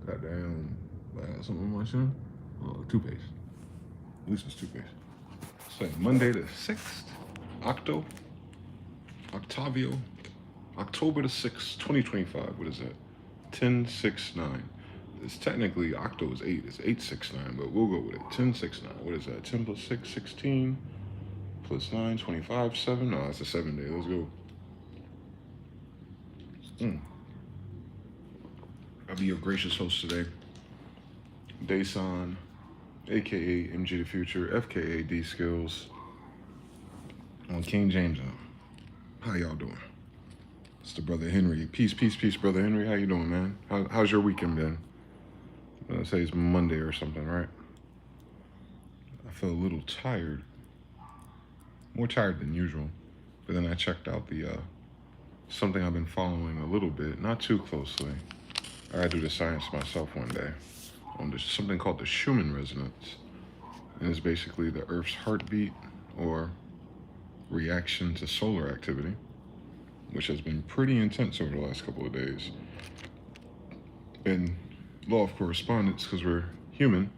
Goddamn, something on my chin. Toothpaste. At least it's toothpaste. So Monday the 6th, Octavio, October the 6th, 2025. What is that? 1069. It's technically Octo is 8. It's 869, but we'll go with it. 1069. What is that? 10 plus 6, 16. Plus 9, 25, 7. No, it's a 7 day. Let's go. I'll be your gracious host today. Dason, aka mgthefuture, FKA D Skills, on King James. How y'all doing? It's the brother Henry. Peace, peace, peace, brother Henry. How you doing, man? How's your weekend been? Let's say it's Monday or something, right? I feel a little tired, more tired than usual. But then I checked out the something I've been following a little bit, not too closely. I gotta do the science myself one day. There's something called the Schumann resonance, and it's basically the Earth's heartbeat or reaction to solar activity, which has been pretty intense over the last couple of days. And law of correspondence, because we're human,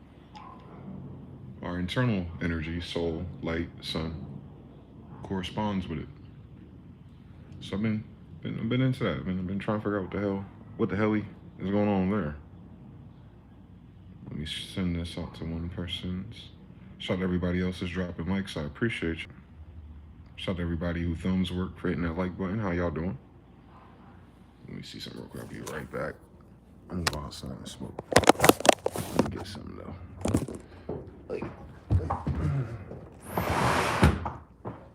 our internal energy, soul, light, sun, corresponds with it. So I've been into that. I've been trying to figure out what the hell is going on there. Let me send this out to one person. Shout out to everybody else that's dropping likes. I appreciate you. Shout out to everybody who thumbs work for hitting that like button. How y'all doing? Let me see something real quick. I'll be right back. I'm gonna go outside and smoke. Let me get something though.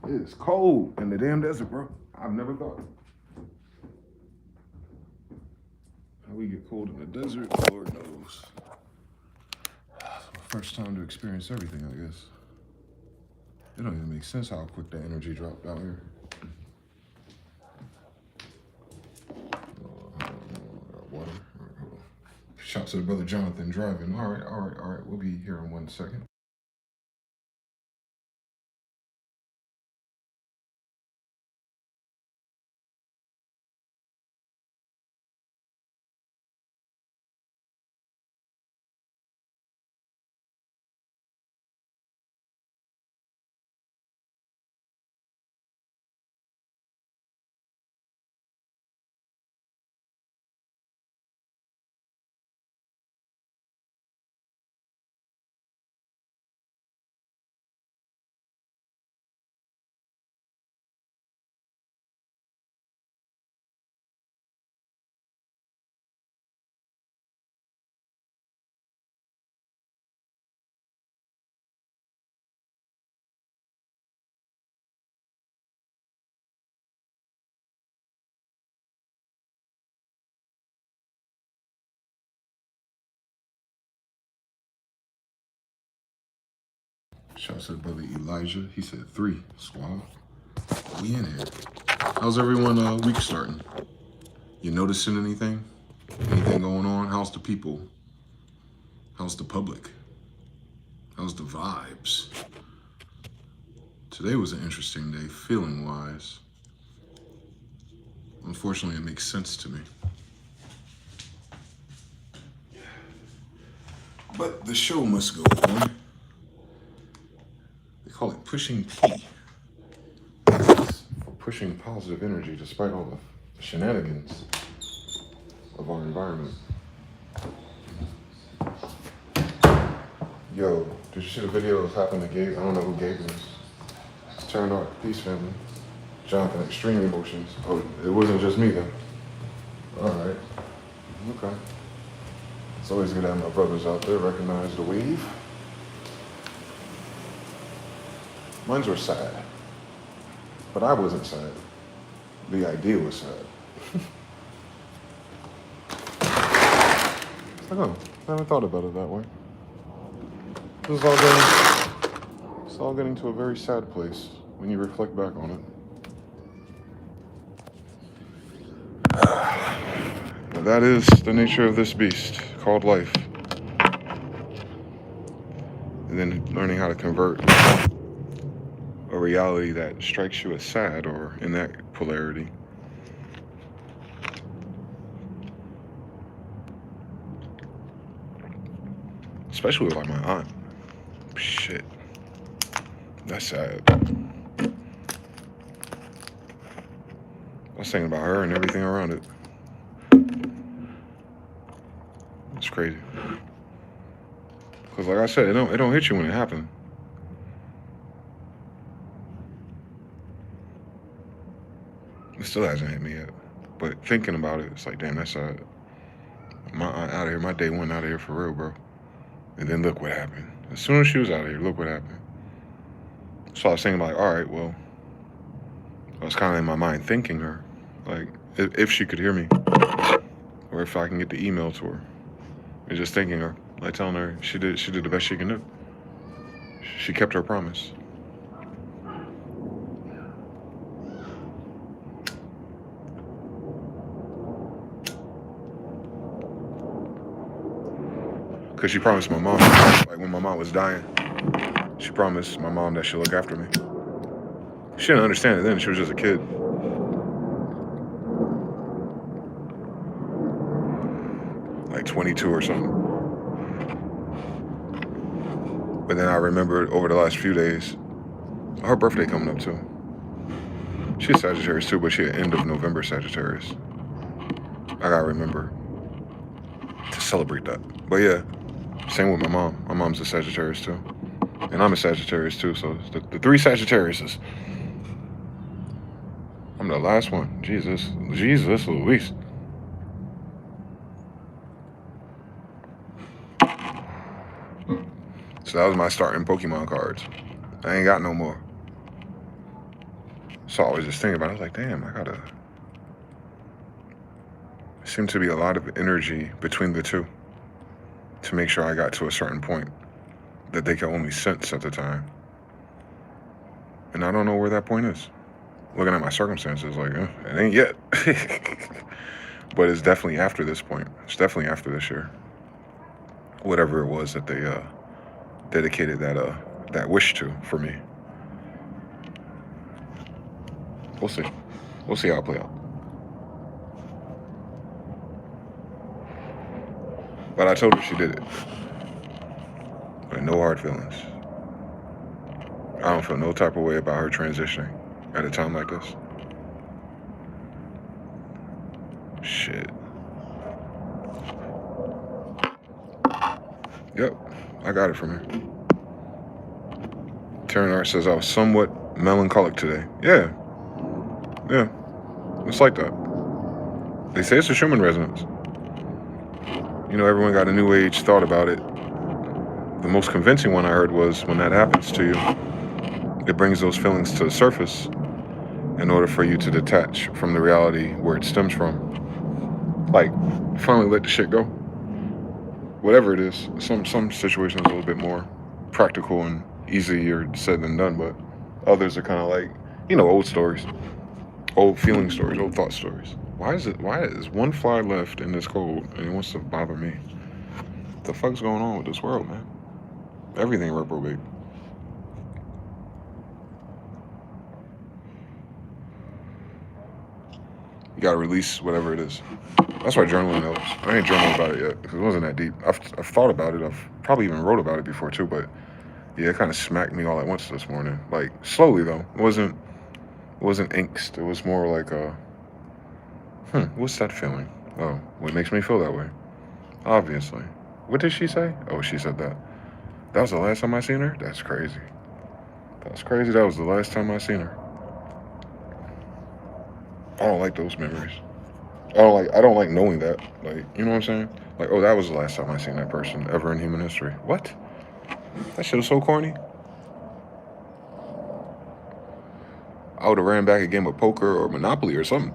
It's cold in the damn desert, bro. I've never thought. How we get cold in the desert, Lord knows. First time to experience everything, I guess. It don't even make sense how quick that energy dropped out here. Water. Shout to the brother Jonathan driving. All right. We'll be here in 1 second. Shout out to the brother Elijah. He said 3, squad. We in here. How's everyone week starting? You noticing anything? Anything going on? How's the people? How's the public? How's the vibes? Today was an interesting day, feeling-wise. Unfortunately, it makes sense to me. But the show must go on. They call it pushing P. For pushing positive energy despite all the shenanigans of our environment. Yo, did you see the video that happened to Gabe? I don't know who Gabe is. Turned out, peace family. Jonathan, extreme emotions. Oh, it wasn't just me then. All right. Okay. It's always good to have my brothers out there recognize the wave. Mines were sad. But I wasn't sad. The idea was sad. It's like, oh, I haven't thought about it that way. It's all getting to a very sad place when you reflect back on it. But that is the nature of this beast called life. And then learning how to convert a reality that strikes you as sad or in that polarity. especially with like my aunt. Shit, that's sad. I was thinking about her and everything around it. It's crazy. Cause like I said, it don't hit you when it happened. It still hasn't hit me yet. But thinking about it, it's like, damn, that's sad. My aunt out of here, my day one out of here for real, bro. And then look what happened. As soon as she was out of here, look what happened. So I was thinking like, all right, well, I was kind of in my mind thinking her, like, if she could hear me, or if I can get the email to her, and just thanking her, like telling her she did the best she can do. She kept her promise. Cause she promised my mom, like when my mom was dying, she promised my mom that she'll look after me. She didn't understand it then, she was just a kid. Like 22 or something. But then I remembered over the last few days, her birthday coming up too. She's Sagittarius too, but she at end of November Sagittarius. I gotta remember to celebrate that. But yeah, same with my mom. My mom's a Sagittarius too. And I'm a Sagittarius too, so the three Sagittariuses. I'm the last one. Jesus Louise. So that was my starting Pokemon cards. I ain't got no more. So I was just thinking about it. I was like, damn, I gotta... There seemed to be a lot of energy between the two to make sure I got to a certain point that they could only sense at the time. And I don't know where that point is. Looking at my circumstances, like, it ain't yet. But it's definitely after this point. It's definitely after this year. Whatever it was that they dedicated that wish to for me. We'll see. We'll see how it play out. But I told her she did it. But no hard feelings. I don't feel no type of way about her transitioning at a time like this. Shit. Yep, I got it from her. Taryn Art says I was somewhat melancholic today. Yeah, it's like that. They say it's a Schumann resonance. You know, everyone got a new age thought about it. The most convincing one I heard was when that happens to you, it brings those feelings to the surface in order for you to detach from the reality where it stems from. Like, finally let the shit go. Whatever it is, some situations are a little bit more practical and easier said than done, but others are kind of like, you know, old stories, old feeling stories, old thought stories. Why is one fly left in this cold and it wants to bother me? What the fuck's going on with this world, man? Everything reprobate. You gotta release whatever it is. That's why journaling helps. I ain't journaling about it yet because it wasn't that deep. I've thought about it. I've probably even wrote about it before too, but yeah, it kind of smacked me all at once this morning. Like slowly though. It wasn't angst. It was more like what's that feeling? Oh, what makes me feel that way? Obviously. What did she say? Oh, she said that. That was the last time I seen her? That's crazy. That's crazy. That was the last time I seen her. I don't like those memories. I don't like knowing that. Like, you know what I'm saying? Like, oh, that was the last time I seen that person ever in human history. What? That shit was so corny. I would have ran back a game of poker or Monopoly or something.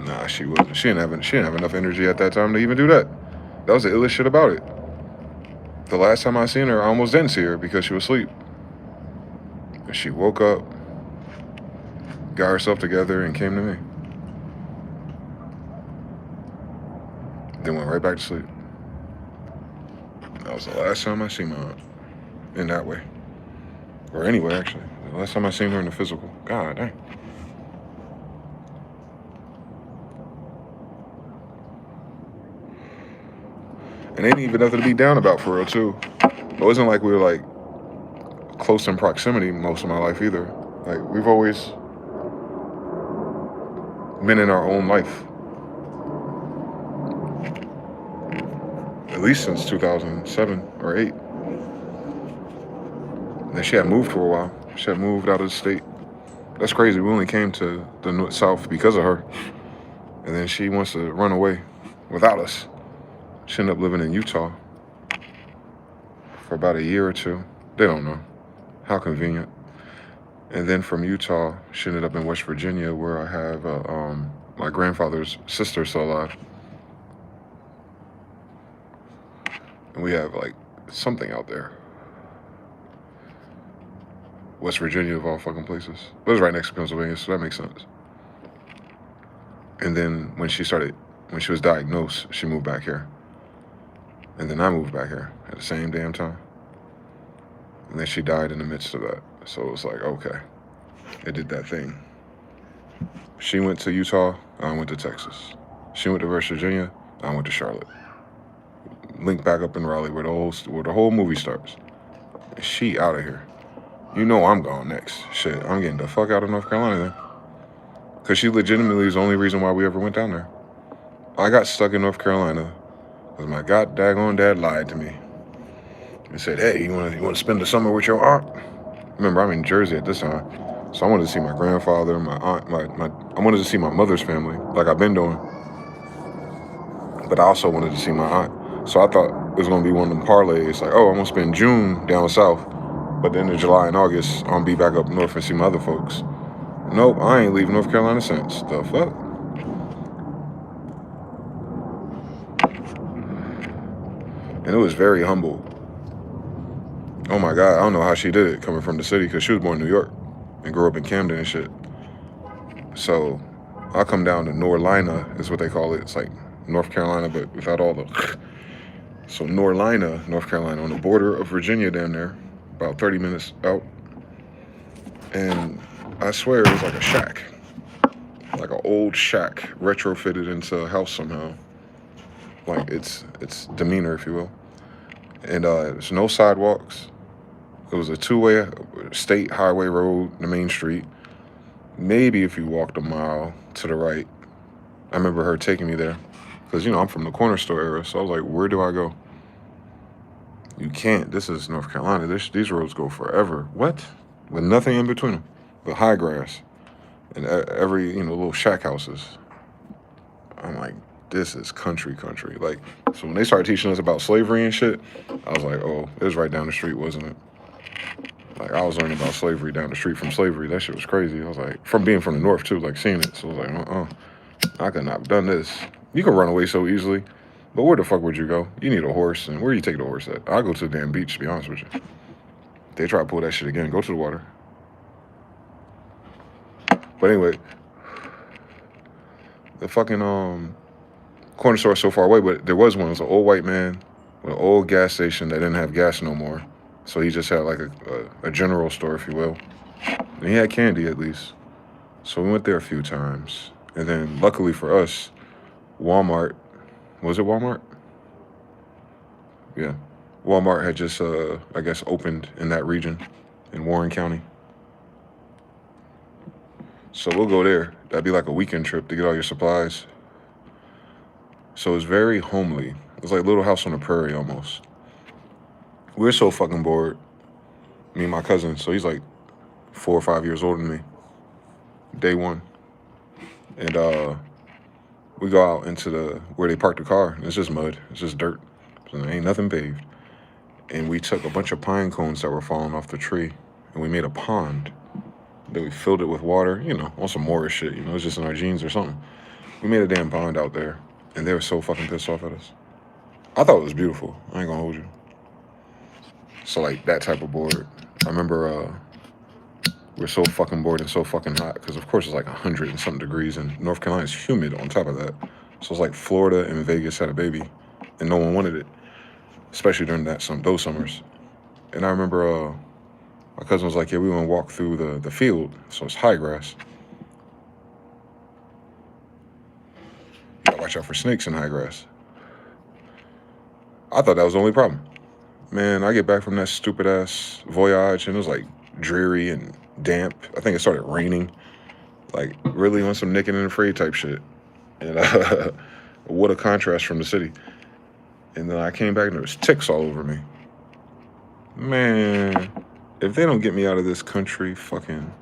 Nah, she wasn't. She didn't have enough energy at that time to even do that. That was the illest shit about it. The last time I seen her, I almost didn't see her because she was asleep. And she woke up, got herself together, and came to me. Then went right back to sleep. That was the last time I seen my aunt in that way. Or anyway, actually. The last time I seen her in the physical. God dang. And ain't even nothing to be down about for real, too. It wasn't like we were, like, close in proximity most of my life either. Like, we've always been in our own life. At least since 2007 or 8. And then she had moved for a while. She had moved out of the state. That's crazy. We only came to the South because of her. And then she wants to run away without us. She ended up living in Utah for about a year or two. They don't know. How convenient. And then from Utah, she ended up in West Virginia, where I have my grandfather's sister still alive. And we have, like, something out there. West Virginia, of all fucking places. But it was right next to Pennsylvania, so that makes sense. And then when she was diagnosed, she moved back here. And then I moved back here at the same damn time. And then she died in the midst of that. So it was like, okay, it did that thing. She went to Utah, I went to Texas. She went to West Virginia, I went to Charlotte. Link back up in Raleigh where the whole movie starts. She out of here. You know I'm gone next. Shit, I'm getting the fuck out of North Carolina then. Because she legitimately is the only reason why we ever went down there. I got stuck in North Carolina because my god daggone dad lied to me. He said, hey, you want to spend the summer with your aunt? Remember, I'm in Jersey at this time. So I wanted to see my grandfather, my aunt, I wanted to see my mother's family, like I've been doing. But I also wanted to see my aunt. So I thought it was going to be one of them parlays, like, oh, I'm going to spend June down south. But then in July and August, I'm going to be back up north and see my other folks. Nope, I ain't leaving North Carolina since. The fuck? And it was very humble. Oh my God, I don't know how she did it coming from the city, because she was born in New York and grew up in Camden and shit. So I'll come down to Norlina, is what they call it. It's like North Carolina, but without all the... So Norlina, North Carolina, on the border of Virginia down there, about 30 minutes out. And I swear it was like a shack. Like an old shack, retrofitted into a house somehow. Like its demeanor, if you will. And there's no sidewalks. It was a two-way state highway road, the main street. Maybe if you walked a mile to the right. I remember her taking me there. Because, you know, I'm from the corner store era, so I was like, where do I go? You can't. This is North Carolina. These roads go forever. What? With nothing in between them. But high grass. And every, you know, little shack houses. I'm like, this is country. Like, so when they started teaching us about slavery and shit, I was like, oh, it was right down the street, wasn't it? Like, I was learning about slavery down the street from slavery. That shit was crazy. I was like, from being from the north, too, like, seeing it. So I was like, I could not have done this. You can run away so easily, but where the fuck would you go? You need a horse, and where do you take the horse at? I'll go to the damn beach, to be honest with you. They try to pull that shit again. Go to the water. But anyway, the fucking corner store is so far away, but there was one. It was an old white man with an old gas station that didn't have gas no more. So he just had like a general store, if you will. And he had candy at least. So we went there a few times. And then luckily for us, Walmart, was it Walmart? Yeah. Walmart had just, I guess, opened in that region in Warren County. So we'll go there. That'd be like a weekend trip to get all your supplies. So it's very homely. It's like Little House on the Prairie almost. We're so fucking bored. Me and my cousin. So he's like 4 or 5 years older than me. Day one. And we go out into where they park the car. It's just mud. It's just dirt. So there ain't nothing paved. And we took a bunch of pine cones that were falling off the tree. And we made a pond. Then we filled it with water, you know, on some Morris shit, you know, it's just in our jeans or something. We made a damn pond out there, and they were so fucking pissed off at us. I thought it was beautiful. I ain't gonna hold you. So, like, that type of bored. I remember we're so fucking bored and so fucking hot, because of course it's like 100 and something degrees, and North Carolina's humid on top of that. So it's like Florida and Vegas had a baby, and no one wanted it, especially during those summers. And I remember my cousin was like, yeah, we want to walk through the field, so it's high grass. You gotta watch out for snakes in high grass. I thought that was the only problem. Man, I get back from that stupid ass voyage and it was like dreary and damp. I think it started raining. Like really on some Naked and Afraid type shit. And what a contrast from the city. And then I came back and there was ticks all over me. Man, if they don't get me out of this country, fucking,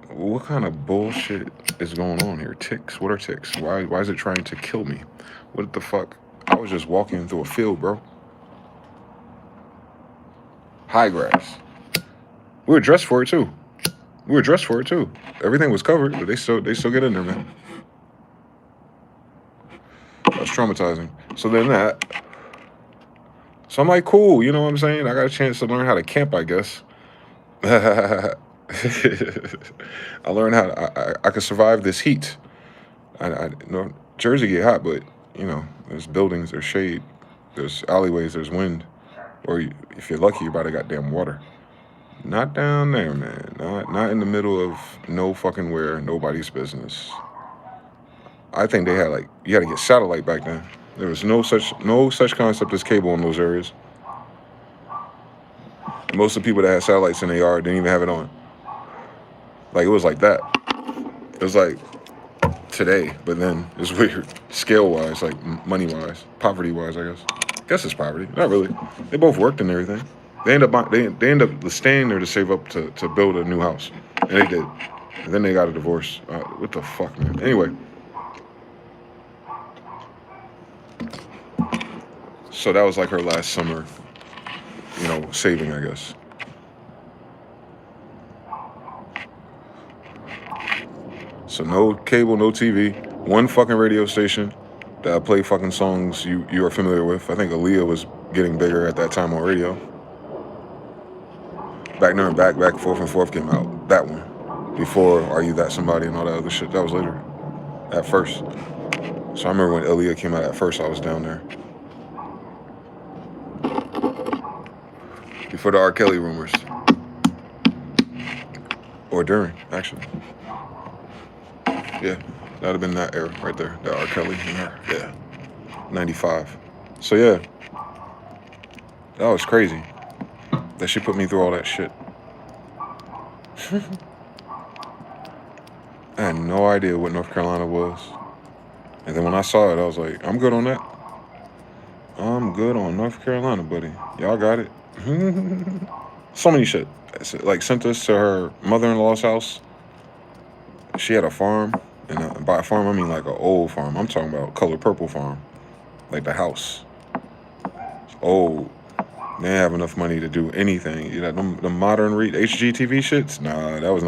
what kind of bullshit is going on here? Ticks? What are ticks? Why is it trying to kill me? What the fuck? I was just walking through a field, bro. High grass. We were dressed for it too. Everything was covered, but they still get in there, man. That's traumatizing. So I'm like, cool, you know what I'm saying? I got a chance to learn how to camp, I guess. I learned how I could survive this heat. Jersey get hot, but you know, there's buildings, there's shade, there's alleyways, there's wind, or if you're lucky, you're by the goddamn water. Not down there, man. Not in the middle of no fucking where, nobody's business. I think they had like you had to get satellite back then. There was no such concept as cable in those areas. Most of the people that had satellites in their yard didn't even have it on. Like it was like that. It was like today, but then it's weird. Scale-wise, like money-wise, poverty-wise, I guess. I guess it's poverty. Not really. They both worked and everything. They end up staying there to save up to build a new house, and they did. And then they got a divorce. What the fuck, man? Anyway. So that was like her last summer, you know, saving, I guess. So no cable, no TV, one fucking radio station that play fucking songs you are familiar with. I think Aaliyah was getting bigger at that time on radio. Back There and Back and Forth came out. That one. Before Are You That Somebody and all that other shit. That was later. At first. So I remember when Aaliyah came out at first, I was down there. Before the R. Kelly rumors. Or during, actually. Yeah, that would have been that era right there. That R. Kelly and her. Yeah. 95. So yeah. That was crazy. That she put me through all that shit. I had no idea what North Carolina was. And then when I saw it, I was like, I'm good on that. I'm good on North Carolina, buddy. Y'all got it. So many shit. Like sent us to her mother-in-law's house. She had a farm. And by a farm, I mean like an old farm. I'm talking about color purple farm. Like the house. Old. They didn't have enough money to do anything. You know, the modern HGTV shits? Nah, that was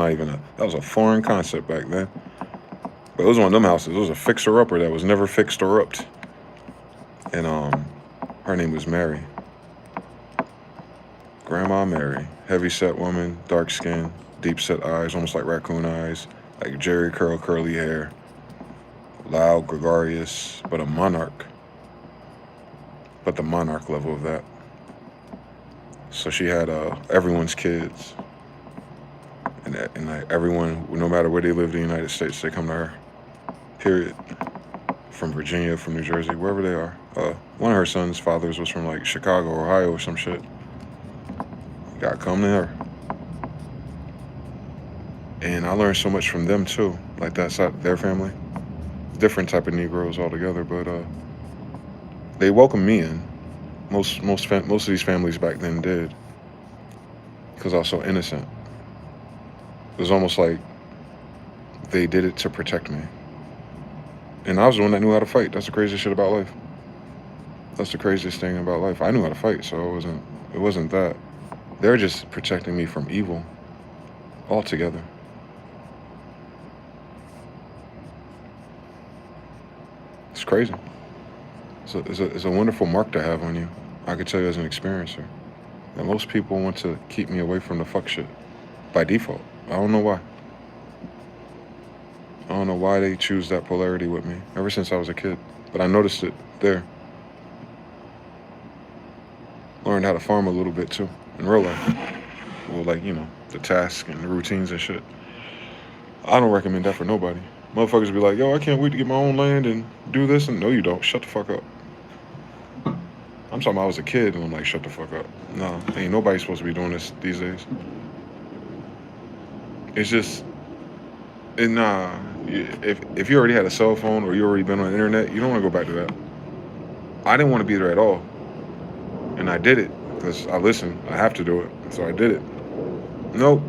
a foreign concept back then. But it was one of them houses. It was a fixer-upper that was never fixed or upped. And her name was Mary. Grandma Mary. Heavy-set woman, dark skin, deep-set eyes, almost like raccoon eyes, like Jerry curl, curly hair. Loud, gregarious, but a monarch. But the monarch level of that. So she had everyone's kids. And everyone, no matter where they live in the United States, they come to her. Period. From Virginia, from New Jersey, wherever they are. One of her son's fathers was from like Chicago, Ohio or some shit. Gotta come to her. And I learned so much from them too. Like that's their family. Different type of Negroes altogether, but they welcomed me in. Most of these families back then did. Because I was so innocent. It was almost like they did it to protect me. And I was the one that knew how to fight. That's the craziest shit about life. That's the craziest thing about life. I knew how to fight, so it wasn't that. They're just protecting me from evil altogether. It's crazy. It's a wonderful mark to have on you. I could tell you as an experiencer. And most people want to keep me away from the fuck shit. By default. I don't know why. I don't know why they choose that polarity with me. Ever since I was a kid. But I noticed it there. Learned how to farm a little bit too. In real life. Well, like, you know, the tasks and the routines and shit. I don't recommend that for nobody. Motherfuckers be like, yo, I can't wait to get my own land and do this. And no, you don't. Shut the fuck up. talking about I was a kid and I'm like, shut the fuck up. No, ain't nobody supposed to be doing this these days. It's just, nah. If you already had a cell phone or you already been on the internet, you don't want to go back to that. I didn't want to be there at all, and I did it because I listened. I have to do it, so I did it. Nope,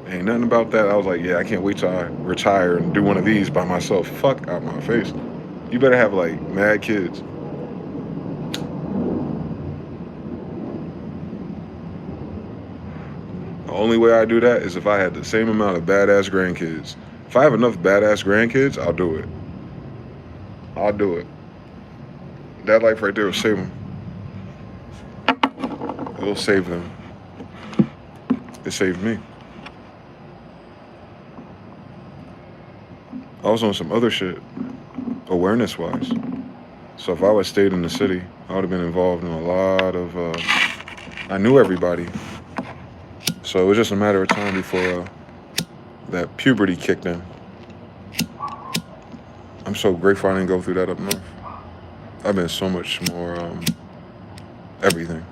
ain't nothing about that. I was like, yeah, I can't wait till I retire and do one of these by myself. Fuck out my face. You better have like mad kids. The only way I do that is if I had the same amount of badass grandkids. If I have enough badass grandkids, I'll do it. I'll do it. That life right there will save them. It'll save them. It saved me. I was on some other shit, awareness-wise. So if I would have stayed in the city, I would have been involved in a lot of, I knew everybody. So it was just a matter of time before that puberty kicked in. I'm so grateful I didn't go through that up north. I've been so much more, everything.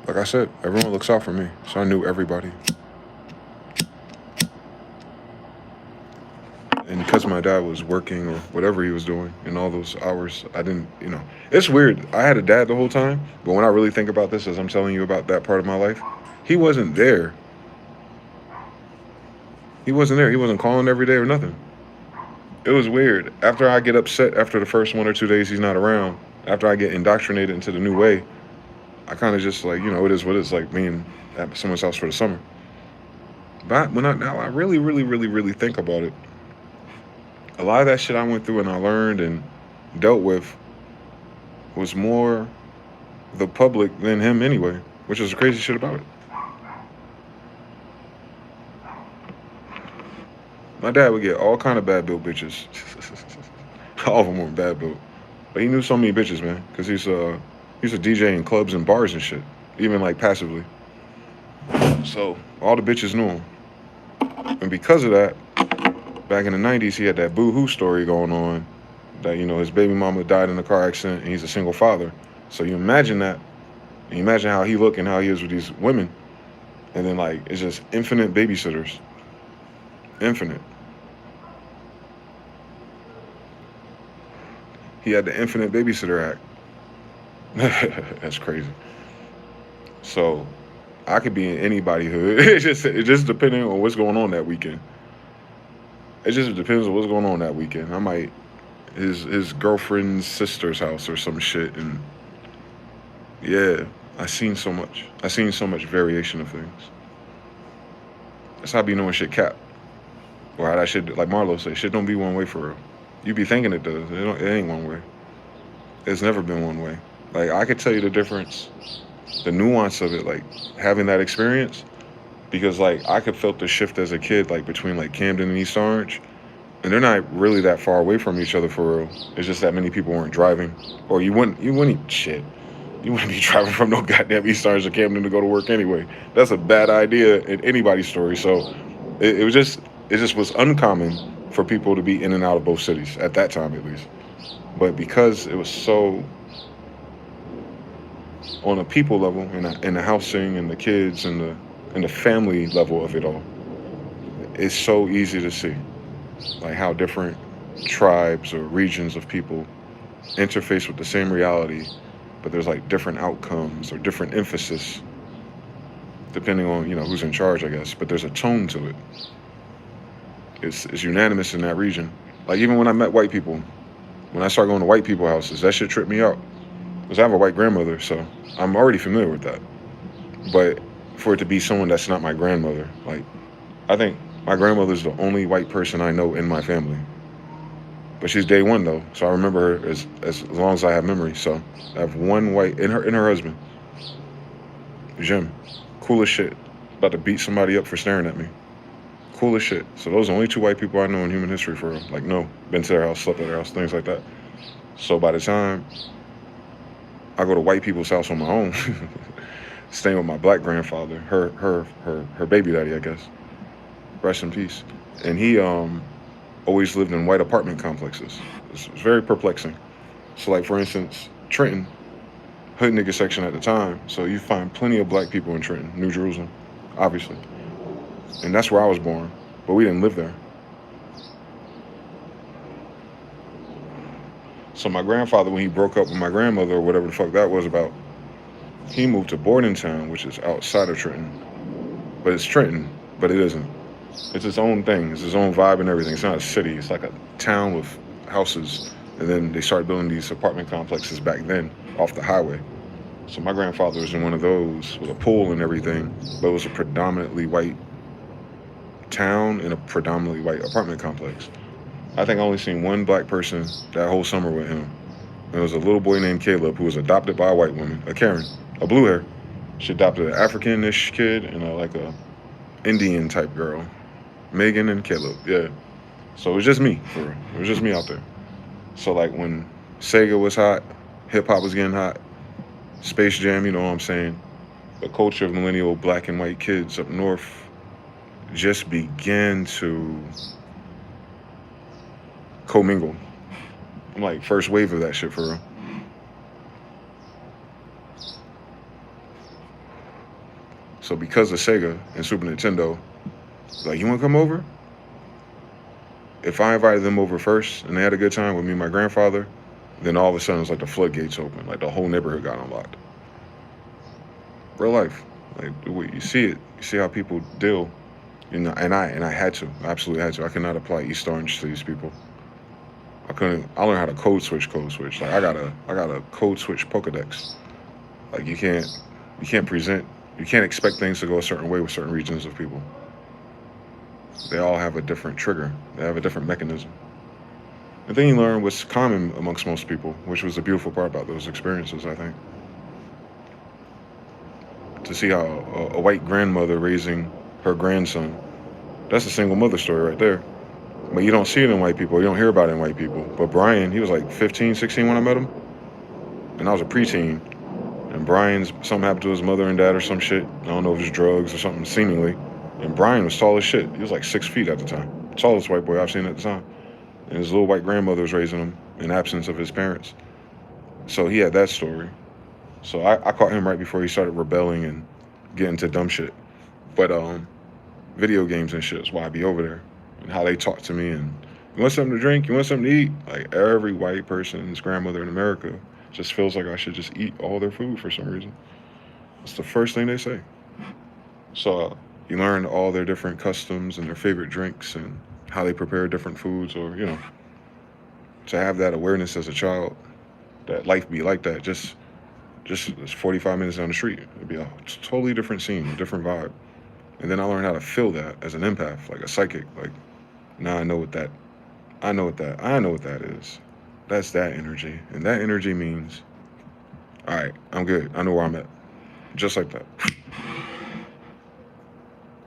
Like I said, everyone looks out for me, so I knew everybody. And because my dad was working or whatever he was doing in all those hours, I didn't, it's weird. I had a dad the whole time, but when I really think about this, as I'm telling you about that part of my life, he wasn't there. He wasn't there. He wasn't calling every day or nothing. It was weird. After I get upset after the first 1 or 2 days he's not around, after I get indoctrinated into the new way, I kind of just like, it is what it's like being at someone's house for the summer. But now I really, really, really, really think about it, a lot of that shit I went through and I learned and dealt with was more the public than him anyway, which is the crazy shit about it. My dad would get all kind of bad built bitches. All of them weren't bad built, but he knew so many bitches, man, because he's a DJ in clubs and bars and shit, even like passively. So all the bitches knew him, and because of that, back in the 90s, he had that boo-hoo story going on that, his baby mama died in a car accident and he's a single father. So you imagine that, and you imagine how he look and how he is with these women, and then like it's just infinite babysitters. Infinite. He had the infinite babysitter act. That's crazy. So I could be in anybody's hood. It just depending on what's going on that weekend. It just depends on what's going on that weekend. I might his girlfriend's sister's house or some shit, and yeah, I seen so much variation of things. That's how I be knowing shit cap. Or how that shit, like Marlo say, shit don't be one way for real. You be thinking it does. It ain't one way. It's never been one way. Like, I could tell you the difference, the nuance of it, like, having that experience, because, like, I could felt the shift as a kid, like, between, like, Camden and East Orange, and they're not really that far away from each other for real. It's just that many people weren't driving, or you wouldn't be driving from no goddamn East Orange to Camden to go to work anyway. That's a bad idea in anybody's story, so it just was uncommon for people to be in and out of both cities, at that time at least. But because it was so on a people level, and the housing and the kids and the family level of it all, it's so easy to see like how different tribes or regions of people interface with the same reality, but there's like different outcomes or different emphasis depending on who's in charge, I guess. But there's a tone to it. It's unanimous in that region. Like, even when I met white people, when I started going to white people houses, that shit tripped me out. Because I have a white grandmother, so I'm already familiar with that. But for it to be someone that's not my grandmother, like, I think my grandmother's the only white person I know in my family. But she's day one though, so I remember her as long as I have memory. So I have one white, and her husband, Jim, cool as shit, about to beat somebody up for staring at me. Cool as shit. So those are the only two white people I know in human history for real. Like, no, been to their house, slept at their house, things like that. So by the time I go to white people's house on my own, staying with my black grandfather, her baby daddy, I guess, rest in peace. And he always lived in white apartment complexes. It's very perplexing. So like, for instance, Trenton, hood nigga section at the time. So you find plenty of black people in Trenton, New Jerusalem, obviously. And that's where I was born, but we didn't live there. So my grandfather, when he broke up with my grandmother or whatever the fuck that was about, he moved to Bordentown, which is outside of Trenton. But it's Trenton, but it isn't. It's its own thing. It's its own vibe and everything. It's not a city. It's like a town with houses. And then they started building these apartment complexes back then off the highway. So my grandfather was in one of those with a pool and everything, but it was a predominantly white town and a predominantly white apartment complex. I think I only seen one black person that whole summer with him. It was a little boy named Caleb who was adopted by a white woman, a Karen, a blue hair. She adopted an African-ish kid and like a Indian type girl. Megan and Caleb, yeah. So it was just me, for real. It was just me out there. So like when Sega was hot, hip hop was getting hot, Space Jam, you know what I'm saying? The culture of millennial black and white kids up north just began to commingle. I'm like first wave of that shit, for real. So because of Sega and Super Nintendo, like, you want to come over? If I invited them over first and they had a good time with me and my grandfather, then all of a sudden it's like the floodgates open, like the whole neighborhood got unlocked. Real life, like you see it, you see how people deal, you know. And I had to, absolutely had to. I could not apply East Orange to these people. I couldn't. I learned how to code switch. Like I got a code switch Pokedex. Like you can't expect things to go a certain way with certain regions of people. They all have a different trigger. They have a different mechanism. And then you learn what's common amongst most people, which was the beautiful part about those experiences, I think. To see how a white grandmother raising her grandson, that's a single mother story right there. But you don't see it in white people. You don't hear about it in white people. But Brian, he was like 15, 16 when I met him. And I was a preteen. And something happened to his mother and dad or some shit. I don't know if it was drugs or something, seemingly. And Brian was tall as shit. He was like 6 feet at the time. Tallest white boy I've seen at the time. And his little white grandmother was raising him in absence of his parents. So he had that story. So I caught him right before he started rebelling and getting to dumb shit. But video games and shit is why I be over there. And how they talk to me and, you want something to drink? You want something to eat? Like every white person's grandmother in America just feels like I should just eat all their food for some reason. It's the first thing they say. So you learn all their different customs and their favorite drinks and how they prepare different foods, or, you know, to have that awareness as a child that life be like that, just 45 minutes down the street. It'd be a totally different scene, a different vibe. And then I learned how to feel that as an empath, like a psychic. Like, now I know what that is. That's that energy. And that energy means, all right, I'm good. I know where I'm at. Just like that.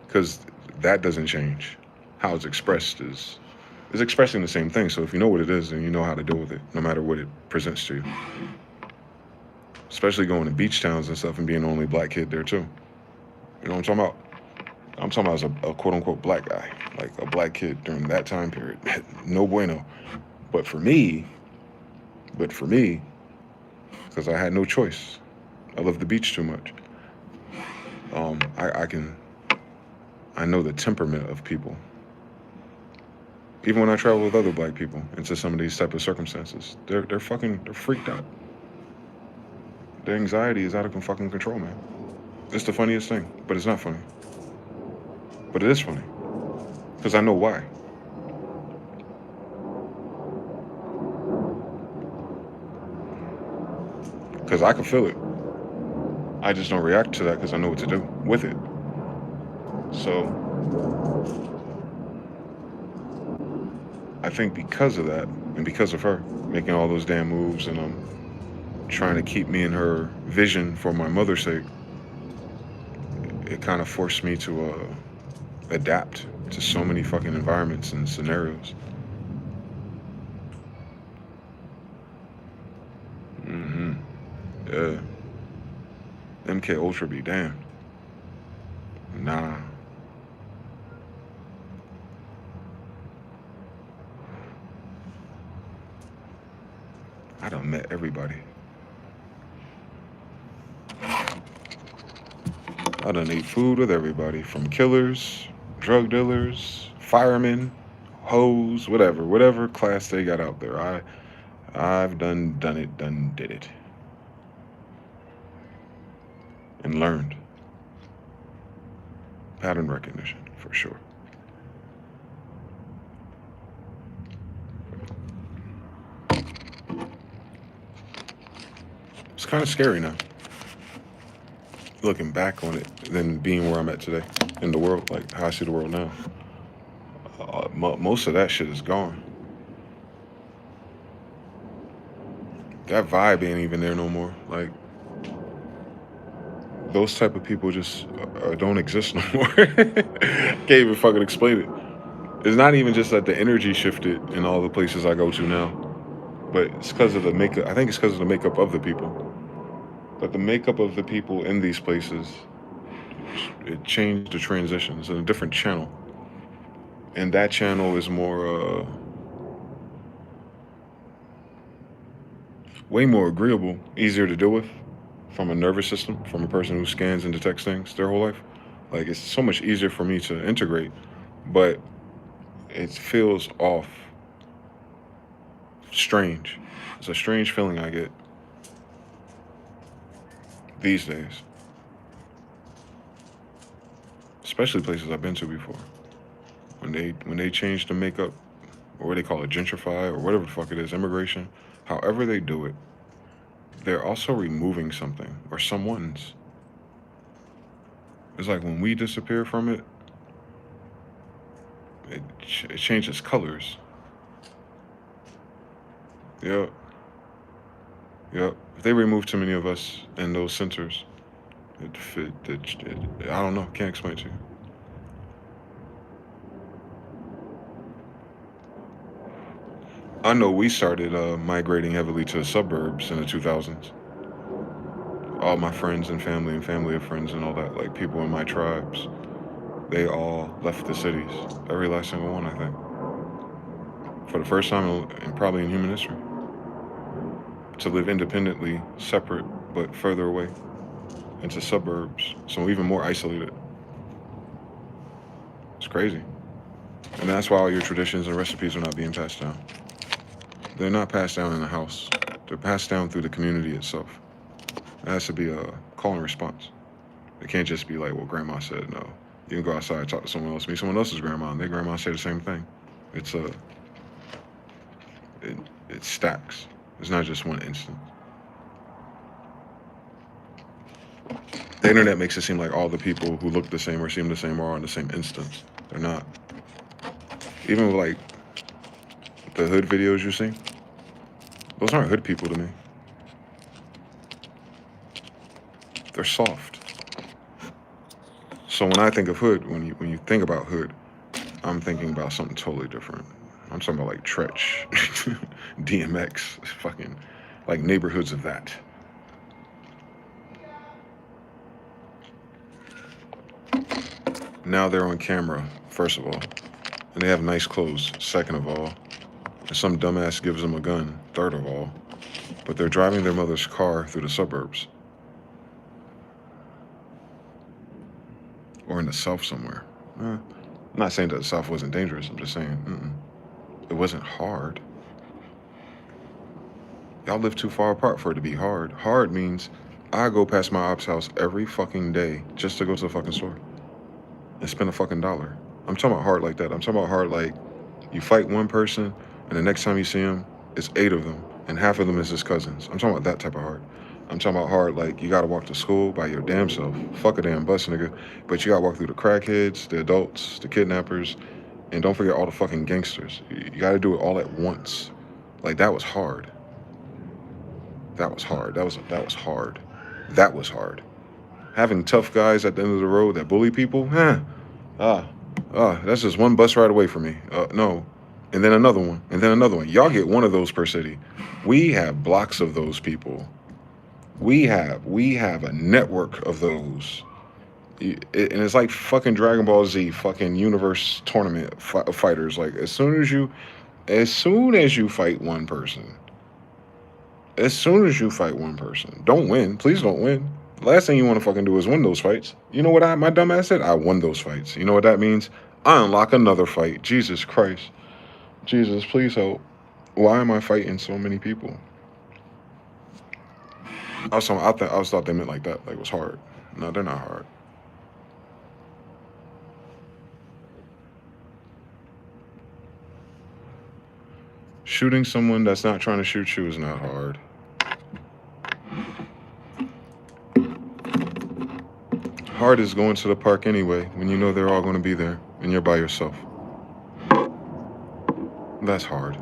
Because that doesn't change. How it's expressed is expressing the same thing. So if you know what it is, then you know how to deal with it, no matter what it presents to you. Especially going to beach towns and stuff and being the only black kid there too. You know what I'm talking about? I'm talking about as a quote-unquote black guy, like a black kid during that time period. No bueno. But for me, because I had no choice. I love the beach too much. I know the temperament of people. Even when I travel with other black people into some of these type of circumstances, they're freaked out. Their anxiety is out of fucking control, man. It's the funniest thing, but it's not funny. But it is funny, because I know why. Because I can feel it. I just don't react to that because I know what to do with it. So I think because of that, and because of her making all those damn moves, and trying to keep me in her vision for my mother's sake, it kind of forced me to adapt to so many fucking environments and scenarios. Yeah. MK Ultra be damned. Nah. I done met everybody. I done ate food with everybody, from killers, drug dealers, firemen, hoes, whatever class they got out there. I've did it, and learned pattern recognition for sure. It's kind of scary now, looking back on it, than being where I'm at today in the world, like how I see the world now. Most of that shit is gone. That vibe ain't even there no more. Like, those type of people just don't exist no more. Can't even fucking explain it. It's not even just that the energy shifted in all the places I go to now, but it's because of the makeup. I think it's because of the makeup of the people. But the makeup of the people in these places, it changed the transitions in a different channel. And that channel is more, way more agreeable, easier to deal with from a nervous system, from a person who scans and detects things their whole life. Like, it's so much easier for me to integrate, but it feels off. Strange. It's a strange feeling I get these days. Especially places I've been to before. When they change the makeup, or what they call it, gentrify, or whatever the fuck it is, immigration, however they do it, they're also removing something, or someone's. It's like when we disappear from it, it changes colors. Yep. Yep. If they remove too many of us in those centers, I don't know. Can't explain it to you. I know we started migrating heavily to the suburbs in the 2000s. All my friends and family of friends and all that, like people in my tribes, they all left the cities. Every last single one, I think. For the first time probably in human history. To live independently, separate, but further away, into suburbs. So even more isolated. It's crazy. And that's why all your traditions and recipes are not being passed down. They're not passed down in the house. They're passed down through the community itself. It has to be a call and response. It can't just be like, well, grandma said no. You can go outside, talk to someone else, meet someone else's grandma, and their grandma say the same thing. It stacks. It's not just one instance. The internet makes it seem like all the people who look the same or seem the same are in the same instance. They're not. Even with like the hood videos you see, those aren't hood people to me. They're soft. So when I think of hood, when you think about hood, I'm thinking about something totally different. I'm talking about like Tretch, DMX, fucking like neighborhoods of that. Now they're on camera, first of all, and they have nice clothes, second of all, and some dumbass gives them a gun, third of all, but they're driving their mother's car through the suburbs. Or in the South somewhere. I'm not saying that the South wasn't dangerous, I'm just saying, it wasn't hard. Y'all live too far apart for it to be hard. Hard means I go past my op's house every fucking day just to go to the fucking store and spend a fucking dollar. I'm talking about hard like that. I'm talking about hard like you fight one person and the next time you see him, it's 8 of them and half of them is his cousins. I'm talking about that type of hard. I'm talking about hard like you gotta walk to school by your damn self. Fuck a damn bus, nigga. But you gotta walk through the crackheads, the adults, the kidnappers, and don't forget all the fucking gangsters. You gotta do it all at once. Like, that was hard. That was hard. That was hard. That was hard. Having tough guys at the end of the road that bully people, that's just one bus ride away from me. No. And then another one. And then another one. Y'all get one of those per city. We have blocks of those people. We have a network of those. And it's like fucking Dragon Ball Z, fucking universe tournament fighters. Like, as soon as you fight one person, don't win. Please don't win. Last thing you want to fucking do is win those fights. You know what my dumb ass said? I won those fights. You know what that means? I unlock another fight. Jesus Christ. Jesus, please help. Why am I fighting so many people? I was thought they meant like that. Like it was hard. No, they're not hard. Shooting someone that's not trying to shoot you is not hard. Hard is going to the park anyway when you know they're all going to be there and you're by yourself. That's hard.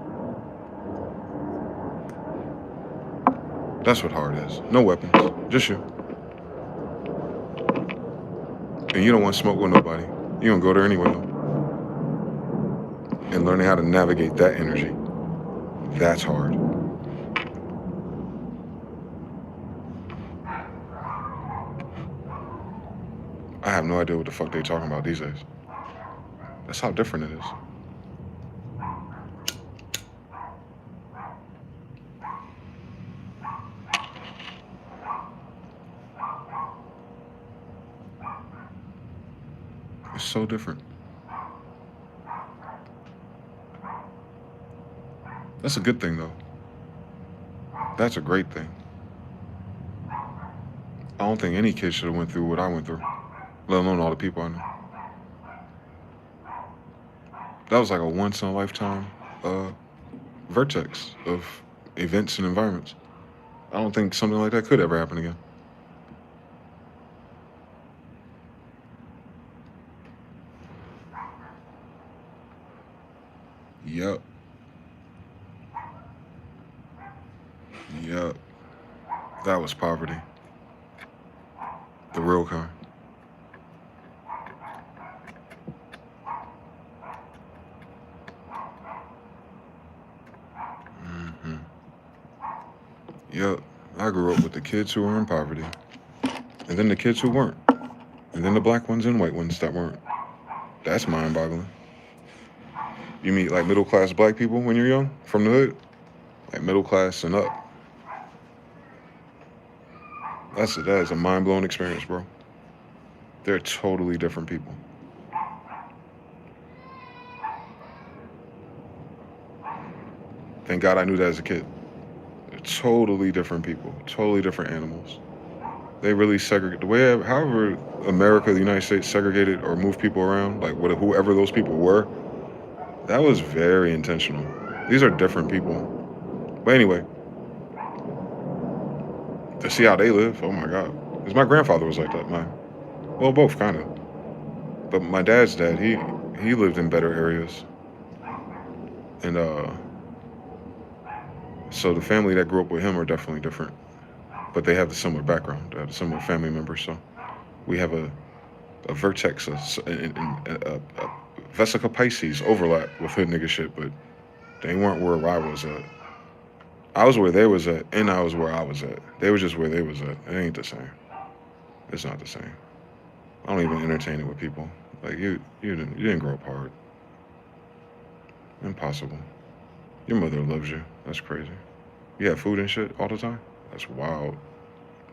That's what hard is. No weapons. Just you. And you don't want to smoke with nobody. You don't go there anyway though. And learning how to navigate that energy. That's hard. I have no idea what the fuck they talking about these days. That's how different it is. It's so different. That's a good thing though. That's a great thing. I don't think any kid should have went through what I went through, let alone all the people I know. That was like a once in a lifetime vertex of events and environments. I don't think something like that could ever happen again. Yep. Yep. That was poverty. The real kind. Mm-hmm. Yep. I grew up with the kids who were in poverty. And then the kids who weren't. And then the black ones and white ones that weren't. That's mind-boggling. You meet like middle-class black people when you're young from the hood? Like middle class and up. That is a mind-blowing experience, bro. They're totally different people. Thank God I knew that as a kid. They're totally different people, totally different animals. They really segregate, however America, the United States segregated or moved people around, like whoever those people were, that was very intentional. These are different people. But anyway, to see how they live, oh my God. Because my grandfather was like that, well, both kind of. But my dad's dad, he lived in better areas. And so the family that grew up with him are definitely different. But they have the similar background, they have the similar family members. So we have a vertex, a Vesica Pisces overlap with hood nigga shit, but they weren't where I was at. I was where they was at, and I was where I was at. They were just where they was at. It ain't the same. It's not the same. I don't even entertain it with people. Like you didn't grow up hard. Impossible. Your mother loves you. That's crazy. You have food and shit all the time? That's wild.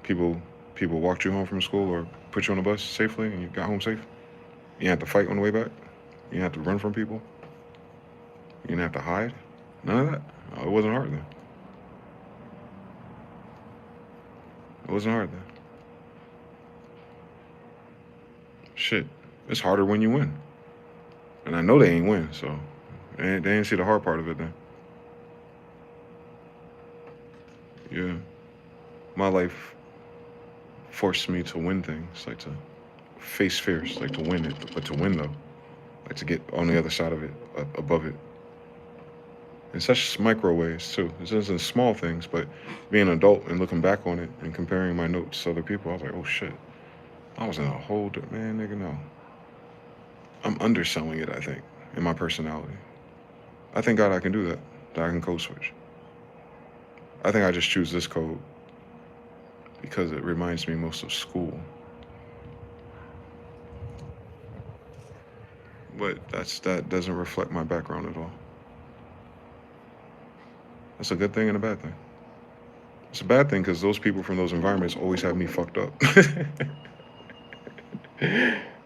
People walked you home from school or put you on a bus safely and you got home safe? You didn't have to fight on the way back? You didn't have to run from people? You didn't have to hide? None of that? Oh, it wasn't hard then. It wasn't hard then. Shit. It's harder when you win. And I know they ain't win, so they ain't see the hard part of it then. Yeah. My life forced me to win things, like to face fears, like to win it, but to win though, like to get on the other side of it, above it. In such micro ways too. This isn't small things, but being an adult and looking back on it and comparing my notes to other people, I was like, oh shit, I was in a whole, man, nigga, no. I'm underselling it, I think, in my personality. I thank God I can do that I can code switch. I think I just choose this code because it reminds me most of school. But that doesn't reflect my background at all. That's a good thing and a bad thing. It's a bad thing because those people from those environments always have me fucked up.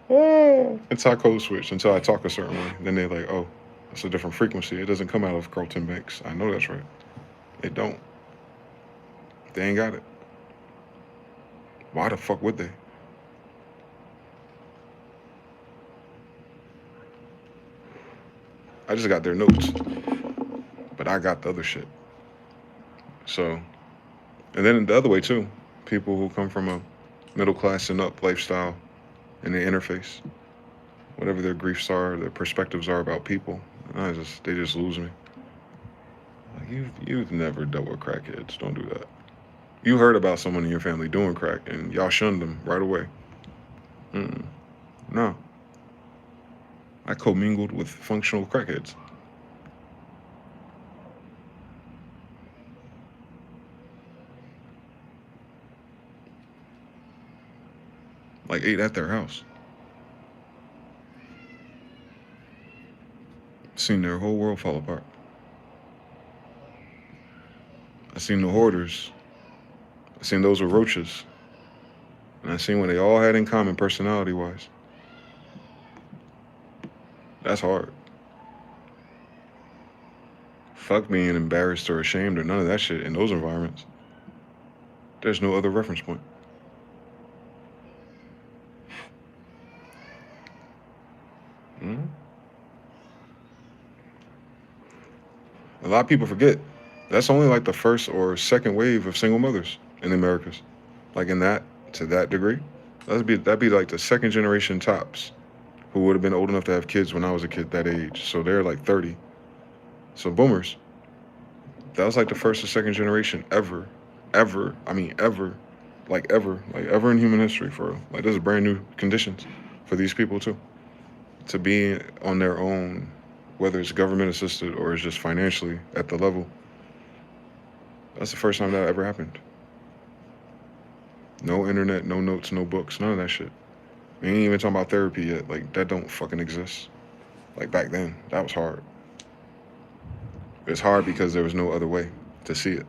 Until I code switch, until I talk a certain way. Then they're like, oh, it's a different frequency. It doesn't come out of Carlton Banks. I know that's right. It don't. They ain't got it. Why the fuck would they? I just got their notes, but I got the other shit. So, and then the other way too, people who come from a middle class and up lifestyle and they interface, whatever their griefs are, their perspectives are about people, they just lose me. Like you've never dealt with crackheads. Don't do that. You heard about someone in your family doing crack and y'all shunned them right away. No, I commingled with functional crackheads. Like ate at their house. Seen their whole world fall apart. I seen the hoarders. I seen those with roaches. And I seen what they all had in common personality-wise. That's hard. Fuck being embarrassed or ashamed or none of that shit in those environments. There's no other reference point. A lot of people forget that's only like the first or second wave of single mothers in the Americas. Like in that, to that degree, that'd be like the second generation tops who would have been old enough to have kids when I was a kid that age. So they're like 30. So boomers, that was like the first or second generation ever, like ever in human history for real. Like this is brand new conditions for these people too. To be on their own, whether it's government assisted or it's just financially at the level. That's the first time that ever happened. No internet, no notes, no books, none of that shit. We ain't even talking about therapy yet. Like that don't fucking exist. Like back then, that was hard. It's hard because there was no other way to see it.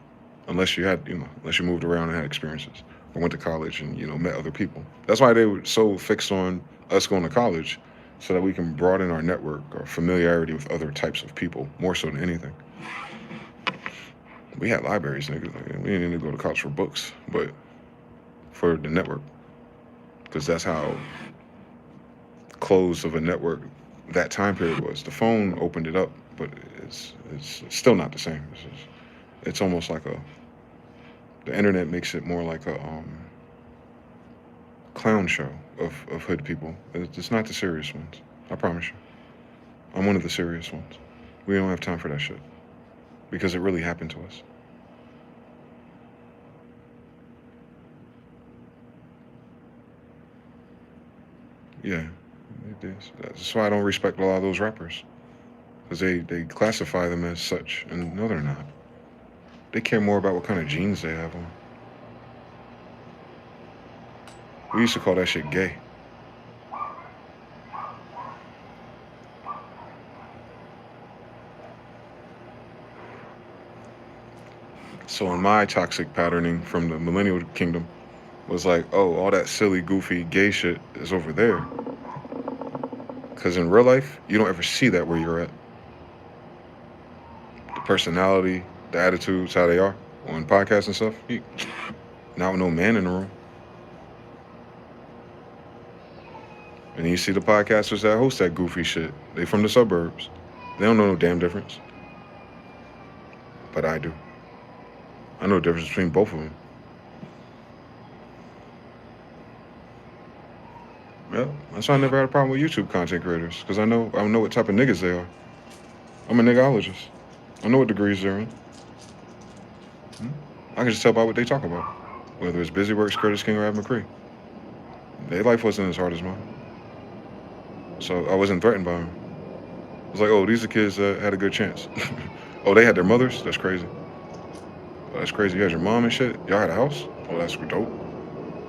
Unless you had, unless you moved around and had experiences or went to college and, met other people. That's why they were so fixed on us going to college so that we can broaden our network or familiarity with other types of people more so than anything. We had libraries, nigga. Like, we didn't need to go to college for books, but for the network. Because that's how closed of a network that time period was. The phone opened it up, but it's still not the same. It's almost like the internet makes it more like a clown show of hood people. It's not the serious ones. I promise you. I'm one of the serious ones. We don't have time for that shit because it really happened to us. Yeah, it is. That's why I don't respect a lot of those rappers. Because they classify them as such, and no, they're not. They care more about what kind of jeans they have on. We used to call that shit gay. So in my toxic patterning from the millennial kingdom was like, oh, all that silly, goofy, gay shit is over there. Because in real life, you don't ever see that where you're at. The personality, the attitudes, how they are on podcasts and stuff. Not with no man in the room. And you see the podcasters that host that goofy shit. They from the suburbs. They don't know no damn difference. But I do. I know the difference between both of them. Yeah, that's why I never had a problem with YouTube content creators, because I know what type of niggas they are. I'm a nigologist. I know what degrees they're in. I can just tell by what they talk about. Whether it's Busy Works, Curtis King, or Ab McCree. Their life wasn't as hard as mine. So I wasn't threatened by them. I was like, oh, these are kids that had a good chance. Oh, they had their mothers? That's crazy. Oh, that's crazy. You had your mom and shit? Y'all had a house? Oh, that's dope.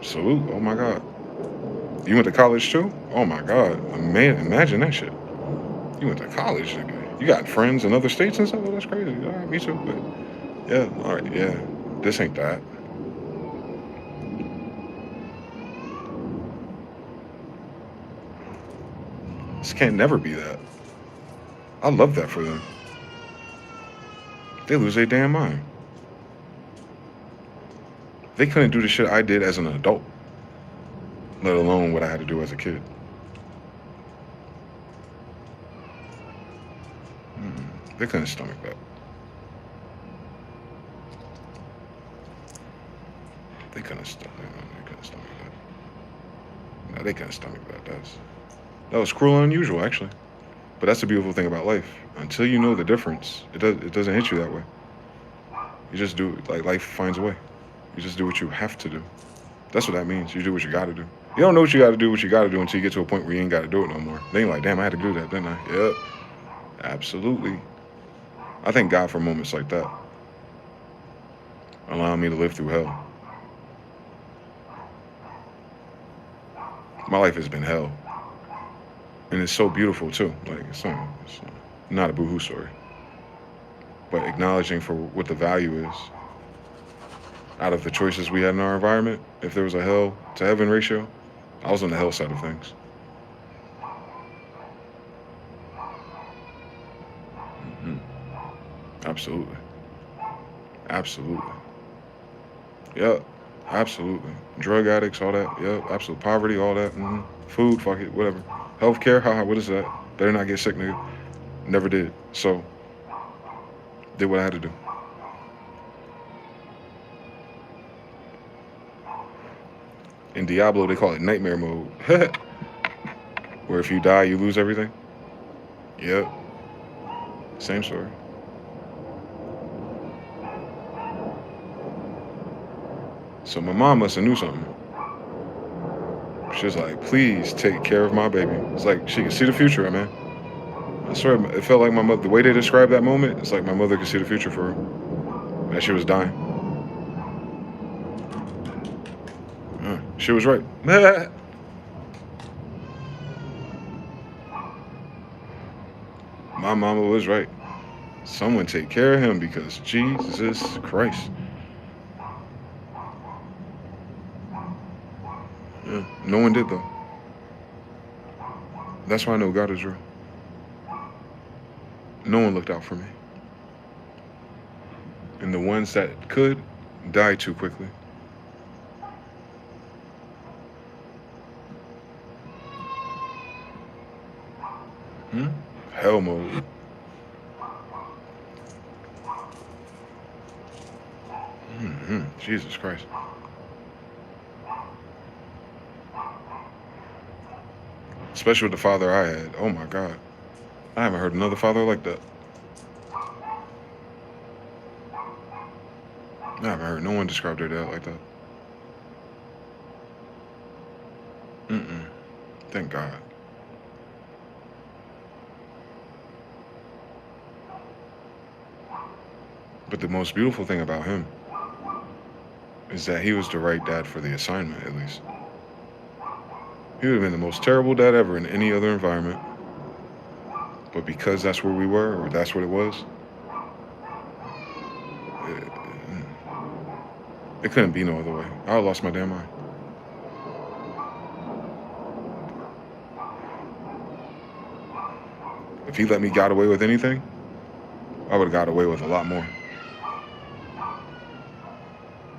Salute. Oh, my God. You went to college, too? Oh, my God. Man, imagine that shit. You went to college, nigga. You got friends in other states and stuff? Oh, that's crazy. All right, me too. But, yeah, all right, yeah. This ain't that. This can't never be that. I love that for them. They lose their damn mind. They couldn't do the shit I did as an adult, let alone what I had to do as a kid. They couldn't stomach that. They couldn't stomach that. No, they couldn't stomach that. That was cruel and unusual, actually. But that's the beautiful thing about life. Until you know the difference, it doesn't hit you that way. You just do it. Like life finds a way. You just do what you have to do. That's what that means. You do what you got to do. You don't know what you got to do until you get to a point where you ain't got to do it no more. Then you're like, damn, I had to do that, didn't I? Yep. Absolutely. I thank God for moments like that, allowing me to live through hell. My life has been hell. And it's so beautiful, too. Like, it's not a boohoo story. But acknowledging for what the value is out of the choices we had in our environment. If there was a hell to heaven ratio, I was on the hell side of things. Absolutely. Absolutely. Yep. Absolutely. Drug addicts, all that. Yep. Absolute poverty, all that. Food, fuck it, whatever. Healthcare, haha, what is that? Better not get sick, nigga. Never did. So, did what I had to do. In Diablo, they call it nightmare mode. Where if you die, you lose everything. Yep. Same story. So my mom must have knew something. She was like, please take care of my baby. It's like she could see the future, man. I swear, it felt like my mother, the way they described that moment, it's like my mother could see the future for her. That she was dying. She was right. My mama was right. Someone take care of him because Jesus Christ. Yeah, no one did though. That's why I know God is real. No one looked out for me. And the ones that could died too quickly. Hell mode. Jesus Christ. Especially with the father I had. Oh my God. I haven't heard another father like that. I haven't heard no one describe their dad like that. Thank God. But the most beautiful thing about him is that he was the right dad for the assignment, at least. He would have been the most terrible dad ever in any other environment. But because that's where we were, or that's what it was, it couldn't be no other way. I lost my damn mind. If he let me get away with anything, I would have got away with a lot more.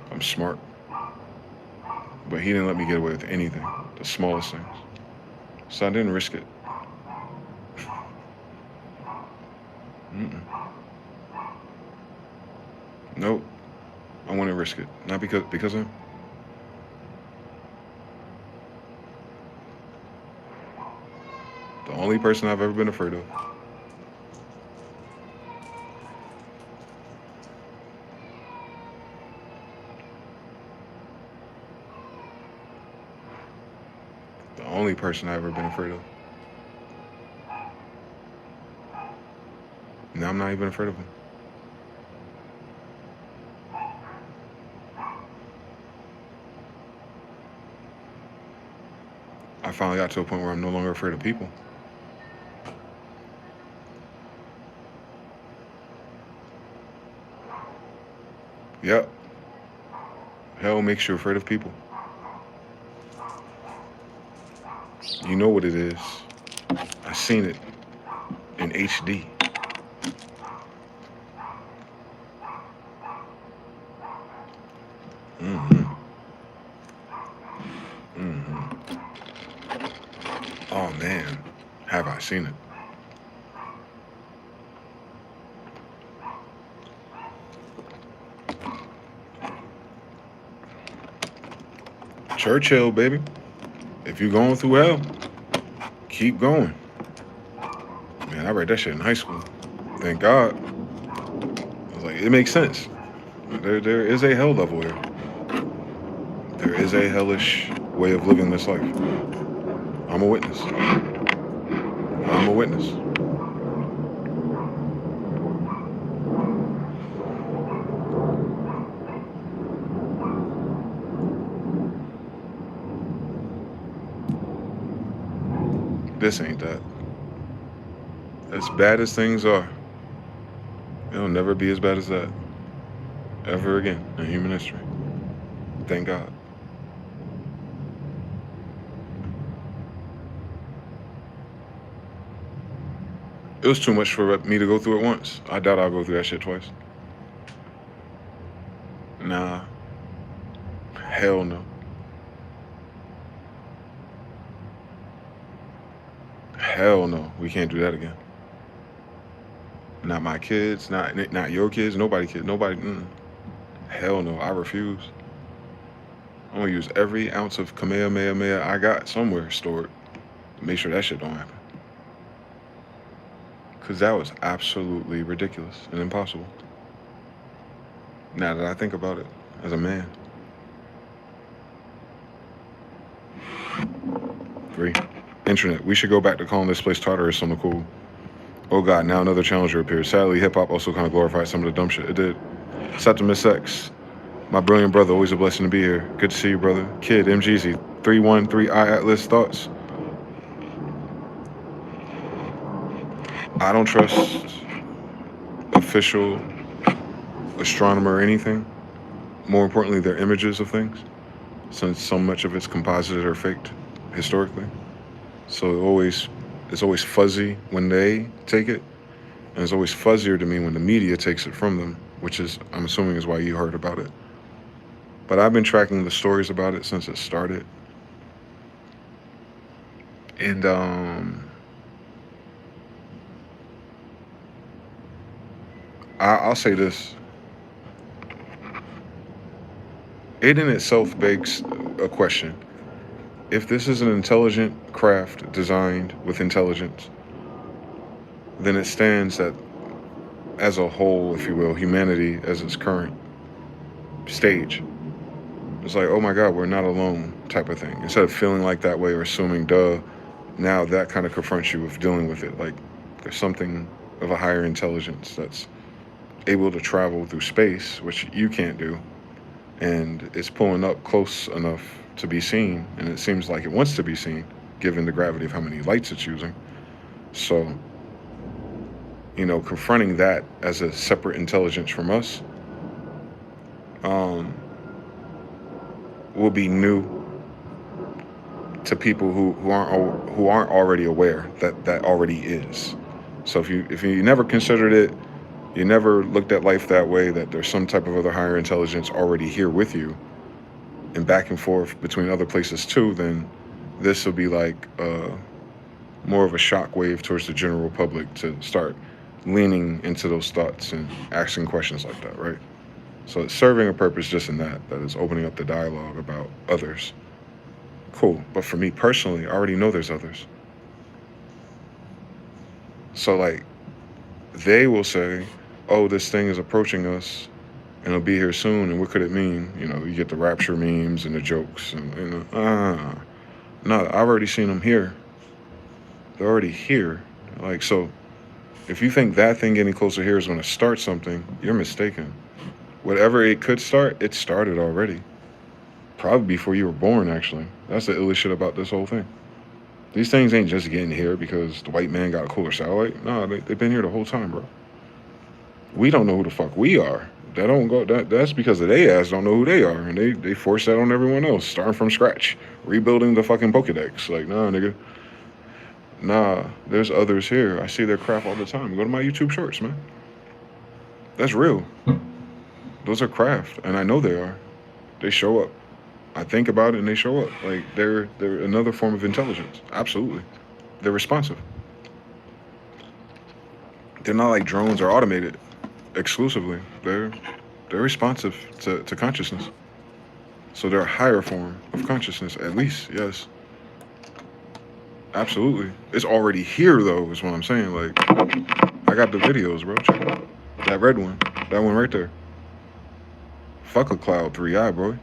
I'm smart. But he didn't let me get away with anything, the smallest things. So I didn't risk it. Nope. I wouldn't risk it. Not because of him. The only person I've ever been afraid of. The only person I've ever been afraid of. Now I'm not even afraid of him. I finally got to a point where I'm no longer afraid of people. Yep. Hell makes you afraid of people. You know what it is. I seen it in HD. Mm-hmm. Mm-hmm. Oh man, have I seen it? Churchill, baby. If you're going through hell, keep going. Man, I read that shit in high school. Thank God. I was like, it makes sense. There is a hell level here. There is a hellish way of living this life. I'm a witness. I'm a witness. This ain't that. As bad as things are, it'll never be as bad as that ever again in human history. Thank God. It was too much for me to go through it once. I doubt I'll go through that shit twice. Nah. Hell no. Hell no. We can't do that again. Not my kids, not your kids, nobody kids, nobody. Hell no, I refuse. I'm gonna use every ounce of Kamehameha I got somewhere stored to make sure that shit don't happen. Cause that was absolutely ridiculous and impossible. Now that I think about it, as a man. 3. Internet. We should go back to calling this place Tartarus something cool. Oh God, now another challenger appears. Sadly, hip hop also kind of glorified some of the dumb shit it did. Septimus X. My brilliant brother, always a blessing to be here. Good to see you, brother. Kid, MGZ, 313I Atlas thoughts. I don't trust official astronomer or anything. More importantly, their images of things, since so much of it's composited or faked historically. So it's always fuzzy when they take it, and it's always fuzzier to me when the media takes it from them, which is, I'm assuming, is why you heard about it. But I've been tracking the stories about it since it started. And I'll say this. It in itself begs a question. If this is an intelligent craft designed with intelligence, then it stands that, as a whole, if you will, humanity as its current stage, it's like, oh my God, we're not alone type of thing. Instead of feeling like that way or assuming, duh, now that kind of confronts you with dealing with it. Like there's something of a higher intelligence that's able to travel through space, which you can't do. And it's pulling up close enough to be seen. And it seems like it wants to be seen, given the gravity of how many lights it's using. So, confronting that as a separate intelligence from us will be new to people who aren't already aware that already is. So if you never considered it, you never looked at life that way, that there's some type of other higher intelligence already here with you and back and forth between other places too, then this will be like more of a shock wave towards the general public to start leaning into those thoughts and asking questions like that, right? So it's serving a purpose just in that is opening up the dialogue about others. Cool. But for me personally, I already know there's others. So like, they will say, oh, this thing is approaching us and it'll be here soon. And what could it mean? You get the rapture memes and the jokes and no, I've already seen them here. They're already here. Like, so if you think that thing getting closer here is going to start something, you're mistaken. Whatever it could start, it started already. Probably before you were born, actually. That's the illest shit about this whole thing. These things ain't just getting here because the white man got a cooler satellite. No, they've been here the whole time, bro. We don't know who the fuck we are. That don't go. That's because they ass don't know who they are, and they force that on everyone else, starting from scratch, rebuilding the fucking Pokedex. Like, nah, nigga, nah. There's others here. I see their crap all the time. Go to my YouTube shorts, man. That's real. Those are craft, and I know they are. They show up. I think about it, and they show up. Like they're another form of intelligence. Absolutely, they're responsive. They're not like drones or automated exclusively. They're responsive to consciousness. So they're a higher form of consciousness, at least, yes. Absolutely. It's already here though, is what I'm saying. Like, I got the videos, bro. Check it out. That red one. That one right there. Fuck a Cloud 3i, bro.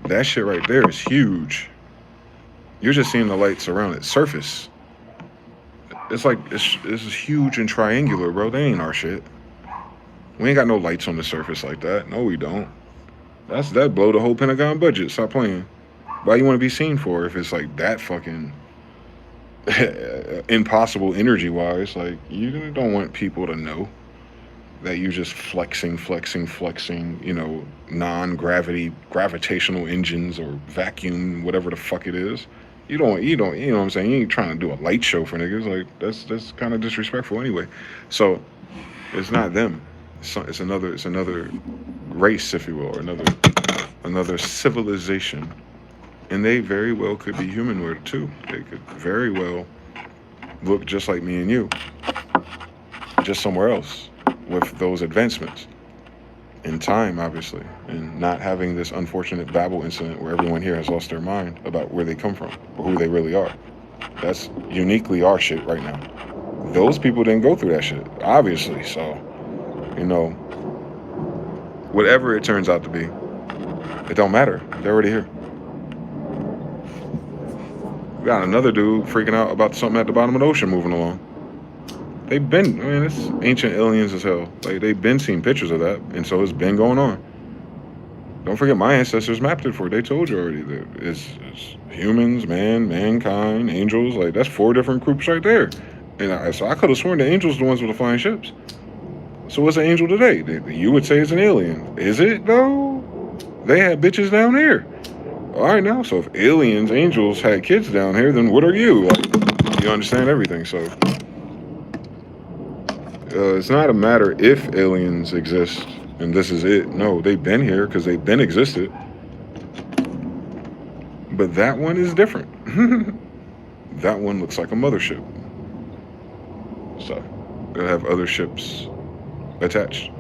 That shit right there is huge. You're just seeing the lights around it. Surface. It's like, this is huge and triangular, bro. They ain't our shit. We ain't got no lights on the surface like that. No, we don't. That blow the whole Pentagon budget. Stop playing. Why you want to be seen for if it's like that fucking impossible energy-wise? Like, you don't want people to know that you're just flexing, you know, non-gravity, gravitational engines or vacuum, whatever the fuck it is. You know what I'm saying? You ain't trying to do a light show for niggas. Like, that's kind of disrespectful anyway. So, it's not them. It's another race, if you will, or another civilization. And they very well could be humanoid too. They could very well look just like me and you, just somewhere else with those advancements in time, obviously, and not having this unfortunate Babel incident where everyone here has lost their mind about where they come from or who they really are. That's uniquely our shit right now. Those people didn't go through that shit, obviously. So, you know, whatever it turns out to be, it don't matter. They're already here. We got another dude freaking out about something at the bottom of the ocean moving along. They've been, I mean, it's ancient aliens as hell. Like, they've been seeing pictures of that, and so it's been going on. Don't forget, my ancestors mapped it for it. They told you already that it's humans, mankind, angels. Like, that's 4 different groups right there. And so I could have sworn the angels are the ones with the flying ships. So what's an angel today? You would say it's an alien. Is it, though? They had bitches down here. All right, now, so if aliens, angels had kids down here, then what are you? Like, you understand everything, so. It's not a matter if aliens exist and this is it. No, they've been here because they've been existed. But that one is different. That one looks like a mothership. So, they'll have other ships attached.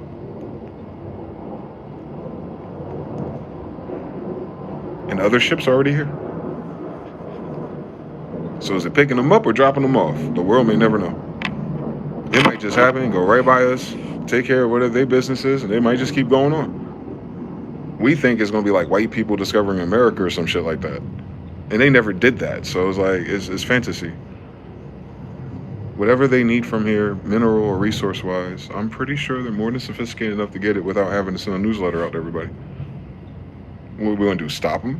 And other ships are already here. So is it picking them up or dropping them off? The world may never know. It might just happen, go right by us, take care of whatever their business is, and they might just keep going on. We think it's going to be like white people discovering America or some shit like that. And they never did that, so it's like, it's fantasy. Whatever they need from here, mineral or resource-wise, I'm pretty sure they're more than sophisticated enough to get it without having to send a newsletter out to everybody. What are we going to do, stop them?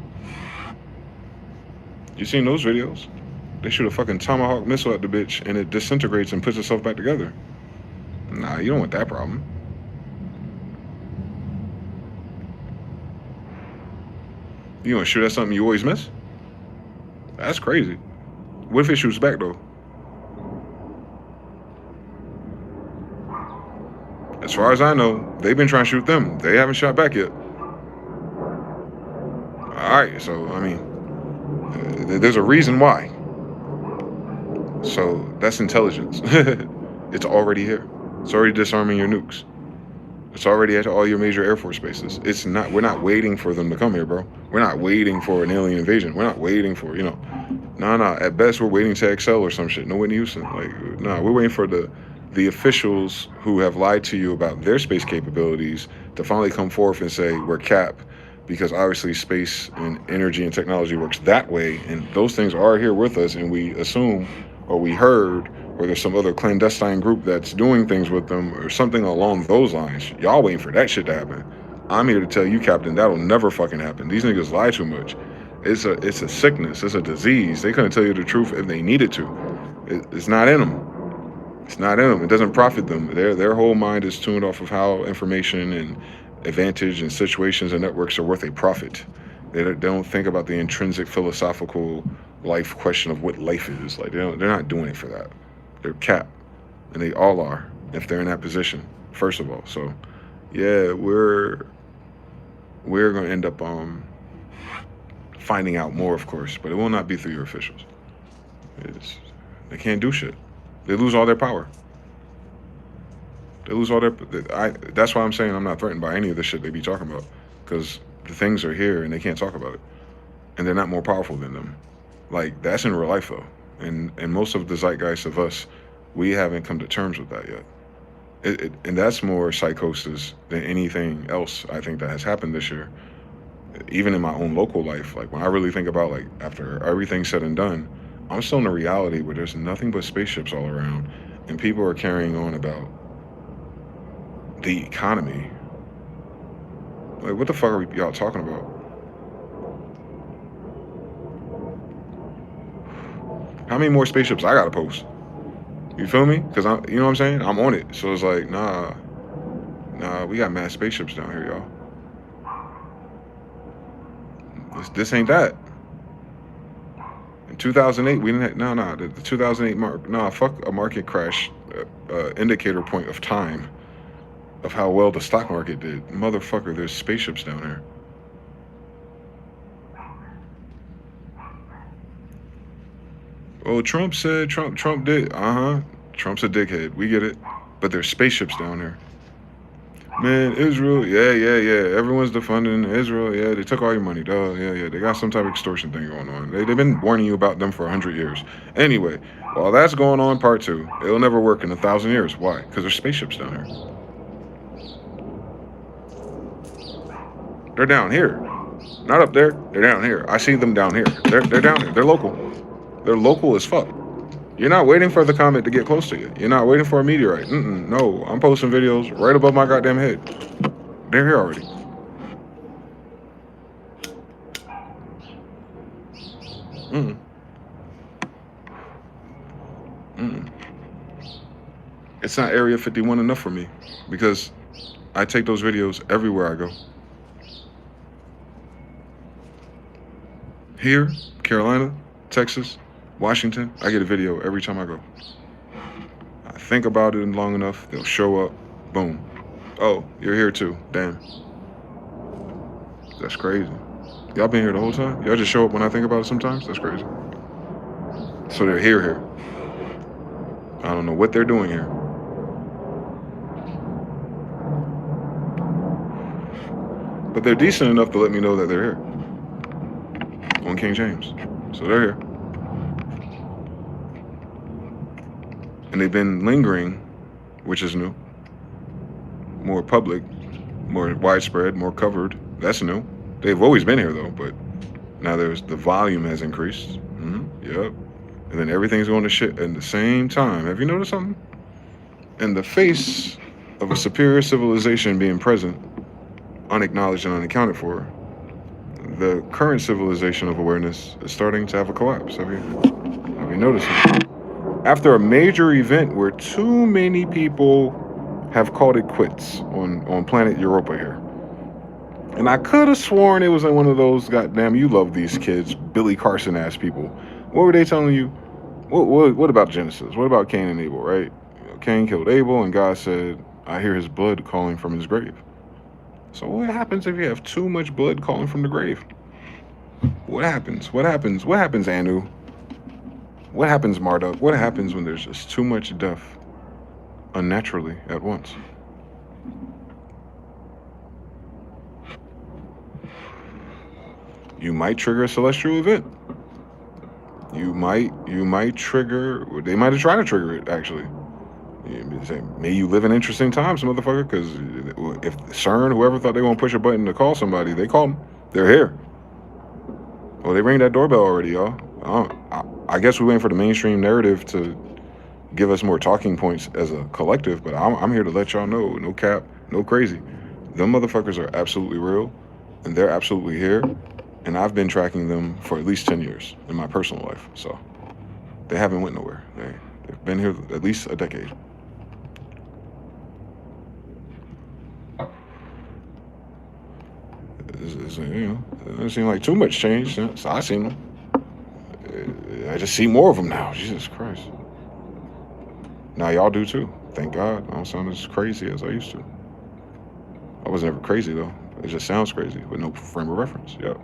You seen those videos? They shoot a fucking Tomahawk missile at the bitch and it disintegrates and puts itself back together. Nah, you don't want that problem. You want to shoot at something you always miss? That's crazy. What if it shoots back though? As far as I know, they've been trying to shoot them. They haven't shot back yet. Alright, so, I mean, there's a reason why. So that's intelligence. It's already here. It's already disarming your nukes. It's already at all your major Air Force bases. It's not. We're not waiting for them to come here, bro. We're not waiting for an alien invasion. We're not waiting for, you know. Nah. At best, we're waiting to excel or some shit. No Whitney Houston. Like, nah. We're waiting for the officials who have lied to you about their space capabilities to finally come forth and say we're cap, because obviously space and energy and technology works that way, and those things are here with us, and we assume, or we heard, or there's some other clandestine group that's doing things with them, or something along those lines. Y'all waiting for that shit to happen. I'm here to tell you, Captain, that'll never fucking happen. These niggas lie too much. It's a sickness. It's a disease. They couldn't tell you the truth if they needed to. It's not in them. It's not in them. It doesn't profit them. Their whole mind is tuned off of how information and advantage and situations and networks are worth a profit. They don't think about the intrinsic philosophical life question of what life is. Like they're not doing it for that. They're capped, and they all are if they're in that position. First of all, so yeah, we're gonna end up finding out more, of course, but it will not be through your officials. They can't do shit. They lose all their power. They lose all their. That's why I'm saying I'm not threatened by any of the shit they be talking about, because the things are here and they can't talk about it, and they're not more powerful than them. Like that's in real life though, and most of the zeitgeist of us, we haven't come to terms with that yet. And that's more psychosis than anything else I think that has happened this year. Even in my own local life, like when I really think about like after everything's said and done, I'm still in a reality where there's nothing but spaceships all around, and people are carrying on about the economy. Like, what the fuck are y'all talking about? How many more spaceships I gotta post? You feel me? Because you know what I'm saying? I'm on it. So it's like, nah, we got mad spaceships down here, y'all. This ain't that. In 2008, we didn't have, the 2008 fuck a market crash indicator point of time of how well the stock market did. Motherfucker, there's spaceships down here. Oh, Trump said, Trump did, Trump's a dickhead, we get it. But there's spaceships down here. Man, Israel, yeah. Everyone's defunding Israel. Yeah, they took all your money, duh. Yeah. They got some type of extortion thing going on. They've been warning you about them for 100 years. Anyway, while that's going on, part two, it'll never work in 1,000 years. Why? Because there's spaceships down here. They're down here. Not up there. They're down here. I see them down here. They're down here. They're local. They're local as fuck. You're not waiting for the comet to get close to you. You're not waiting for a meteorite. No, I'm posting videos right above my goddamn head. They're here already. It's not Area 51 enough for me because I take those videos everywhere I go. Here, Carolina, Texas, Washington, I get a video every time I go. I think about it long enough, they'll show up, boom. Oh, you're here too, damn. That's crazy. Y'all been here the whole time? Y'all just show up when I think about it sometimes? That's crazy. So they're here. I don't know what they're doing here. But they're decent enough to let me know that they're here. On King James. So they're here. And they've been lingering, which is new. More public, more widespread, more covered. That's new. They've always been here though, but now the volume has increased. Yep. And then everything's going to shit at the same time. Have you noticed something? In the face of a superior civilization being present, unacknowledged and unaccounted for, the current civilization of awareness is starting to have a collapse. Have you noticed it? After a major event where too many people have called it quits on planet Europa here. And I could have sworn it was one of those, goddamn, you love these kids, Billy Carson ass people. What were they telling you? What about Genesis? What about Cain and Abel, right? Cain killed Abel and God said, I hear his blood calling from his grave. So what happens if you have too much blood calling from the grave? What happens? What happens, Anu? What happens, Marduk? What happens when there's just too much death unnaturally at once? You might trigger a celestial event. You might trigger, they might have tried to trigger it, actually. May you live in interesting times, motherfucker, because if CERN, whoever thought they want to push a button to call somebody, they call them. They're here. Well, they rang that doorbell already, y'all. I guess we're waiting for the mainstream narrative to give us more talking points as a collective, but I'm here to let y'all know, no cap, no crazy. Them motherfuckers are absolutely real, and they're absolutely here, and I've been tracking them for at least 10 years in my personal life, so they haven't went nowhere. They've been here at least a decade. It doesn't seem like too much change. So I seen them. I just see more of them now. Jesus Christ. Now y'all do too. Thank God. I don't sound as crazy as I used to. I was never crazy though. It just sounds crazy with no frame of reference. Yep.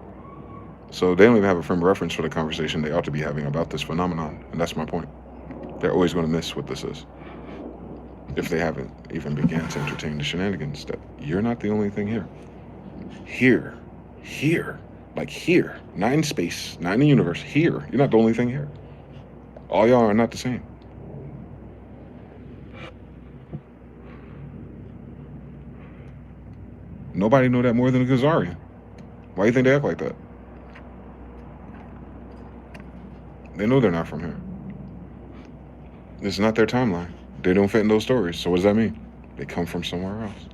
So they don't even have a frame of reference for the conversation they ought to be having about this phenomenon. And that's my point. They're always going to miss what this is. If they haven't even began to entertain the shenanigans that you're not the only thing here. Here. Like here. Not in space, not in the universe. Here. You're not the only thing here. All y'all are not the same. Nobody know that more than a Khazarian. Why do you think they act like that? They know they're not from here. This is not their timeline. They don't fit in those stories. So what does that mean? They come from somewhere else.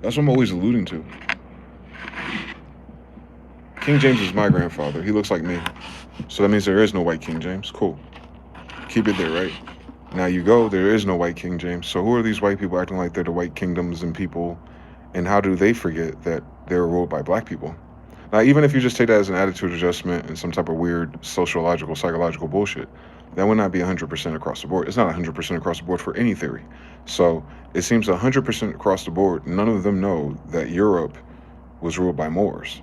That's what I'm always alluding to. King James is my grandfather. He looks like me. So that means there is no white King James. Cool. Keep it there, right? Now you go, there is no white King James. So who are these white people acting like they're the white kingdoms and people? And how do they forget that they were ruled by black people? Now, even if you just take that as an attitude adjustment and some type of weird sociological, psychological bullshit, that would not be 100% across the board. It's not 100% across the board for any theory. So it seems 100% across the board, none of them know that Europe was ruled by Moors.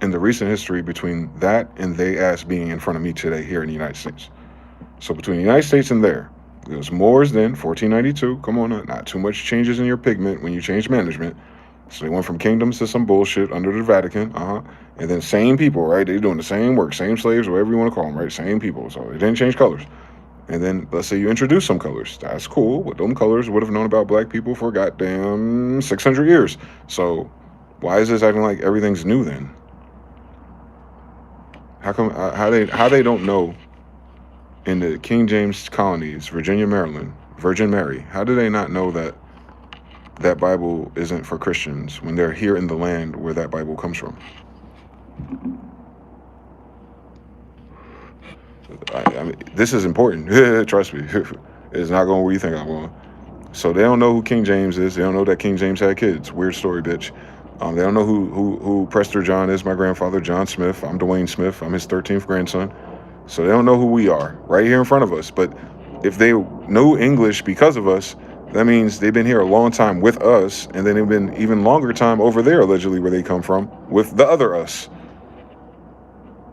And the recent history between that and they ass being in front of me today here in the United States. So between the United States and there, it was Moors then, 1492. Come on, not too much changes in your pigment when you change management. So they went from kingdoms to some bullshit under the Vatican, and then same people, right? They're doing the same work, same slaves, whatever you want to call them, right? Same people. So they didn't change colors. And then let's say you introduce some colors. That's cool, but them colors would have known about black people for goddamn 600 years. So why is this acting like everything's new then? How come? How they don't know? In the King James colonies, Virginia, Maryland, Virgin Mary, how do they not know that that Bible isn't for Christians when they're here in the land where that Bible comes from? I mean, this is important. Trust me. It's not going where you think I'm going. So they don't know who King James is. They don't know that King James had kids. Weird story, bitch. They don't know who Prester John is, my grandfather, John Smith. I'm Dwayne Smith. I'm his 13th grandson. So they don't know who we are right here in front of us. But if they know English because of us, that means they've been here a long time with us, and then they've been even longer time over there, allegedly, where they come from, with the other us.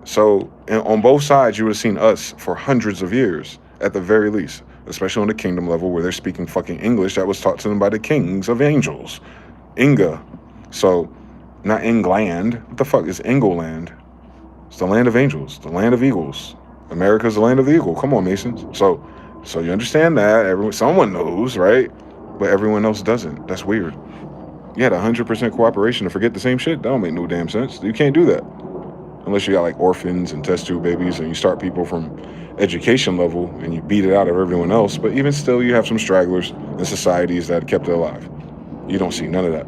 So on both sides, you would have seen us for hundreds of years, at the very least, especially on the kingdom level where they're speaking fucking English that was taught to them by the kings of angels. Inga. So, not England. What the fuck is Engleland? It's the land of angels, the land of eagles. America's the land of the eagle. Come on, Masons. So you understand that. Someone knows, right? But everyone else doesn't. That's weird. You had 100% cooperation to forget the same shit? That don't make no damn sense. You can't do that. Unless you got like orphans and test tube babies and you start people from education level and you beat it out of everyone else. But even still, you have some stragglers and societies that kept it alive. You don't see none of that.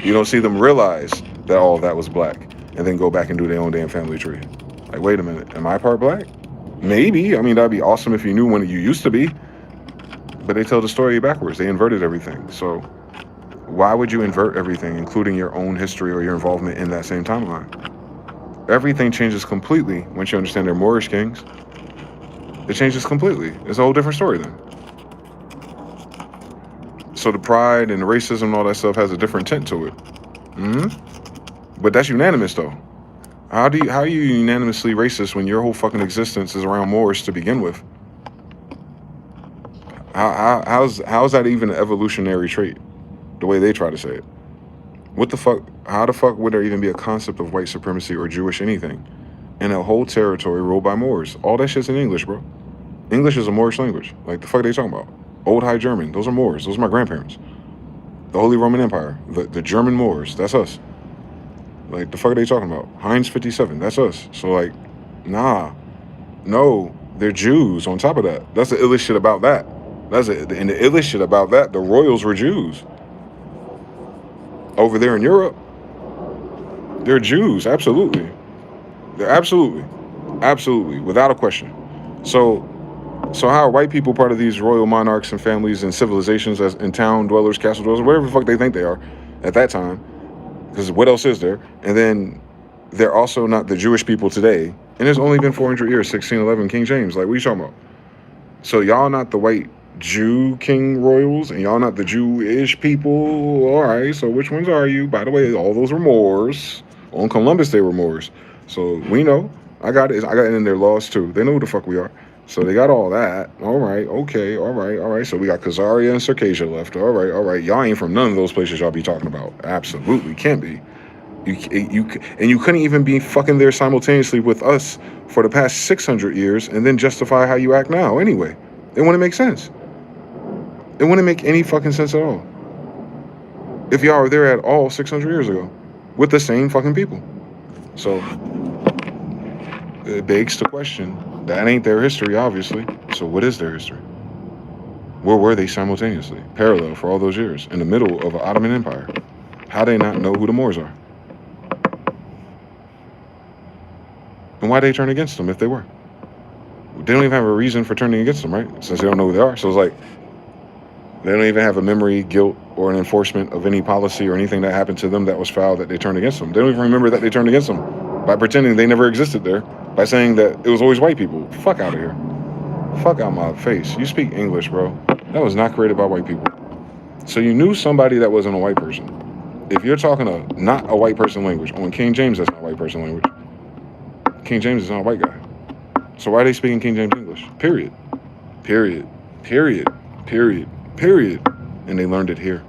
You don't see them realize that all of that was black and then go back and do their own damn family tree. Like, wait a minute, am I part black? Maybe. I mean, that'd be awesome if you knew when you used to be. But they tell the story backwards. They inverted everything. So why would you invert everything, including your own history or your involvement in that same timeline? Everything changes completely once you understand they're Moorish kings. It changes completely. It's a whole different story then. So the pride and the racism and all that stuff has a different tint to it. But that's unanimous though. How are you unanimously racist when your whole fucking existence is around Moors to begin with? How's that even an evolutionary trait? The way they try to say it. What the fuck? How the fuck would there even be a concept of white supremacy or Jewish anything in a whole territory ruled by Moors? All that shit's in English, bro. English is a Moorish language. Like, the fuck are they talking about? Old High German. Those are Moors. Those are my grandparents. The Holy Roman Empire. The German Moors. That's us. Like, the fuck are they talking about? Heinz 57. That's us. So, like, nah. No. They're Jews on top of that. That's the illest shit about that. And the illest shit about that, the royals were Jews. Over there in Europe, they're Jews. Absolutely. They're absolutely. Without a question. So, So how are white people part of these royal monarchs and families and civilizations as in town dwellers, castle dwellers, whatever the fuck they think they are at that time? Because what else is there? And then they're also not the Jewish people today. And it's only been 400 years, 1611, King James. Like, what are you talking about? So y'all not the white Jew king royals, and y'all not the Jewish people. All right, so which ones are you? By the way, all those were Moors. On Columbus, they were Moors. So we know. I got it. I got it in their laws too. They know who the fuck we are. So they got all that. All right, okay, all right, all right. So we got Khazaria and Circassia left. All right, all right. Y'all ain't from none of those places y'all be talking about. Absolutely can't be. You couldn't even be fucking there simultaneously with us for the past 600 years and then justify how you act now anyway. It wouldn't make sense. It wouldn't make any fucking sense at all. If y'all were there at all 600 years ago with the same fucking people. So it begs the question, that ain't their history, obviously. So what is their history? Where were they simultaneously, parallel for all those years, in the middle of an Ottoman Empire? How they not know who the Moors are? And why they turn against them if they were? They don't even have a reason for turning against them, right? Since they don't know who they are. So it's like, they don't even have a memory, guilt, or an enforcement of any policy or anything that happened to them that was foul that they turned against them. They don't even remember that they turned against them by pretending they never existed there, by saying that it was always white people. Fuck out of here. Fuck out my face. You speak English, bro. That was not created by white people. So you knew somebody that wasn't a white person. If you're talking a not a white person language, on King James, that's not a white person language. King James is not a white guy. So why are they speaking King James English? Period. Period. Period. Period. Period. And they learned it here.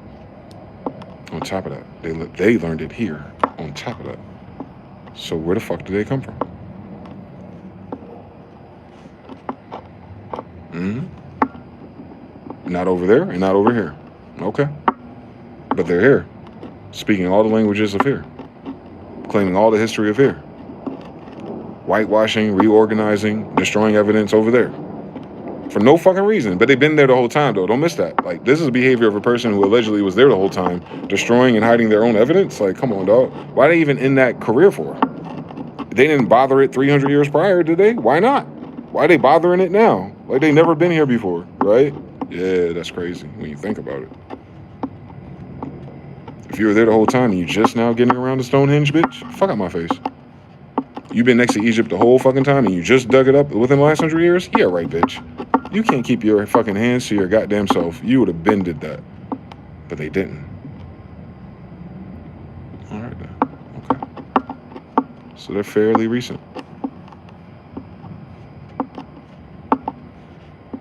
On top of that, they learned it here. On top of that. So where the fuck did they come from? Not over there and not over here. Okay. But they're here. Speaking all the languages of here. Claiming all the history of here. Whitewashing, reorganizing, destroying evidence over there. For no fucking reason. But they've been there the whole time, though. Don't miss that. Like, this is the behavior of a person who allegedly was there the whole time, destroying and hiding their own evidence. Like, come on, dog. Why are they even in that career for? They didn't bother it 300 years prior, did they? Why not? Why are they bothering it now? Like, they never been here before, right? Yeah, that's crazy when you think about it. If you were there the whole time and you just now getting around to Stonehenge, bitch, fuck out my face. You been next to Egypt the whole fucking time and you just dug it up within the last 100 years? Yeah, right, bitch. You can't keep your fucking hands to your goddamn self. You would have been did that. But they didn't. All right, then. Okay. So they're fairly recent.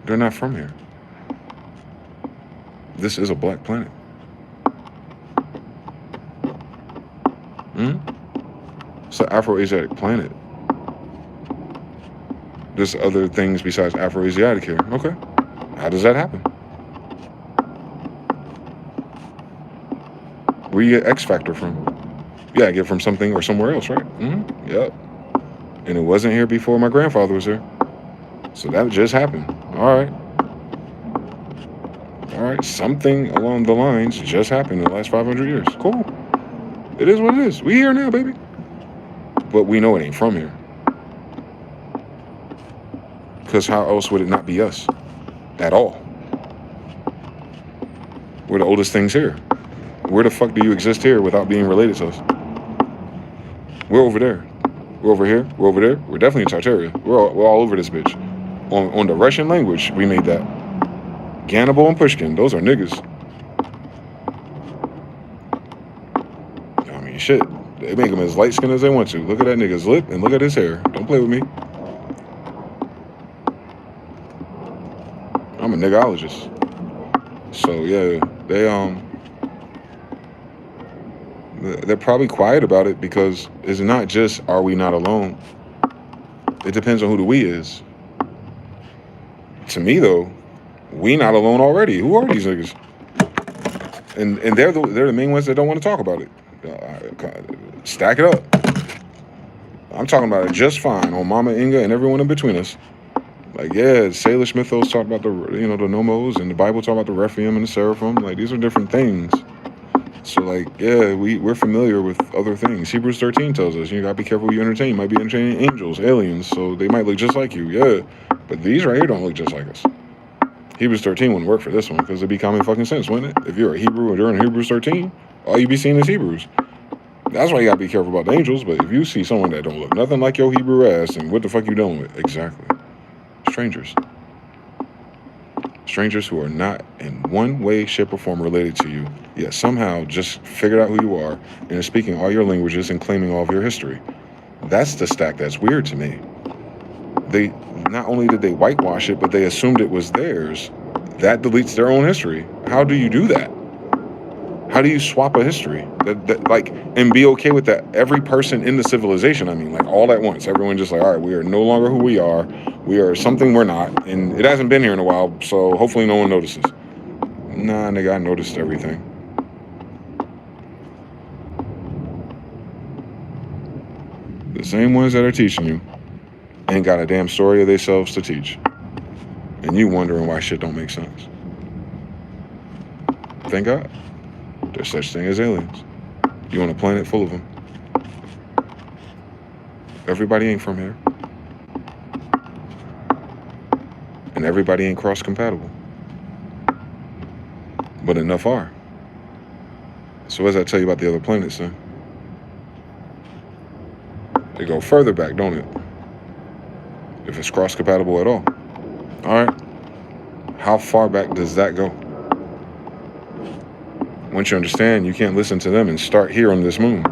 They're not from here. This is a black planet. It's an Afro-Asiatic planet. There's other things besides Afro-Asiatic here. Okay. How does that happen? Where you get X Factor from? Yeah, I get from something or somewhere else, right? Yep. And it wasn't here before my grandfather was here. So that just happened. All right. All right. Something along the lines just happened in the last 500 years. Cool. It is what it is. We here now, baby. But we know it ain't from here. Because how else would it not be us? At all. We're the oldest things here. Where the fuck do you exist here without being related to us? We're over there. We're over here. We're over there. We're definitely in Tartaria. We're all over this bitch. On the Russian language, we made that. Ganibal and Pushkin, those are niggas. I mean, shit. They make them as light-skinned as they want to. Look at that nigga's lip and look at his hair. Don't play with me. I'm a nigologist. So, yeah, they're probably quiet about it because it's not just, are we not alone? It depends on who the we is. To me, though, we not alone already. Who are these niggas? And they're the main ones that don't want to talk about it. Stack it up. I'm talking about it just fine on Mama Inga and everyone in between us. Like, yeah, Salish mythos talk about the nomos, and the Bible talk about the Rephaim and the Seraphim. Like, these are different things. So, like, yeah, we're familiar with other things. Hebrews 13 tells us you gotta be careful who you entertain. You might be entertaining angels, aliens, so they might look just like you. Yeah, But these right here don't look just like us. Hebrews 13 wouldn't work for this one because it'd be common fucking sense, wouldn't it? If you're a Hebrew or you're in Hebrews 13, all you be seeing is Hebrews. That's why you gotta be careful about the angels. But if you see someone that don't look nothing like your Hebrew ass, then what the fuck you dealing with? Exactly. Strangers. Strangers who are not in one way, shape, or form related to you, yet somehow just figured out who you are and are speaking all your languages and claiming all of your history. That's the stack that's weird to me. They not only did they whitewash it, but they assumed it was theirs. That deletes their own history. How do you do that? How do you swap a history? And be okay with that? Every person in the civilization, I mean, like all at once, everyone just like, all right, we are no longer who we are. We are something we're not, and it hasn't been here in a while, so hopefully no one notices. Nah, nigga, I noticed everything. The same ones that are teaching you ain't got a damn story of themselves to teach. And you wondering why shit don't make sense. Thank God. There's such thing as aliens. You on a planet full of them. Everybody ain't from here. And everybody ain't cross-compatible. But enough are. So what does that tell you about the other planets then? They go further back, don't it? If it's cross-compatible at all. Alright. How far back does that go? Once you understand, you can't listen to them and start here on this moon.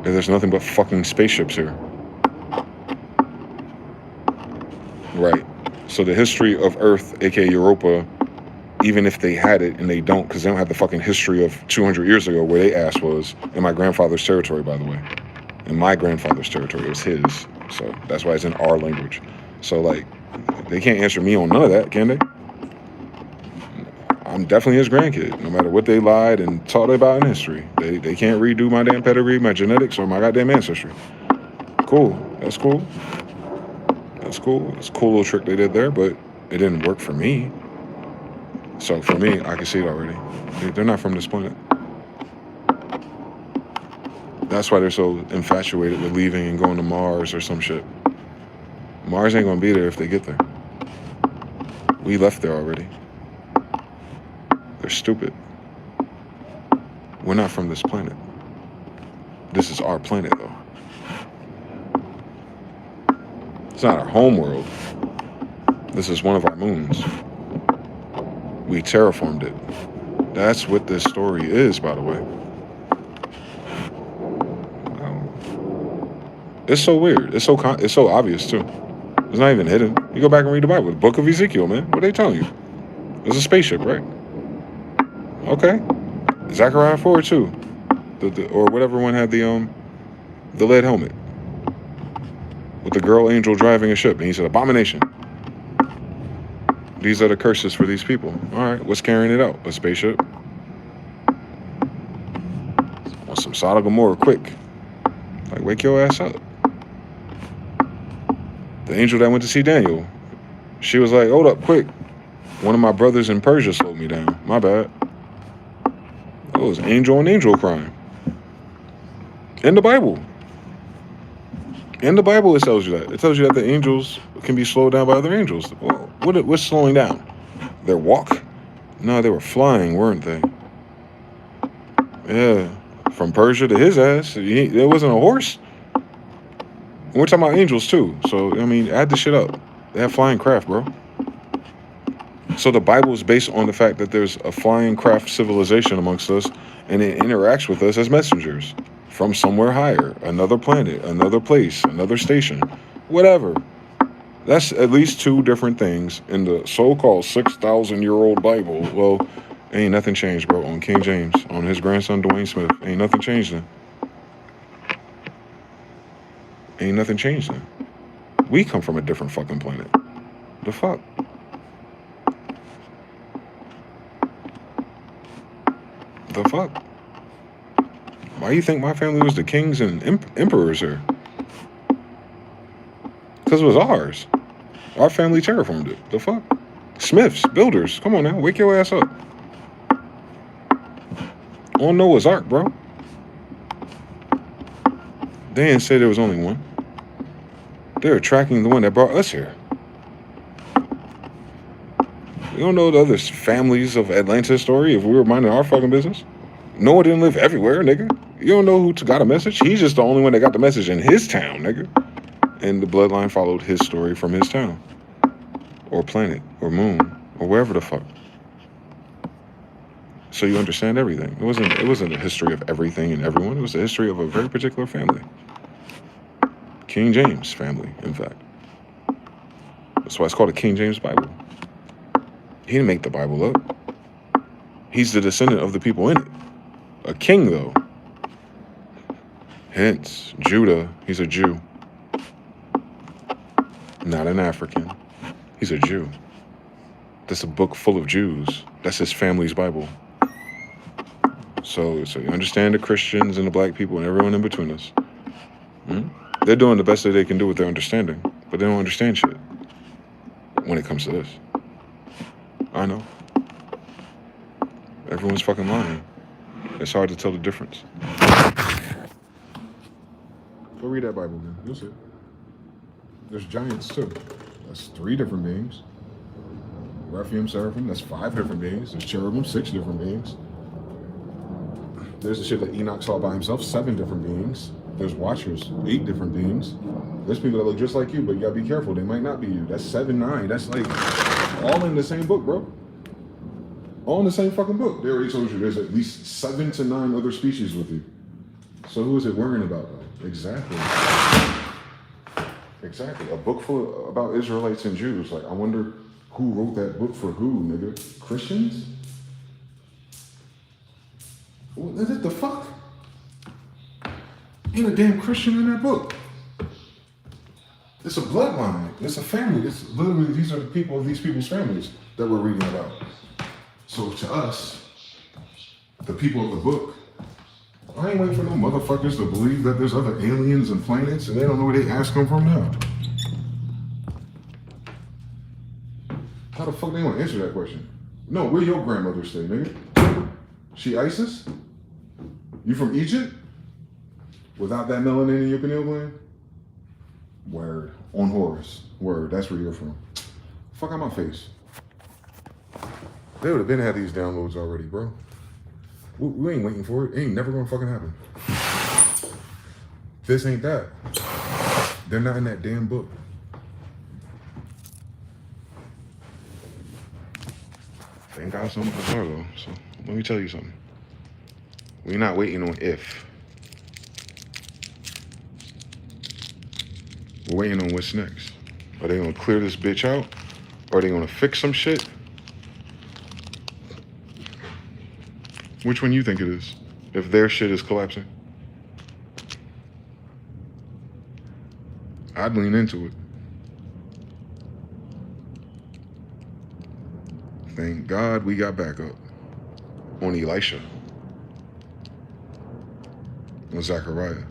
There's nothing but fucking spaceships here. Right. So the history of Earth, aka Europa, even if they had it, and they don't, because they don't have the fucking history of 200 years ago where they ass was, in my grandfather's territory, by the way. In my grandfather's territory, it was his. So that's why it's in our language. So, like, they can't answer me on none of that, can they? I'm definitely his grandkid, no matter what they lied and taught about in history. They can't redo my damn pedigree, my genetics, or my goddamn ancestry. Cool. That's cool. That's cool. It's a cool little trick they did there, but it didn't work for me. So for me, I can see it already. They're not from this planet. That's why they're so infatuated with leaving and going to Mars or some shit. Mars ain't gonna be there if they get there. We left there already. They're stupid. We're not from this planet. This is our planet, though. It's not our home world. This is one of our moons. We terraformed it. That's what this story is, by the way. It's so weird. It's so obvious, too. It's not even hidden. You go back and read the Bible. The book of Ezekiel, man. What are they telling you? There's a spaceship, right? Okay. Zechariah 4 too. Or whatever one had the lead helmet. With the girl angel driving a ship. And he said, abomination. These are the curses for these people. Alright, what's carrying it out? A spaceship? Want some Sodom and Gomorrah quick. Like, wake your ass up. The angel that went to see Daniel. She was like, hold up, quick. One of my brothers in Persia slowed me down. My bad. It was angel on angel crime. In the Bible. In the Bible, it tells you that. It tells you that the angels can be slowed down by other angels. Well, what's slowing down? Their walk? No, they were flying, weren't they? Yeah. From Persia to his ass. There wasn't a horse. And we're talking about angels, too. So, I mean, add the shit up. They have flying craft, bro. So the Bible is based on the fact that there's a flying craft civilization amongst us, and it interacts with us as messengers from somewhere higher, another planet, another place, another station, whatever. That's at least two different things in the so-called 6,000-year-old Bible. Well, ain't nothing changed, bro. On King James, on his grandson Dwayne Smith, ain't nothing changed then. Ain't nothing changed then. We come from a different fucking planet. The fuck? The fuck? Why do you think my family was the kings and emperors here? Because it was ours. Our family terraformed it. The fuck? Smiths, builders. Come on now, wake your ass up. On Noah's Ark, bro. They didn't say there was only one. They were tracking the one that brought us here. You don't know the other families of Atlanta's story if we were minding our fucking business? Noah didn't live everywhere, nigga. You don't know who got a message? He's just the only one that got the message in his town, nigga. And the bloodline followed his story from his town. Or planet, or moon, or wherever the fuck. So you understand everything. It wasn't a history of everything and everyone. It was a history of a very particular family. King James family, in fact. That's why it's called a King James Bible. He didn't make the Bible up. He's the descendant of the people in it. A king, though. Hence, Judah, he's a Jew. Not an African. He's a Jew. That's a book full of Jews. That's his family's Bible. So you understand the Christians and the black people and everyone in between us. They're doing the best that they can do with their understanding, but they don't understand shit when it comes to this. I know. Everyone's fucking lying. It's hard to tell the difference. Go read that Bible, man. You'll see. There's giants, too. That's 3 different beings. Rephaim, Seraphim, that's 5 different beings. There's cherubim, 6 different beings. There's the shit that Enoch saw by himself, 7 different beings. There's watchers, 8 different beings. There's people that look just like you, but you gotta be careful. They might not be you. That's 7, 9. That's like all in the same book, bro. All in the same fucking book. They already told you there's at least 7 to 9 other species with you. So who is it worrying about, though? Exactly. Exactly. A book full about Israelites and Jews. Like, I wonder who wrote that book for who, nigga? Christians? What the fuck? Ain't a damn Christian in that book. It's a bloodline. It's a family. It's literally, these are the people of these people's families that we're reading about. So to us, the people of the book, I ain't waiting for no motherfuckers to believe that there's other aliens and planets and they don't know where they ass come from now. How the fuck they gonna answer that question? No, where your grandmother stay, nigga? She ISIS? You from Egypt? Without that melanin in your pineal gland? Word. On Horus. Word. That's where you're from. Fuck out my face. They would have been had these downloads already, bro. We ain't waiting for it. It ain't never gonna fucking happen. This ain't that. They're not in that damn book. Thank God so much for though. So let me tell you something. We're not waiting on if. We're waiting on what's next. Are they gonna clear this bitch out? Or are they gonna fix some shit? Which one you think it is? If their shit is collapsing? I'd lean into it. Thank God we got backup on Elisha, on Zechariah,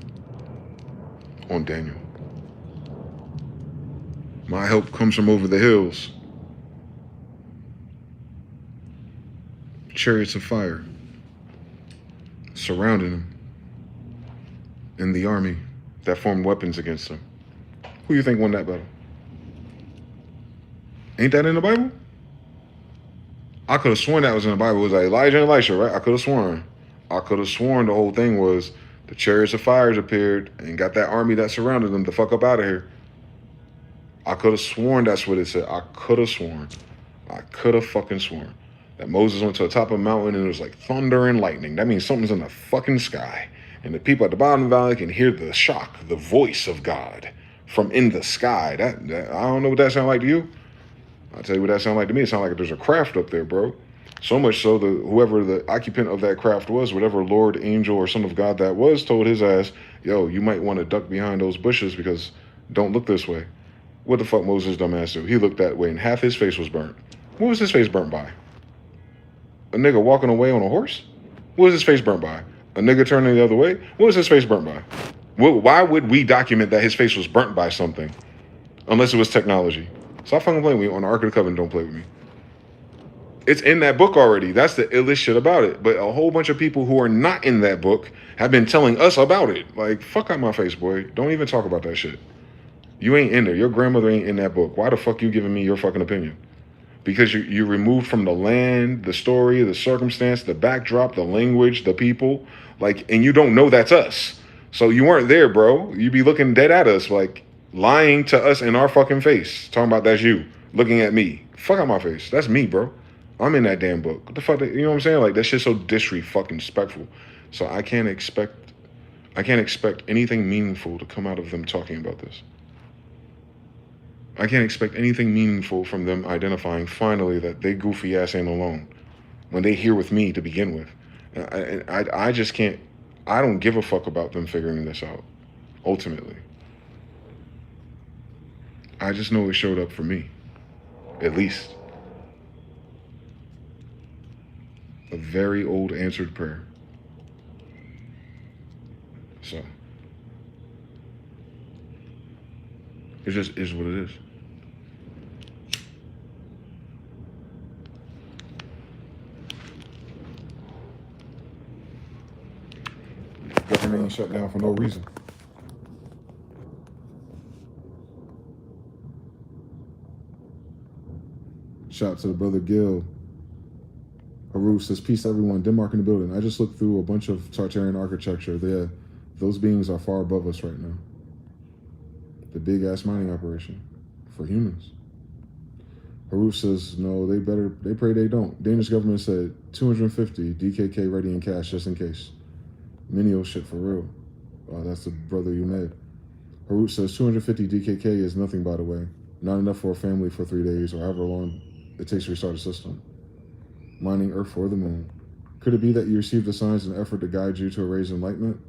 on Daniel. My help comes from over the hills. Chariots of fire surrounding him, and the army that formed weapons against him. Who you think won that battle? Ain't that in the Bible? I could have sworn that was in the Bible. It was like Elijah and Elisha, right? I could have sworn. I could have sworn the whole thing was the chariots of fires appeared and got that army that surrounded them to fuck up out of here. I could have sworn that's what it said. I could have sworn. I could have fucking sworn that Moses went to the top of a mountain and it was like thunder and lightning. That means something's in the fucking sky. And the people at the bottom of the valley can hear the shock, the voice of God from in the sky. That I don't know what that sounds like to you. I'll tell you what that sounds like to me. It sounds like there's a craft up there, bro. So much so that whoever the occupant of that craft was, whatever Lord, angel, or son of God that was, told his ass, yo, you might want to duck behind those bushes because don't look this way. What the fuck Moses dumbass do? He looked that way and half his face was burnt. What was his face burnt by? A nigga walking away on a horse? What was his face burnt by? A nigga turning the other way? What was his face burnt by? Why would we document that his face was burnt by something? Unless it was technology. Stop fucking playing with me. On the Ark of the Covenant, don't play with me. It's in that book already. That's the illest shit about it. But a whole bunch of people who are not in that book have been telling us about it. Like, fuck out my face, boy. Don't even talk about that shit. You ain't in there. Your grandmother ain't in that book. Why the fuck you giving me your fucking opinion? because you're removed from the land, the story, the circumstance, the backdrop, the language, the people, like, and you don't know that's us. So you weren't there, bro. You be looking dead at us, like lying to us in our fucking face, talking about that's you, looking at me. Fuck out my face. That's me, bro. I'm in that damn book. What the fuck? You know what I'm saying? Like that shit's so disrespectful. So I can't expect anything meaningful to come out of them talking about this. I can't expect anything meaningful from them identifying finally that they goofy ass ain't alone when they here with me to begin with. I just can't. I don't give a fuck about them figuring this out. Ultimately, I just know it showed up for me, at least. A very old answered prayer. So it just is what it is. Government ain't shut down for no reason. Shout out to the brother Gil. Haru says, peace to everyone. Denmark in the building. I just looked through a bunch of Tartarian architecture. Those beings are far above us right now. The big ass mining operation for humans. Haru says, no, they pray they don't. Danish government said 250 DKK ready in cash just in case. Minio shit for real. That's the brother you met. Haru says 250 DKK is nothing, by the way. Not enough for a family for 3 days or however long it takes to restart a system. Mining Earth for the moon. Could it be that you received the signs and effort to guide you to a raised enlightenment?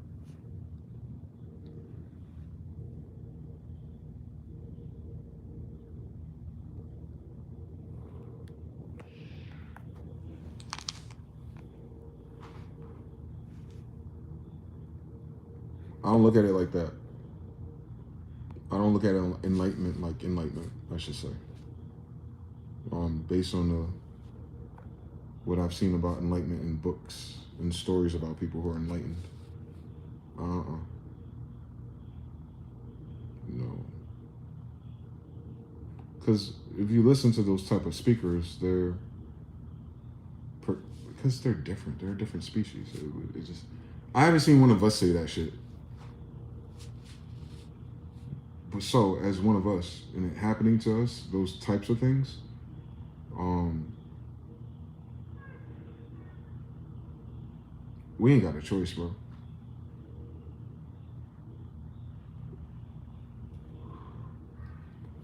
I don't look at it like that. I don't look at enlightenment like enlightenment, I should say. Based on what I've seen about enlightenment in books and stories about people who are enlightened. No. Because if you listen to those type of speakers, because they're different. They're a different species. I haven't seen one of us say that shit. But so, as one of us, and it happening to us, those types of things, we ain't got a choice, bro.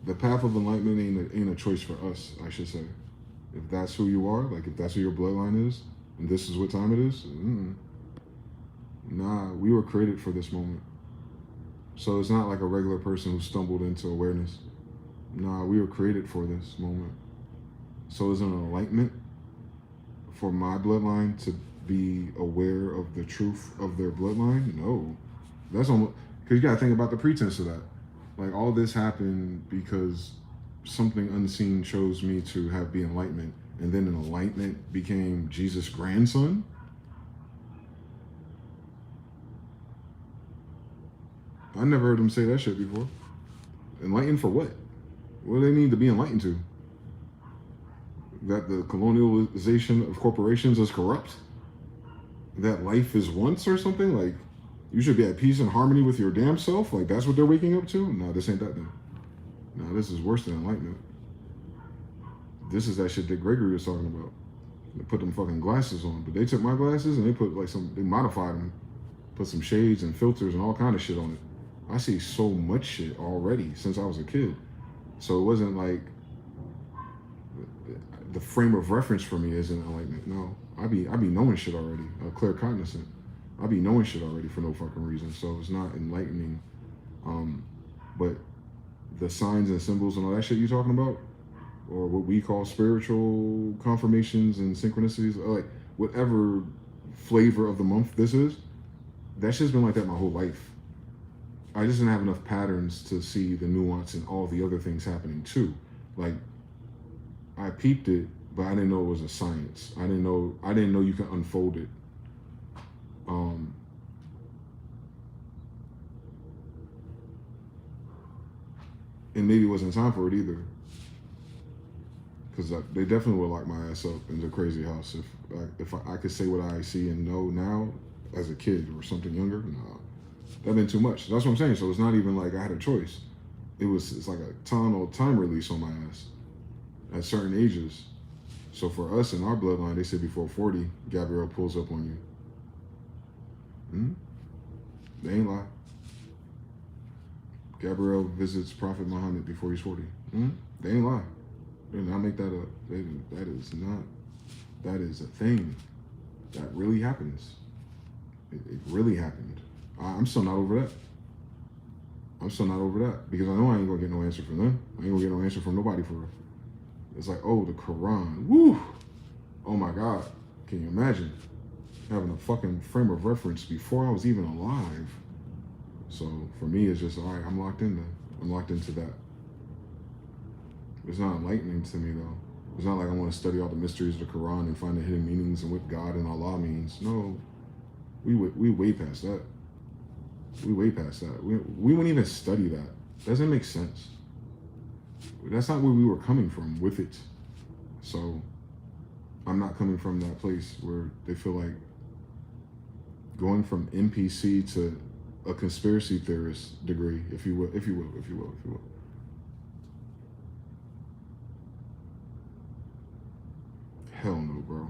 The path of enlightenment ain't a choice for us, I should say. If that's who you are, like if that's who your bloodline is, and this is what time it is, nah, we were created for this moment. So it's not like a regular person who stumbled into awareness. Nah, we were created for this moment. So is it an enlightenment for my bloodline to be aware of the truth of their bloodline? No. That's almost, because you got to think about the pretense of that. Like all this happened because something unseen chose me to have the enlightenment, and then an enlightenment became Jesus' grandson. I never heard him say that shit before. Enlightened for what? What do they need to be enlightened to? That the colonialization of corporations is corrupt? That life is once or something? Like, you should be at peace and harmony with your damn self? Like, that's what they're waking up to? No, this ain't that then. No, this is worse than enlightenment. This is that shit that Gregory was talking about. They put them fucking glasses on, but they took my glasses and they put like they modified them, put some shades and filters and all kind of shit on it. I see so much shit already since I was a kid. So it wasn't like the frame of reference for me isn't enlightenment. No, I be knowing shit already. Clear cognizant. I be knowing shit already for no fucking reason. So it's not enlightening. But the signs and symbols and all that shit you talking about, or what we call spiritual confirmations and synchronicities, or like whatever flavor of the month this is, that shit's been like that my whole life. I just didn't have enough patterns to see the nuance and all the other things happening too. Like, I peeped it, but I didn't know it was a science. I didn't know you can unfold it. And maybe it wasn't time for it either. because they definitely would lock my ass up in the crazy house if I could say what I see and know now as a kid or something younger. Nah, that'd been too much. That's what I'm saying. So it's not even like I had a choice. It's like a time release on my ass at certain ages. So for us in our bloodline, they say before 40, Gabrielle pulls up on you. They ain't lie. Gabrielle visits Prophet Muhammad before he's 40. They ain't lie. They did not make that up. That is a thing. That really happens. It really happened. I'm still not over that. I'm still not over that because I know I ain't gonna get no answer from them. I ain't gonna get no answer from nobody for real. It's like, oh, the Quran. Woo! Oh my God. Can you imagine having a fucking frame of reference before I was even alive? So for me, it's just, all right, I'm locked in there. I'm locked into that. It's not enlightening to me though. It's not like I want to study all the mysteries of the Quran and find the hidden meanings and what God and Allah means. No, we way past that. We way past that. We wouldn't even study that. Doesn't make sense. That's not where we were coming from with it. So I'm not coming from that place where they feel like going from NPC to a conspiracy theorist degree, if you will. Hell no, bro.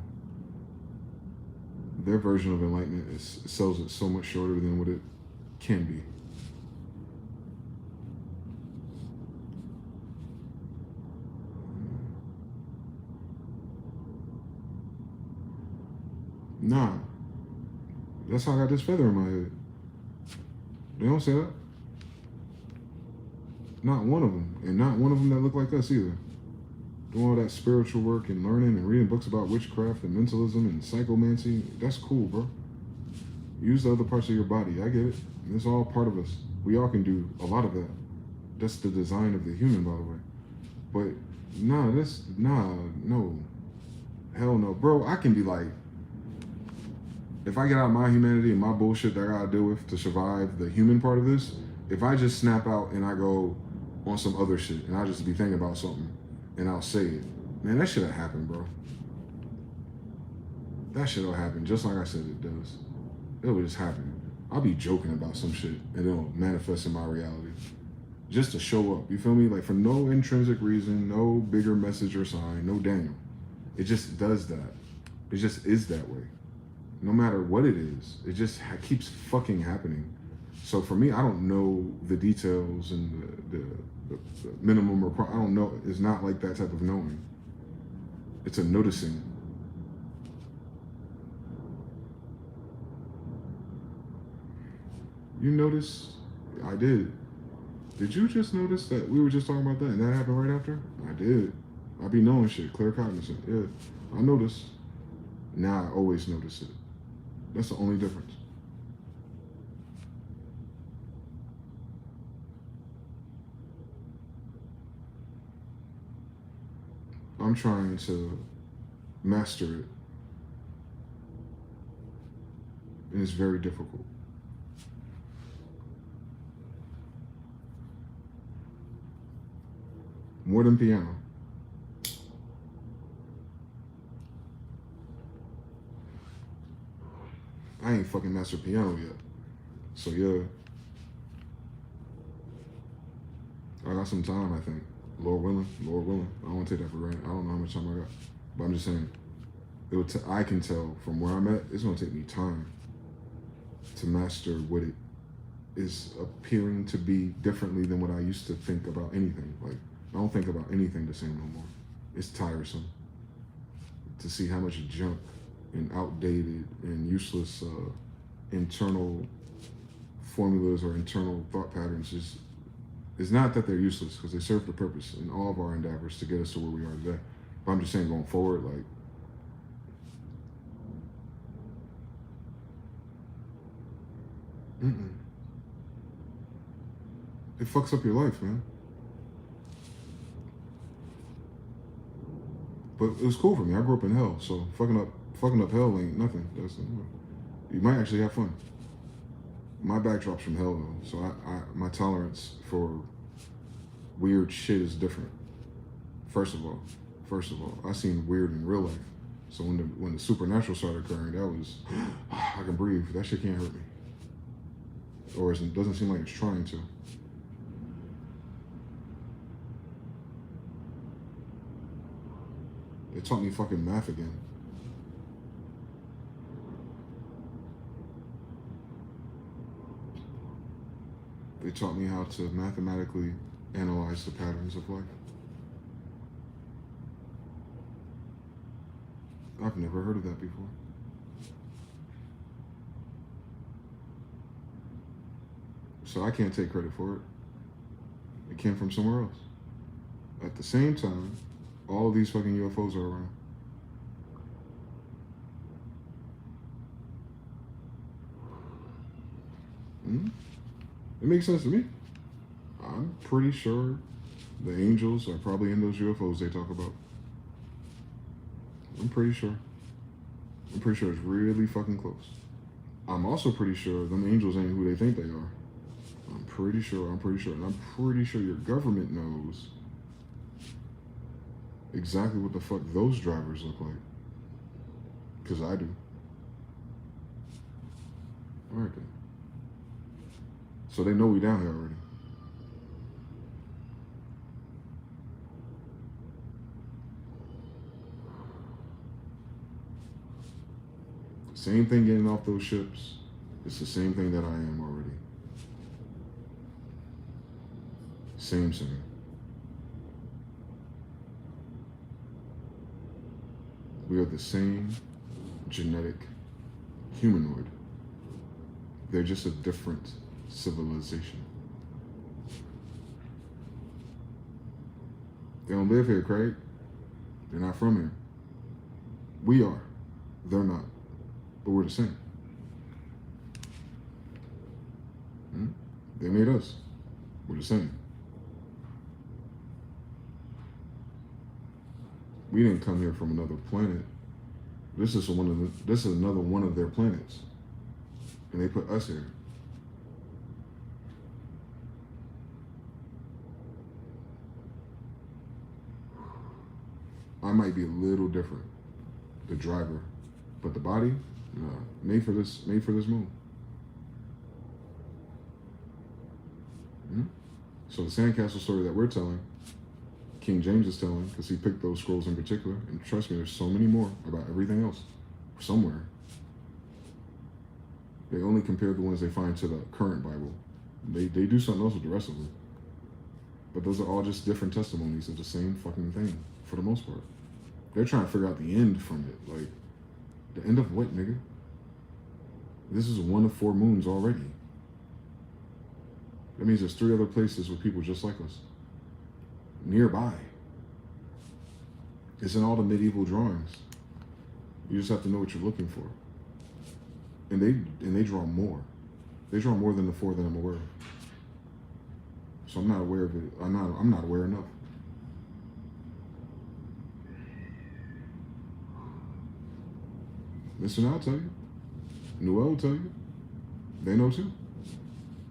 Their version of enlightenment sells it so much shorter than what it can be. Nah. That's how I got this feather in my head. They don't say that. Not one of them. And not one of them that look like us either. Doing all that spiritual work and learning and reading books about witchcraft and mentalism and psychomancy. That's cool, bro. Use the other parts of your body. I get it. It's all part of us. We all can do a lot of that. That's the design of the human, by the way. But no. Hell no. Bro, I can be like, if I get out of my humanity and my bullshit that I gotta deal with to survive the human part of this, if I just snap out and I go on some other shit and I just be thinking about something and I'll say it, man, that shit'll happen, bro. That shit'll happen just like I said it does. It'll just happen. I'll be joking about some shit and it'll manifest in my reality. Just to show up, you feel me? Like for no intrinsic reason, no bigger message or sign, no Daniel. It just does that. It just is that way. No matter what it is, it just keeps fucking happening. So for me, I don't know the details and the minimum requirement. I don't know. It's not like that type of knowing. It's a noticing. You notice? I did. Did you just notice that we were just talking about that and that happened right after? I did. I be knowing shit, clear cognizant. Yeah, I noticed. Now I always notice it. That's the only difference. I'm trying to master it. And it's very difficult. More than piano. I ain't fucking mastered piano yet. So yeah. I got some time, I think. Lord willing. I don't want to take that for granted. I don't know how much time I got. But I'm just saying, I can tell from where I'm at, it's gonna take me time to master what it is appearing to be differently than what I used to think about anything. Like, I don't think about anything the same no more. It's tiresome to see how much junk and outdated and useless internal formulas or internal thought patterns is. It's not that they're useless because they serve the purpose in all of our endeavors to get us to where we are today. But I'm just saying, going forward, like, it fucks up your life, man. But it was cool for me. I grew up in hell, so fucking up hell ain't nothing. You might actually have fun. My backdrop's from hell though, so my tolerance for weird shit is different. First of all, First of all, I seen weird in real life. So when the supernatural started occurring, that was, I can breathe. That shit can't hurt me. Or it doesn't seem like it's trying to. They taught me fucking math again. They taught me how to mathematically analyze the patterns of life. I've never heard of that before. So I can't take credit for it. It came from somewhere else. At the same time, all of these fucking UFOs are around. It makes sense to me. I'm pretty sure the angels are probably in those UFOs they talk about. I'm pretty sure. I'm pretty sure it's really fucking close. I'm also pretty sure them angels ain't who they think they are. I'm pretty sure. And I'm pretty sure your government knows exactly what the fuck those drivers look like. Because I do. All right then. So they know we down here already. Same thing getting off those ships. It's the same thing that I am already. Same. We are the same genetic humanoid. They're just a different civilization. They don't live here, Craig. They're not from here. We are. They're not. But we're the same. They made us. We're the same. We didn't come here from another planet. This is another one of their planets. And they put us here. I might be a little different, the driver, but the body, made for this move. So the sandcastle story that we're telling, King James is telling, because he picked those scrolls in particular, and trust me, there's so many more about everything else, somewhere. They only compare the ones they find to the current Bible. They do something else with the rest of them. But those are all just different testimonies of the same fucking thing, for the most part. They're trying to figure out the end from it. Like, the end of what, nigga? This is one of 4 moons already. That means there's 3 other places with people just like us. Nearby. It's in all the medieval drawings. You just have to know what you're looking for. And they draw more. They draw more than the 4 that I'm aware of. So I'm not aware of it. I'm not aware enough. Listen, I'll tell you. Noel will tell you. They know too.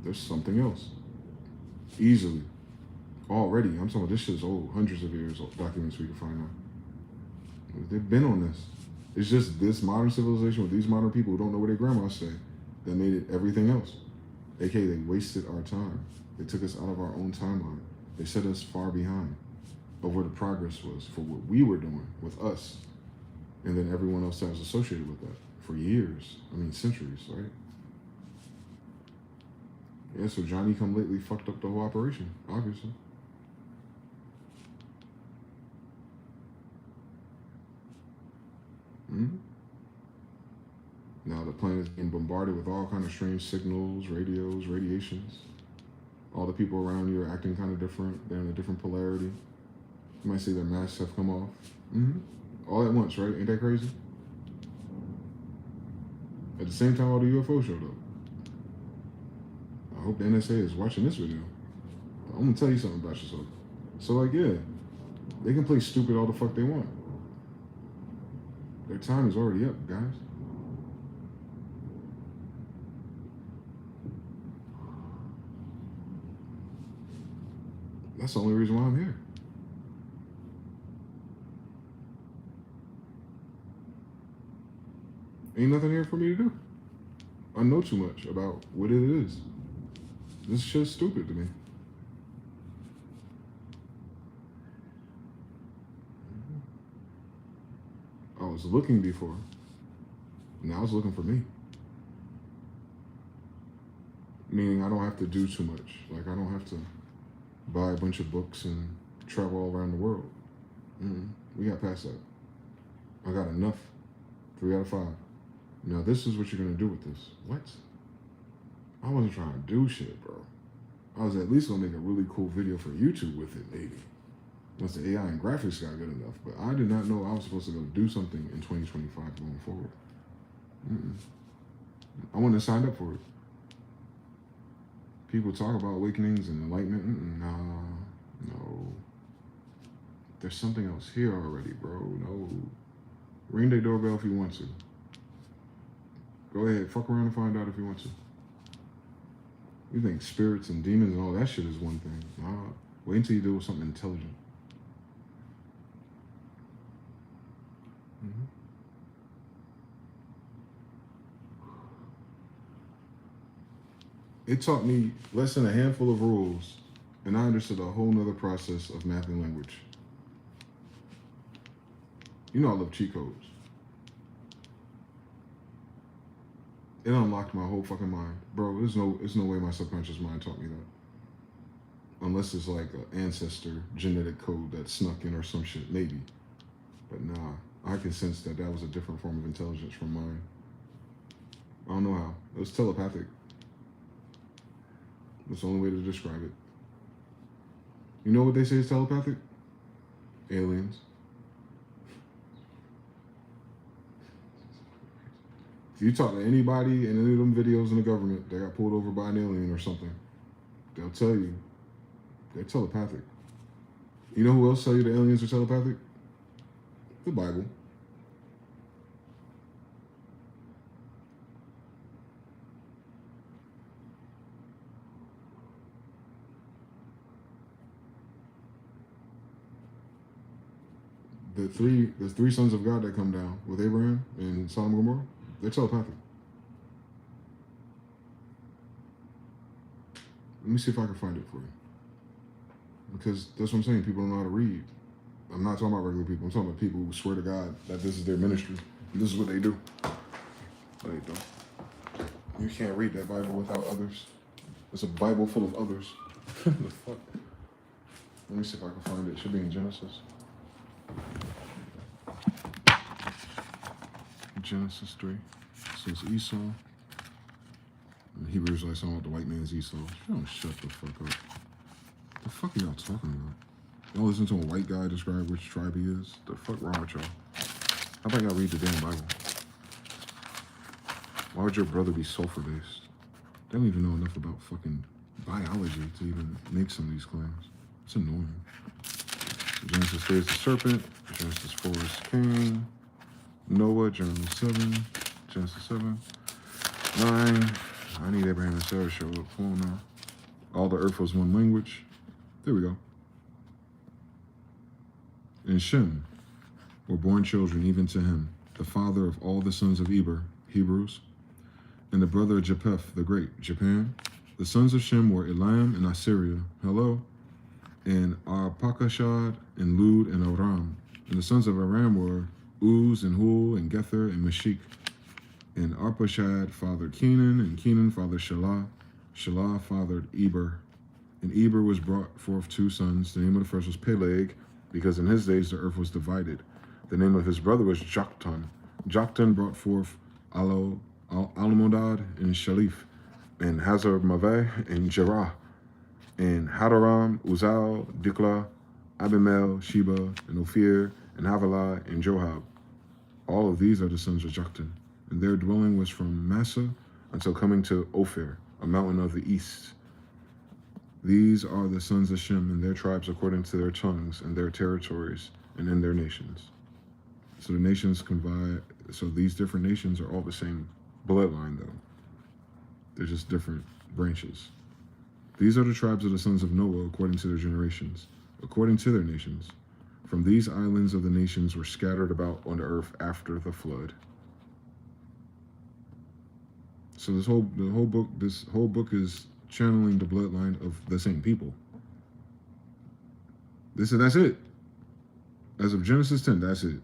There's something else. Easily. Already. I'm talking about this shit's old. Hundreds of years old documents we can find out. They've been on this. It's just this modern civilization with these modern people who don't know what their grandmas say that made it everything else. AKA they wasted our time. They took us out of our own timeline. They set us far behind of where the progress was for what we were doing with us. And then everyone else that was associated with that for years. I mean, centuries, right? Yeah, so Johnny come lately fucked up the whole operation, obviously. Now the planet is being bombarded with all kind of strange signals, radios, radiations. All the people around you are acting kind of different. They're in a different polarity. You might see their masks have come off. All at once, right? Ain't that crazy? At the same time, all the UFOs showed up. I hope the NSA is watching this video. I'm gonna tell you something about yourself. So, like, yeah, they can play stupid all the fuck they want. Their time is already up, guys. That's the only reason why I'm here. Ain't nothing here for me to do. I know too much about what it is. This shit's stupid to me. I was looking before. Now I was looking for me. Meaning I don't have to do too much. Like I don't have to buy a bunch of books and travel all around the world. We got past that. I got enough. 3 out of 5. Now this is what you're gonna do with this. What? I wasn't trying to do shit, bro. I was at least gonna make a really cool video for YouTube with it, maybe. Once the AI and graphics got good enough. But I did not know I was supposed to go do something in 2025 going forward. I wouldn't have signed up for it. People talk about awakenings and enlightenment. No. There's something else here already, bro. No. Ring their doorbell if you want to. Go ahead, fuck around and find out if you want to. You think spirits and demons and all that shit is one thing. Nah, wait until you deal with something intelligent. It taught me less than a handful of rules, and I understood a whole nother process of math and language. You know I love cheat codes. It unlocked my whole fucking mind. Bro, there's no way my subconscious mind taught me that. Unless it's like an ancestor genetic code that snuck in or some shit, maybe. But nah, I can sense that was a different form of intelligence from mine. I don't know how. It was telepathic. That's the only way to describe it. You know what they say is telepathic? Aliens. If you talk to anybody in any of them videos in the government that got pulled over by an alien or something, they'll tell you they're telepathic. You know who else tell you the aliens are telepathic? The Bible. The three sons of God that come down with Abraham and Sodom and Gomorrah, they're telepathic. Let me see if I can find it for you. Because that's what I'm saying, people don't know how to read. I'm not talking about regular people, I'm talking about people who swear to God that this is their ministry. And this is what they do. But they don't. You can't read that Bible without others. It's a Bible full of others. The fuck? Let me see if I can find it. It should be in Genesis. Genesis 3. So it's Esau. And Hebrews like talking about the white man's Esau. Oh, shut the fuck up. The fuck are y'all talking about? Y'all listen to a white guy describe which tribe he is? The fuck wrong with y'all? How about y'all read the damn Bible? Why would your brother be sulfur-based? They don't even know enough about fucking biology to even make some of these claims. It's annoying. So Genesis 3 is the serpent. Genesis 4 is Cain. Noah, Genesis 7. Genesis 7. 9. I need Abraham and Sarah to show up. Come on now. All the earth was one language. There we go. And Shem were born children even to him, the father of all the sons of Eber, Hebrews, and the brother of Japheth the Great, Japan. The sons of Shem were Elam and Assyria, hello, and Arpachshad and Lud and Aram. And the sons of Aram were Uz and Hul and Gether and Meshech. And Arpachshad fathered Kenan, and Kenan fathered Shelah. Shelah fathered Eber. And Eber was brought forth 2 sons. The name of the first was Peleg, because in his days the earth was divided. The name of his brother was Joktan. Joktan brought forth Almodad and Shalif, and Hazar Maveh and Jerah, and Hadaram, Uzal, Dikla, Abimel, Sheba, and Ophir, and Havilah, and Johab. All of these are the sons of Joktan, and their dwelling was from Massa until coming to Ophir, a mountain of the east. These are the sons of Shem and their tribes according to their tongues and their territories and in their nations. So the nations combine. So these different nations are all the same bloodline, though. They're just different branches. These are the tribes of the sons of Noah according to their generations, according to their nations. From these islands of the nations were scattered about on the earth after the flood. So this whole book is channeling the bloodline of the same people. That's it. As of Genesis 10, that's it.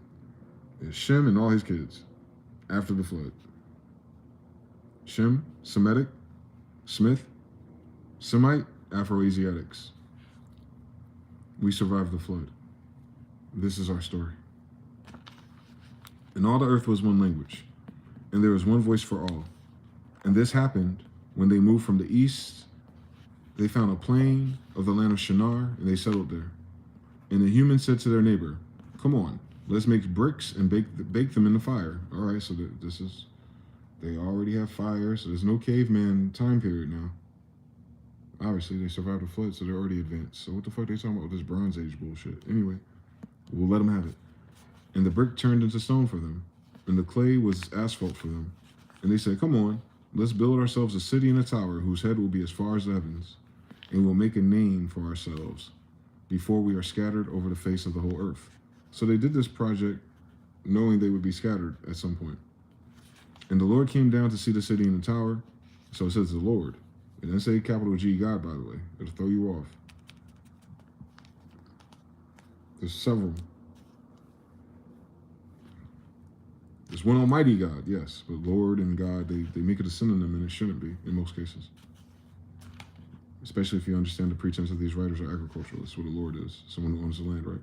It's Shem and all his kids after the flood. Shem, Semitic, Smyth, Semite, Afro-Asiatics. We survived the flood. This is our story. And all the earth was one language, and there was one voice for all. And this happened when they moved from the east. They found a plain of the land of Shinar, and they settled there. And the humans said to their neighbor, "Come on, let's make bricks and bake them in the fire." All right, so they already have fire, so there's no caveman time period now. Obviously, they survived the flood, so they're already advanced. So what the fuck are they talking about with this Bronze Age bullshit? Anyway, we'll let them have it. And the brick turned into stone for them, and the clay was asphalt for them. And they said, "Come on, let's build ourselves a city and a tower whose head will be as far as the heavens, and we'll make a name for ourselves before we are scattered over the face of the whole earth." So they did this project knowing they would be scattered at some point. And the Lord came down to see the city and the tower. So it says the Lord. It didn't say capital G God, by the way. It'll throw you off. There's several. There's one almighty God, yes. But Lord and God, they make it a synonym, and it shouldn't be in most cases. Especially if you understand the pretense of these writers are agriculturalists, what a lord is. Someone who owns the land, right?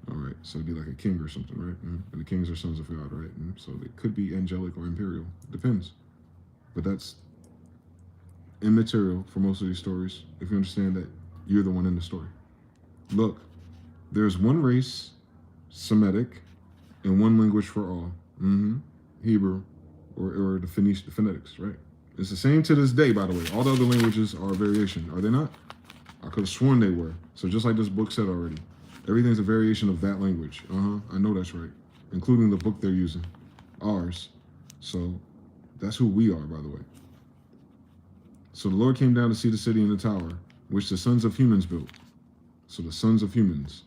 All right, so it'd be like a king or something, right? And the kings are sons of God, right? And so they could be angelic or imperial. Depends. But that's immaterial for most of these stories, if you understand that you're the one in the story. Look, there's one race, Semitic, and one language for all. Hebrew, or the phonetics, right? It's the same to this day, by the way. All the other languages are a variation, are they not? I could have sworn they were. So just like this book said already, everything's a variation of that language. I know that's right, including the book they're using, ours. So that's who we are, by the way. So the Lord came down to see the city and the tower, which the sons of humans built. So the sons of humans.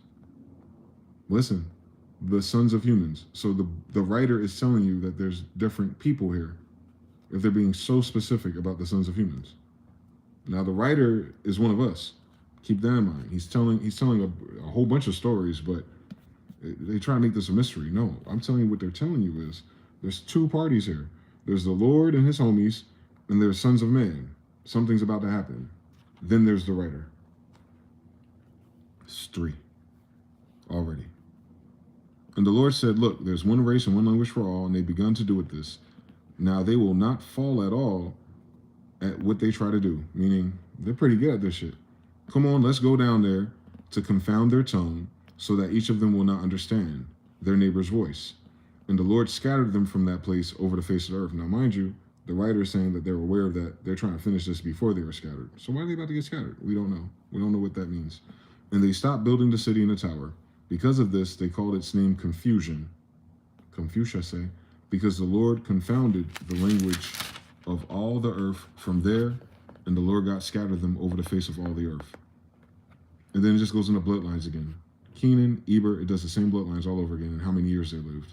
Listen, the sons of humans. So the writer is telling you that there's different people here, if they're being so specific about the sons of humans. Now the writer is one of us. Keep that in mind. He's telling a whole bunch of stories, but they try to make this a mystery. No, I'm telling you what they're telling you is there's two parties here. There's the Lord and his homies, and there's sons of man. Something's about to happen. Then there's the writer. It's three already. And the Lord said, "Look, there's one race and one language for all, and they've begun to do with this. Now they will not fall at all at what they try to do," meaning they're pretty good at this shit. "Come on, let's go down there to confound their tongue so that each of them will not understand their neighbor's voice." And the Lord scattered them from that place over the face of the earth. Now, mind you, the writer is saying that they're aware of that. They're trying to finish this before they were scattered. So why are they about to get scattered? We don't know. We don't know what that means. And they stopped building the city and the tower. Because of this, they called its name Confusion. Confucia say, because the Lord confounded the language of all the earth from there, and the Lord God scattered them over the face of all the earth. And then it just goes into bloodlines again. Kenan, Eber, it does the same bloodlines all over again and how many years they lived.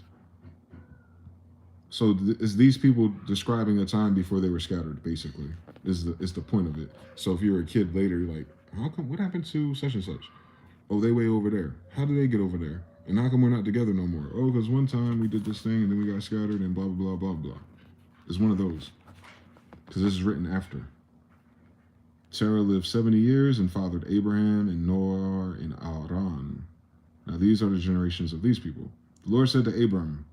So it's these people describing a time before they were scattered, basically, is the point of it. So if you're a kid later, you're like, how come, what happened to such and such? Oh, they way over there. How did they get over there? And how come we're not together no more? Oh, because one time we did this thing and then we got scattered and blah, blah, blah, blah, blah. It's one of those. Because this is written after. Sarah lived 70 years and fathered Abraham and Noah and Aran. Now these are the generations of these people. The Lord said to Abram,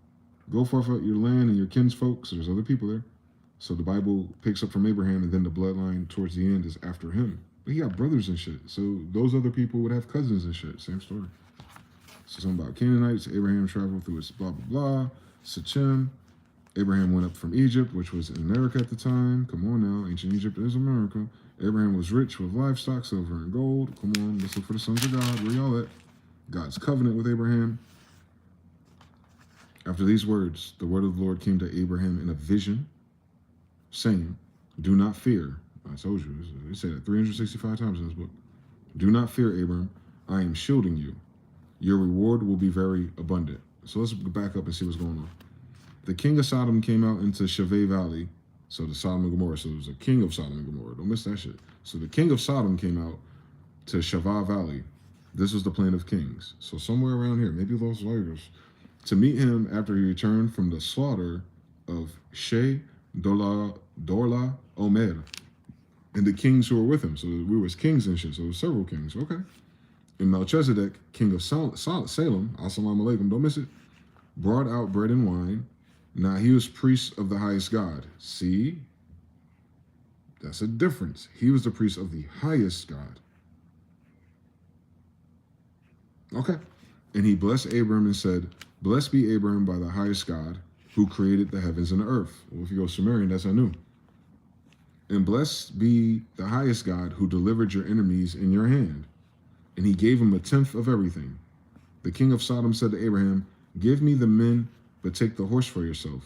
"Go forth out your land and your kinsfolk." So there's other people there. So the Bible picks up from Abraham, and then the bloodline towards the end is after him. But he got brothers and shit. So those other people would have cousins and shit. Same story. So something about Canaanites. Abraham traveled through its blah, blah, blah. Sichem. Abraham went up from Egypt, which was in America at the time. Come on now. Ancient Egypt is America. Abraham was rich with livestock, silver, and gold. Come on. Let's look for the sons of God. Where y'all at? God's covenant with Abraham. After these words, the word of the Lord came to Abraham in a vision, saying, "Do not fear." I told you, they say that 365 times in this book. "Do not fear, Abram. I am shielding you. Your reward will be very abundant." So let's back up and see what's going on. The king of Sodom came out into Shaveh Valley, So the Sodom and Gomorrah. So it was a king of Sodom and Gomorrah. Don't miss that shit. So the king of Sodom came out to Shavah Valley. This was the plan of kings. So somewhere around here, maybe Los Lagos, to meet him after he returned from the slaughter of Shea Dorla Omer and the kings who were with him. So we was kings and shit. So there was several kings. Okay. And Melchizedek, king of Salem, assalamu alaikum, don't miss it, brought out bread and wine. Now he was priest of the highest God. See? That's a difference. He was the priest of the highest God. Okay. And he blessed Abram and said, blessed be Abram by the highest God who created the heavens and the earth. Well, if you go Sumerian, that's Anu. And blessed be the highest God who delivered your enemies in your hand. And he gave him a tenth of everything. The king of Sodom said to Abraham, give me the men, but take the horse for yourself.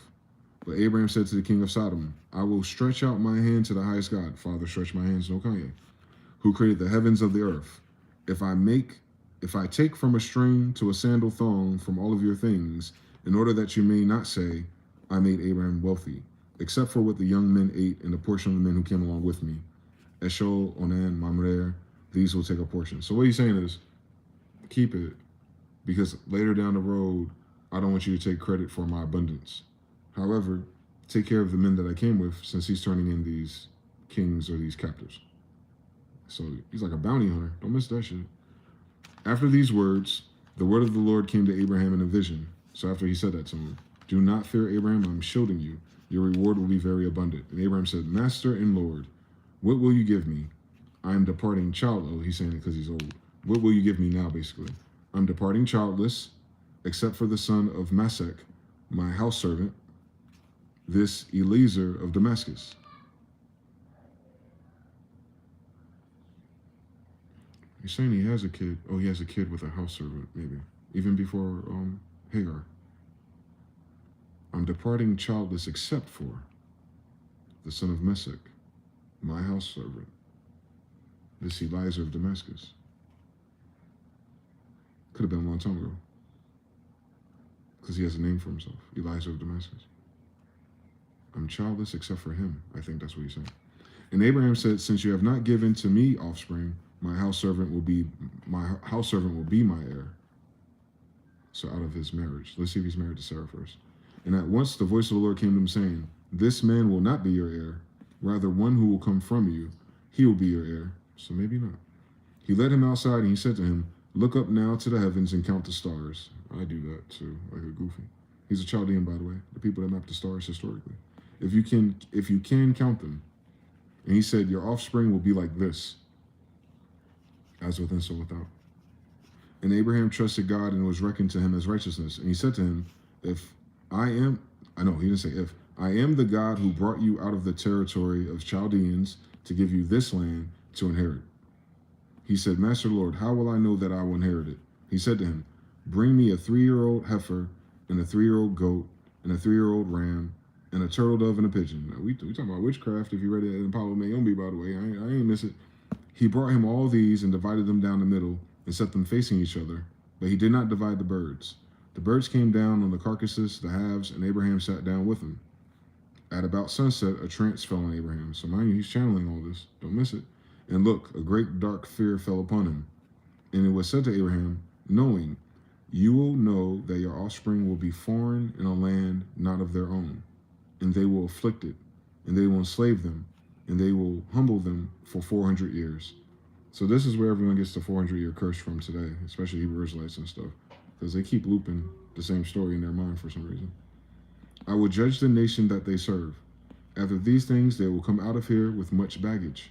But Abraham said to the king of Sodom, I will stretch out my hand to the highest God. Father, stretch my hands, no Kanye, who created the heavens of the earth. If I take from a string to a sandal thong from all of your things, in order that you may not say, I made Abraham wealthy, except for what the young men ate and the portion of the men who came along with me. Eshol, Onan, Mamre, these will take a portion. So what he's saying is, keep it, because later down the road, I don't want you to take credit for my abundance. However, take care of the men that I came with, since he's turning in these kings or these captives. So he's like a bounty hunter. Don't miss that shit. After these words, the word of the Lord came to Abraham in a vision. So after he said that to him, do not fear, Abraham, I'm shielding you. Your reward will be very abundant. And Abraham said, Master and Lord, what will you give me? I am departing childless. He's saying it because he's old. What will you give me now, basically? I'm departing childless, except for the son of Masek, my house servant, this Eliezer of Damascus. He's saying he has a kid. Oh, he has a kid with a house servant, maybe. Even before Hagar. I'm departing childless except for the son of Mesech, my house servant, this Eliezer of Damascus. Could have been a long time ago. Because he has a name for himself, Eliezer of Damascus. I'm childless except for him. I think that's what he's saying. And Abraham said, since you have not given to me offspring, my house servant will be my heir. So out of his marriage. Let's see if he's married to Sarah first. And at once the voice of the Lord came to him saying, this man will not be your heir, rather one who will come from you, he will be your heir. So maybe not. He led him outside and he said to him, look up now to the heavens and count the stars. I do that too, like a goofy. He's a Chaldean, by the way, the people that map the stars historically. If you can count them. And he said, your offspring will be like this, as within, so without. And Abraham trusted God and it was reckoned to him as righteousness. And he said to him, he didn't say if, I am the God who brought you out of the territory of Chaldeans to give you this land to inherit. He said, Master Lord, how will I know that I will inherit it? He said to him, bring me a 3-year-old heifer and a 3-year-old goat and a 3-year-old ram and a turtle dove and a pigeon. Now, we talking about witchcraft. If you read it in Apollo Mayombe, by the way, I ain't miss it. He brought him all these and divided them down the middle and set them facing each other, but he did not divide the birds. The birds came down on the carcasses, the halves, and Abraham sat down with them. At about sunset, a trance fell on Abraham. So mind you, he's channeling all this. Don't miss it. And look, a great dark fear fell upon him. And it was said to Abraham, knowing, you will know that your offspring will be foreign in a land not of their own, and they will afflict it, and they will enslave them, and they will humble them for 400 years. So this is where everyone gets the 400-year curse from today, especially Hebrew Israelites and stuff, because they keep looping the same story in their mind for some reason. I will judge the nation that they serve. After these things, they will come out of here with much baggage.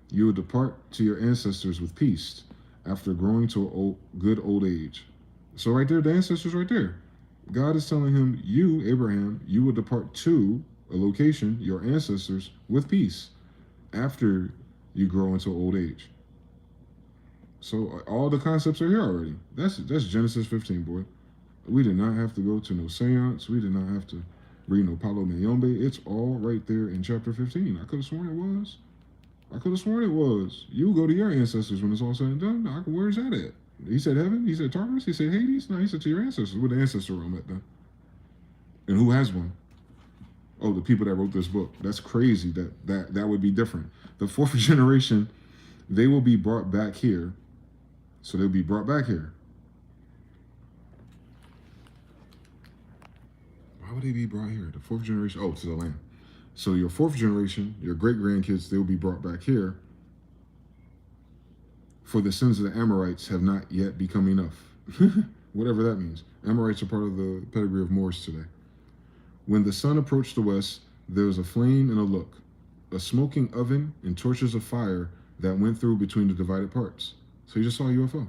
You will depart to your ancestors with peace, after growing to a good old age. So right there, the ancestors right there. God is telling him, you, Abraham, you will depart to a location, your ancestors, with peace, after you grow into old age. So all the concepts are here already. That's Genesis 15, boy. We did not have to go to no seance. We did not have to read no Palo Mayombe. It's all right there in chapter 15. I could have sworn it was. You go to your ancestors when it's all said and done. Where's that at? He said heaven? He said Tartarus? He said Hades? No, he said to your ancestors. Where the ancestor realm at then? And who has one? Oh, the people that wrote this book. That's crazy. That would be different. The fourth generation, they will be brought back here. So they'll be brought back here. Why would they be brought here? The fourth generation, oh, to the land. So your fourth generation, your great grandkids, they will be brought back here. For the sins of the Amorites have not yet become enough. Whatever that means. Amorites are part of the pedigree of Moors today. When the sun approached the west, there was a flame and a look, a smoking oven and torches of fire that went through between the divided parts. So you just saw a UFO.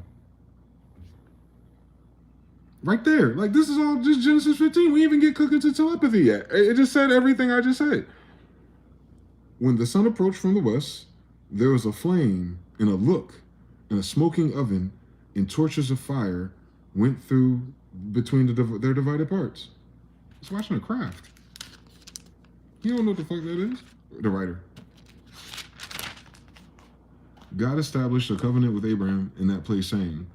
Right there. Like, this is all just Genesis 15. We even get cooking to telepathy yet. It just said everything I just said. When the sun approached from the west, there was a flame and a look, and a smoking oven and torches of fire went through between their divided parts. It's watching a craft. You don't know what the fuck that is? The writer. God established a covenant with Abraham in that place, saying,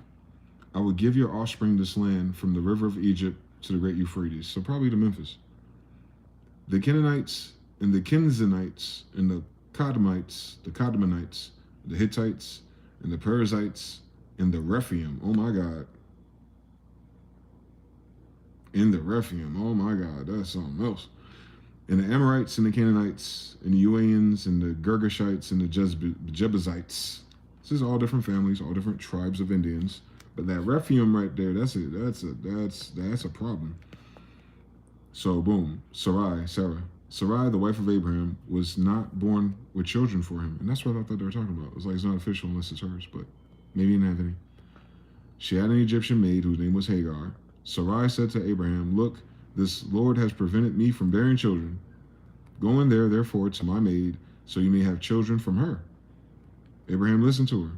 I will give your offspring this land from the river of Egypt to the great Euphrates. So probably to Memphis. The Canaanites and the Kenzanites and the Kadmonites, the Hittites and the Perizzites and the Rephaim. Oh my God. In the Rephaim. Oh my God. That's something else. And the Amorites and the Canaanites and the Uaeans and the Girgashites and the Jebusites. This is all different families, all different tribes of Indians. But that Rephaim right there, that's a problem. So boom, Sarah, the wife of Abraham, was not born with children for him. And that's what I thought they were talking about. It was like, it's not official unless it's hers, but maybe he didn't have any. She had an Egyptian maid whose name was Hagar. Sarai said to Abraham, look, this Lord has prevented me from bearing children. Go in there, therefore, to my maid, so you may have children from her. Abraham listened to her.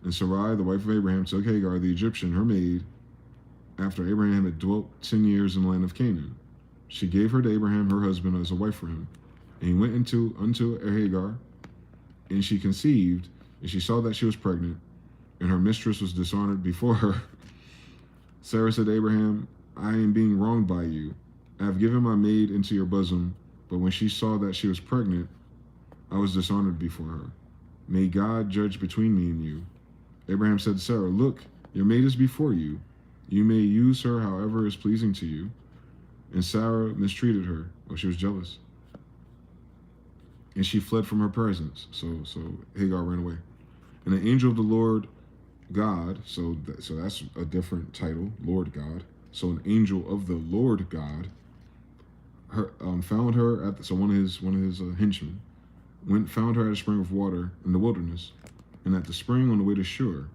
And Sarai, the wife of Abraham, took Hagar, the Egyptian, her maid, after Abraham had dwelt 10 years in the land of Canaan. She gave her to Abraham, her husband, as a wife for him. And he went unto Hagar, and she conceived, and she saw that she was pregnant, and her mistress was dishonored before her. Sarah said to Abraham, I am being wronged by you. I have given my maid into your bosom, but when she saw that she was pregnant, I was dishonored before her. May God judge between me and you. Abraham said to Sarah, look, your maid is before you. You may use her however is pleasing to you. And Sarah mistreated her. Well, she was jealous. And she fled from her presence. So Hagar ran away. And the angel of the Lord God, so that's a different title, Lord God. So an angel of the Lord God found her at one of his henchmen found her at a spring of water in the wilderness, and at the spring on the way to Shur.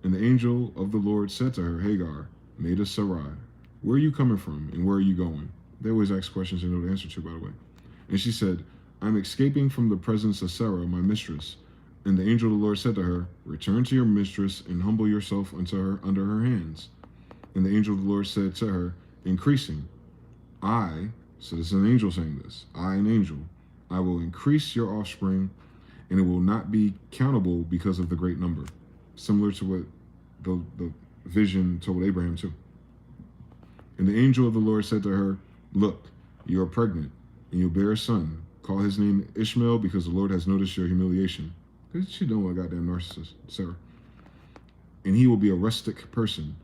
And the angel of the Lord said to her, Hagar, maid of Sarai, where are you coming from and where are you going? They always ask questions they know the answer to, by the way. And she said, I'm escaping from the presence of Sarah, my mistress. And the angel of the Lord said to her, return to your mistress and humble yourself under her hands. And the angel of the Lord said to her, increasing, so this is an angel saying this, an angel, I will increase your offspring, and it will not be countable because of the great number. Similar to what the vision told Abraham too. And the angel of the Lord said to her, look, you are pregnant, and you'll bear a son. Call his name Ishmael, because the Lord has noticed your humiliation. Because she don't want a goddamn narcissist, Sarah. And he will be a rustic person.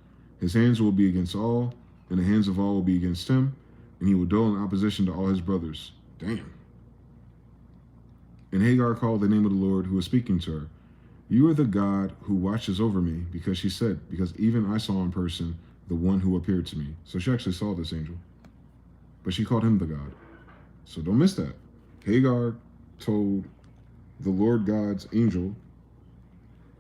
His hands will be against all, and the hands of all will be against him, and he will dwell in opposition to all his brothers. Damn. And Hagar called the name of the Lord who was speaking to her. You are the God who watches over me, because she said, because even I saw in person the one who appeared to me. So she actually saw this angel, but she called him the God. So don't miss that. Hagar told the Lord God's angel,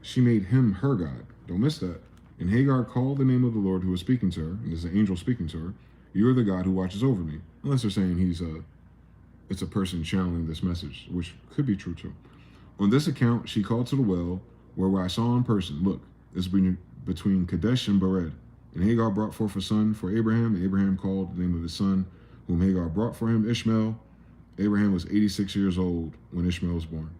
she made him her God. Don't miss that. And Hagar called the name of the Lord who was speaking to her, and there's an angel speaking to her. You are the God who watches over me. Unless they're saying it's a person channeling this message, which could be true too. On this account, she called to the well where I saw in person. Look, it's between Kadesh and Bered. And Hagar brought forth a son for Abraham. And Abraham called the name of his son, whom Hagar brought for him, Ishmael. Abraham was 86 years old when Ishmael was born.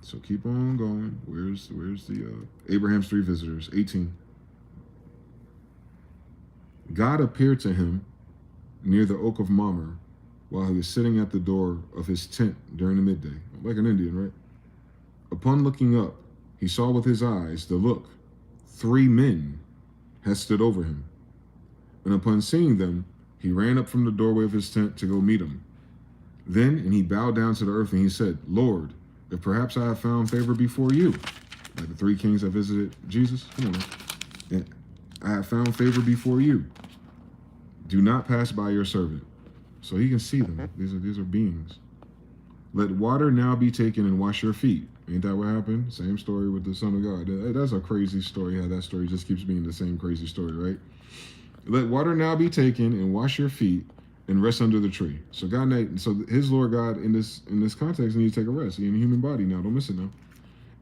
So keep on going. Where's the Abraham's three visitors? 18. God appeared to him near the oak of Mamre, while he was sitting at the door of his tent during the midday, like an Indian, right? Upon looking up, he saw with his eyes the look. 3 men had stood over him. And upon seeing them, he ran up from the doorway of his tent to go meet them. Then, and he bowed down to the earth and he said, Lord, if perhaps I have found favor before you, like the 3 kings that visited Jesus, come on, man. And I have found favor before you. Do not pass by your servant. So he can see them. These are beings. Let water now be taken and wash your feet. Ain't that what happened? Same story with the Son of God. That's a crazy story, how that story just keeps being the same crazy story, right? Let water now be taken and wash your feet and rest under the tree. So his Lord God in this context needs to take a rest. You're in a human body now. Don't miss it now.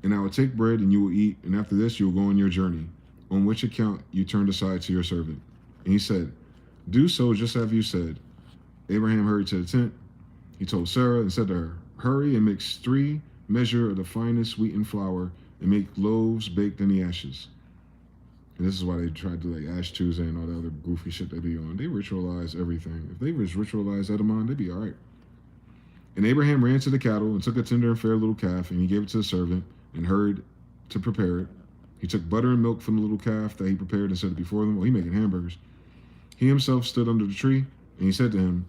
And I will take bread and you will eat, and after this you will go on your journey, on which account you turned aside to your servant. And he said, do so just as you said. Abraham hurried to the tent. He told Sarah and said to her, hurry and mix 3 measures of the finest wheaten flour and make loaves baked in the ashes. And this is why they tried to like Ash Tuesday and all the other goofy shit they be on. They ritualize everything. If they just ritualize Edamon, they'd be all right. And Abraham ran to the cattle and took a tender and fair little calf, and he gave it to the servant and hurried to prepare it. He took butter and milk from the little calf that he prepared and set it before them. Well, he making hamburgers. He himself stood under the tree, and he said to him,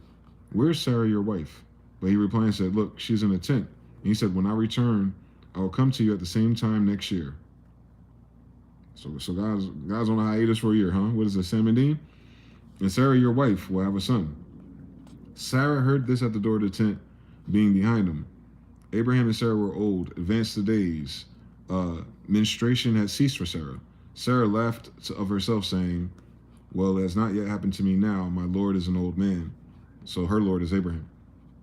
where's Sarah, your wife? But he replied and said, look, she's in a tent. And he said, when I return, I will come to you at the same time next year. So God's on a hiatus for a year, huh? What is it, Sam and Dean? And Sarah, your wife, will have a son. Sarah heard this at the door of the tent, being behind him. Abraham and Sarah were old, advanced the days. Menstruation had ceased for Sarah. Sarah laughed of herself, saying, well, it has not yet happened to me now. My Lord is an old man. So her Lord is Abraham.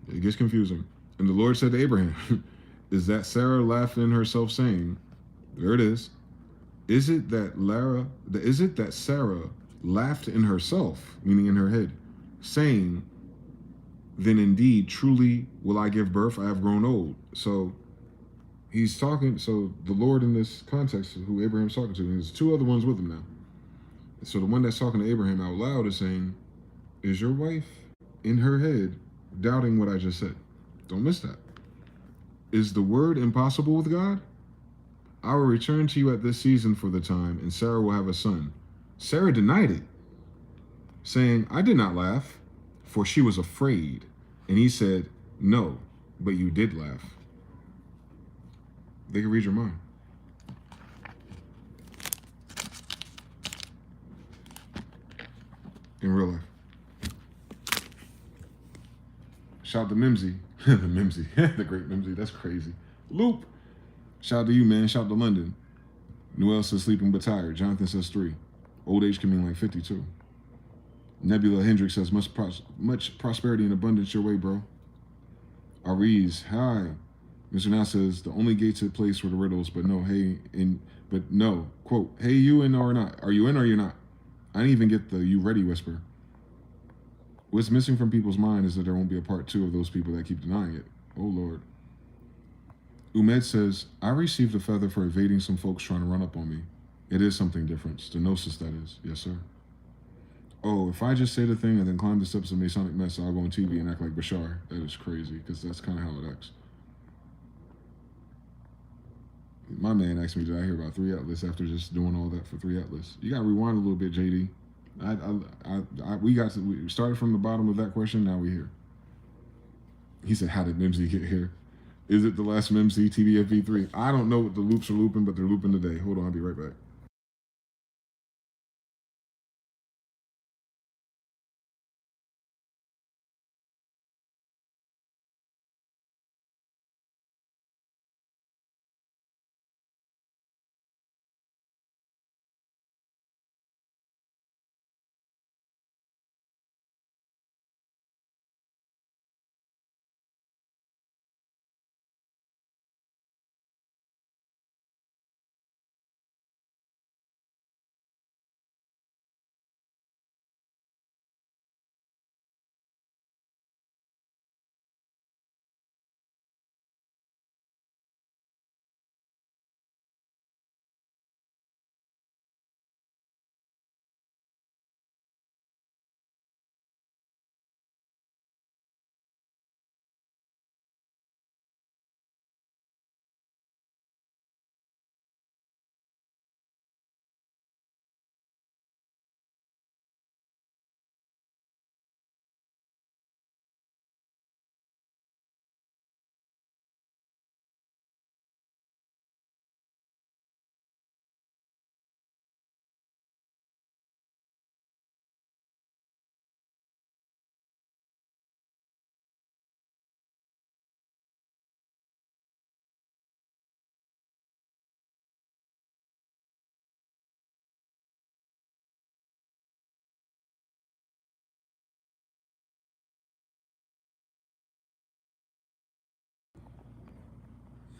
It gets confusing. And the Lord said to Abraham, is that Sarah laughed in herself, saying, there it is. Is it that Sarah laughed in herself, meaning in her head, saying, then indeed, truly will I give birth, I have grown old. So he's talking, so the Lord in this context, who Abraham's talking to, and there's 2 other ones with him now. So the one that's talking to Abraham out loud is saying, is your wife in her head doubting what I just said? Don't miss that. Is the word impossible with God? I will return to you at this season for the time, and Sarah will have a son. Sarah denied it, saying, I did not laugh, for she was afraid. And he said, no, but you did laugh. They can read your mind. In real life. Shout out to Mimsy. The Mimsy. The great Mimsy. That's crazy. Loop. Shout out to you, man. Shout out to London. Noel says sleeping but tired. Jonathan says 3. Old age can mean like 52. Nebula Hendricks says much prosperity and abundance your way, bro. Ariz, hi. Mr. Now says the only gated place for the riddles, but no, quote, hey, you in or not? Are you in or you're not? I didn't even get the you ready whisper. What's missing from people's mind is that there won't be a part 2 of those people that keep denying it. Oh, Lord. Umed says, I received a feather for evading some folks trying to run up on me. It is something different. Stenosis, that is. Yes, sir. Oh, if I just say the thing and then climb the steps of Masonic Mess, I'll go on TV and act like Bashar. That is crazy, because that's kind of how it acts. My man asked me, did I hear about 3 Atlas after just doing all that for 3 Atlas? You got to rewind a little bit, JD. We started from the bottom of that question, now we're here. He said, how did Mimsy get here? Is it the last Mimsy TBFV3? I don't know what the loops are looping, but they're looping today. Hold on, I'll be right back.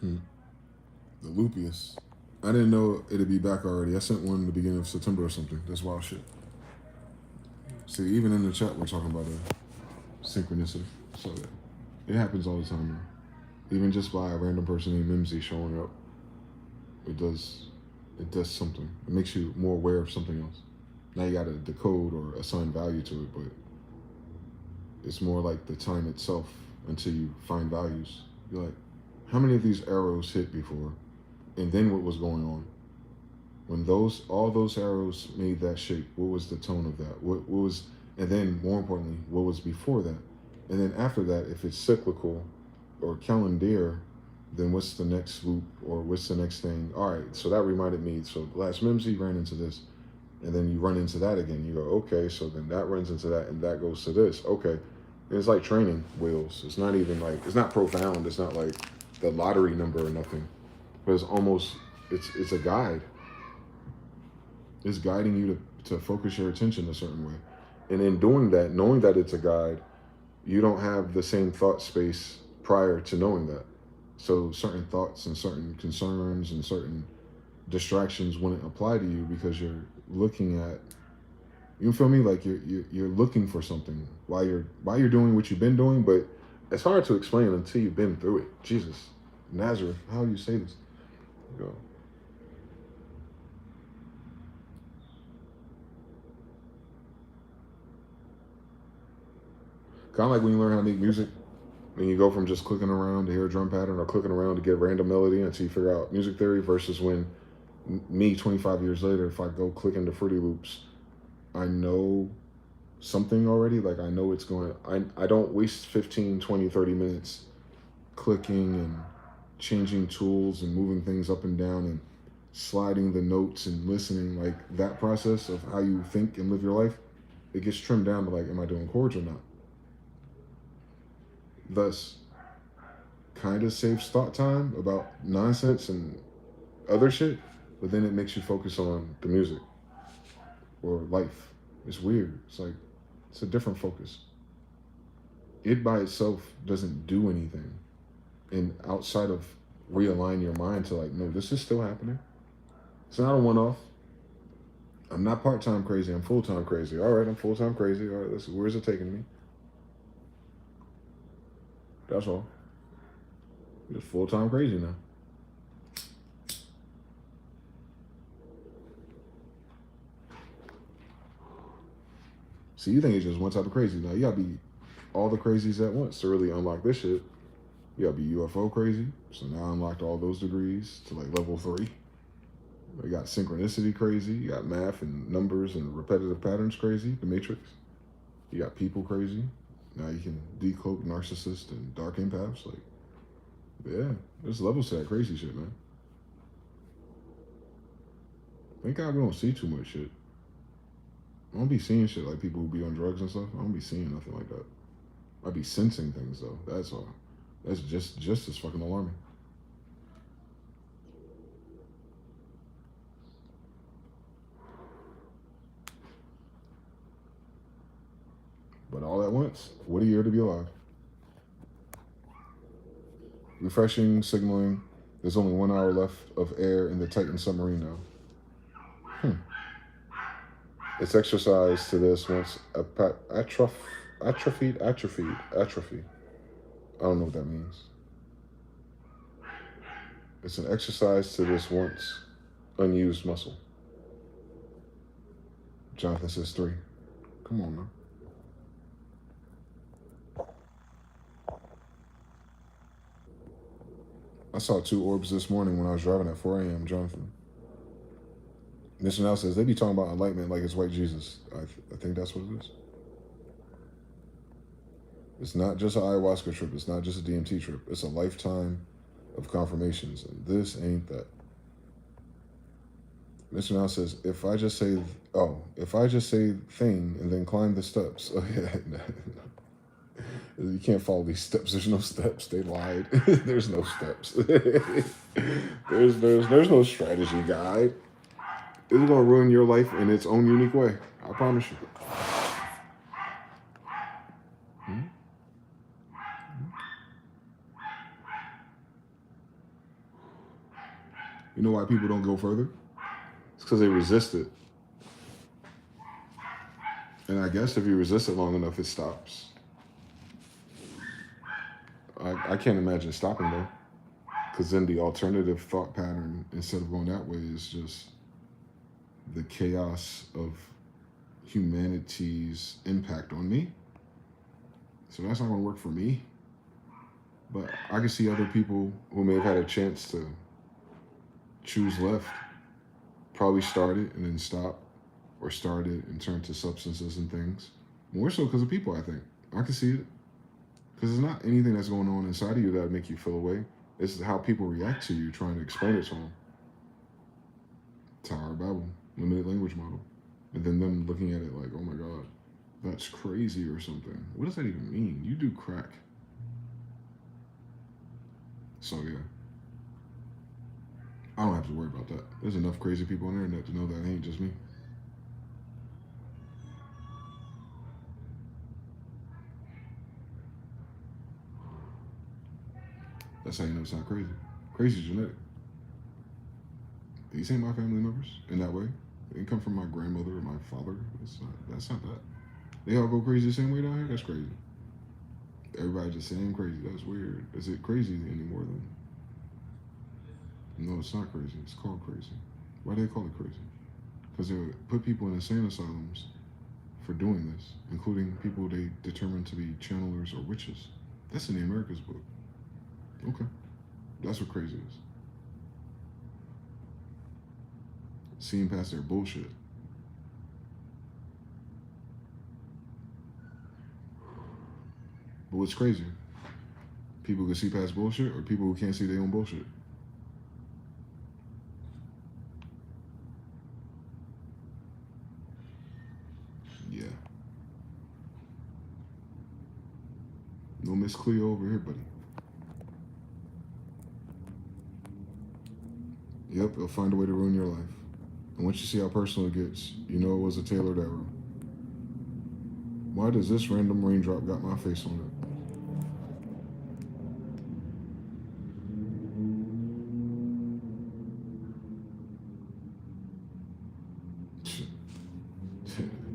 The loopiest. I didn't know it'd be back already. I sent one in the beginning of September or something. That's wild shit. See, even in the chat, we're talking about a synchronicity. So it happens all the time, man. Even just by a random person named Mimsy showing up, it does something. It makes you more aware of something else. Now you got to decode or assign value to it, but it's more like the time itself until you find values. You're like, how many of these arrows hit before? And then what was going on? When all those arrows made that shape, what was the tone of that? What was, and then more importantly, what was before that? And then after that, if it's cyclical or calendar, then what's the next loop or what's the next thing? All right, so that reminded me. So last Mimsy ran into this, and then you run into that again. You go, okay, so then that runs into that, and that goes to this. Okay, and it's like training wheels. It's not even like, it's not profound. It's not like the lottery number or nothing, but it's almost, it's a guide. It's guiding you to focus your attention a certain way. And in doing that, knowing that it's a guide, you don't have the same thought space prior to knowing that. So certain thoughts and certain concerns and certain distractions wouldn't apply to you because you're looking at, you feel me? Like you're looking for something while you're doing what you've been doing, but it's hard to explain until you've been through it. Jesus, Nazareth, how do you say this? Go. Kind of like when you learn how to make music, and you go from just clicking around to hear a drum pattern or clicking around to get a random melody until you figure out music theory versus when me 25 years later, if I go click into Fruity Loops, I know something already. Like I know it's going, I don't waste 15, 20, 30 minutes clicking and changing tools and moving things up and down and sliding the notes and listening. Like that process of how you think and live your life, it gets trimmed down to like, am I doing chords or not? Thus, kind of saves thought time about nonsense and other shit, but then it makes you focus on the music or life. It's weird. It's like, it's a different focus. It by itself doesn't do anything. And outside of realign your mind to like, no, this is still happening. It's not a one-off. I'm not part-time crazy, I'm full-time crazy. All right, I'm full-time crazy. All right, where's it taking me? That's all. You're just full-time crazy now. See, you think it's just one type of crazy. Now, you gotta be all the crazies at once to really unlock this shit. You gotta be UFO crazy. So now I unlocked all those degrees to like level 3. You got synchronicity crazy. You got math and numbers and repetitive patterns crazy, the matrix. You got people crazy. Now you can decloak narcissist and dark empaths. Like, yeah, there's levels to that crazy shit, man. Thank God we don't see too much shit. I don't be seeing shit like people who be on drugs and stuff. I don't be seeing nothing like that. I be sensing things though. That's all. That's just as fucking alarming. But all at once, what a year to be alive. Refreshing, signaling. There's only 1 hour left of air in the Titan submarine now. It's exercise to this once atrophy. I don't know what that means. It's an exercise to this once unused muscle. Jonathan says 3. Come on, man. I saw 2 orbs this morning when I was driving at 4 a.m., Jonathan. Mr. Now says, they be talking about enlightenment like it's white Jesus. I think that's what it is. It's not just an ayahuasca trip. It's not just a DMT trip. It's a lifetime of confirmations. And this ain't that. Mr. Now says, if I just say thing and then climb the steps. Oh, yeah. You can't follow these steps. There's no steps. They lied. There's no steps. there's no strategy guide. It's gonna ruin your life in its own unique way. I promise you. You know why people don't go further? It's because they resist it. And I guess if you resist it long enough, it stops. I can't imagine stopping though. Because then the alternative thought pattern, instead of going that way, is just the chaos of humanity's impact on me. So that's not going to work for me. But I can see other people who may have had a chance to choose left probably started and then stopped, or started and turned to substances and things. More so because of people, I think. I can see it. Because it's not anything that's going on inside of you that would make you feel away. It's how people react to you trying to explain it to them. Tower of Babel, limited language model. And then them looking at it like, oh my God, that's crazy or something. What does that even mean? You do crack. So yeah. I don't have to worry about that. There's enough crazy people on the internet to know that ain't just me. That's how you know it's not crazy. Crazy is genetic. These ain't my family members in that way. They didn't come from my grandmother or my father. That's not that. They all go crazy the same way down here? That's crazy. Everybody just saying crazy. That's weird. Is it crazy anymore then? No, it's not crazy. It's called crazy. Why do they call it crazy? Because they would put people in insane asylums for doing this, including people they determined to be channelers or witches. That's in the Americas book. Okay. That's what crazy is. Seeing past their bullshit. But what's crazy? People who can see past bullshit or people who can't see their own bullshit? Yeah. No Miss Cleo over here, buddy. Yep, it'll find a way to ruin your life. And once you see how personal it gets, you know it was a tailored arrow. Why does this random raindrop got my face on it?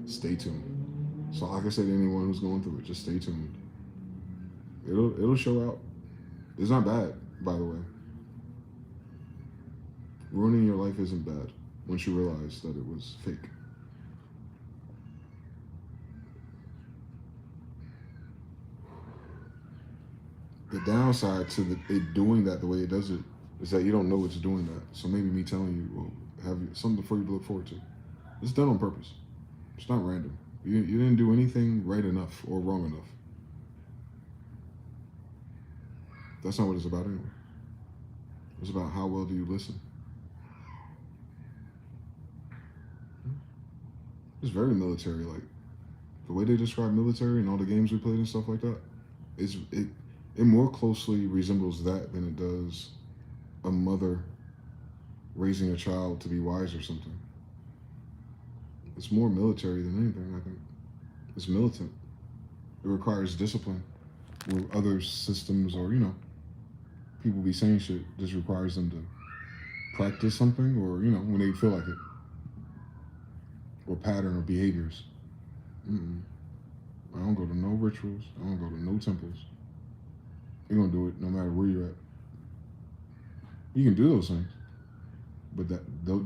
Stay tuned. So like I said to anyone who's going through it, just stay tuned. It'll show out. It's not bad, by the way. Ruining your life isn't bad once you realize that it was fake. The downside to it doing that the way it does it is that you don't know it's doing that. So maybe me telling you, well, have something for you to look forward to. It's done on purpose. It's not random. You didn't do anything right enough or wrong enough. That's not what it's about anyway. It's about how well do you listen. It's very military like. The way they describe military and all the games we played and stuff like that, it more closely resembles that than it does a mother raising a child to be wise or something. It's more military than anything, I think. It's militant. It requires discipline. Where other systems or, people be saying shit just requires them to practice something or, when they feel like it. Or pattern or behaviors. I don't go to no rituals. I don't go to no temples. You're going to do it no matter where you're at. You can do those things. But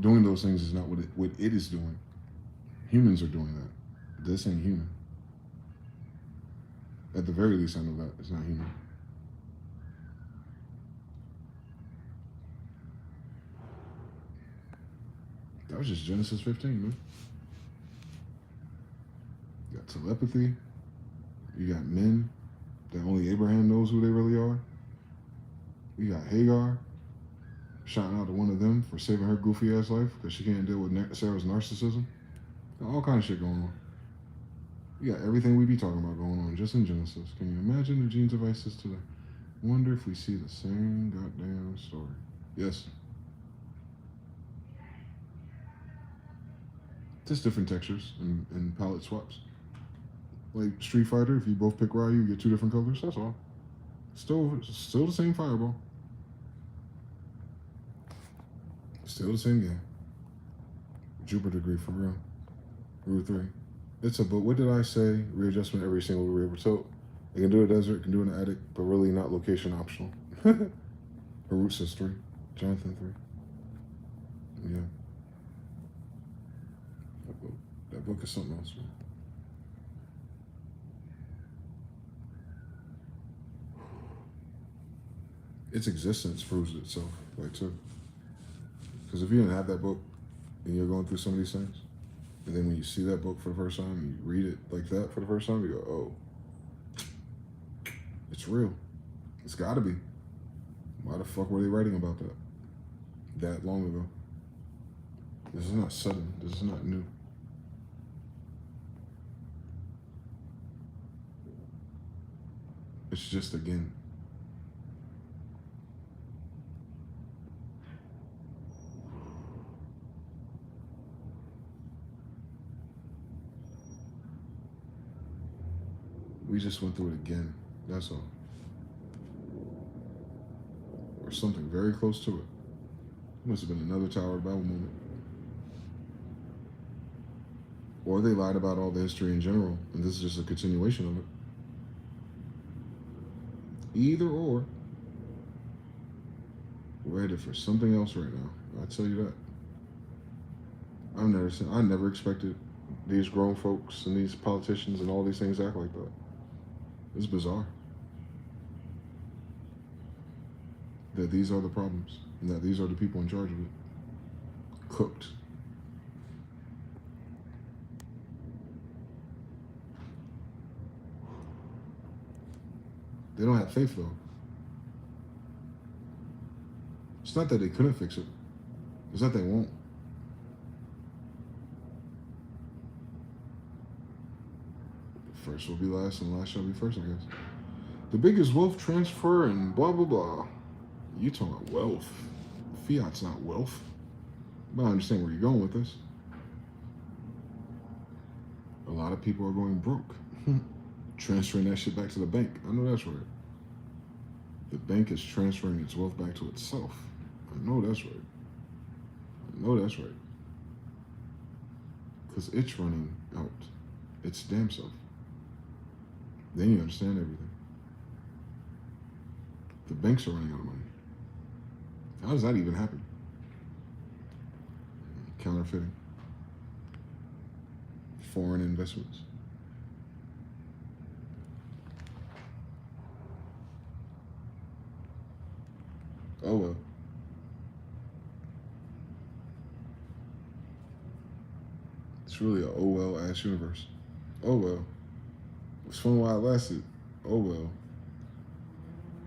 doing those things is not what it is doing. Humans are doing that. This ain't human. At the very least, I know that it's not human. That was just Genesis 15, man. You got telepathy. You got men that only Abraham knows who they really are. You got Hagar shouting out to one of them for saving her goofy ass life because she can't deal with Sarah's narcissism. All kind of shit going on. You got everything we be talking about going on just in Genesis. Can you imagine the genes of ISIS today? Wonder if we see the same goddamn story. Yes. Just different textures and palette swaps. Like Street Fighter, if you both pick Ryu, you get two different colors. That's all. Still the same fireball. Still the same game. Jupiter degree for real. Root 3. It's a book. What did I say? Readjustment every single degree. So it can do a desert, it can do an attic, but really not location optional. Her root says 3. Jonathan 3. Yeah. That book is something else, man. Its existence proves itself, like, too. Because if you didn't have that book and you're going through some of these things, and then when you see that book for the first time and you read it like that for the first time, you go, oh, it's real. It's got to be. Why the fuck were they writing about that long ago? This is not sudden. This is not new. It's just, again, we just went through it again. That's all. Or something very close to it. Must have been another Tower of Babel moment. Or they lied about all the history in general, and this is just a continuation of it. Either or. We're headed for something else right now. I'll tell you that. I never expected these grown folks and these politicians and all these things act like that. It's bizarre. That these are the problems, and that these are the people in charge of it. Cooked. They don't have faith, though. It's not that they couldn't fix it. It's that they won't. First will be last, and last shall be first, I guess. The biggest wealth transfer and blah, blah, blah. You talking about wealth. Fiat's not wealth. But I understand where you're going with this. A lot of people are going broke. Transferring that shit back to the bank. I know that's right. The bank is transferring its wealth back to itself. I know that's right. I know that's right. Because it's running out. Its damn self. Then you understand everything. The banks are running out of money. How does that even happen? Counterfeiting. Foreign investments. Oh well. It's really a oh well ass universe. Oh well. It was fun while it lasted. Oh well.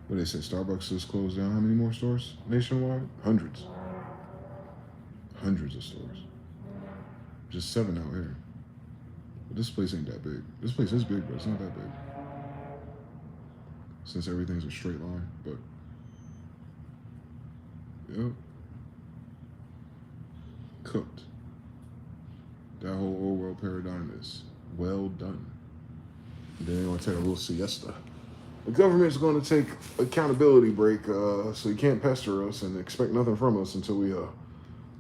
What they say, Starbucks just closed down. How many more stores nationwide? Hundreds. Hundreds of stores. Just 7 out here. But this place ain't that big. This place is big, but it's not that big. Since everything's a straight line, but yep. Cooked. That whole old world paradigm is well done. And then they're gonna take a little siesta. The government's gonna take accountability break, so you can't pester us and expect nothing from us until we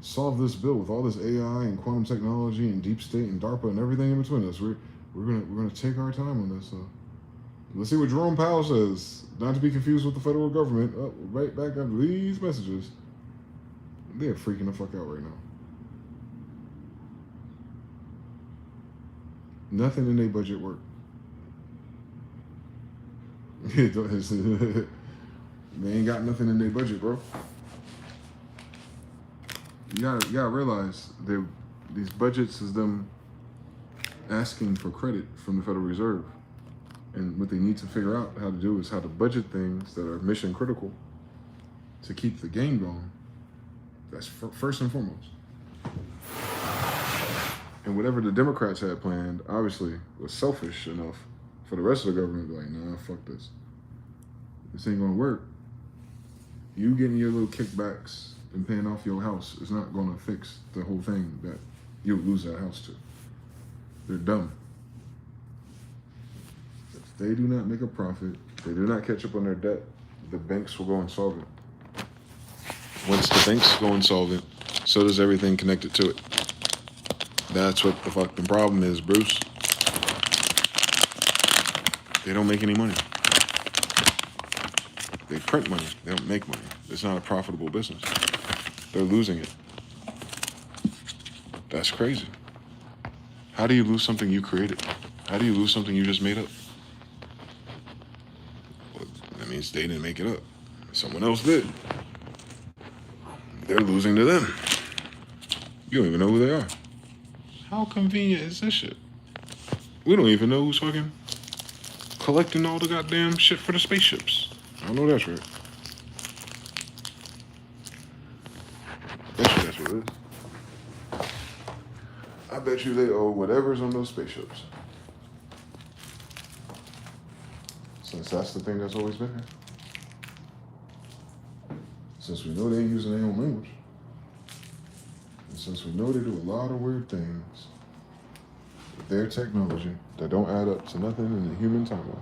solve this bill with all this AI and quantum technology and deep state and DARPA and everything in between us. We're gonna take our time on this. Let's see what Jerome Powell says. Not to be confused with the federal government. Right back after these messages. They're freaking the fuck out right now. Nothing in their budget work. They ain't got nothing in their budget, bro. You gotta realize these budgets is them asking for credit from the Federal Reserve. And what they need to figure out how to do is how to budget things that are mission critical to keep the game going. That's first and foremost. And whatever the Democrats had planned, obviously, was selfish enough for the rest of the government to be like, nah, fuck this. This ain't gonna work. You getting your little kickbacks and paying off your house is not gonna fix the whole thing that you'll lose that house to. They're dumb. If they do not make a profit, they do not catch up on their debt, the banks will go insolvent. Once the banks go insolvent, So does everything connected to it. That's what the fucking problem is, Bruce. They don't make any money. They print money. They don't make money. It's not a profitable business. They're losing it. That's crazy. How do you lose something you created? How do you lose something you just made up? Well, that means they didn't make it up. Someone else did. They're losing to them. You don't even know who they are. How convenient is this shit? We don't even know who's fucking collecting all the goddamn shit for the spaceships. I know that's right. Bet you that's what it is. I bet you they owe whatever's on those spaceships. Since that's the thing that's always been here. Since we know they're using their own language. And since we know they do a lot of weird things with their technology that don't add up to nothing in the human timeline.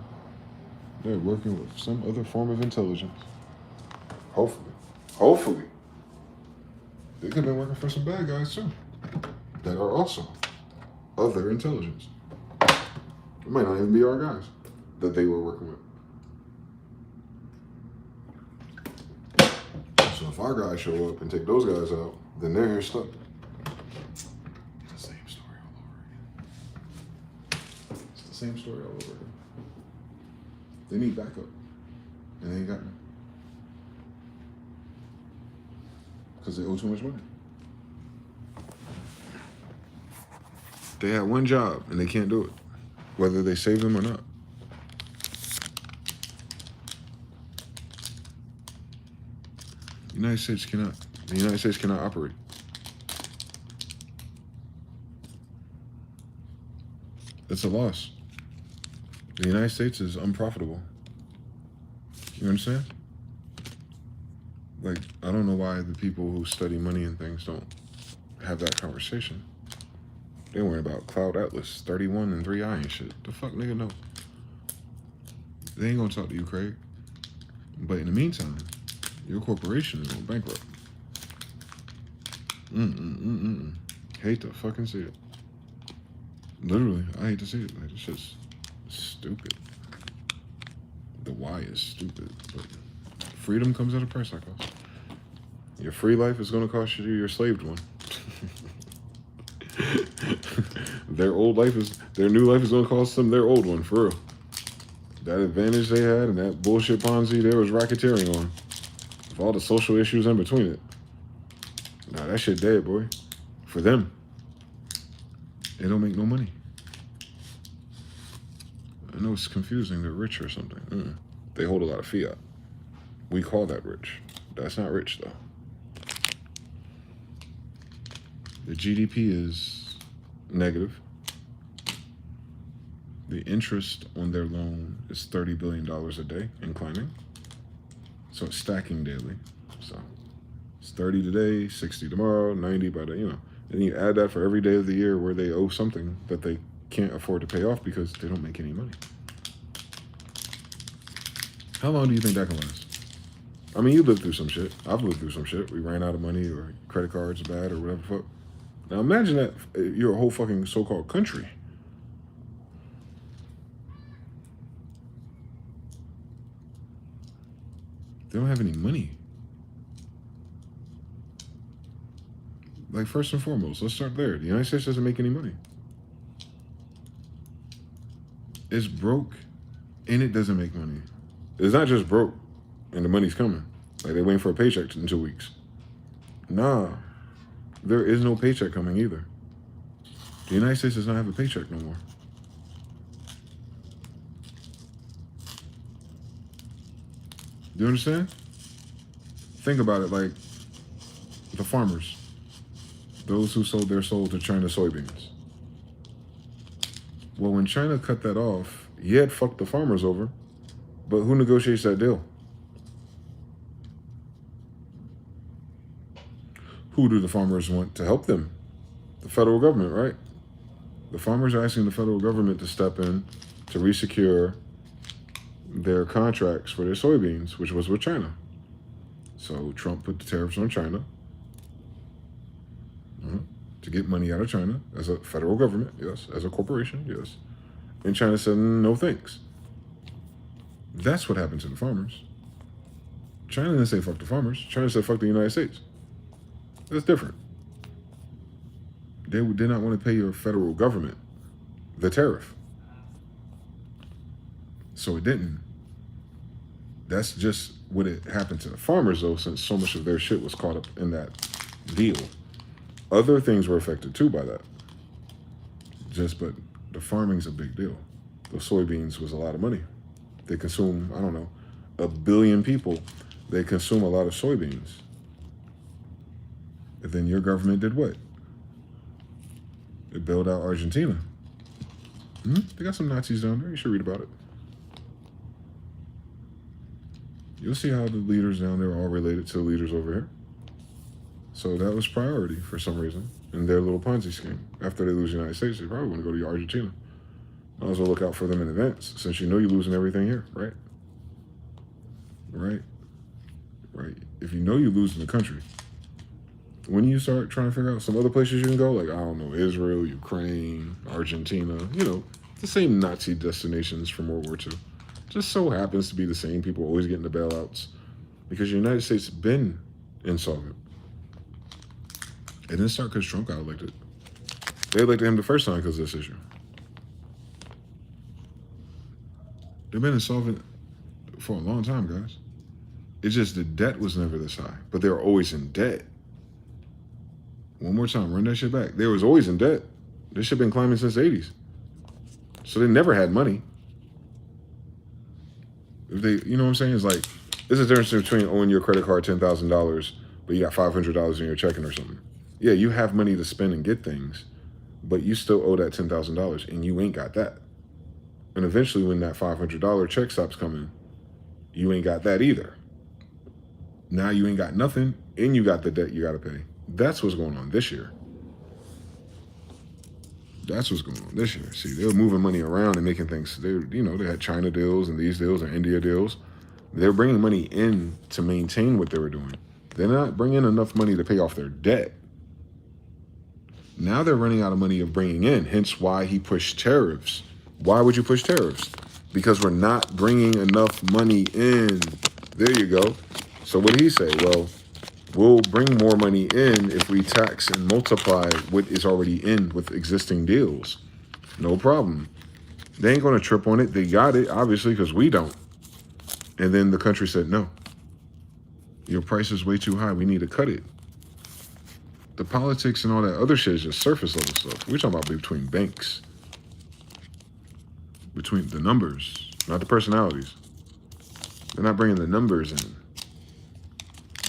They're working with some other form of intelligence. Hopefully. They could have been working for some bad guys too. That are also other intelligence. It might not even be our guys that they were working with. So if our guys show up and take those guys out, then they're here stuck. It's the same story all over again. It's the same story all over again. They need backup, and they ain't got none. Because they owe too much money. They had one job, and they can't do it, whether they save them or not. The United States cannot operate. It's a loss. The United States is unprofitable. You understand? Like, I don't know why the people who study money and things don't have that conversation. They worry about Cloud Atlas, 31 and 3i and shit. The fuck nigga know? They ain't gonna talk to you, Craig. But in the meantime, your corporation is going bankrupt. Hate to fucking see it. Literally, I hate to see it. Like, it's just stupid. The why is stupid, but freedom comes at a price, I guess. Your free life is going to cost you your slaved one. Their new life is going to cost them their old one, for real. That advantage they had and that bullshit Ponzi there was racketeering on. With all the social issues in between it. Nah, that shit dead, boy. For them. They don't make no money. I know it's confusing. They're rich or something. They hold a lot of fiat. We call that rich. That's not rich, though. The GDP is negative. The interest on their loan is $30 billion a day and climbing. So it's stacking daily. So it's 30 today, 60 tomorrow, 90 by the, And then you add that for every day of the year where they owe something that they can't afford to pay off because they don't make any money. How long do you think that can last? I mean, you lived through some shit. I've lived through some shit. We ran out of money or credit cards are bad or whatever the fuck. Now imagine that you're a whole fucking so-called country. They don't have any money. Like, first and foremost, let's start there. The United States doesn't make any money. It's broke, and it doesn't make money. It's not just broke, and the money's coming. Like, they're waiting for a paycheck in 2 weeks. Nah, there is no paycheck coming either. The United States does not have a paycheck no more. Do you understand? Think about it like the farmers. Those who sold their soul to China soybeans. Well, when China cut that off, yeah, it fucked the farmers over. But who negotiates that deal? Who do the farmers want to help them? The federal government, right? The farmers are asking the federal government to step in to resecure their contracts for their soybeans, which was with China. So Trump put the tariffs on China. To get money out of China as a federal government, yes. As a corporation, yes. And China said, no thanks. That's what happened to the farmers. China didn't say fuck the farmers. China said fuck the United States. That's different. They did not want to pay your federal government the tariff. So it didn't. That's just what it happened to the farmers, though, since so much of their shit was caught up in that deal. Other things were affected, too, by that. But the farming's a big deal. The soybeans was a lot of money. They consume, I don't know, 1 billion people. They consume a lot of soybeans. And then your government did what? It bailed out Argentina. They got some Nazis down there. You should read about it. You'll see how the leaders down there are all related to the leaders over here. So that was priority for some reason in their little Ponzi scheme. After they lose the United States, they probably want to go to Argentina. Might as well look out for them in advance, since you know you're losing everything here, right? Right. If you know you're losing the country, when you start trying to figure out some other places you can go, like, I don't know, Israel, Ukraine, Argentina, the same Nazi destinations from World War II. Just so happens to be the same people always getting the bailouts, because the United States has been insolvent. It didn't start because Trump got elected. They elected him the first time because of this issue. They've been insolvent for a long time, guys. It's just the debt was never this high, but they were always in debt. One more time, run that shit back. They was always in debt. This shit been climbing since the 80s. So they never had money. If they, you know what I'm saying? It's like, there's a difference between owing your credit card $10,000, but you got $500 in your checking or something. Yeah, you have money to spend and get things, but you still owe that $10,000 and you ain't got that. And eventually when that $500 check stops coming, you ain't got that either. Now you ain't got nothing and you got the debt you got to pay. That's what's going on this year. That's what's going on this year. See, they were moving money around and making things, they had China deals and these deals and India deals. They were bringing money in to maintain what they were doing. They're not bringing enough money to pay off their debt. Now they're running out of money of bringing in, hence why he pushed tariffs. Why would you push tariffs? Because we're not bringing enough money in. There you go. So what did he say? Well, we'll bring more money in if we tax and multiply what is already in with existing deals. No problem. They ain't going to trip on it. They got it, obviously, because we don't. And then the country said, no, your price is way too high. We need to cut it. The politics and all that other shit is just surface level stuff. We're talking about between banks. Between the numbers, not the personalities. They're not bringing the numbers in.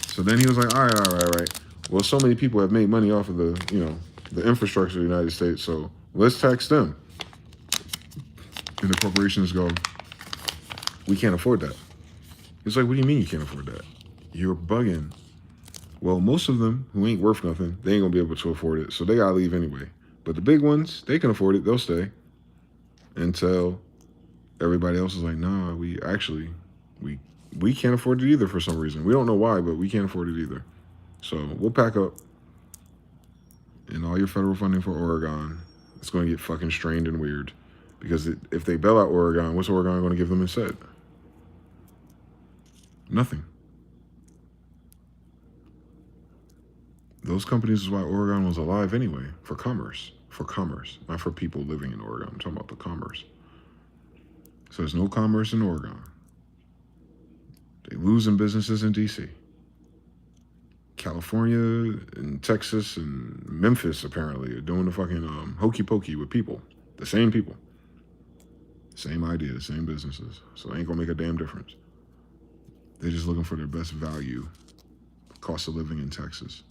So then he was like, all right. Well, so many people have made money off of the infrastructure of the United States, so let's tax them. And the corporations go, we can't afford that. It's like, what do you mean you can't afford that? You're bugging. Well, most of them who ain't worth nothing, they ain't gonna be able to afford it, so they gotta leave anyway. But the big ones, they can afford it, they'll stay. Until everybody else is like, nah, we can't afford it either for some reason. We don't know why, but we can't afford it either. So we'll pack up. And all your federal funding for Oregon, it's going to get fucking strained and weird. Because if they bail out Oregon, what's Oregon going to give them instead? Nothing. Those companies is why Oregon was alive anyway, for commerce. For commerce, not for people living in Oregon. I'm talking about the commerce. So there's no commerce in Oregon. They losing businesses in D.C. California and Texas and Memphis apparently are doing the fucking hokey pokey with people. The same people. Same idea, same businesses. So it ain't gonna make a damn difference. They're just looking for their best value, cost of living in Texas.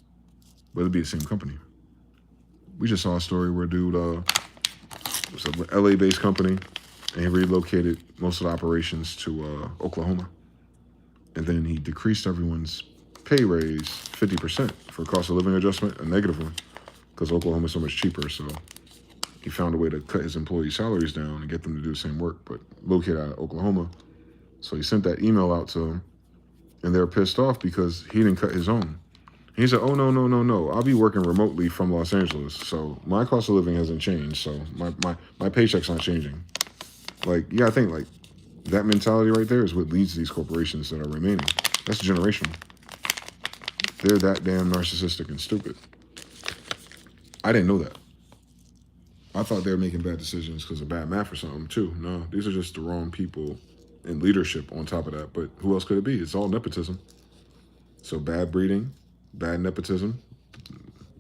But it'd be the same company. We just saw a story where a dude, it was an LA-based company, and he relocated most of the operations to Oklahoma. And then he decreased everyone's pay raise 50% for cost of living adjustment, a negative one, because Oklahoma is so much cheaper. So he found a way to cut his employees' salaries down and get them to do the same work, but located out of Oklahoma. So he sent that email out to them, and they were pissed off because he didn't cut his own. He said, "Oh no. I'll be working remotely from Los Angeles, so my cost of living hasn't changed. So my paycheck's not changing." Like, you gotta think, like, that mentality right there is what leads to these corporations that are remaining. That's generational. They're that damn narcissistic and stupid. I didn't know that. I thought they were making bad decisions because of bad math or something too. No, these are just the wrong people in leadership on top of that. But who else could it be? It's all nepotism. So bad breeding, bad nepotism,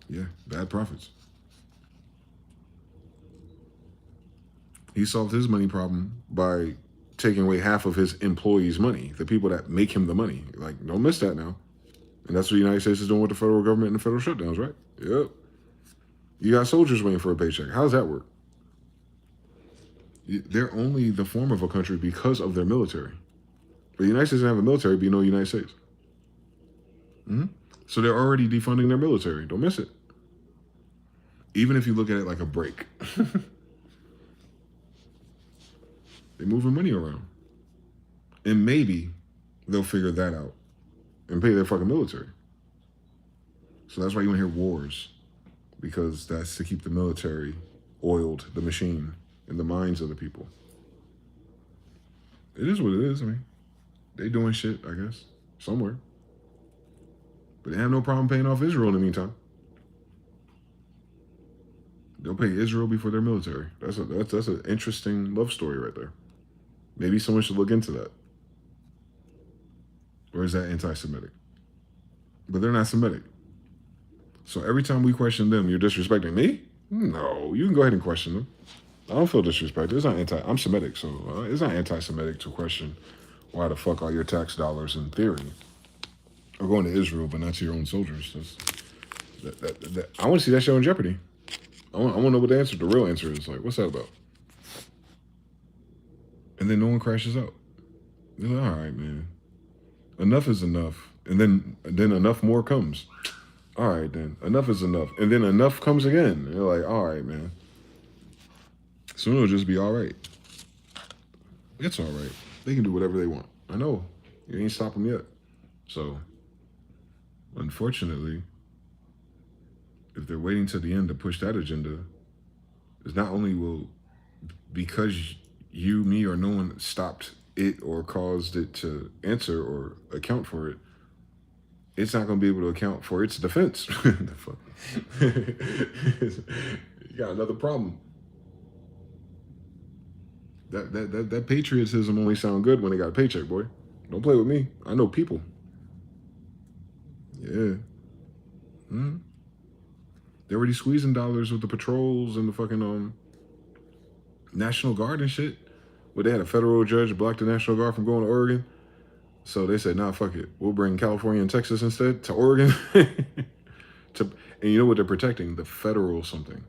yeah, bad profits. He solved his money problem by taking away half of his employees' money, the people that make him the money. Like, don't miss that now. And that's what the United States is doing with the federal government and the federal shutdowns, right? Yep. You got soldiers waiting for a paycheck. How does that work? They're only the form of a country because of their military. But the United States doesn't have a military, but you know the United States. Mm-hmm. So they're already defunding their military. Don't miss it. Even if you look at it like a break. They're moving money around. And maybe they'll figure that out and pay their fucking military. So that's why you want to hear wars. Because that's to keep the military oiled, the machine, in the minds of the people. It is what it is. I mean, they doing shit, I guess, somewhere. But they have no problem paying off Israel in the meantime. They'll pay Israel before their military. That's an interesting love story right there. Maybe someone should look into that. Or is that anti-Semitic? But they're not Semitic. So every time we question them, you're disrespecting me? No, you can go ahead and question them. I don't feel disrespected. It's not I'm Semitic, so it's not anti-Semitic to question why the fuck all your tax dollars, in theory, are going to Israel, but not to your own soldiers. I want to see that show in Jeopardy. I want to know what the real answer is. Like, what's that about? And then no one crashes out. They're like, all right, man. Enough is enough. And then enough more comes. All right, then. Enough is enough. And then enough comes again. And you're like, all right, man. Soon it'll just be all right. It's all right. They can do whatever they want. I know. You ain't stop them yet. So, unfortunately, if they're waiting to the end to push that agenda, it's not only will, because you, me, or no one stopped it or caused it to answer or account for it, it's not going to be able to account for its defense. The fuck? You got another problem. That patriotism only sound good when they got a paycheck, boy. Don't play with me. I know people. Yeah. Mm-hmm. They're already squeezing dollars with the patrols and the fucking National Guard and shit. But they had a federal judge block the National Guard from going to Oregon. So they said, nah, fuck it. We'll bring California and Texas instead to Oregon. And you know what they're protecting? The federal something.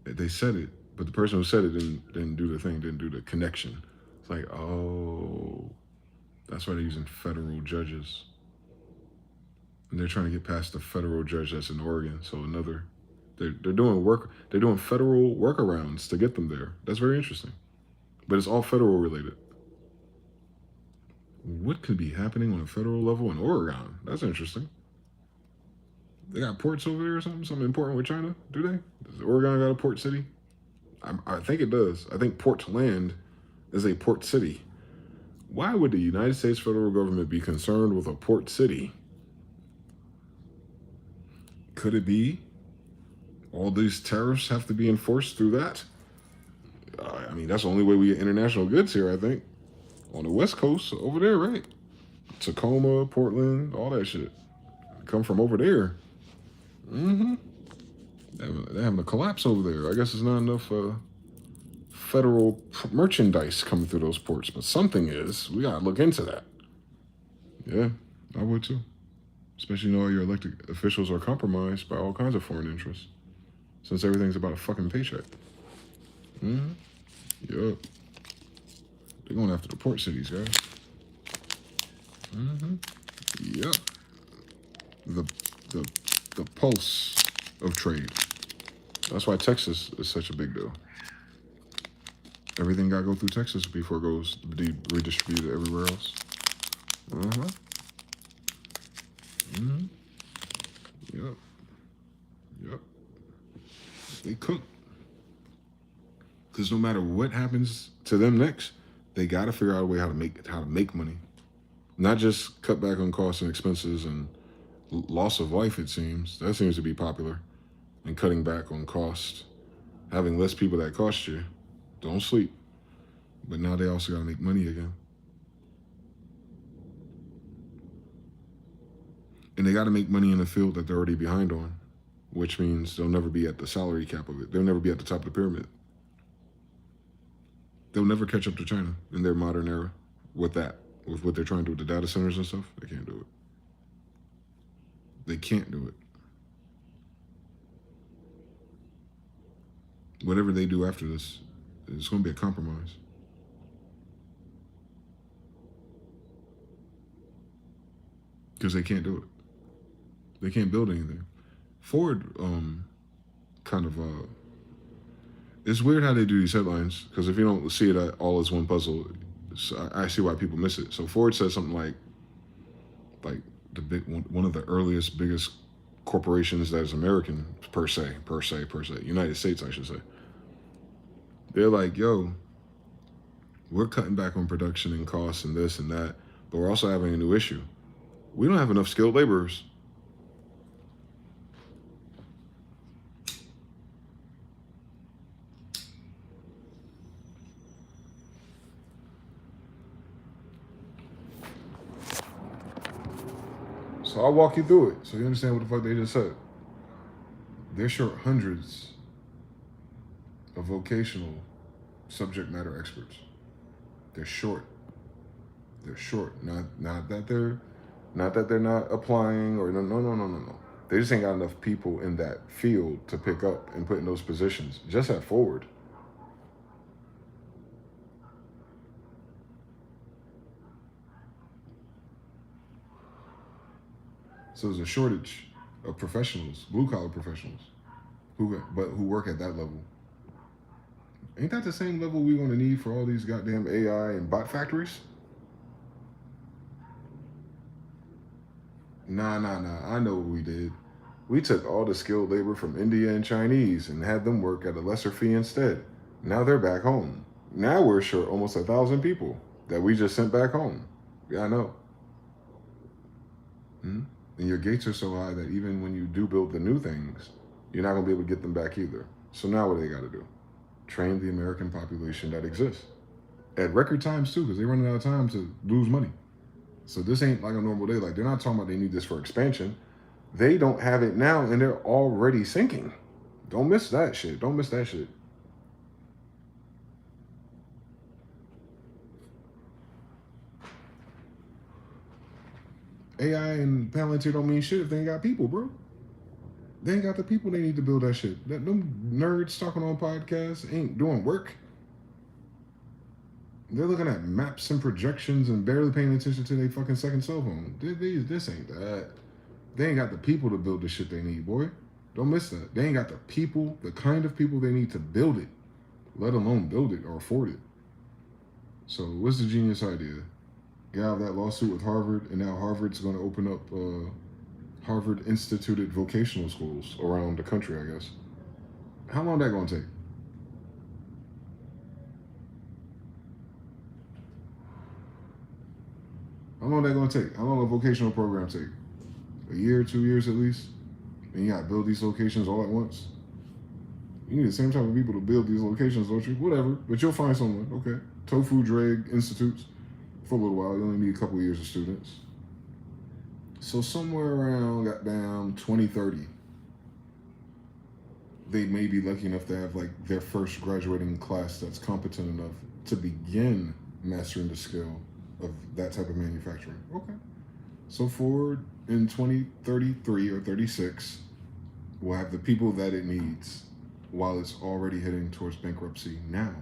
They said it, but the person who said it didn't do the thing, didn't do the connection. It's like, oh, that's why they're using federal judges. And they're trying to get past the federal judge that's in Oregon. So they're doing federal workarounds to get them there. That's very interesting. But it's all federal related. What could be happening on a federal level in Oregon? That's interesting. They got ports over there or something? Something important with China? Do they? Does Oregon got a port city? I think it does. I think Portland is a port city. Why would the United States federal government be concerned with a port city? Could it be all these tariffs have to be enforced through that? I mean, that's the only way we get international goods here, I think. On the West Coast, over there, right? Tacoma, Portland, all that shit. Come from over there. Mm-hmm. They're having a collapse over there. I guess there's not enough federal merchandise coming through those ports, but something is. We gotta look into that. Yeah, I would too. Especially knowing your elected officials are compromised by all kinds of foreign interests, since everything's about a fucking paycheck. Mm-hmm. Yup. They're going after the port cities, guys. Mm-hmm. Yep. The pulse of trade. That's why Texas is such a big deal. Everything got to go through Texas before it goes redistributed everywhere else. Uh-huh. They cook. Because no matter what happens to them next, they got to figure out a way how to make money. Not just cut back on costs and expenses and loss of life, it seems. That seems to be popular. And cutting back on cost. Having less people that cost you. Don't sleep. But now they also got to make money again. And they got to make money in a field that they're already behind on, which means they'll never be at the salary cap of it. They'll never be at the top of the pyramid. They'll never catch up to China in their modern era with that. With what they're trying to do with the data centers and stuff. They can't do it. They can't do it. Whatever they do after this, it's going to be a compromise. Because they can't do it. They can't build anything. Ford, it's weird how they do these headlines, because if you don't see it all as one puzzle, I see why people miss it. So Ford says something like the big one of the earliest, biggest corporations that is American per se, United States, I should say. They're like, yo, we're cutting back on production and costs and this and that, but we're also having a new issue. We don't have enough skilled laborers. So I'll walk you through it so you understand what the fuck they just said. They're short hundreds of vocational subject matter experts. They're short. They're short. Not that they're not applying or no. They just ain't got enough people in that field to pick up and put in those positions. Just at Forward. So there's a shortage of professionals, blue collar professionals, who work at that level. Ain't that the same level we want to need for all these goddamn AI and bot factories? Nah. I know what we did. We took all the skilled labor from India and Chinese and had them work at a lesser fee instead. Now they're back home. Now we're short almost 1,000 people that we just sent back home. Yeah, I know. And your gates are so high that even when you do build the new things, you're not going to be able to get them back either. So now what do they got to do? Train the American population that exists. At record times too, because they're running out of time to lose money. So this ain't like a normal day. Like, they're not talking about they need this for expansion. They don't have it now and they're already sinking. Don't miss that shit. Don't miss that shit. AI and Palantir don't mean shit if they ain't got people, bro. They ain't got the people they need to build that shit. Them nerds talking on podcasts ain't doing work. They're looking at maps and projections and barely paying attention to their fucking second cell phone. This ain't that. They ain't got the people to build the shit they need, boy. Don't miss that. They ain't got the people, the kind of people they need to build it, let alone build it or afford it. So what's the genius idea? You have that lawsuit with Harvard, and now Harvard's going to open up Harvard instituted vocational schools around the country, I guess. How long that going to take? How long that going to take? How long a vocational program take? A year, 2 years at least? And you got to build these locations all at once? You need the same type of people to build these locations, don't you? Whatever, but you'll find someone, okay. Tofu Dreg Institutes, for a little while, you only need a couple of years of students. So somewhere around, goddamn, 2030, they may be lucky enough to have like their first graduating class that's competent enough to begin mastering the skill of that type of manufacturing. Okay. So Ford in 2033 or 36 will have the people that it needs while it's already heading towards bankruptcy now.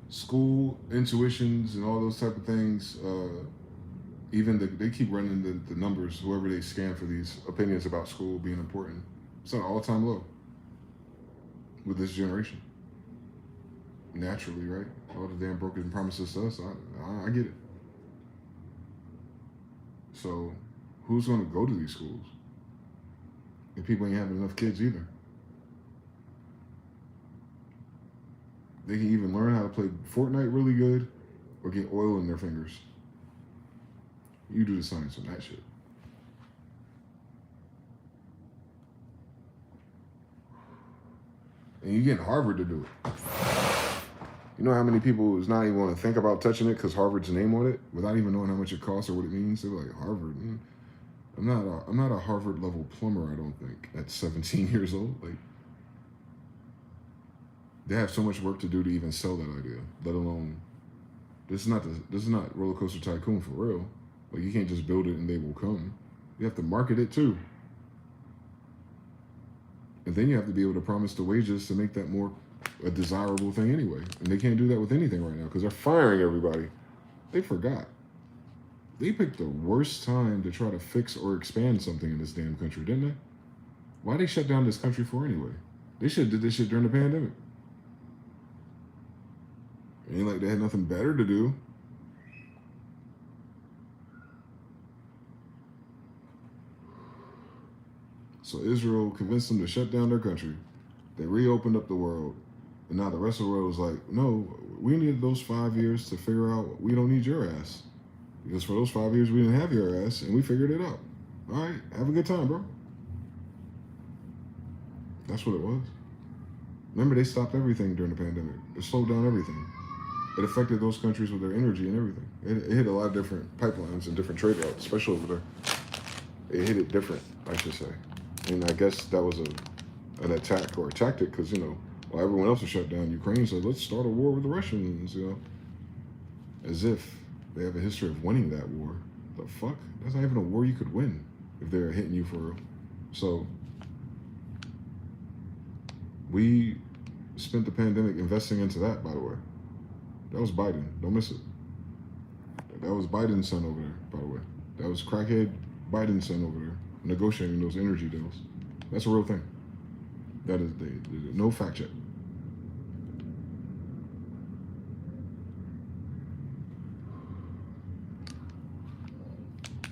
School intuitions and all those type of things, they keep running the numbers, whoever they scan for these opinions about school being important. It's at an all-time low with this generation. Naturally, right? All the damn broken promises to us, I get it. So who's going to go to these schools? And people ain't having enough kids either. They can even learn how to play Fortnite really good or get oil in their fingers. You do the science on that shit. And you get Harvard to do it. You know how many people is not even want to think about touching it because Harvard's name on it without even knowing how much it costs or what it means? They're like, Harvard. I'm not a Harvard level plumber, I don't think, at 17 years old. Like, they have so much work to do to even sell that idea, let alone this is not Roller Coaster Tycoon for real. Like, you can't just build it and they will come. You have to market it too. And then you have to be able to promise the wages to make that more a desirable thing anyway. And they can't do that with anything right now because they're firing everybody. They forgot. They picked the worst time to try to fix or expand something in this damn country, didn't they? Why they shut down this country for anyway? They should have did this shit during the pandemic. It ain't like they had nothing better to do. So Israel convinced them to shut down their country. They reopened up the world. And now the rest of the world was like, no, we needed those 5 years to figure out we don't need your ass. Because for those 5 years we didn't have your ass and we figured it out. All right, have a good time, bro. That's what it was. Remember, they stopped everything during the pandemic. It slowed down everything. It affected those countries with their energy and everything. It hit a lot of different pipelines and different trade routes, especially over there. It hit it different, I should say. And I guess that was an attack or a tactic because, while everyone else was shut down, Ukraine said, let's start a war with the Russians, as if they have a history of winning that war. The fuck? That's not even a war you could win if they're hitting you for real. So we spent the pandemic investing into that, by the way. That was Biden. Don't miss it. That was Biden's son over there, by the way. That was crackhead Biden's son over there negotiating those energy deals. That's a real thing. That is no fact check.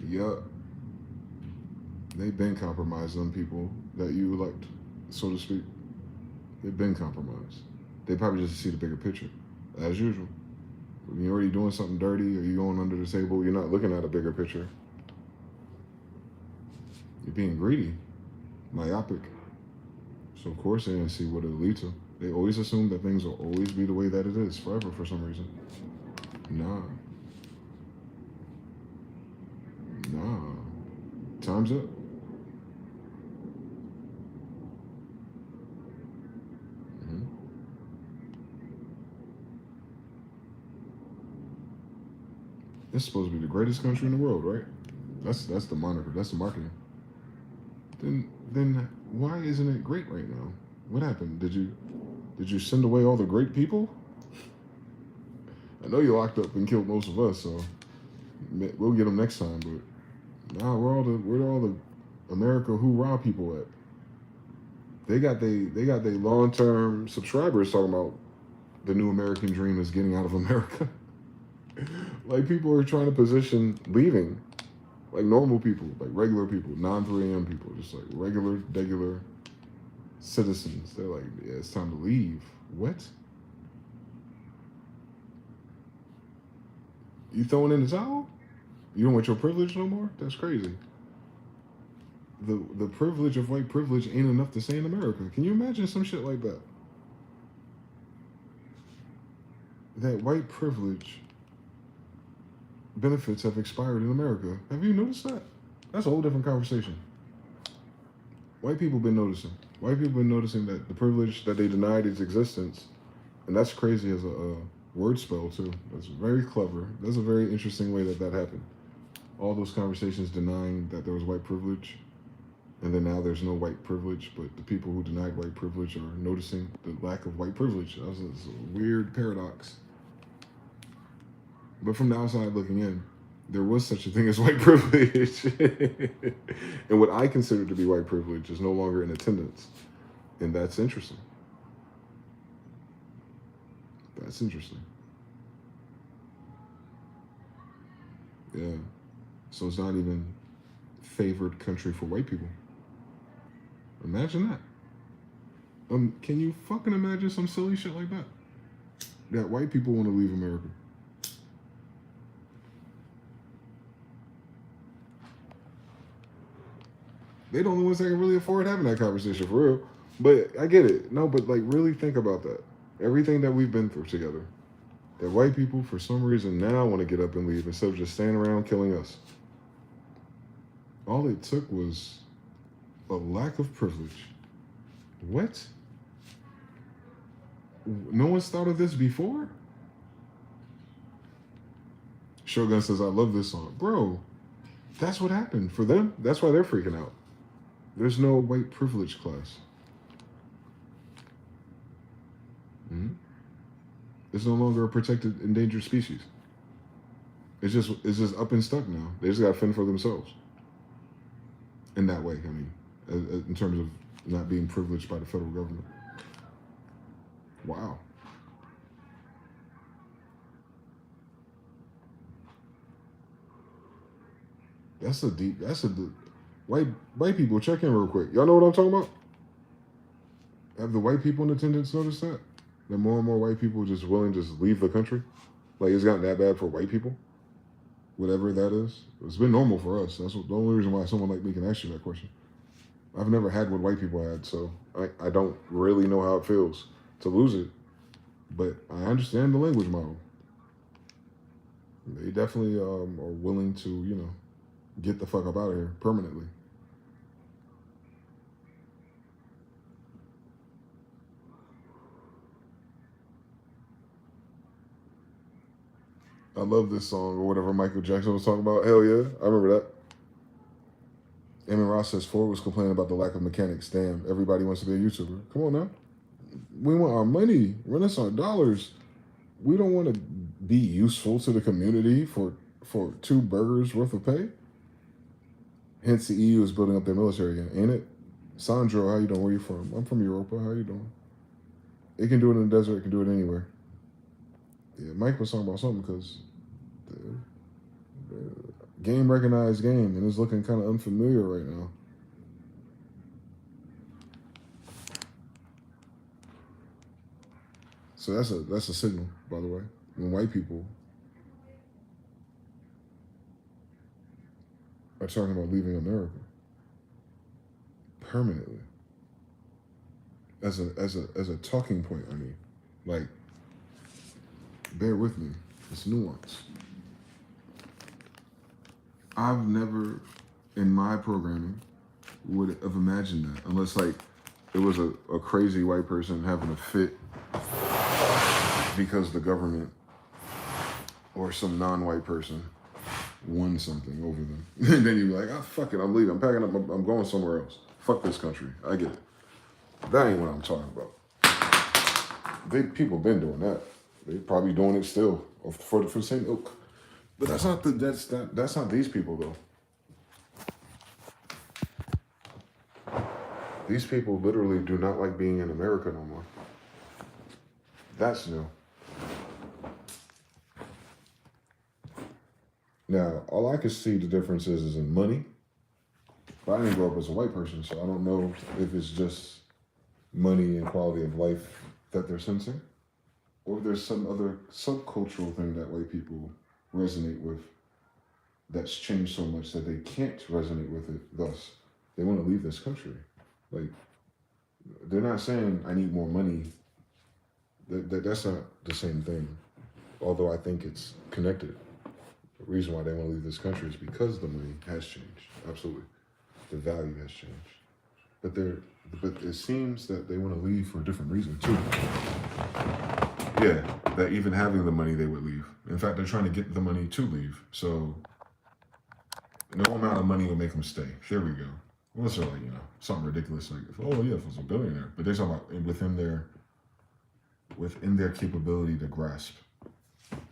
Yup. They've been compromised, them people that you elect, so to speak. They've been compromised. They probably just see the bigger picture, as usual. When you're already doing something dirty or you're going under the table, you're not looking at a bigger picture. You're being greedy, myopic. So of course they didn't see what it'll lead to. They always assume that things will always be the way that it is forever for some reason. Nah. Time's up. It's supposed to be the greatest country in the world, right? That's the moniker. That's the marketing. Then why isn't it great right now? What happened? Did you send away all the great people? I know you locked up and killed most of us, so we'll get them next time. But nah, where all the America hoorah people at? They got they long-term subscribers talking about the new American dream is getting out of America. Like, people are trying to position leaving, like normal people, like regular people, non-3AM people, just like regular citizens. They're like, yeah, it's time to leave. What? You throwing in the towel? You don't want your privilege no more? That's crazy. The privilege of white privilege ain't enough to stay in America. Can you imagine some shit like that? That white privilege benefits have expired in America. Have you noticed that? That's a whole different conversation. White people been noticing. White people been noticing that the privilege that they denied its existence, and that's crazy as a word spell too. That's very clever. That's a very interesting way that happened. All those conversations denying that there was white privilege, and then now there's no white privilege, but the people who denied white privilege are noticing the lack of white privilege. That's a weird paradox. But from the outside looking in, there was such a thing as white privilege. And what I consider to be white privilege is no longer in attendance. And that's interesting. Yeah. So it's not even favored country for white people. Imagine that. Can you fucking imagine some silly shit like that? That white people want to leave America. They the only ones that can really afford having that conversation for real. But I get it. No, but like really think about that. Everything that we've been through together. That white people, for some reason, now want to get up and leave instead of just staying around killing us. All it took was a lack of privilege. What? No one's thought of this before? Shogun says, I love this song. Bro, that's what happened for them. That's why they're freaking out. There's no white privilege class. Mm-hmm. It's no longer a protected endangered species. It's just up and stuck now. They just got to fend for themselves. In that way, I mean, in terms of not being privileged by the federal government. Wow. That's a deep. White people, check in real quick. Y'all know what I'm talking about? Have the white people in attendance noticed that? That more and more white people just willing to just leave the country? Like it's gotten that bad for white people? Whatever that is. It's been normal for us. That's the only reason why someone like me can ask you that question. I've never had what white people had, so I don't really know how it feels to lose it. But I understand the language model. They definitely are willing to, get the fuck up out of here permanently. I love this song or whatever Michael Jackson was talking about. Hell yeah, I remember that. Eamon Ross says Ford was complaining about the lack of mechanics. Damn, everybody wants to be a YouTuber. Come on now. We want our money. Run us our dollars. We don't want to be useful to the community for 2 burgers worth of pay. Hence the EU is building up their military again, ain't it? Sandro, how you doing? Where you from? I'm from Europa. How you doing? It can do it in the desert. It can do it anywhere. Yeah, Mike was talking about something because the game recognized game, and it's looking kind of unfamiliar right now. So that's a signal, by the way. When white people are talking about leaving America permanently as a talking point. I mean, like, bear with me. It's nuance. I've never, in my programming, would have imagined that unless like it was a crazy white person having a fit because the government or some non-white person won something over them. And then you're like, oh, fuck it, I'm leaving. I'm packing up. I'm going somewhere else. Fuck this country. I get it. That ain't what I'm talking about. People been doing that. They probably doing it still for the same ilk. But that's not these people though. These people literally do not like being in America no more. That's new. Now, all I can see the difference is in money. But I didn't grow up as a white person, so I don't know if it's just money and quality of life that they're sensing, or if there's some other subcultural thing that white people resonate with that's changed so much that they can't resonate with it. Thus, they want to leave this country. Like, they're not saying, I need more money. That's not the same thing. Although I think it's connected. The reason why they want to leave this country is because the money has changed. Absolutely. The value has changed. But it seems that they want to leave for a different reason too. Yeah, that even having the money, they would leave. In fact, they're trying to get the money to leave. So no amount of money will make them stay. There we go. Unless they're like, something ridiculous like, oh yeah, if it's a billionaire. But they're talking about within their capability to grasp.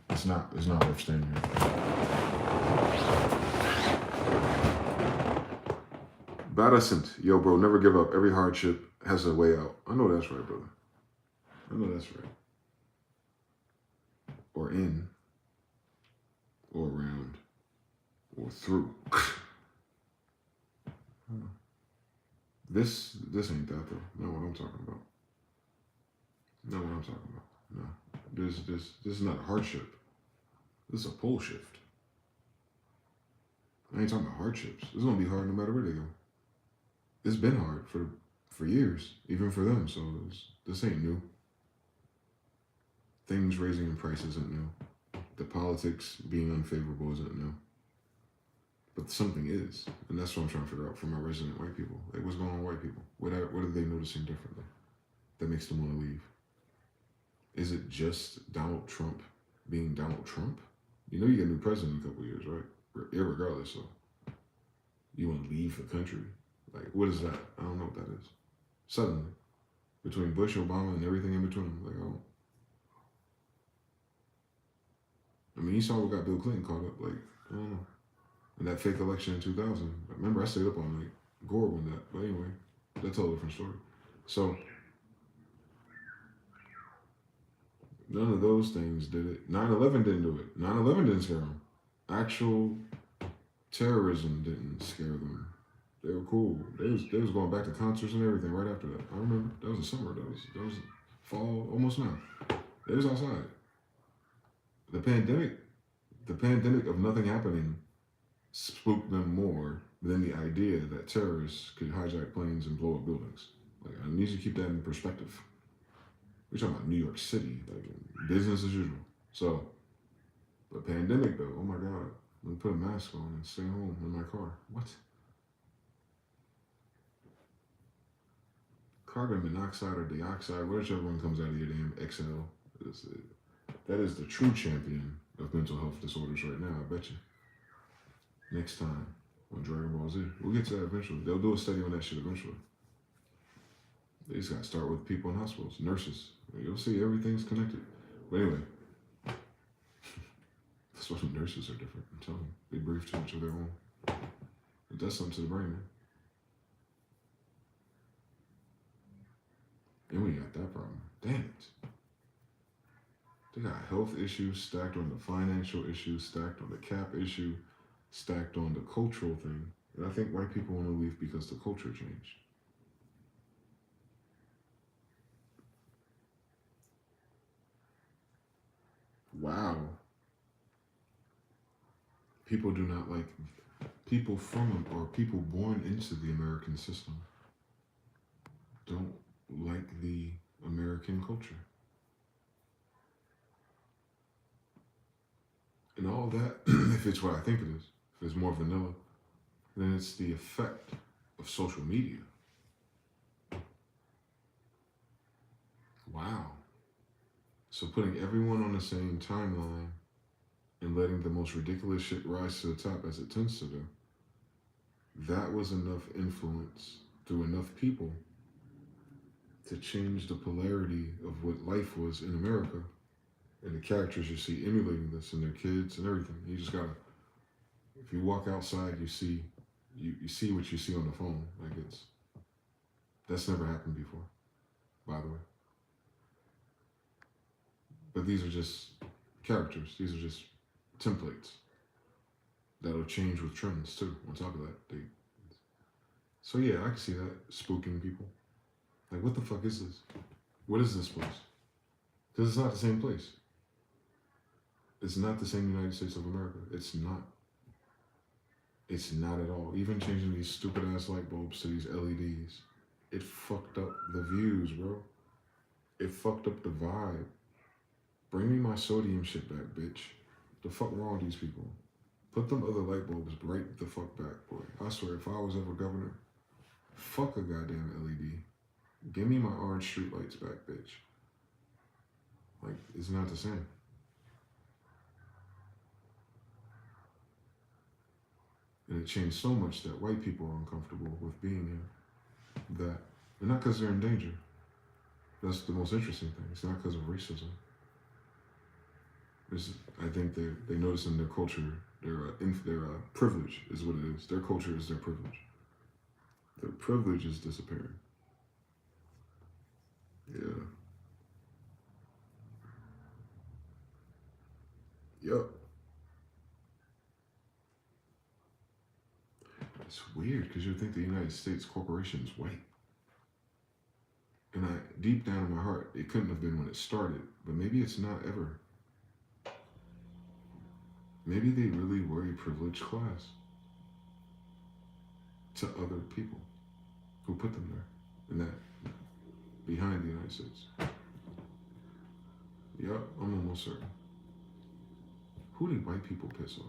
It's not worth staying here. Badasant, yo bro, never give up. Every hardship has a way out. I know that's right, brother. I know that's right. Or in, or around, or through. This ain't that though. Not what I'm talking about. Not what I'm talking about. No. This is not a hardship. This is a pole shift. I ain't talking about hardships. It's gonna be hard no matter where they go. It's been hard for years, even for them. So this ain't new. Things raising in price isn't new. The politics being unfavorable isn't new. But something is, and that's what I'm trying to figure out for my resident white people. Like, what's going on with white people? What are they noticing differently that makes them want to leave? Is it just Donald Trump being Donald Trump? You know you get a new president in a couple of years, right? Irregardless, so you want to leave the country? Like, what is that? I don't know what that is. Suddenly, between Bush, Obama, and everything in between, like, oh. I mean, you saw what got Bill Clinton caught up. Like, I don't know. And that fake election in 2000. I remember I stayed up all night. Gore won that. But anyway, that's a whole different story. So, none of those things did it. 9/11 didn't do it. 9/11 didn't scare them. Actual terrorism didn't scare them. They were cool. They was going back to concerts and everything right after that. I remember that was the summer. That was fall, almost now. They was outside. The pandemic of nothing happening spooked them more than the idea that terrorists could hijack planes and blow up buildings. Like, I need you to keep that in perspective. We're talking about New York City, like business as usual. So, the pandemic though, oh my God, let me put a mask on and stay home in my car. What? Carbon monoxide or dioxide, whichever one comes out of your damn XL, that is the true champion of mental health disorders right now, I bet you. Next time on Dragon Ball Z. We'll get to that eventually. They'll do a study on that shit eventually. They just gotta start with people in hospitals, nurses. You'll see everything's connected. But anyway, that's why the nurses are different. I'm telling you. They breathe too much of their own. It does something to the brain, man. And we got that problem. Damn it. They got health issues stacked on the financial issues, stacked on the cap issue, stacked on the cultural thing. And I think white people want to leave because the culture changed. Wow. People do not like people from or people born into the American system don't like the American culture. And all that, if it's what I think it is, if it's more vanilla, then it's the effect of social media. Wow. So putting everyone on the same timeline and letting the most ridiculous shit rise to the top as it tends to do, that was enough influence through enough people to change the polarity of what life was in America. And the characters you see emulating this and their kids and everything. You just gotta, if you walk outside, you see what you see on the phone. Like that's never happened before, by the way. But these are just characters. These are just templates that'll change with trends too. On top of that, so yeah, I can see that spooking people. Like, what the fuck is this? What is this place? Because it's not the same place. It's not the same United States of America. It's not. It's not at all. Even changing these stupid ass light bulbs to these LEDs, it fucked up the views, bro. It fucked up the vibe. Bring me my sodium shit back, bitch. The fuck wrong with these people? Put them other light bulbs right the fuck back, boy. I swear, if I was ever governor, fuck a goddamn LED. Give me my orange streetlights back, bitch. Like, it's not the same. And it changed so much that white people are uncomfortable with being here. That, and not because they're in danger. That's the most interesting thing. It's not because of racism. I think they notice in their culture, their privilege is what it is. Their culture is their privilege. Their privilege is disappearing. Yeah. Yup. It's weird because you think the United States corporation is white. And deep down in my heart, it couldn't have been when it started, but maybe it's not ever. Maybe they really were a privileged class to other people who put them there, and that behind the United States. Yep, I'm almost certain. Who did white people piss off?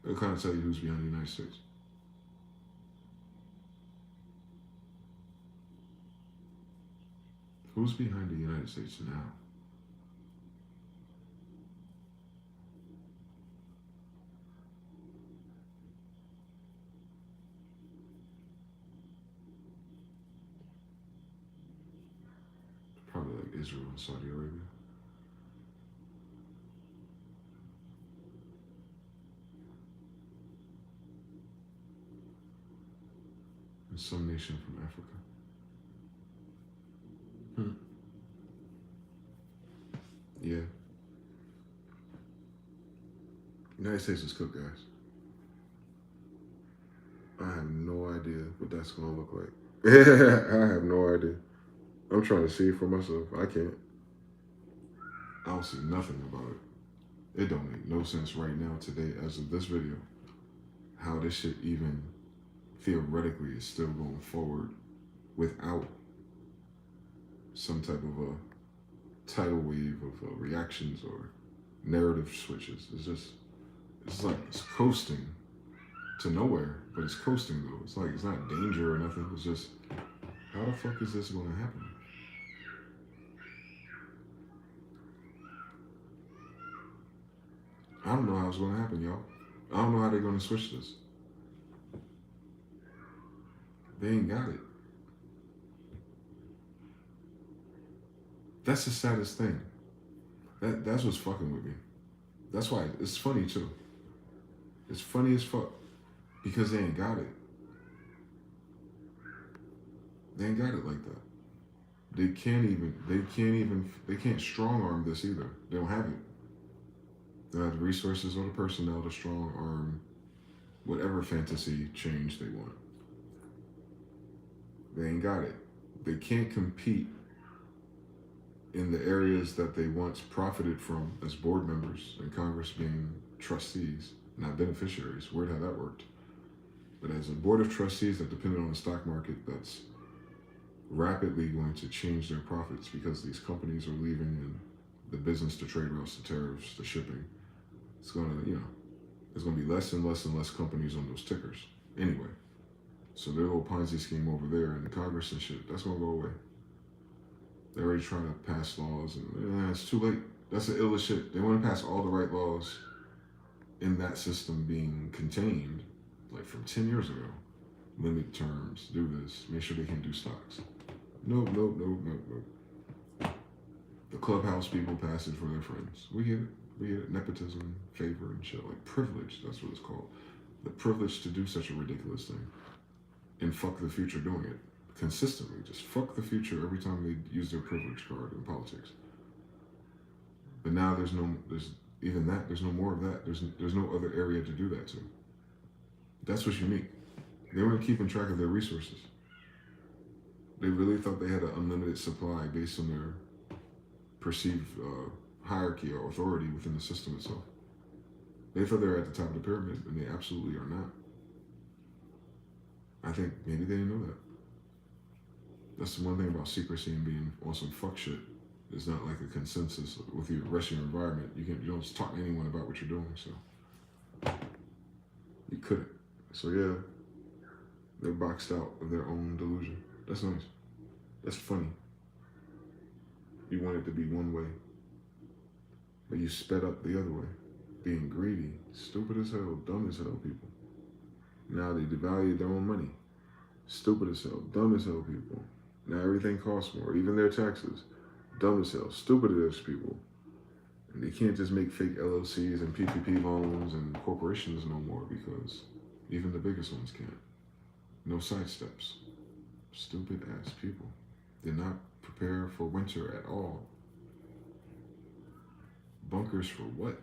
It'll kind of tell you who's behind the United States. Who's behind the United States now? Probably like Israel and Saudi Arabia. And some nation from Africa. Yeah. United States is cooked, guys. I have no idea what that's going to look like. I have no idea. I'm trying to see it for myself. I can't. I don't see nothing about it. It don't make no sense right now today as of this video how this shit even theoretically is still going forward without some type of a tidal wave of reactions or narrative switches. It's like it's coasting to nowhere, but it's coasting though. It's like it's not danger or nothing. It's just, how the fuck is this going to happen? I don't know how it's going to happen, y'all. I don't know how they're going to switch this. They ain't got it. That's the saddest thing. That's what's fucking with me. That's why it's funny too. It's funny as fuck because they ain't got it. They ain't got it like that. They can't strong arm this either. They don't have it. They don't have the resources or the personnel to strong arm whatever fantasy change they want. They ain't got it. They can't compete in the areas that they once profited from as board members and Congress being trustees, not beneficiaries. Weird how that worked. But as a board of trustees that depended on the stock market that's rapidly going to change their profits because these companies are leaving and the business, the trade routes, the tariffs, the shipping, it's going to, there's going to be less and less and less companies on those tickers anyway. So their little Ponzi scheme over there in the Congress and shit, that's going to go away. They're already trying to pass laws and it's too late. That's the illest shit. They want to pass all the right laws in that system being contained, like from 10 years ago. Limit terms, do this, make sure they can't do stocks. Nope. The clubhouse people pass it for their friends. We get it. Nepotism, favor, and shit. Like privilege, that's what it's called. The privilege to do such a ridiculous thing. And fuck the future doing it. Consistently. Just fuck the future every time they use their privilege card in politics. But now there's no more of that. There's no other area to do that to. That's what's unique. They weren't keeping track of their resources. They really thought they had an unlimited supply based on their perceived hierarchy or authority within the system itself. They thought they were at the top of the pyramid, and they absolutely are not. I think maybe they didn't know that. That's the one thing about secrecy and being on some fuck shit. It's not like a consensus with the rest of your environment. You don't just talk to anyone about what you're doing, so you couldn't. So yeah, they're boxed out of their own delusion. That's nice. That's funny. You want it to be one way, but you sped up the other way. Being greedy, stupid as hell, dumb as hell people. Now they devalue their own money. Stupid as hell, dumb as hell people. Now everything costs more, even their taxes. Dumb as hell, stupid as people. And they can't just make fake LLCs and PPP loans and corporations no more because even the biggest ones can't. No sidesteps. Stupid ass people. They're not prepared for winter at all. Bunkers for what?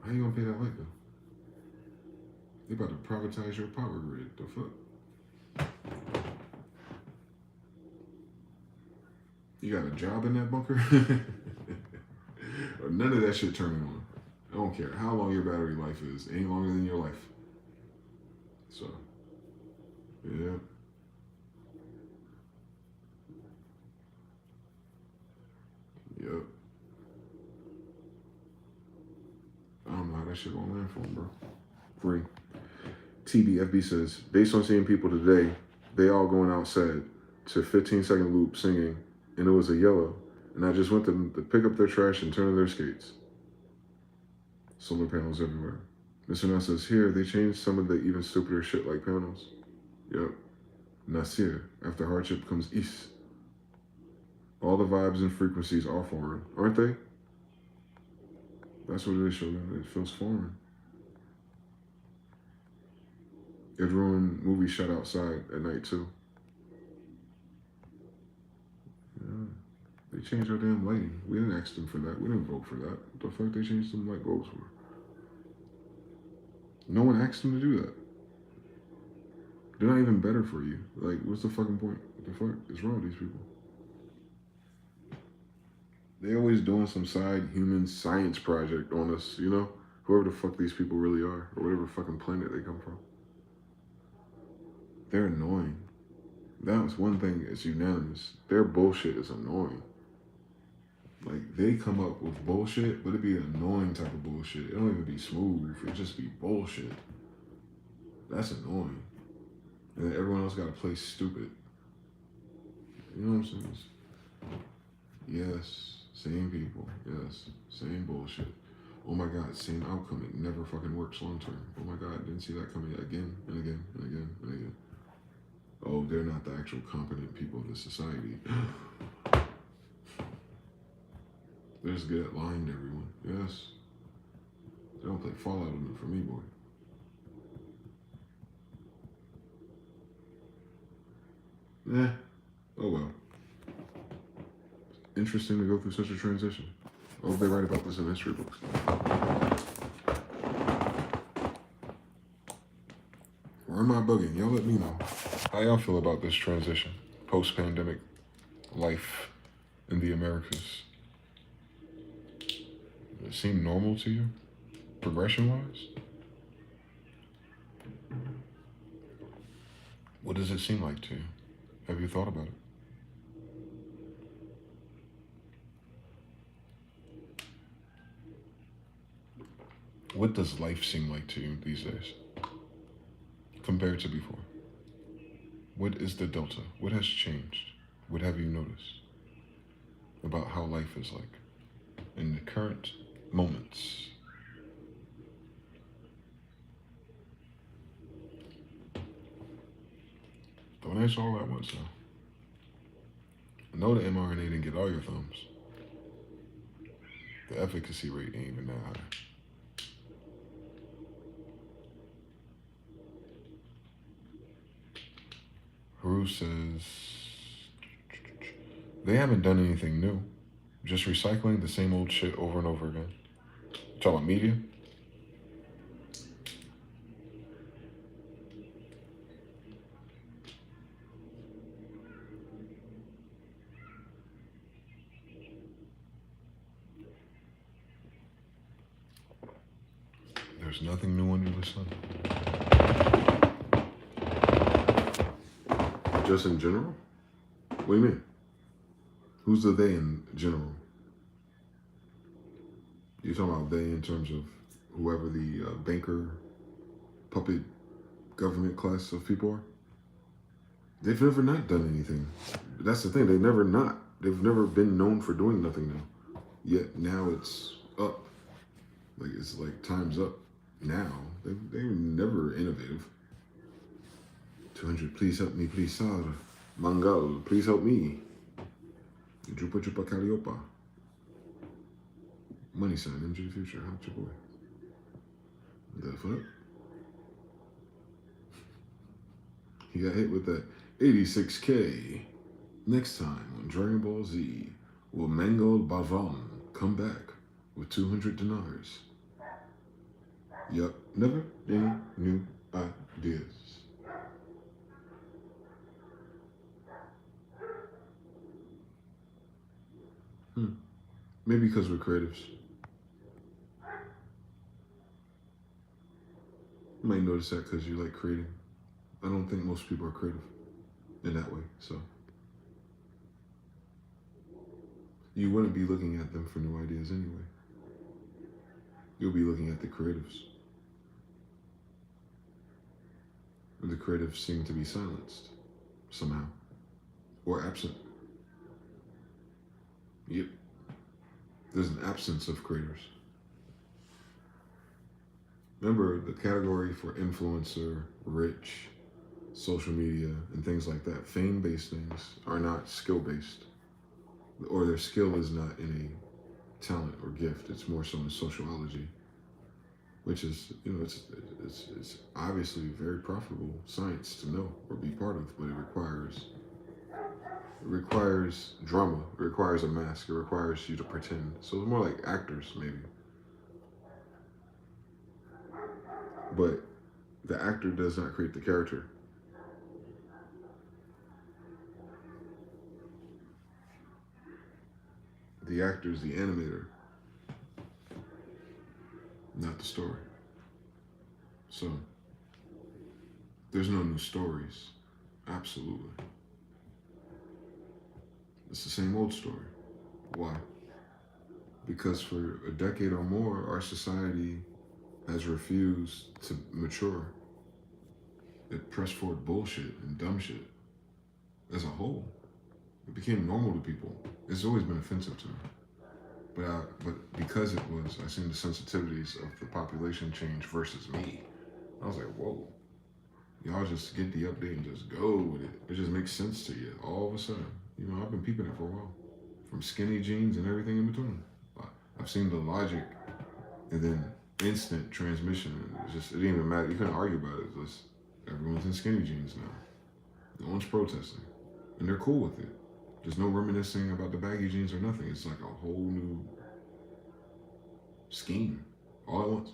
How you gonna pay that light bill? They about to privatize your power grid. The fuck? You got a job in that bunker? Or none of that shit turning on. I don't care how long your battery life is. It ain't longer than your life. So, yeah. Yep. I don't know how that shit gonna land for him, bro. Free. TBFB says, based on seeing people today, they all going outside to 15-second loop singing, and it was a yellow, and I just went to pick up their trash and turn in their skates. Solar panels everywhere. Mr. Nuss says, here, they changed some of the even stupider shit like panels. Yep. Nasir, after hardship comes east. All the vibes and frequencies are foreign, aren't they? That's what it is, Shogun. It feels foreign. It ruined movie shut outside at night, too. Yeah. They changed our damn lighting. We didn't ask them for that. We didn't vote for that. What the fuck they changed some light bulbs for? No one asked them to do that. They're not even better for you. Like, what's the fucking point? What the fuck is wrong with these people? They always doing some side human science project on us, you know? Whoever the fuck these people really are, or whatever fucking planet they come from. They're annoying. That was one thing that's unanimous. Their bullshit is annoying. Like, they come up with bullshit, but it'd be an annoying type of bullshit. It don't even be smooth. It just be bullshit. That's annoying. And then everyone else gotta play stupid. You know what I'm saying? Yes. Same people. Yes. Same bullshit. Oh my God, same outcome. It never fucking works long term. Oh my God, didn't see that coming again and again and again and again. Oh, they're not the actual competent people of the society. They're just good at lying to everyone. Yes. They don't play Fallout enough for me, boy. Eh. Oh well. Interesting to go through such a transition. I hope they write about this in history books. Or am I bugging? Y'all let me know. How y'all feel about this transition? Post-pandemic life in the Americas. Does it seem normal to you? Progression-wise? What does it seem like to you? Have you thought about it? What does life seem like to you these days compared to before? What is the delta? What has changed? What have you noticed about how life is like in the current moments? Don't answer all at once now. I know the mRNA didn't get all your thumbs. The efficacy rate ain't even that high. Haru says, they haven't done anything new. Just recycling the same old shit over and over again. You talking about media? There's nothing new under the sun. Just in general? What do you mean? Who's the they in general? You talking about they in terms of whoever the banker, puppet, government class of people are? They've never not done anything. That's the thing. They've never been known for doing nothing now. Yet now it's up. Like it's like time's up now. They were never innovative. 200, please help me, please sir. Mangal, please help me. Jupa Jupa Calliope. Money sign, mgthefuture. Help your boy. The fuck? He got hit with that 86K. Next time on Dragon Ball Z, will Mangal Bavam come back with 200 dinars? Yep, never any new ideas. Hmm. Maybe because we're creatives. You might notice that because you like creating. I don't think most people are creative in that way. So you wouldn't be looking at them for new ideas anyway. You'll be looking at the creatives. The creatives seem to be silenced somehow or absent. Yep. There's an absence of creators. Remember the category for influencer, rich, social media, and things like that. Fame based things are not skill based, or their skill is not in a talent or gift. It's more so in sociology, which is, it's obviously very profitable science to know or be part of, but it requires drama, it requires a mask, it requires you to pretend. So it's more like actors, maybe. But the actor does not create the character. The actor is the animator, not the story. So there's no new stories. Absolutely. It's the same old story. Why? Because for a decade or more, our society has refused to mature. It pressed forward bullshit and dumb shit as a whole. It became normal to people. It's always been offensive to me. But because it was, I seen the sensitivities of the population change versus me. I was like, whoa, y'all just get the update and just go with it. It just makes sense to you all of a sudden. I've been peeping it for a while, from skinny jeans and everything in between. I've seen the logic, and then instant transmission. It didn't even matter. You couldn't argue about it. It's just everyone's in skinny jeans now. No one's protesting, and they're cool with it. There's no reminiscing about the baggy jeans or nothing. It's like a whole new scheme all at once.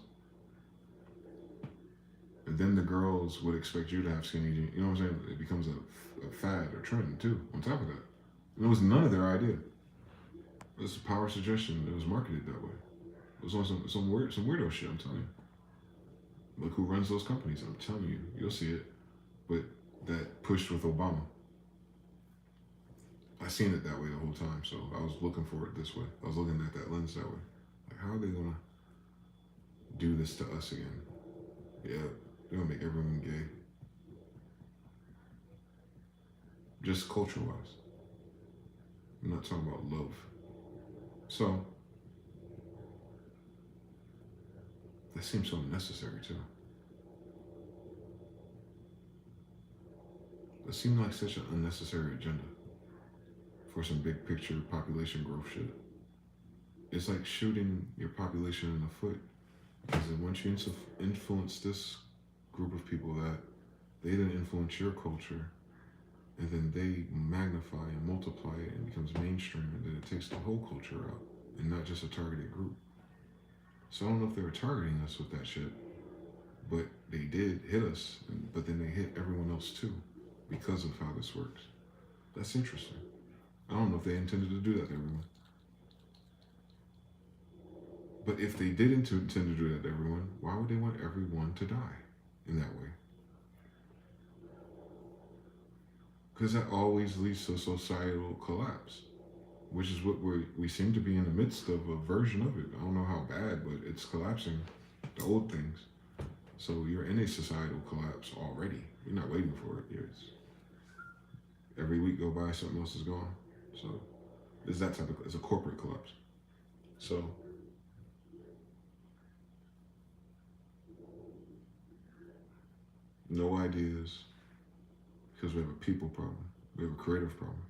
And then the girls would expect you to have skinny jeans. You know what I'm saying? It becomes a fad or trend too. On top of that, and it was none of their idea. It was a power suggestion. It was marketed that way. It was on some weirdo shit. I'm telling you. Look who runs those companies. I'm telling you, you'll see it. But that pushed with Obama. I seen it that way the whole time, so I was looking for it this way. I was looking at that lens that way. Like, how are they gonna do this to us again? Yeah, they're gonna make everyone gay. Just culture-wise. I'm not talking about love. So that seems so unnecessary too. It seemed like such an unnecessary agenda for some big picture population growth shit. It's like shooting your population in the foot. Because then once you influence this group of people, that they then influence your culture, and then they magnify and multiply it and becomes mainstream, and then it takes the whole culture out and not just a targeted group. So I don't know if they were targeting us with that shit, but they did hit us, but then they hit everyone else too because of how this works. That's interesting. I don't know if they intended to do that to everyone. But if they did intend to do that to everyone, why would they want everyone to die in that way? Because that always leads to societal collapse, which is what we seem to be in the midst of a version of it. I don't know how bad, but it's collapsing, the old things. So you're in a societal collapse already. You're not waiting for it. Every week go by, something else is gone. So it's that type of, it's a corporate collapse. So no ideas, because we have a people problem. We have a creative problem.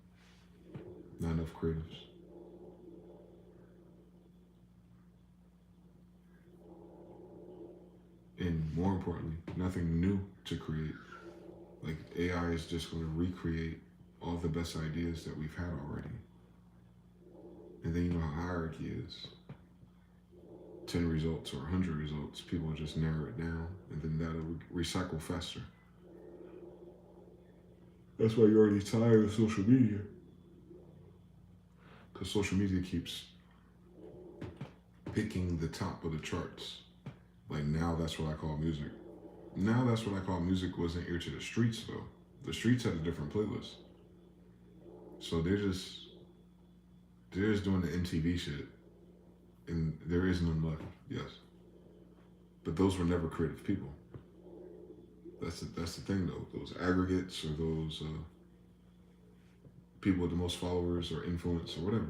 Not enough creatives. And more importantly, nothing new to create. Like AI is just going to recreate all the best ideas that we've had already. And then you know how hierarchy is. 10 results or 100 results, people just narrow it down, and then that'll recycle faster. That's why you're already tired of social media. Because social media keeps picking the top of the charts. Like now, that's what I call music. Now, that's what I call music wasn't ear to the streets, though. The streets had a different playlist. So they're just doing the MTV shit. And there is none left, yes. But those were never creative people. That's the thing, though. Those aggregates or those people with the most followers or influence or whatever,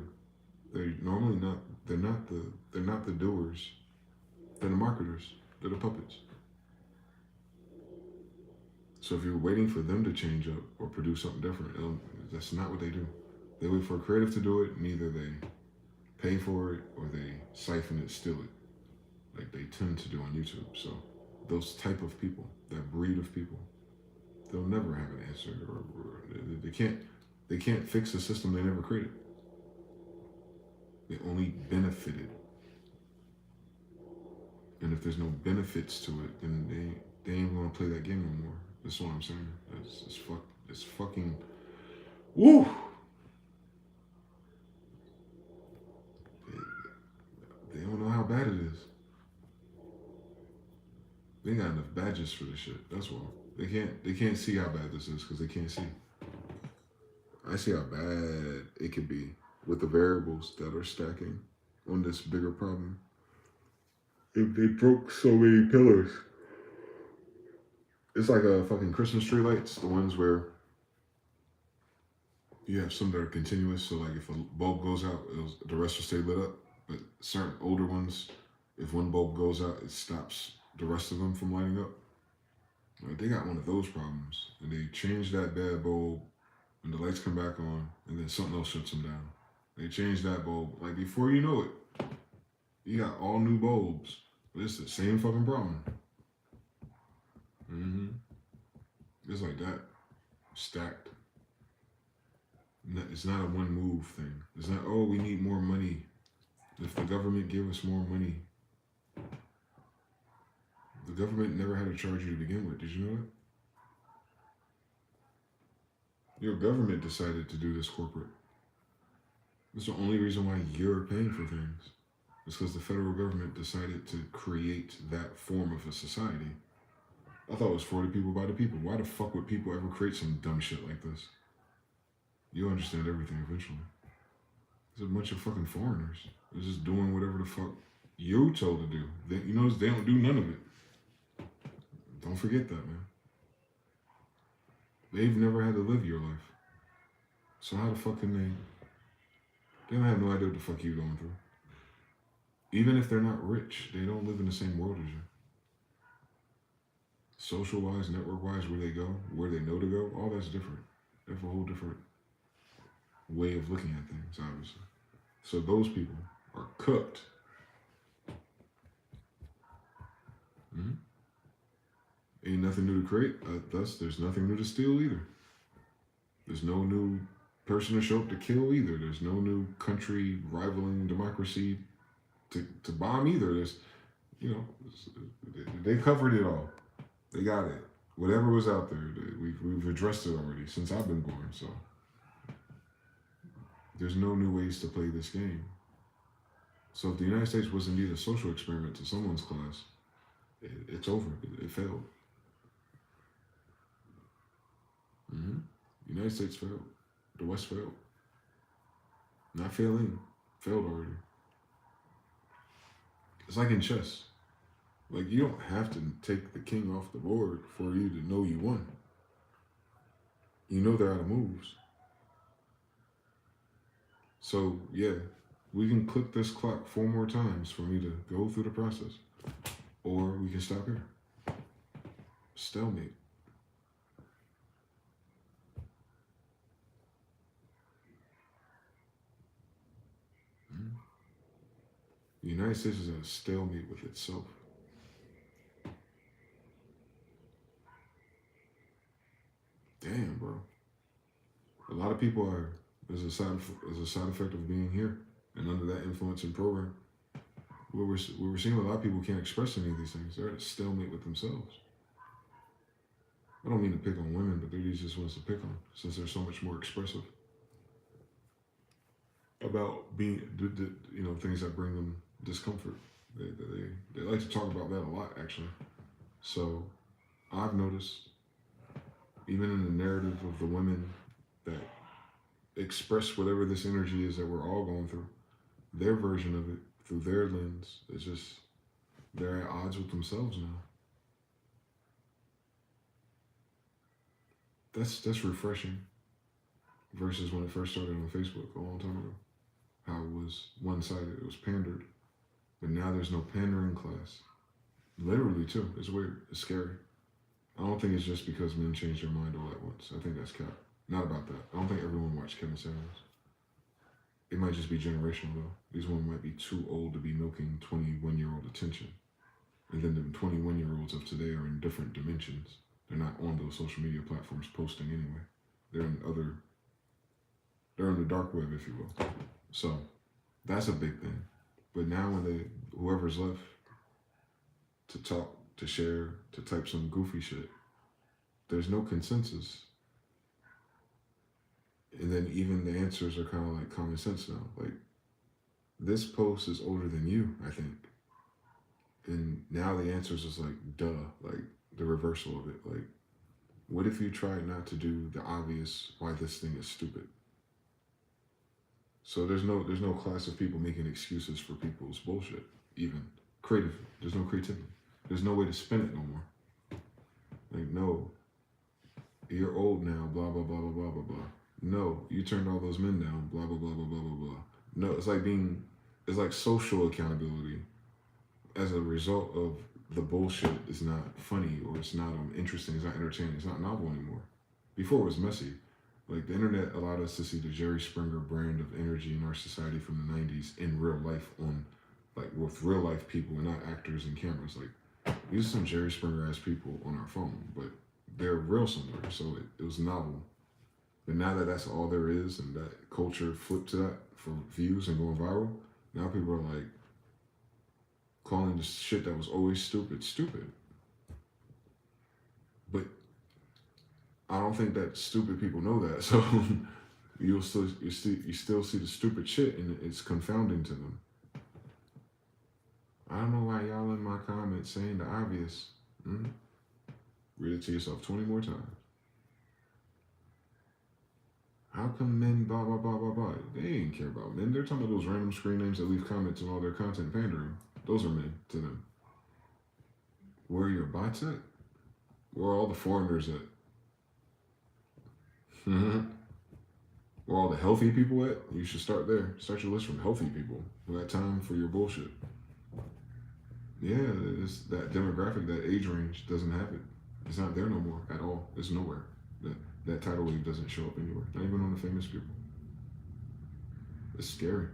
they're normally not. They're not the doers. They're the marketers. They're the puppets. So if you're waiting for them to change up or produce something different, that's not what they do. They wait for a creative to do it, and either they pay for it or they siphon it, steal it, like they tend to do on YouTube. So those type of people, that breed of people, they'll never have an answer, or they can't fix a system they never created. They only benefited, and if there's no benefits to it, then they ain't gonna play that game no more. That's what I'm saying. It's fucking, woo. They don't know how bad it is. They ain't got enough badges for this shit. That's why they can't see how bad this is because they can't see. I see how bad it could be with the variables that are stacking on this bigger problem. If they broke so many pillars, it's like a fucking Christmas tree lights, the ones where you have some that are continuous. So like if a bulb goes out, the rest will stay lit up. But certain older ones, if one bulb goes out, it stops the rest of them from lighting up. Like they got one of those problems, and they change that bad bulb, and the lights come back on, and then something else shuts them down. They change that bulb, like before you know it, you got all new bulbs, but it's the same fucking problem. It's like that, stacked. It's not a one move thing. It's not, oh, we need more money. If the government gave us more money, the government never had to charge you to begin with. Did you know that? Your government decided to do this corporate. That's the only reason why you're paying for things. It's because the federal government decided to create that form of a society. I thought it was for the people by the people. Why the fuck would people ever create some dumb shit like this? You'll understand everything eventually. There's a bunch of fucking foreigners. They're just doing whatever the fuck you're told to do. They don't do none of it. Don't forget that, man. They've never had to live your life. So how the fuck can they? They don't have no idea what the fuck you're going through. Even if they're not rich, they don't live in the same world as you. Social-wise, network-wise, where they go, where they know to go, all that's different. They have a whole different way of looking at things, obviously. So those people are cooked. Ain't nothing new to create. Thus, there's nothing new to steal either. There's no new person to show up to kill either. There's no new country rivaling democracy to bomb either. There's, they covered it all. They got it. Whatever was out there, we've addressed it already since I've been born. So there's no new ways to play this game. So if the United States was indeed a social experiment to someone's class, it's over. It failed. The United States failed. The West failed. Not failing. Failed already. It's like in chess. Like, you don't have to take the king off the board for you to know you won. You know they're out of moves. So, yeah, we can click this clock 4 more times for me to go through the process. Or we can stop here. Stalemate. The United States is at a stalemate with itself. Damn, bro. A lot of people as a side effect of being here and under that influence and program. we're seeing a lot of people can't express any of these things. They're at a stalemate with themselves. I don't mean to pick on women, but they're the easiest ones to pick on since they're so much more expressive about being, things that bring them discomfort. They like to talk about that a lot, actually. So I've noticed, even in the narrative of the women that express whatever this energy is that we're all going through, their version of it through their lens is just they're at odds with themselves now. That's refreshing versus when it first started on Facebook a long time ago. How it was one-sided, it was pandered. But now there's no pandering class. Literally, too. It's weird. It's scary. I don't think it's just because men change their mind all at once. I think that's cap. Not about that. I don't think everyone watched Kevin Samuels. It might just be generational, though. These women might be too old to be milking 21-year-old attention. And then the 21-year-olds of today are in different dimensions. They're not on those social media platforms posting anyway. They're in the dark web, if you will. So that's a big thing. But now when whoever's left to talk, to share, to type some goofy shit, there's no consensus. And then even the answers are kind of like common sense now. Like, this post is older than you, I think. And now the answers is like, duh, like the reversal of it. Like, what if you tried not to do the obvious why this thing is stupid? So there's no class of people making excuses for people's bullshit, even creative. There's no creativity. There's no way to spin it no more. Like, no, you're old now, blah, blah, blah, blah, blah, blah, blah. No, you turned all those men down, blah, blah, blah, blah, blah, blah, blah. No, it's like social accountability as a result of the bullshit is not funny, or it's not interesting, it's not entertaining, it's not novel anymore. Before it was messy. Like, the internet allowed us to see the Jerry Springer brand of energy in our society from the 90s in real life, with real life people and not actors and cameras. Like, these are some Jerry Springer ass people on our phone, but they're real somewhere, so it was novel. But now that that's all there is, and that culture flipped to that for views and going viral, now people are like calling the shit that was always stupid, stupid. But I don't think that stupid people know that, so you still see the stupid shit, and it's confounding to them. I don't know why y'all in my comments saying the obvious. Read it to yourself 20 more times. How come men blah blah blah blah blah? They ain't care about men. They're talking about those random screen names that leave comments on all their content pandering. Those are men to them. Where are your bots at? Where are all the foreigners at? Where all the healthy people at? You should start there. Start your list from healthy people who had time for your bullshit. Yeah, it's that demographic, that age range doesn't have it. It's not there no more at all. It's nowhere. That tidal wave doesn't show up anywhere. Not even on the famous people. It's scary.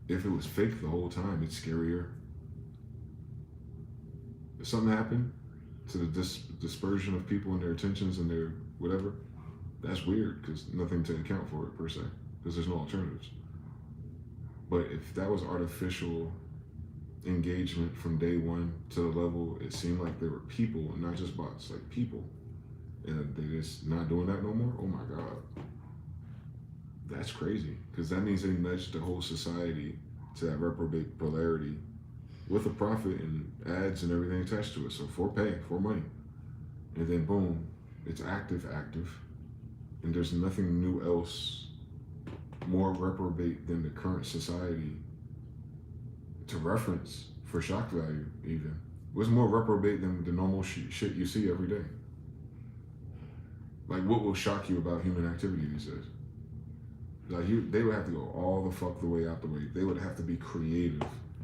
If it was fake the whole time, it's scarier. If something happened to the dispersion of people and their attentions and their whatever, that's weird, because nothing to account for it per se, because there's no alternatives. But if that was artificial engagement from day one to the level it seemed like they were people and not just bots, like people, and they're just not doing that no more, oh my God. That's crazy, because that means they nudged the whole society to that reprobate polarity with a profit and ads and everything attached to it. So for pay, for money. And then boom, it's active, and there's nothing new else more reprobate than the current society to reference for shock value even. What's more reprobate than the normal shit you see every day? Like, what will shock you about human activity these days? Like, they would have to go all the fuck the way out the way. They would have to be creative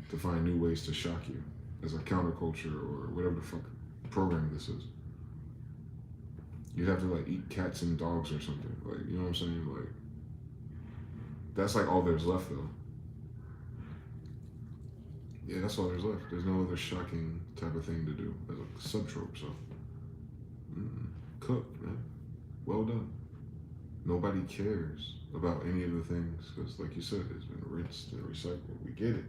to find new ways to shock you as a counterculture or whatever the fuck program this is. You'd have to like eat cats and dogs or something. Like, you know what I'm saying? Like, that's like all there's left though. Yeah, that's all there's left. There's no other shocking type of thing to do as a subtrope. So, cooked, man. Well done. Nobody cares about any of the things because, like you said, it's been rinsed and recycled. We get it.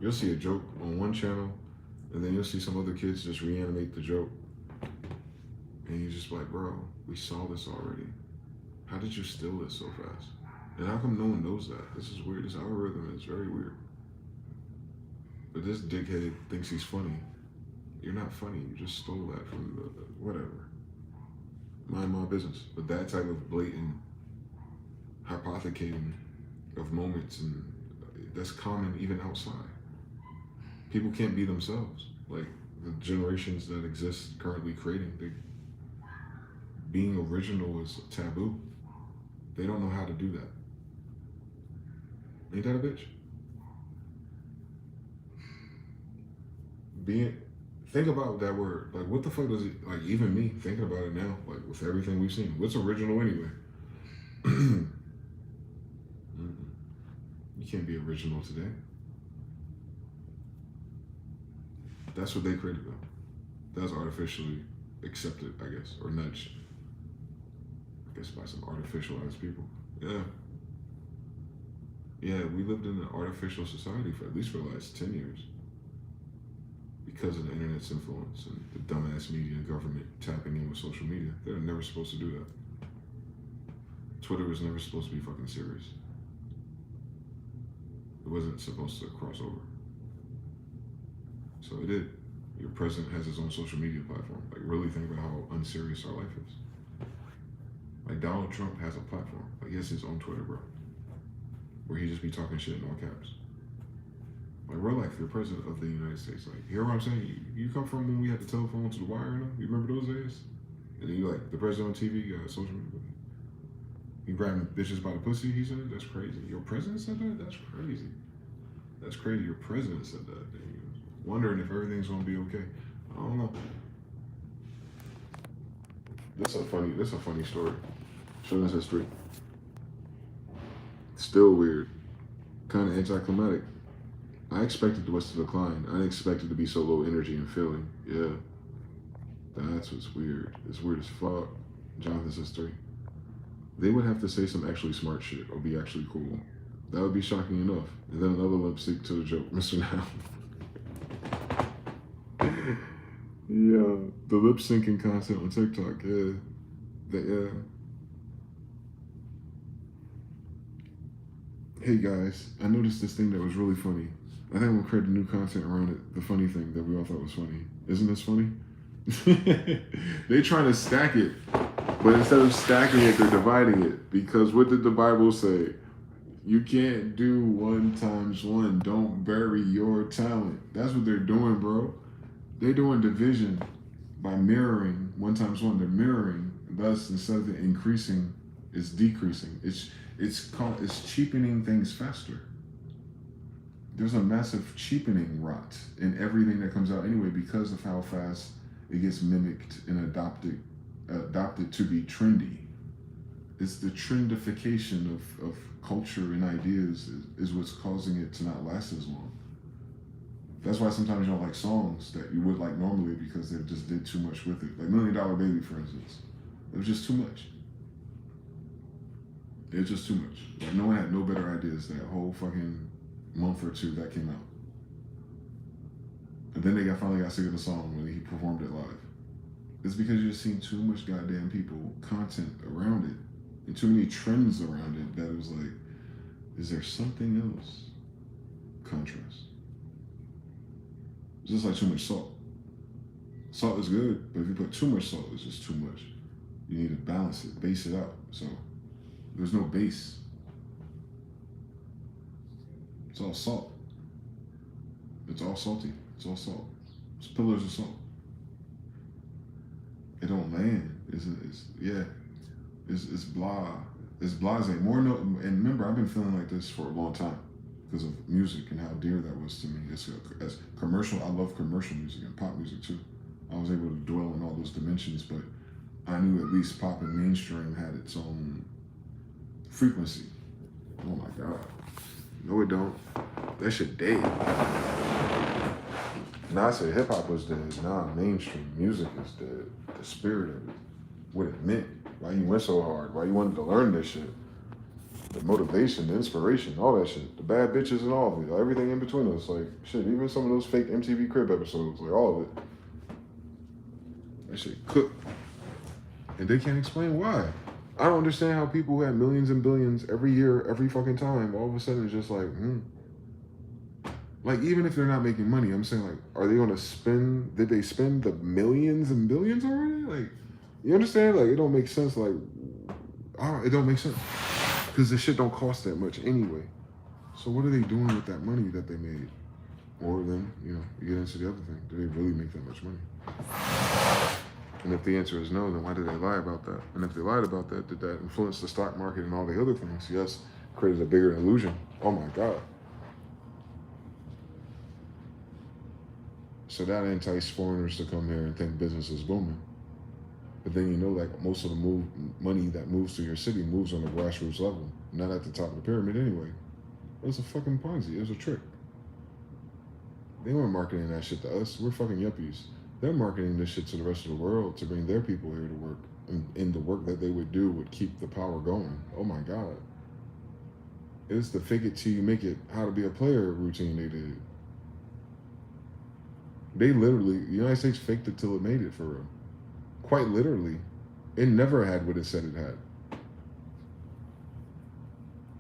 You'll see a joke on one channel, and then you'll see some other kids just reanimate the joke. And you're just like, bro, we saw this already. How did you steal this so fast? And how come no one knows that? This is weird. This algorithm is very weird. But this dickhead thinks he's funny. You're not funny. You just stole that from the whatever. Mind my business. But that type of blatant hypothecating of moments, and that's common even outside. People can't be themselves. Like the generations that exist currently creating, being original is taboo. They don't know how to do that. Ain't that a bitch? Think about that word. Like, what the fuck does it, like, even me thinking about it now, like, with everything we've seen, what's original anyway? You can't be original today. That's what they created, though. That's artificially accepted, I guess, or nudged. I guess by some artificial ass people. Yeah. Yeah, we lived in an artificial society for at least for the last 10 years. Because of the internet's influence and the dumbass media and government tapping in with social media. They're never supposed to do that. Twitter was never supposed to be fucking serious. It wasn't supposed to cross over. So it did. Your president has his own social media platform. Like, really think about how unserious our life is. Like, Donald Trump has a platform. Like, he has his own Twitter, bro. Where he just be talking shit in all caps. Like, real life, you're president of the United States. Like, you hear what I'm saying? You come from when we had the telephone to the wire, you remember those days? And then you like, the president on TV, you got social media. You grabbing bitches by the pussy, he said? That's crazy. Your president said that? That's crazy. That's crazy. Your president said that. Wondering if everything's gonna be okay. I don't know. That's a funny story. Showing us history. Still weird. Kind of anticlimactic. I expected the West to decline. I didn't expect it to be so low energy and feeling. Yeah. That's what's weird. It's weird as fuck. Jonathan says 3. They would have to say some actually smart shit or be actually cool. That would be shocking enough. And then another lip sync to the joke, Mr. Now. Yeah, the lip syncing content on TikTok, yeah. Hey guys, I noticed this thing that was really funny. I think we'll create new content around it, the funny thing that we all thought was funny. Isn't this funny? They're trying to stack it, but instead of stacking it, they're dividing it. Because what did the Bible say? You can't do 1 times 1. Don't bury your talent. That's what they're doing, bro. They're doing division by mirroring 1 times 1. They're mirroring. Thus, instead of it increasing, it's decreasing. It's cheapening things faster. There's a massive cheapening rot in everything that comes out anyway because of how fast it gets mimicked and adopted to be trendy. It's the trendification of culture and ideas is what's causing it to not last as long. That's why sometimes you don't like songs that you would like normally because they just did too much with it. Like $1 Million Baby, for instance. It was just too much. It was just too much. Like, no one had no better ideas that whole fucking month or 2 that came out. And then they finally got sick of the song when he performed it live. It's because you're seeing too much goddamn people content around it and too many trends around it that it was like, is there something else? Contrast. It's just like too much salt. Salt is good, but if you put too much salt, it's just too much. You need to balance it, base it out. So there's no base. It's all salt. It's all salty. It's all salt. It's pillars of salt. It don't land. It's blah. It's blasé. And remember, I've been feeling like this for a long time because of music and how dear that was to me. As commercial, I love commercial music and pop music too. I was able to dwell in all those dimensions, but I knew at least pop and mainstream had its own frequency. Oh my God. No, it don't. That shit dead. Nah, I said hip hop was dead. Nah, mainstream music is dead. The spirit of it, what it meant, why you went so hard, why you wanted to learn this shit. The motivation, the inspiration, all that shit. The bad bitches and all of it. Everything in between us. Like, shit, even some of those fake MTV Crib episodes. Like, all of it. That shit cooked. And they can't explain why. I don't understand how people who had millions and billions every year, every fucking time, all of a sudden it's just like, Like, even if they're not making money, I'm saying, like, are they going to spend, did they spend the millions and billions already? Like, you understand? Like, it don't make sense. Like, it don't make sense. Because this shit don't cost that much anyway. So what are they doing with that money that they made? Or then, you get into the other thing. Do they really make that much money? And if the answer is no, then why did they lie about that? And if they lied about that, did that influence the stock market and all the other things? Yes, created a bigger illusion. Oh my God. So that enticed foreigners to come here and think business is booming. But then like most of the money that moves to your city moves on the grassroots level, not at the top of the pyramid anyway. It was a fucking Ponzi. It was a trick. They weren't marketing that shit to us. We're fucking yuppies. They're marketing this shit to the rest of the world to bring their people here to work. And the work that they would do would keep the power going. Oh my God. It's the fake it till you make it, how to be a player routine they did. They literally, the United States faked it till it made it for real. Quite literally. It never had what it said it had.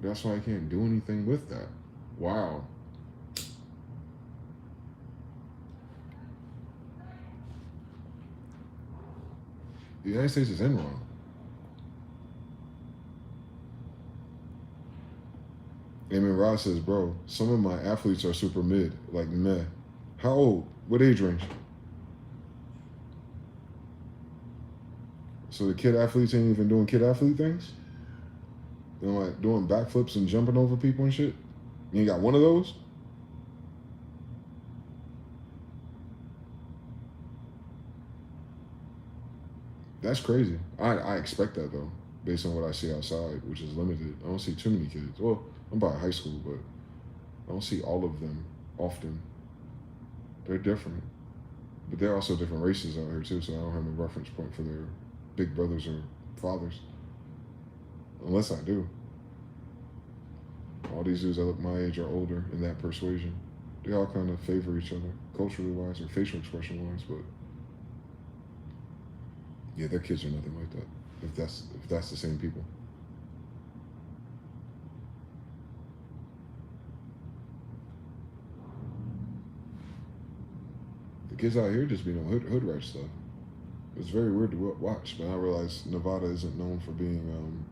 That's why I can't do anything with that. Wow. The United States is in wrong. Eamon Ross says, bro, some of my athletes are super mid. Like, meh. How old? What age range? So the kid athletes ain't even doing kid athlete things? They're like doing backflips and jumping over people and shit? You ain't got one of those? That's crazy. I expect that though, based on what I see outside, which is limited. I don't see too many kids. Well, I'm by high school, but I don't see all of them often. They're different. But they're also different races out here too, so I don't have a reference point for their big brothers or fathers. Unless I do. All these dudes that look my age are older in that persuasion. They all kind of favor each other, culturally wise or facial expression wise, but yeah, their kids are nothing like that. If that's the same people. The kids out here just be on hood rat stuff. It's very weird to watch, but I realize Nevada isn't known for being,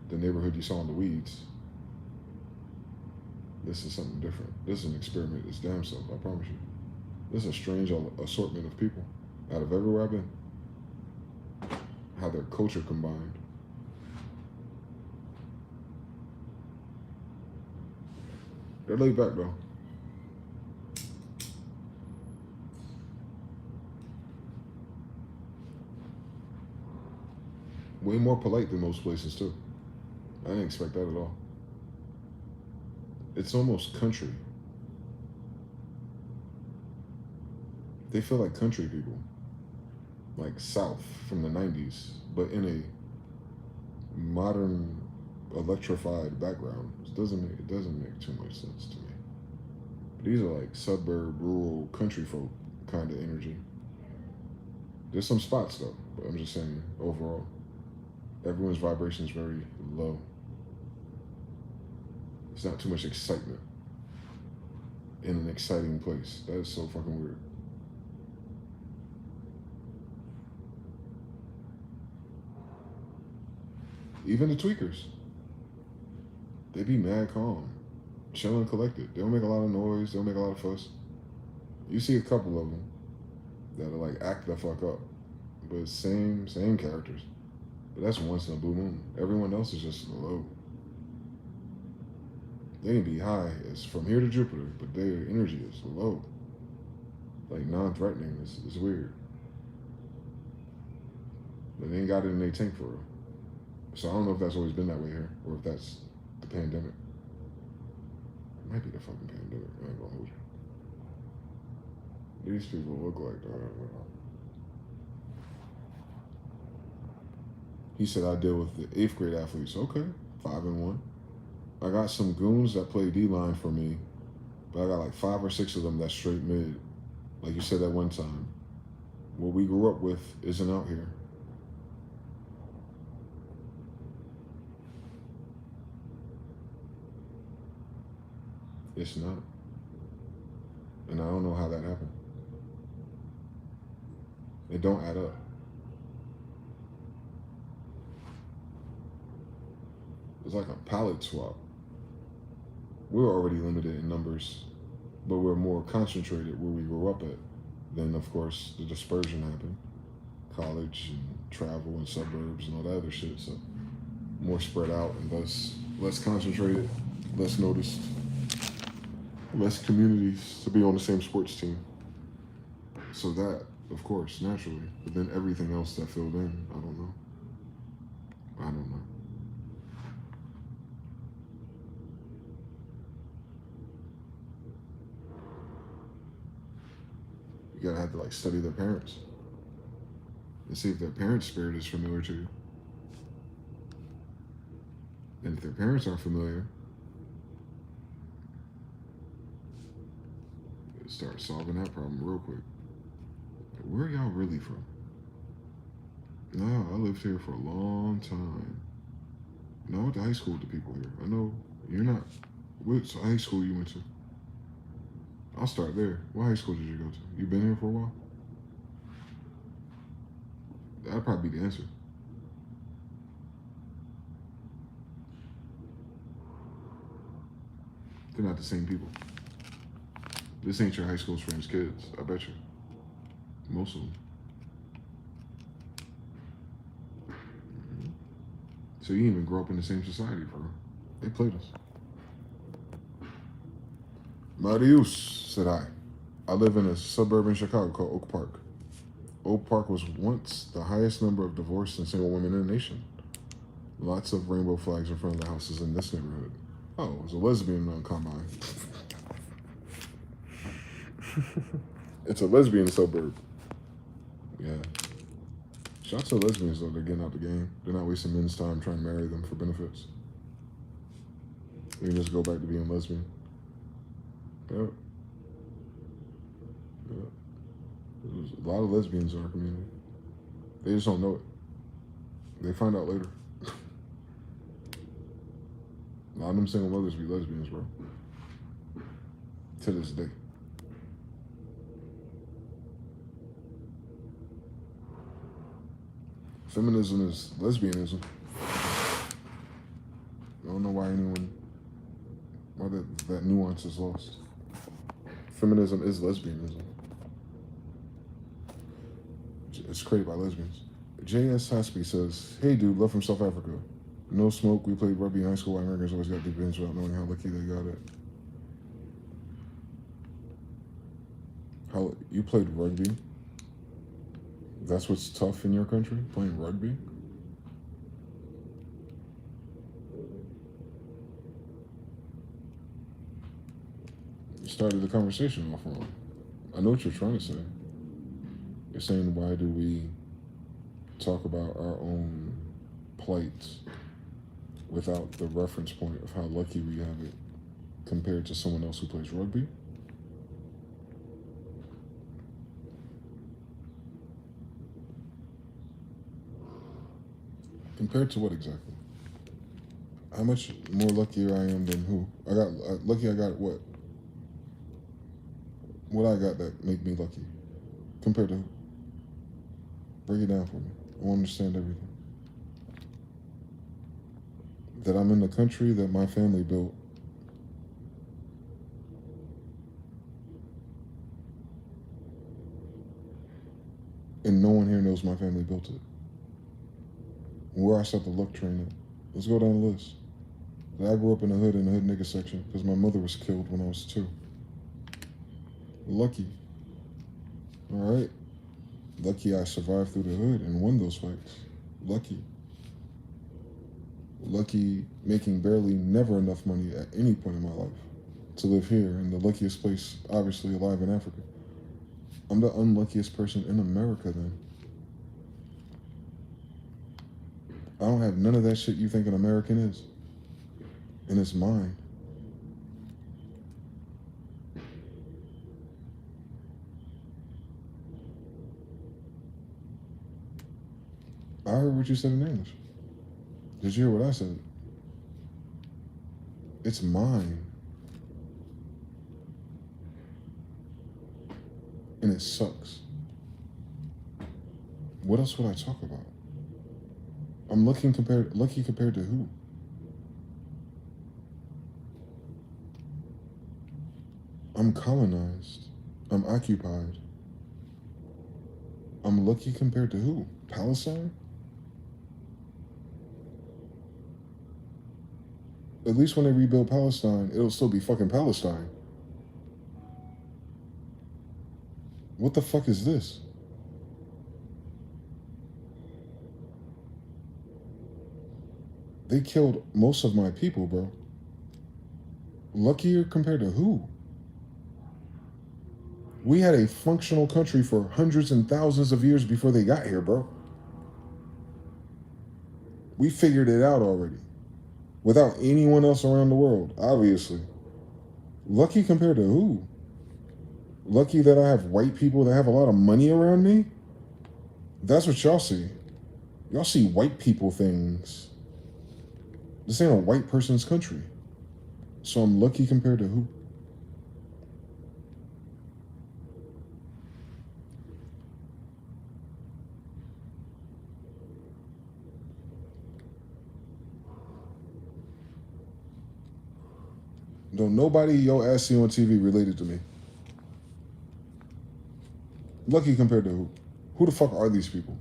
the neighborhood you saw in the weeds. This is something different. This is an experiment. It's damn self, I promise you. This is a strange assortment of people out of everywhere I've been. How their culture combined. They're laid back though. Way more polite than most places too. I didn't expect that at all. It's almost country. They feel like country people. Like South from the 90s, but in a modern electrified background. It doesn't make too much sense to me. But these are like suburb, rural, country folk kind of energy. There's some spots though, but I'm just saying overall. Everyone's vibration is very low. There's not too much excitement in an exciting place. That is so fucking weird. Even the tweakers, they be mad calm, chilling, collected. They don't make a lot of noise. They don't make a lot of fuss. You see a couple of them that'll like act the fuck up, but same characters. But that's once in a blue moon. Everyone else is just low. They can be high as from here to Jupiter, but their energy is low. Like non-threatening. It's weird. But they ain't got it in their tank for real. So I don't know if that's always been that way here, or if that's the pandemic. It might be the fucking pandemic. I ain't gonna hold you. These people look like He said I deal with the 8th grade athletes. Okay, 5-1. I got some goons that play D-line for me, but I got like 5 or 6 of them that's straight mid. Like you said that one time. What we grew up with isn't out here. It's not. And I don't know how that happened. It don't add up. It's like a palette swap. We're already limited in numbers, but we're more concentrated where we grew up at. Then, of course, the dispersion happened. College and travel and suburbs and all that other shit. So more spread out and less concentrated, less noticed, less communities to be on the same sports team. So that, of course, naturally. But then everything else that filled in, I don't know. You gotta have to like study their parents and see if their parents' spirit is familiar to you. And if their parents aren't familiar, start solving that problem real quick. Where are y'all really from? No, I lived here for a long time. No, I went to high school with the people here. I know you're not. Which high school you went to? I'll start there. What high school did you go to? You been here for a while? That'd probably be the answer. They're not the same people. This ain't your high school's friends' kids, I bet you. Most of them. Mm-hmm. So you didn't even grow up in the same society, bro. They played us. Marius, said I. I live in a suburb in Chicago called Oak Park. Oak Park was once the highest number of divorced and single women in the nation. Lots of rainbow flags in front of the houses in this neighborhood. Oh, it was a lesbian combine. It's a lesbian suburb. Yeah. Shout out to lesbians, though. They're getting out the game. They're not wasting men's time trying to marry them for benefits. We can just go back to being lesbian. Yep. Yep. There's a lot of lesbians in our community. They just don't know it. They find out later. A lot of them single mothers be lesbians, bro. To this day. Feminism is lesbianism. I don't know why that nuance is lost. Feminism is lesbianism. It's created by lesbians. J.S. Haspi says, hey dude, love from South Africa. No smoke, we played rugby in high school. White Americans always got deep ends without knowing how lucky they got it. How you played rugby? That's what's tough in your country, playing rugby? You started the conversation off wrong. I know what you're trying to say. You're saying, why do we talk about our own plight without the reference point of how lucky we have it compared to someone else who plays rugby? Compared to what exactly? How much more luckier I am than who? I got what? What I got that make me lucky? Compared to who? Break it down for me. I want to understand everything. That I'm in the country that my family built. And no one here knows my family built it. Where I set the luck train at. Let's go down the list. I grew up in the hood nigga section because my mother was killed when I was 2. Lucky. All right. Lucky I survived through the hood and won those fights. Lucky. Lucky making barely never enough money at any point in my life to live here in the luckiest place, obviously, alive in Africa. I'm the unluckiest person in America then. I don't have none of that shit you think an American is. And it's mine. I heard what you said in English. Did you hear what I said? It's mine. And it sucks. What else would I talk about? I'm lucky compared to who? I'm colonized. I'm occupied. I'm lucky compared to who? Palestine? At least when they rebuild Palestine, it'll still be fucking Palestine. What the fuck is this? They killed most of my people, bro. Luckier compared to who? We had a functional country for hundreds and thousands of years before they got here, bro. We figured it out already. Without anyone else around the world, obviously. Lucky compared to who? Lucky that I have white people that have a lot of money around me? That's what y'all see. Y'all see white people things. This ain't a white person's country. So I'm lucky compared to who? Don't nobody your ass see on TV related to me. Lucky compared to who? Who the fuck are these people?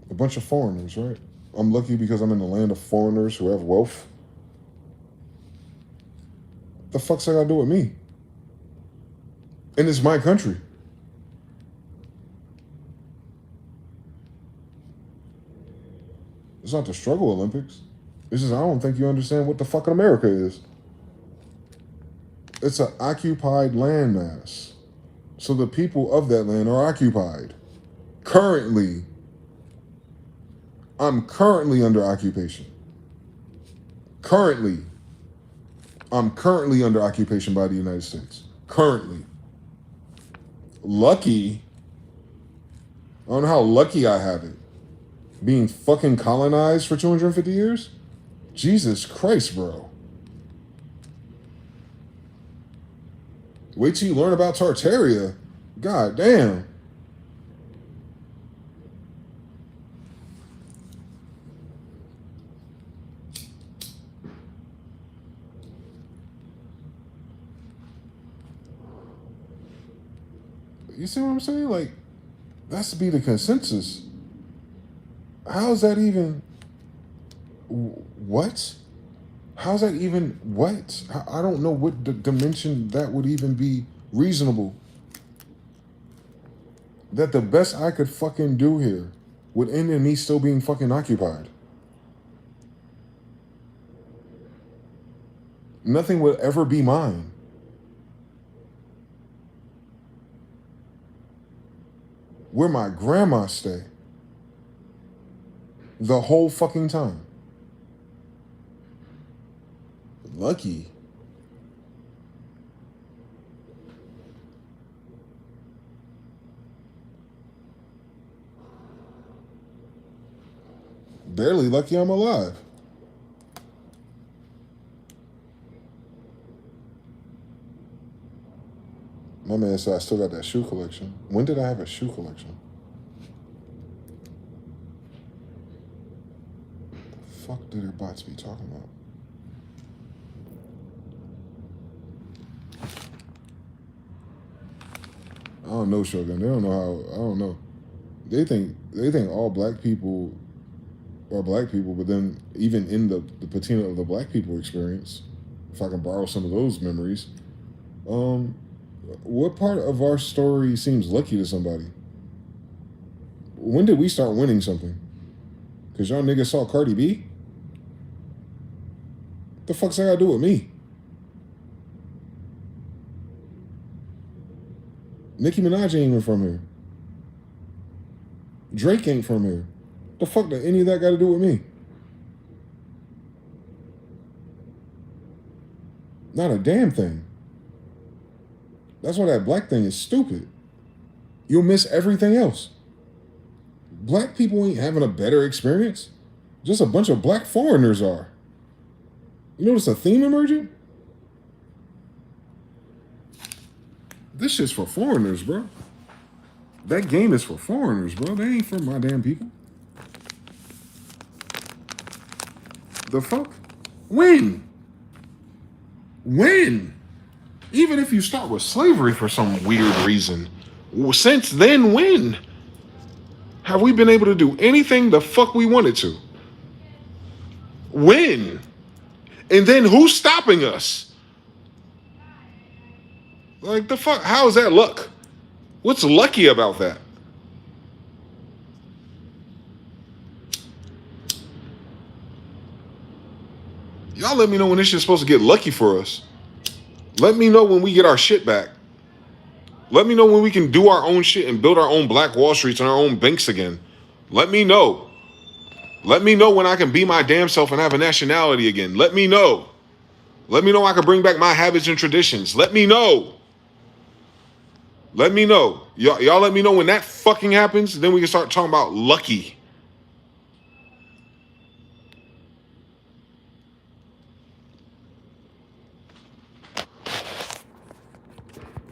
A bunch of foreigners, right? I'm lucky because I'm in the land of foreigners who have wealth. The fuck's that got to do with me? And it's my country. It's not the struggle Olympics. It's just I don't think you understand what the fucking America is. It's an occupied landmass. So the people of that land are occupied. Currently, I'm currently under occupation. I'm currently under occupation by the United States. Currently. Lucky. I don't know how lucky I have it. Being fucking colonized for 250 years? Jesus Christ, bro. Wait till you learn about Tartaria. God damn. You see what I'm saying? Like, that's to be the consensus. How's that even... What? How's that even... What? I don't know what dimension that would even be reasonable. That the best I could fucking do here would end in me still being fucking occupied. Nothing will ever be mine. Where my grandma stay. The whole fucking time. Lucky. Barely lucky I'm alive. My man said I still got that shoe collection. When did I have a shoe collection? The fuck did their bots be talking about? I don't know, Shogun. They don't know how. I don't know. They think all black people are black people, but then even in the patina of the black people experience, if I can borrow some of those memories, what part of our story seems lucky to somebody? When did we start winning something? Because y'all niggas saw Cardi B? What the fuck's that got to do with me? Nicki Minaj ain't even from here. Drake ain't from here. The fuck did any of that got to do with me? Not a damn thing. That's why that black thing is stupid. You'll miss everything else. Black people ain't having a better experience. Just a bunch of black foreigners are. You notice a theme emerging? This shit's for foreigners, bro. That game is for foreigners, bro. They ain't for my damn people. The fuck? When? When? Even if you start with slavery for some weird reason, since then, when? Have we been able to do anything the fuck we wanted to? When? And then who's stopping us? Like, the fuck? How is that luck? What's lucky about that? Y'all let me know when this shit's supposed to get lucky for us. Let me know when we get our shit back. Let me know when we can do our own shit and build our own Black Wall Streets and our own banks again. Let me know. Let me know when I can be my damn self and have a nationality again. Let me know. Let me know I can bring back my habits and traditions. Let me know. Let me know. Y'all let me know when that fucking happens. Then we can start talking about lucky.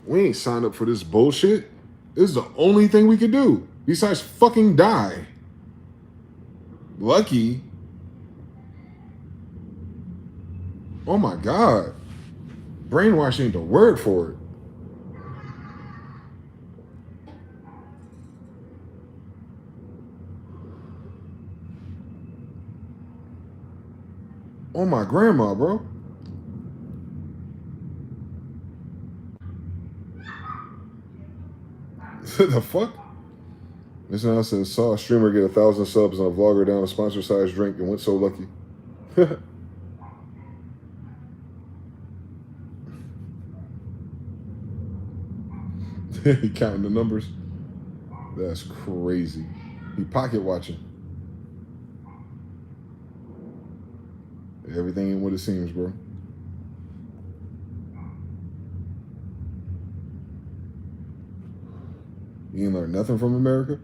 We ain't signed up for this bullshit. This is the only thing we could do besides fucking die. Lucky? Oh my God. Brainwashing ain't the word for it. Oh my grandma, bro. The fuck? This now says, saw a streamer get 1,000 subs and a vlogger down a sponsor-sized drink and went so lucky. He counting the numbers. That's crazy. He pocket watching. Everything ain't what it seems, bro. You ain't learned nothing from America?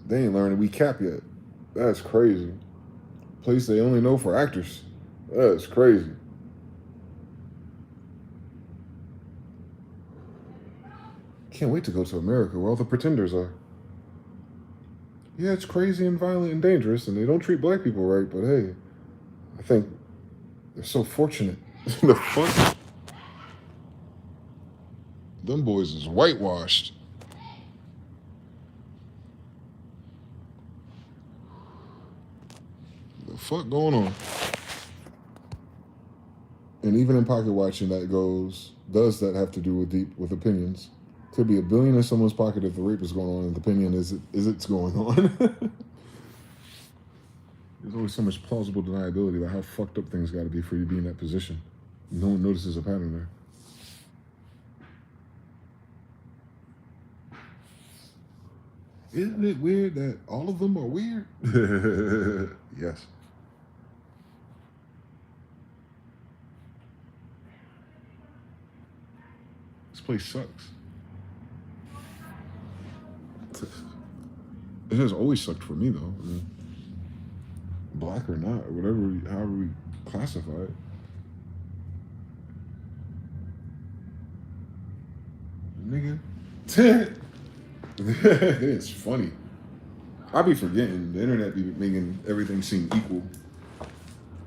They ain't learning we cap yet. That's crazy. Place they only know for actors. That's crazy. Can't wait to go to America where all the pretenders are. Yeah, it's crazy and violent and dangerous, and they don't treat black people right, but hey, I think they're so fortunate. The fuck? Them boys is whitewashed. The fuck going on? And even in pocket watching, that goes, does that have to do with opinions? Could be $1 billion in someone's pocket if the rape is going on, and the opinion is it's going on. There's always so much plausible deniability about how fucked up things got to be for you to be in that position. No one notices a pattern there. Isn't it weird that all of them are weird? Yes. This place sucks. It has always sucked for me, though. I mean, black or not, or whatever, however we classify it. Nigga. It's funny. I be forgetting the internet be making everything seem equal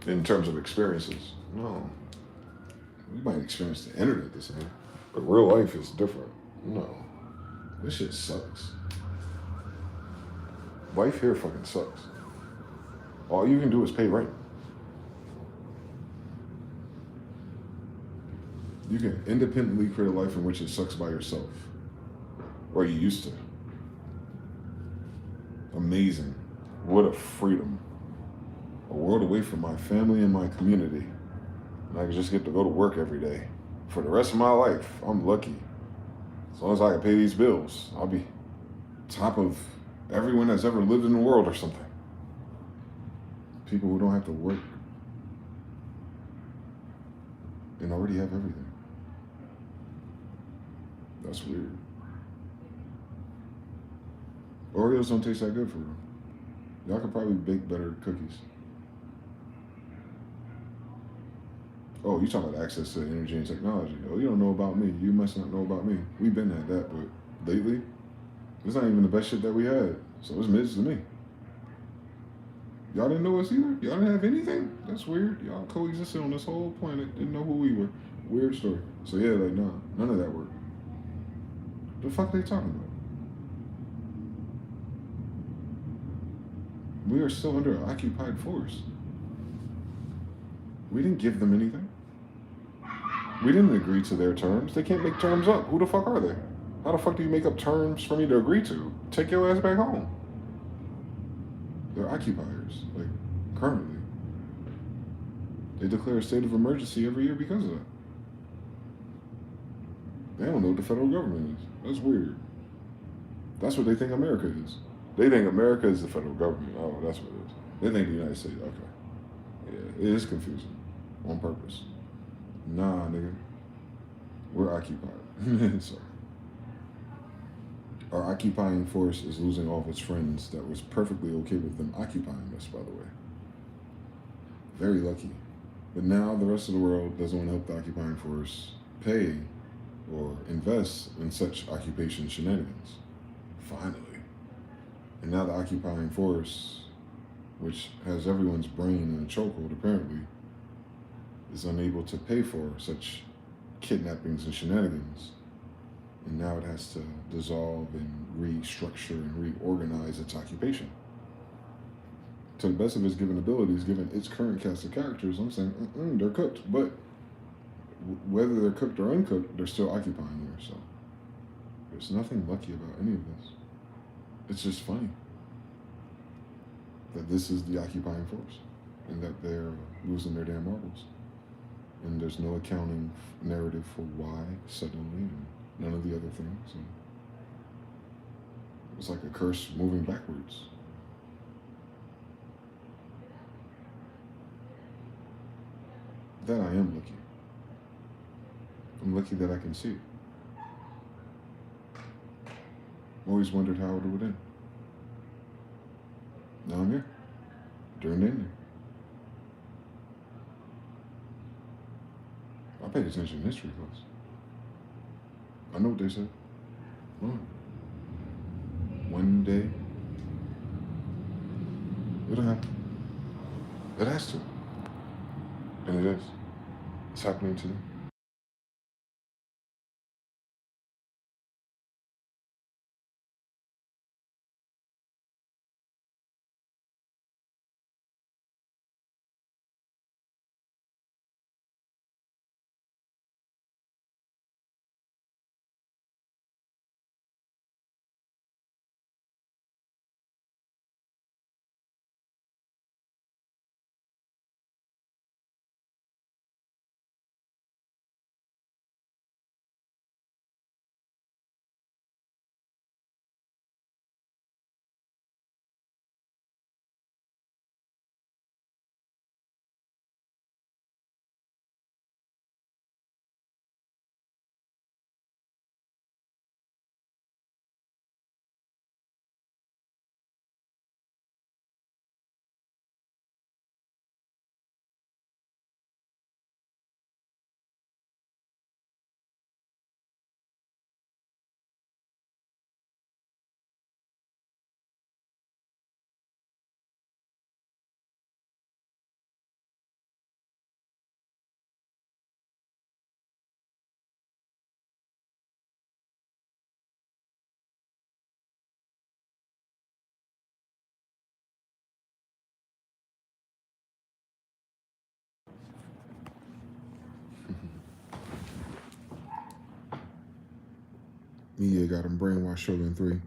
in terms of experiences. No. You might experience the internet the same, but real life is different. No. This shit sucks. Life here fucking sucks. All you can do is pay rent. You can independently create a life in which it sucks by yourself. Or you used to. Amazing. What a freedom. A world away from my family and my community. And I can just get to go to work every day. For the rest of my life, I'm lucky. As long as I can pay these bills, I'll be top of everyone that's ever lived in the world or something. People who don't have to work and already have everything. That's weird. Oreos don't taste that good for real. Y'all could probably bake better cookies. Oh, you talking about access to energy and technology. Oh, you don't know about me. You must not know about me. We've been at that, but lately, it's not even the best shit that we had. So it's mids to me. Y'all didn't know us either? Y'all didn't have anything? That's weird. Y'all coexisted on this whole planet, didn't know who we were. Weird story. So yeah, like, nah, none of that worked. The fuck are they talking about? We are still under an occupied force. We didn't give them anything. We didn't agree to their terms. They can't make terms up. Who the fuck are they? How the fuck do you make up terms for me to agree to? Take your ass back home. They're occupiers, like, currently. They declare a state of emergency every year because of that. They don't know what the federal government is. That's weird. That's what they think America is. They think America is the federal government. Oh, that's what it is. They think the United States. Okay. Yeah, it is confusing. On purpose. Nah, nigga. We're occupied. Sorry. Our occupying force is losing all of its friends that was perfectly okay with them occupying us, by the way. Very lucky. But now the rest of the world doesn't want to help the occupying force pay or invest in such occupation shenanigans. Finally. And now the occupying force, which has everyone's brain in a chokehold apparently, is unable to pay for such kidnappings and shenanigans. And now it has to dissolve and restructure and reorganize its occupation. To the best of its given abilities, given its current cast of characters, I'm saying, they're cooked. But whether they're cooked or uncooked, they're still occupying there. So there's nothing lucky about any of this. It's just funny that this is the occupying force and that they're losing their damn marbles. And there's no accounting narrative for why suddenly, and none of the other things. And it's like a curse moving backwards. That I am lucky. I'm lucky that I can see it. Always wondered how it would end. Now I'm here. During the ending. I paid attention in history class. I know what they said. One day, it'll happen. It has to. And it is. It's happening today. Media got him brainwashed Shogun 3.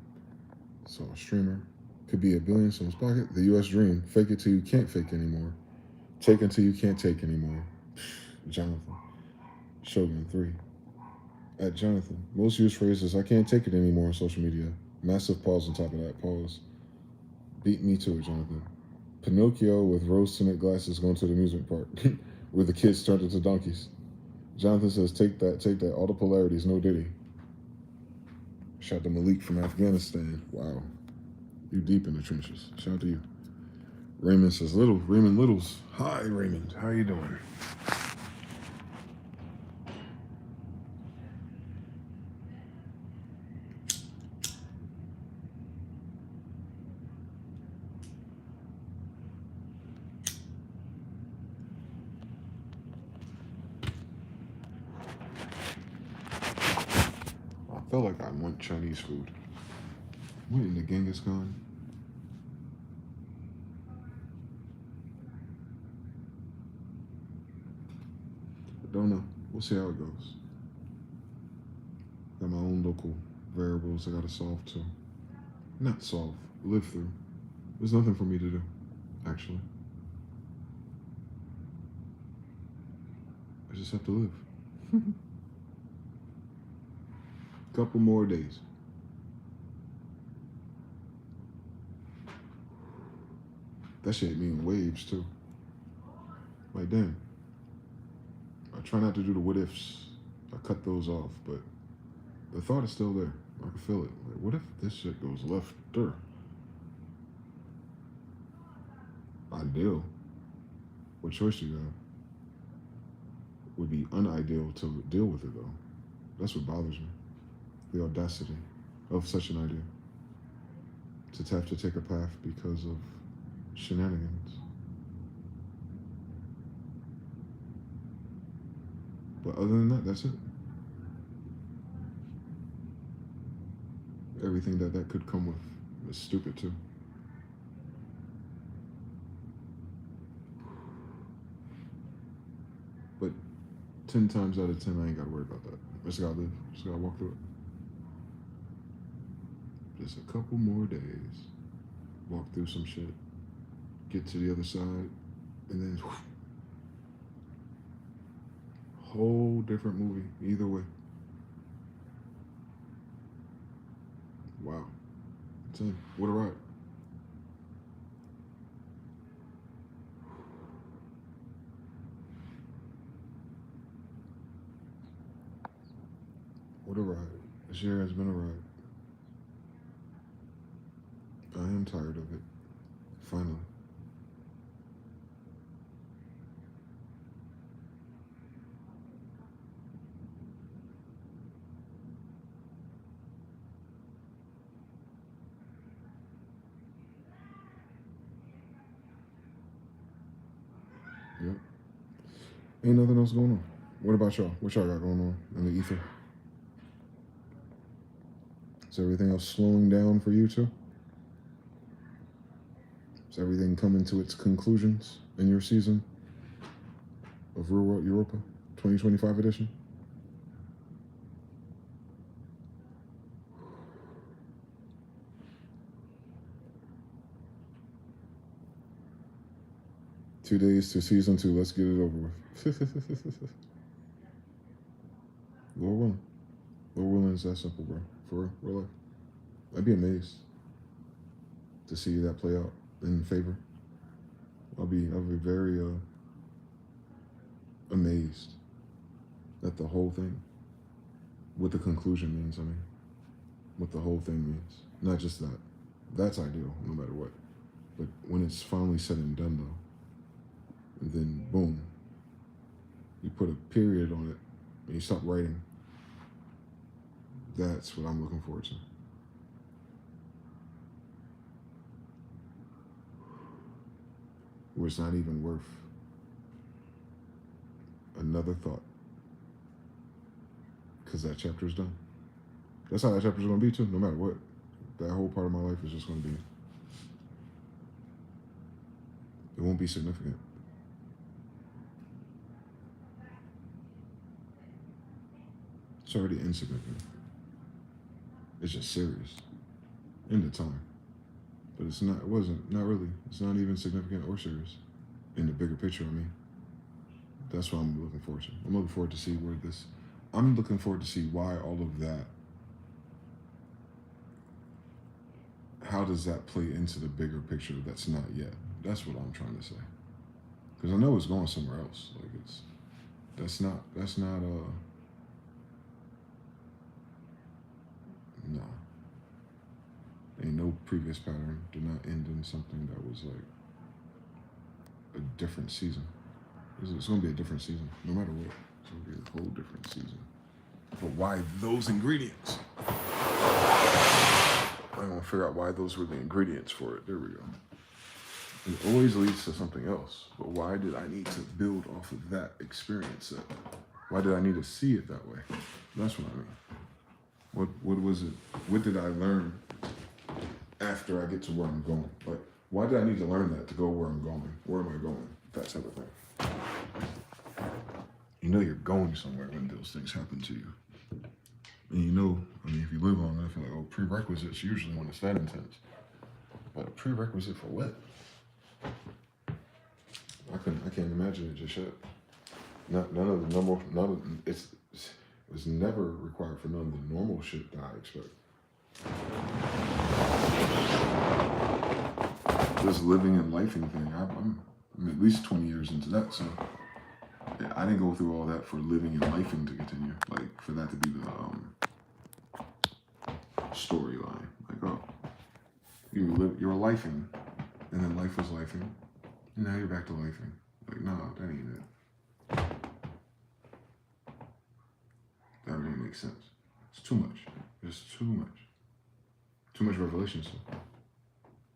So a streamer could be a billion someone's pocket. The US dream. Fake it till you can't fake anymore. Take until you can't take anymore. Jonathan. Shogun 3. At Jonathan. Most used phrases, I can't take it anymore on social media. Massive pause on top of that. Pause. Beat me to it, Jonathan. Pinocchio with rose tinted glasses going to the amusement park where the kids turned into donkeys. Jonathan says, take that, take that. All the polarities, no Diddy. Shout out to Malik from Afghanistan. Wow. You deep in the trenches. Shout out to you. Raymond says, Raymond Littles. Hi, Raymond. How you doing? I feel like I want Chinese food. What in the Genghis Khan? I don't know. We'll see how it goes. Got my own local variables I gotta solve too. Not solve, live through. There's nothing for me to do, actually. I just have to live. Couple more days. That shit hit me in waves too. Like, damn. I try not to do the what ifs. I cut those off, but the thought is still there. I can feel it. Like, what if this shit goes left there? Ideal. What choice you got? Would be unideal to deal with it though. That's what bothers me. The audacity of such an idea. To have to take a path because of shenanigans. But other than that, that's it. Everything that could come with is stupid too. But 10 times out of 10, I ain't gotta worry about that. I just gotta live. Just gotta walk through it. Just a couple more days. Walk through some shit. Get to the other side. And then whole different movie. Either way. Wow. 10. What a ride. What a ride. This year has been a ride. I am tired of it. Finally. Yep. Ain't nothing else going on. What about y'all? What y'all got going on in the ether? Is everything else slowing down for you too? Is everything coming to its conclusions in your season of Real World Europa 2025 edition? Two days to season 2. Let's get it over with. Lord willing. Lord willing is that simple, bro. For real life. I'd be amazed to see that play out in favor. I'll be very amazed at the whole thing. What the conclusion means, I mean. What the whole thing means. Not just that. That's ideal, no matter what. But when it's finally said and done, though, and then boom, you put a period on it, and you stop writing. That's what I'm looking forward to. Where it's not even worth another thought. Because that chapter is done. That's how that chapter is going to be too, no matter what. That whole part of my life is just going to be, it won't be significant. It's already insignificant. It's just serious. In the time. But it's not, it wasn't, not really. It's not even significant or serious. In the bigger picture, I mean. That's what I'm looking forward to. I'm looking forward to see where this I'm looking forward to see why all of that, how does that play into the bigger picture that's not yet? That's what I'm trying to say. Because I know it's going somewhere else. Like that's not no. Ain't no previous pattern did not end in something that was like a different season. It's going to be a different season, no matter what. It's going to be a whole different season. But why those ingredients? I'm going to figure out why those were the ingredients for it. There we go. It always leads to something else. But why did I need to build off of that experience? Why did I need to see it that way? That's what I mean. What was it? What did I learn after I get to where I'm going? Like, why did I need to learn that to go where I'm going? Where am I going? That type of thing. You know you're going somewhere when those things happen to you. And you know, I mean, if you live on that, like, oh, prerequisites usually when it's that intense. But a prerequisite for what? I can't imagine it just yet. None of the normal, it was never required for none of the normal shit that I expect. This living and lifing thing, I'm at least 20 years into that, so yeah, I didn't go through all that for living and lifing to continue, like for that to be the storyline. Like, oh, you're a lifing, and then life was lifing, and now you're back to lifing. Like, no, that ain't it. That don't make sense. It's too much. It's too much. Too much revelation. So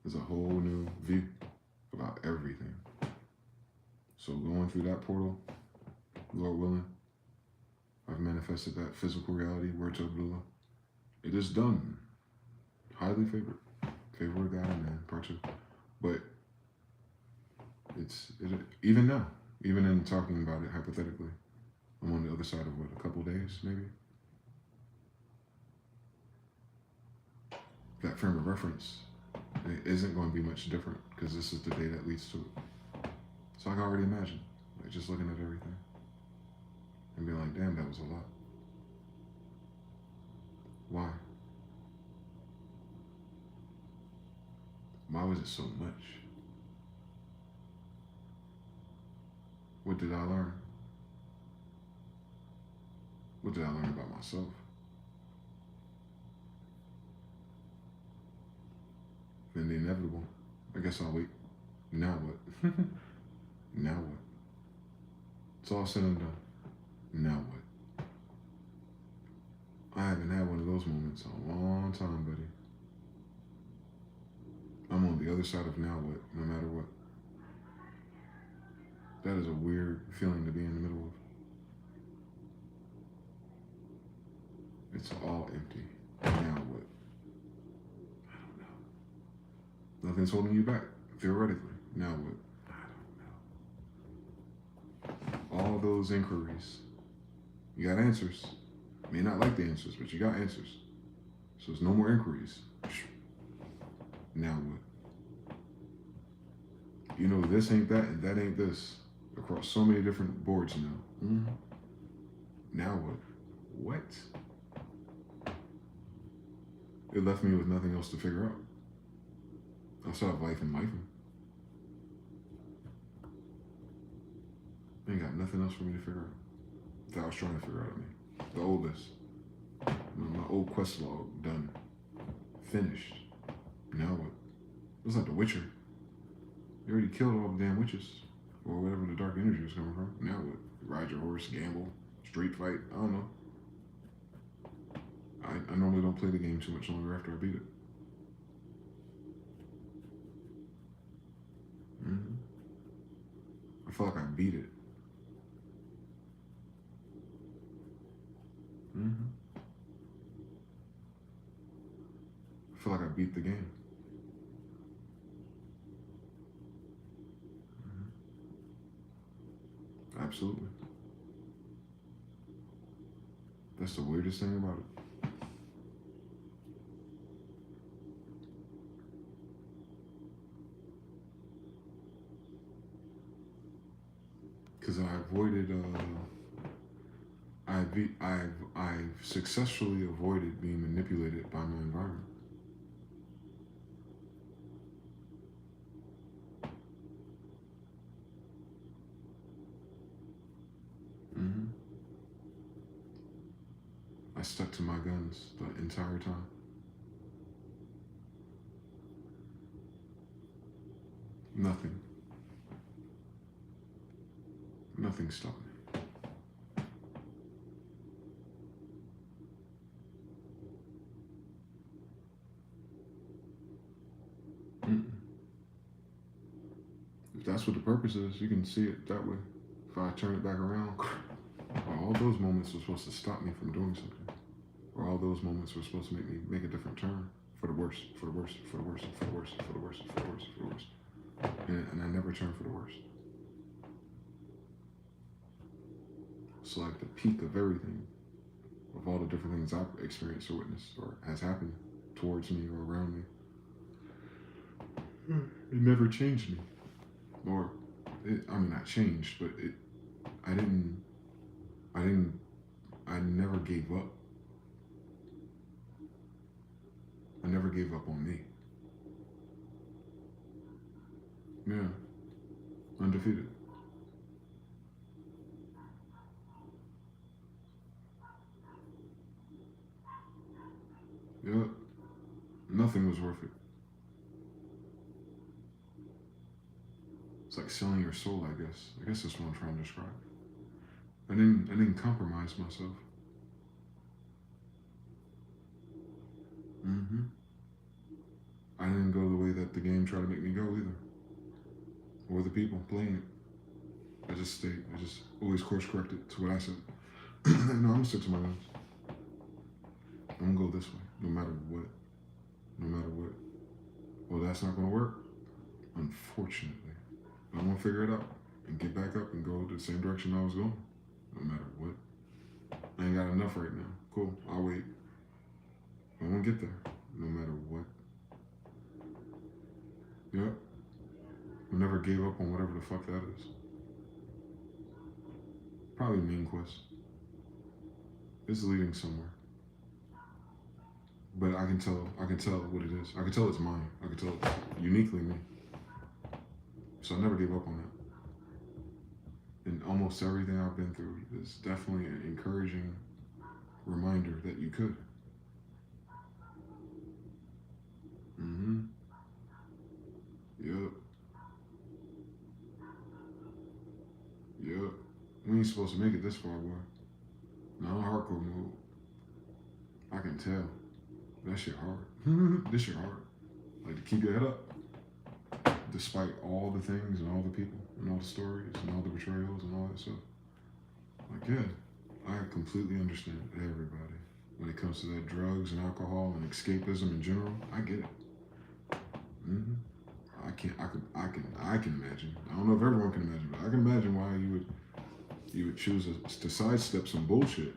there's a whole new view about everything. So going through that portal, Lord willing, I've manifested that physical reality, word to Abdullah. It is done. Highly favored. Favor of God and man, part 2. But even now, even in talking about it hypothetically, I'm on the other side of what, a couple days maybe? That frame of reference, it isn't going to be much different because this is the day that leads to it. So I can already imagine, like just looking at everything and being like, damn, that was a lot. Why? Why was it so much? What did I learn? What did I learn about myself? Then the inevitable. I guess I'll wait. Now what? Now what? It's all said and done. Now what? I haven't had one of those moments in a long time, buddy. I'm on the other side of now what, no matter what. That is a weird feeling to be in the middle of. It's all empty. Now what? I don't know. Nothing's holding you back, theoretically. Now what? I don't know. All those inquiries. You got answers. You may not like the answers, but you got answers. So there's no more inquiries. Now what? You know this ain't that and that ain't this. Across so many different boards now. Mm-hmm. Now what? What? It left me with nothing else to figure out. Outside of life and life. I ain't got nothing else for me to figure out. That I was trying to figure out of me. The oldest. My old quest log done. Finished. Now what? It was like The Witcher. You already killed all the damn witches. Or whatever the dark energy was coming from. Now what? Ride your horse, gamble, street fight. I don't know. I normally don't play the game too much longer after I beat it. Mm-hmm. I feel like I beat it. Mm-hmm. I feel like I beat the game. Mm-hmm. Absolutely. That's the weirdest thing about it. Because I I've successfully avoided being manipulated by my environment. Mm-hmm. I stuck to my guns the entire time. Nothing stopped me. Mm-mm. If that's what the purpose is, you can see it that way. If I turn it back around, all those moments were supposed to stop me from doing something. Or all those moments were supposed to make me make a different turn. For the worse, for the worse, for the worse, for the worse, for the worse, for the worse, for the worse. And I never turned for the worse. It's like the peak of everything, of all the different things I've experienced or witnessed or has happened towards me or around me. It never changed me. Or, not changed, but I never gave up. I never gave up on me. Yeah, undefeated. Yeah, nothing was worth it. It's like selling your soul, I guess. I guess that's what I'm trying to describe. I didn't compromise myself. Mm-hmm. I didn't go the way that the game tried to make me go either. Or the people playing it. I just always course corrected to what I said. No, I'm gonna stick to my guns. I'm gonna go this way, no matter what. No matter what. Well, that's not gonna work, unfortunately. I'm gonna figure it out and get back up and go the same direction I was going, no matter what. I ain't got enough right now. Cool, I'll wait. I'm gonna get there, no matter what. Yep. I never gave up on whatever the fuck that is. Probably main quest. It's leading somewhere. But I can tell what it is. I can tell it's mine. I can tell it's uniquely me. So I never gave up on that. And almost everything I've been through is definitely an encouraging reminder that you could. Mm-hmm. Yep. Yep. We ain't supposed to make it this far, boy. No, hardcore mode. I can tell. That shit hard. This shit hard. Like, to keep your head up. Despite all the things and all the people and all the stories and all the betrayals and all that stuff. Like, yeah, I completely understand everybody. When it comes to that drugs and alcohol and escapism in general, I get it. Mm-hmm. I can imagine. I don't know if everyone can imagine, but I can imagine why you would choose to sidestep some bullshit.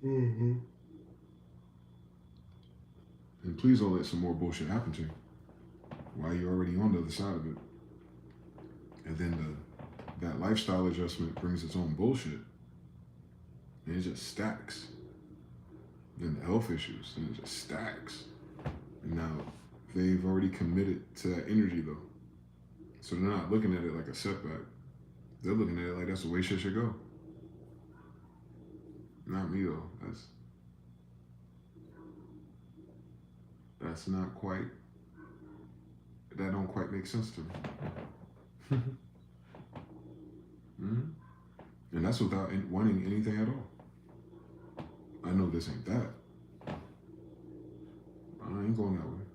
Mm-hmm. And please don't let some more bullshit happen to you while you're already on the other side of it. And then that lifestyle adjustment brings its own bullshit. And it just stacks. Then the health issues, and it just stacks. And now they've already committed to that energy though. So they're not looking at it like a setback. They're looking at it like that's the way shit should go. Not me though. That's not quite, that don't quite make sense to me. Mm-hmm. And that's without wanting anything at all. I know this ain't that. I ain't going that way.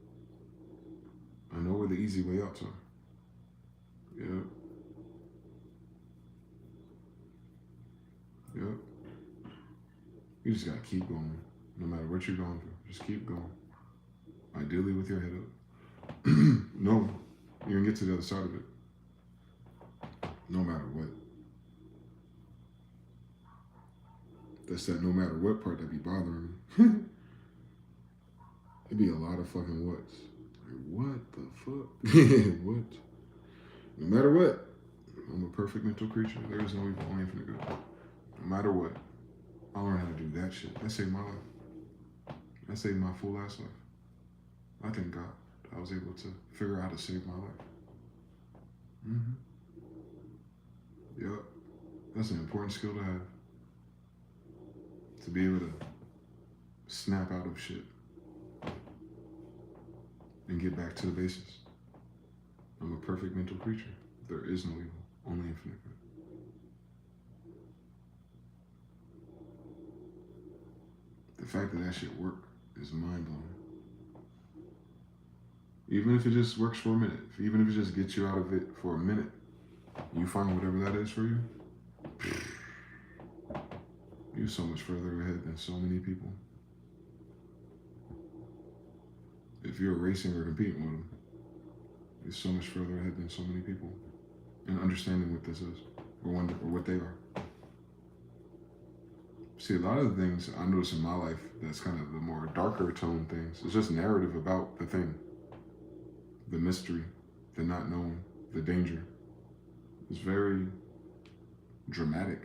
I know where the easy way outs are. Yep. Yep. You just gotta keep going. No matter what you're going through, just keep going. Ideally with your head up. No, you're gonna get to the other side of it. No matter what. That's that no matter what part that be bothering me. It'd be a lot of fucking whats. Like, what the fuck? What? No matter what. I'm a perfect mental creature. There is no evil, only infinite good. No matter what, I learned how to do that shit. That saved my life. That saved my full ass life. I thank God I was able to figure out how to save my life. Mm-hmm. Yep. That's an important skill to have. To be able to snap out of shit and get back to the basics. I'm a perfect mental creature. There is no evil, only infinite good. The fact that shit worked is mind blowing. Even if it just works for a minute, even if it just gets you out of it for a minute, you find whatever that is for you, you're so much further ahead than so many people. If you're racing or competing with them, you're so much further ahead than so many people in understanding what this is or what they are. See, a lot of the things I notice in my life that's kind of the more darker tone things, it's just narrative about the thing. The mystery, the not knowing, the danger. It's very dramatic.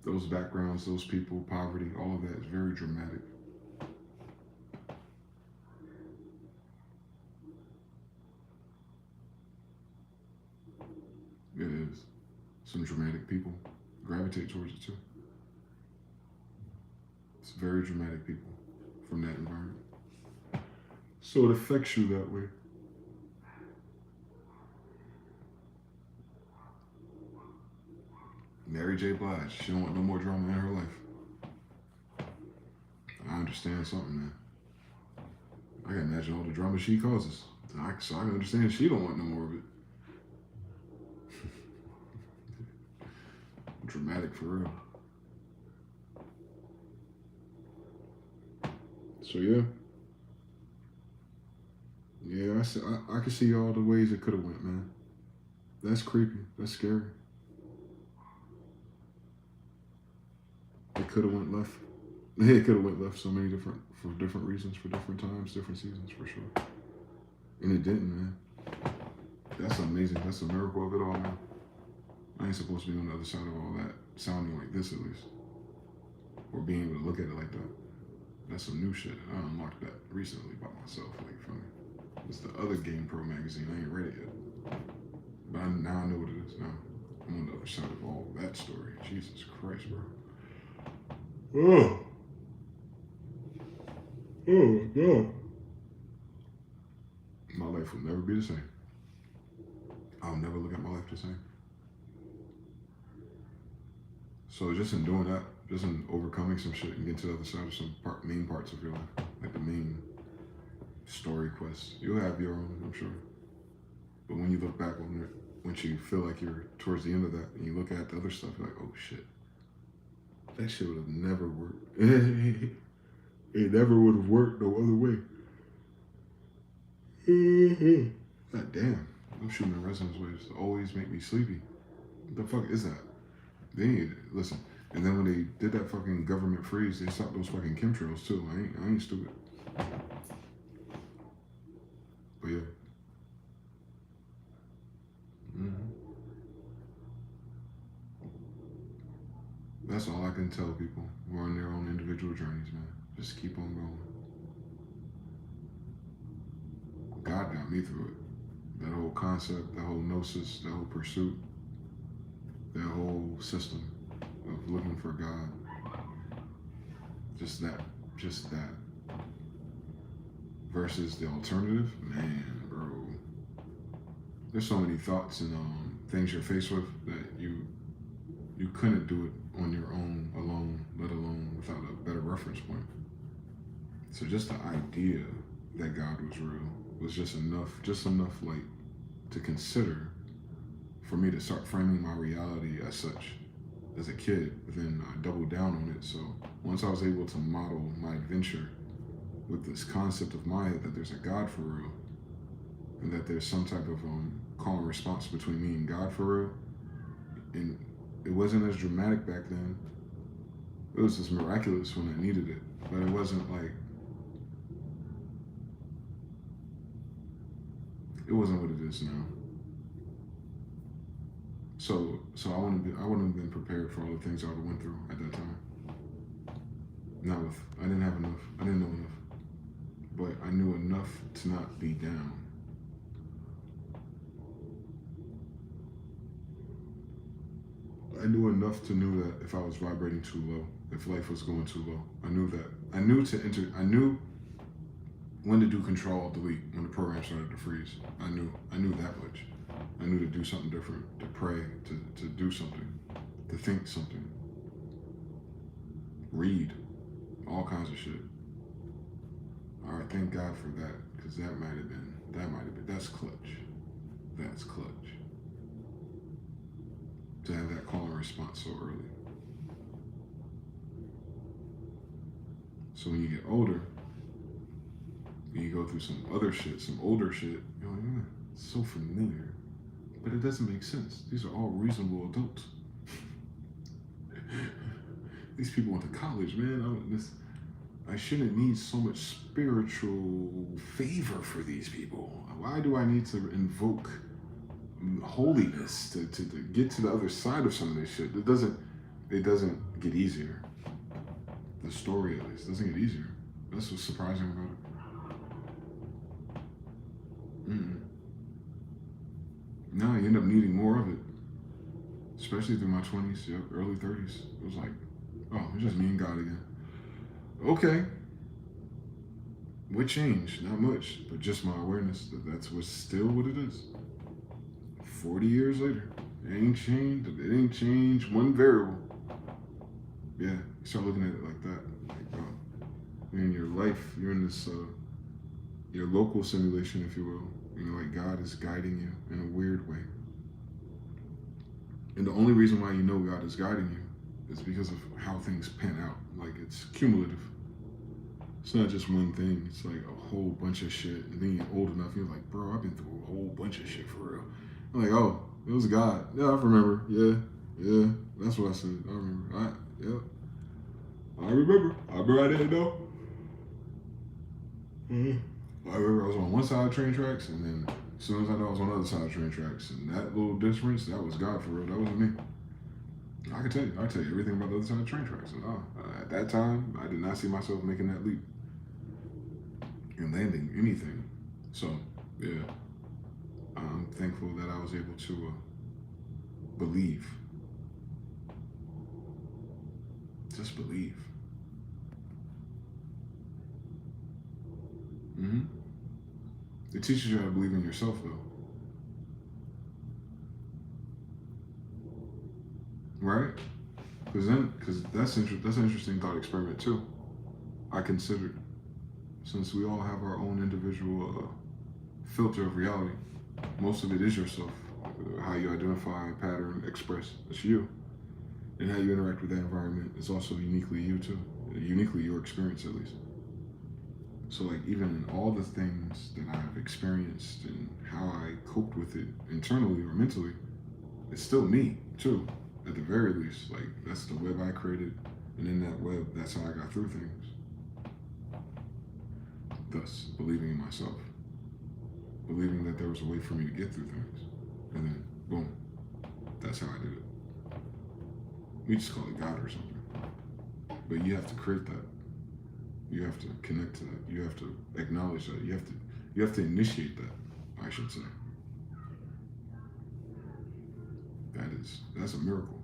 Those backgrounds, those people, poverty, all of that is very dramatic. It is. Some dramatic people gravitate towards it too. It's very dramatic people from that environment. So it affects you that way. Mary J. Blige, she don't want no more drama in her life. I understand something, man. I can imagine all the drama she causes. So I can understand she don't want no more of it. Dramatic for real. So yeah. Yeah, I can see all the ways it could have went, man. That's creepy. That's scary. It could have went left. It could have went left for different reasons, for different times, different seasons, for sure. And it didn't, man. That's amazing. That's a miracle of it all, man. I ain't supposed to be on the other side of all that, sounding like this at least. Or being able to look at it like that. That's some new shit. I unlocked that recently by myself, like, from me. It's the other Game Pro magazine. I ain't read it yet. But now I know what it is now. I'm on the other side of all that story. Jesus Christ, bro. Oh. Oh my God. My life will never be the same. I'll never look at my life the same. So just in doing that, just in overcoming some shit and getting to the other side of some main parts of your life, like the main story quests, you'll have your own, I'm sure. But when you look back on it, once you feel like you're towards the end of that, and you look at the other stuff, you're like, oh shit, that shit would have never worked. It never would have worked no other way. God damn, those Schumann resonance waves always make me sleepy. What the fuck is that? They need it. Listen. And then when they did that fucking government freeze, they stopped those fucking chemtrails too. I ain't stupid. But yeah. That's all I can tell people who are on their own individual journeys, man. Just keep on going. God got me through it. That whole concept, that whole gnosis, that whole pursuit, that whole system of looking for God. Just that. Versus the alternative, man, bro. There's so many thoughts and things you're faced with that you couldn't do it on your own, alone, let alone without a better reference point. So just the idea that God was real was just enough like to consider for me to start framing my reality as such as a kid. But then I doubled down on it. So once I was able to model my adventure with this concept of my head that there's a God for real, and that there's some type of call and response between me and God for real, and it wasn't as dramatic back then. It was just miraculous when I needed it, but it wasn't like, it wasn't what it is now. So I wouldn't have been prepared for all the things I would have went through at that time. I didn't have enough. I didn't know enough, but I knew enough to not be down. I knew enough to know that if I was vibrating too low, if life was going too low, I knew that. I knew when to do control alt delete when the program started to freeze. I knew that much. I knew to do something different, to pray, to do something, to think something, read, all kinds of shit. All right, thank God for that, because that might have been, that's clutch. That's clutch. To have that call and response so early. So when you get older, you go through some other shit, some older shit, you're like, it's so familiar, but it doesn't make sense. These are all reasonable adults. These people went to college, man. I shouldn't need so much spiritual favor for these people. Why do I need to invoke holiness to get to the other side of some of this shit? It doesn't get easier. The story, at least, doesn't get easier. That's what's surprising about it. No, you end up needing more of it, especially through my 20s, early 30s. It was like, oh, it's just me and God again. Okay. What changed? Not much, but just my awareness that that's what's still what it is. 40 years later, it ain't changed. It ain't changed one variable. Yeah, you start looking at it like that. Like, you're in your life, you're in this, your local simulation, if you will. You know, like God is guiding you in a weird way. And the only reason why you know God is guiding you is because of how things pan out. Like, it's cumulative. It's not just one thing. It's like a whole bunch of shit. And then you're old enough, you're like, bro, I've been through a whole bunch of shit for real. I'm like, oh, it was God. Yeah, I remember. Yeah, that's what I said. I remember. I remember I didn't know. I remember I was on one side of train tracks, and then as soon as I know I was on the other side of train tracks, and that little difference, that was God for real. That wasn't me. I can tell you everything about the other side of train tracks. And at that time, I did not see myself making that leap and landing anything. So, yeah, I'm thankful that I was able to believe. Just believe. It teaches you how to believe in yourself, though. Right? Because that's an interesting thought experiment too. I considered, since we all have our own individual filter of reality, most of it is yourself. How you identify, pattern, express, it's you. And how you interact with that environment is also uniquely you too. Uniquely your experience, at least. So like, even in all the things that I've experienced and how I coped with it internally or mentally, it's still me too, at the very least. Like, that's the web I created, and in that web, that's how I got through things. Thus, believing in myself. Believing that there was a way for me to get through things. And then, boom, that's how I did it. We just call it God or something. But you have to create that. You have to connect to that. You have to acknowledge that. You have to initiate that, I should say. That's a miracle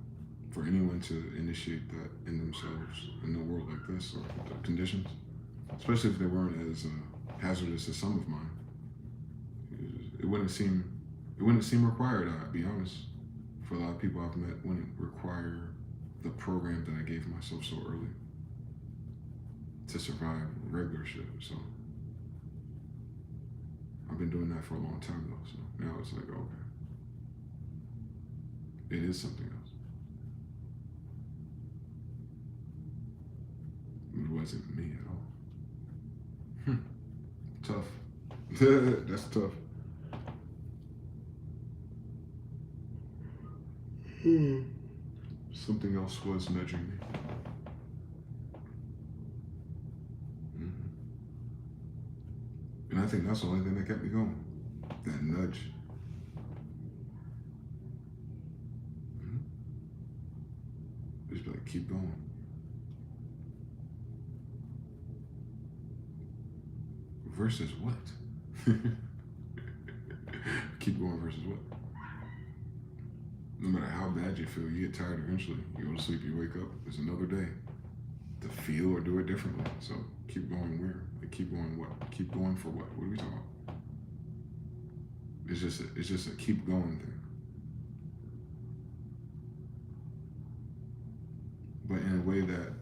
for anyone to initiate that in themselves in a world like this or the conditions, especially if they weren't as hazardous as some of mine. It wouldn't seem required. I'll be honest. For a lot of people I've met, wouldn't require the program that I gave myself so early to survive regular shit. So I've been doing that for a long time though. So now it's like, okay, it is something else. It wasn't me at all. Tough. That's tough. Something else was nudging me. And I think that's the only thing that kept me going. That nudge. keep going. Versus what? Keep going versus what? No matter how bad you feel, you get tired eventually. You go to sleep, you wake up, there's another day to feel or do it differently. So keep going where? Like keep going what? Keep going for what? What are we talking about? It's just a keep going thing. But in a way that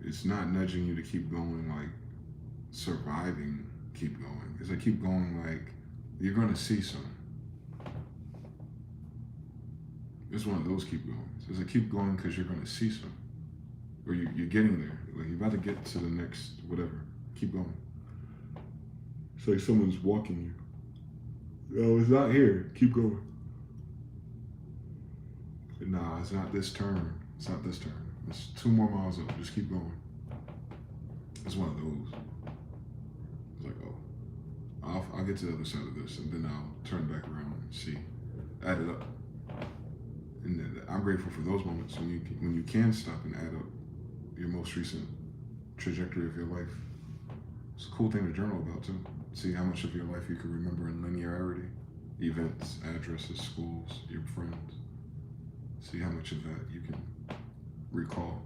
it's not nudging you to keep going like surviving, keep going. It's like keep going like you're gonna see something. It's one of those keep going. It's like keep going because you're gonna see something. Or you're getting there. Like you're about to get to the next whatever. Keep going. It's like someone's walking you. No, it's not here. Keep going. Nah, it's not this turn. It's not this turn. It's 2 more miles up. Just keep going. It's one of those. It's like, oh, I'll get to the other side of this, and then I'll turn back around and see, add it up. And then I'm grateful for those moments when you can stop and add up your most recent trajectory of your life. It's a cool thing to journal about too. See how much of your life you can remember in linearity, events, addresses, schools, your friends. See how much of that you can recall.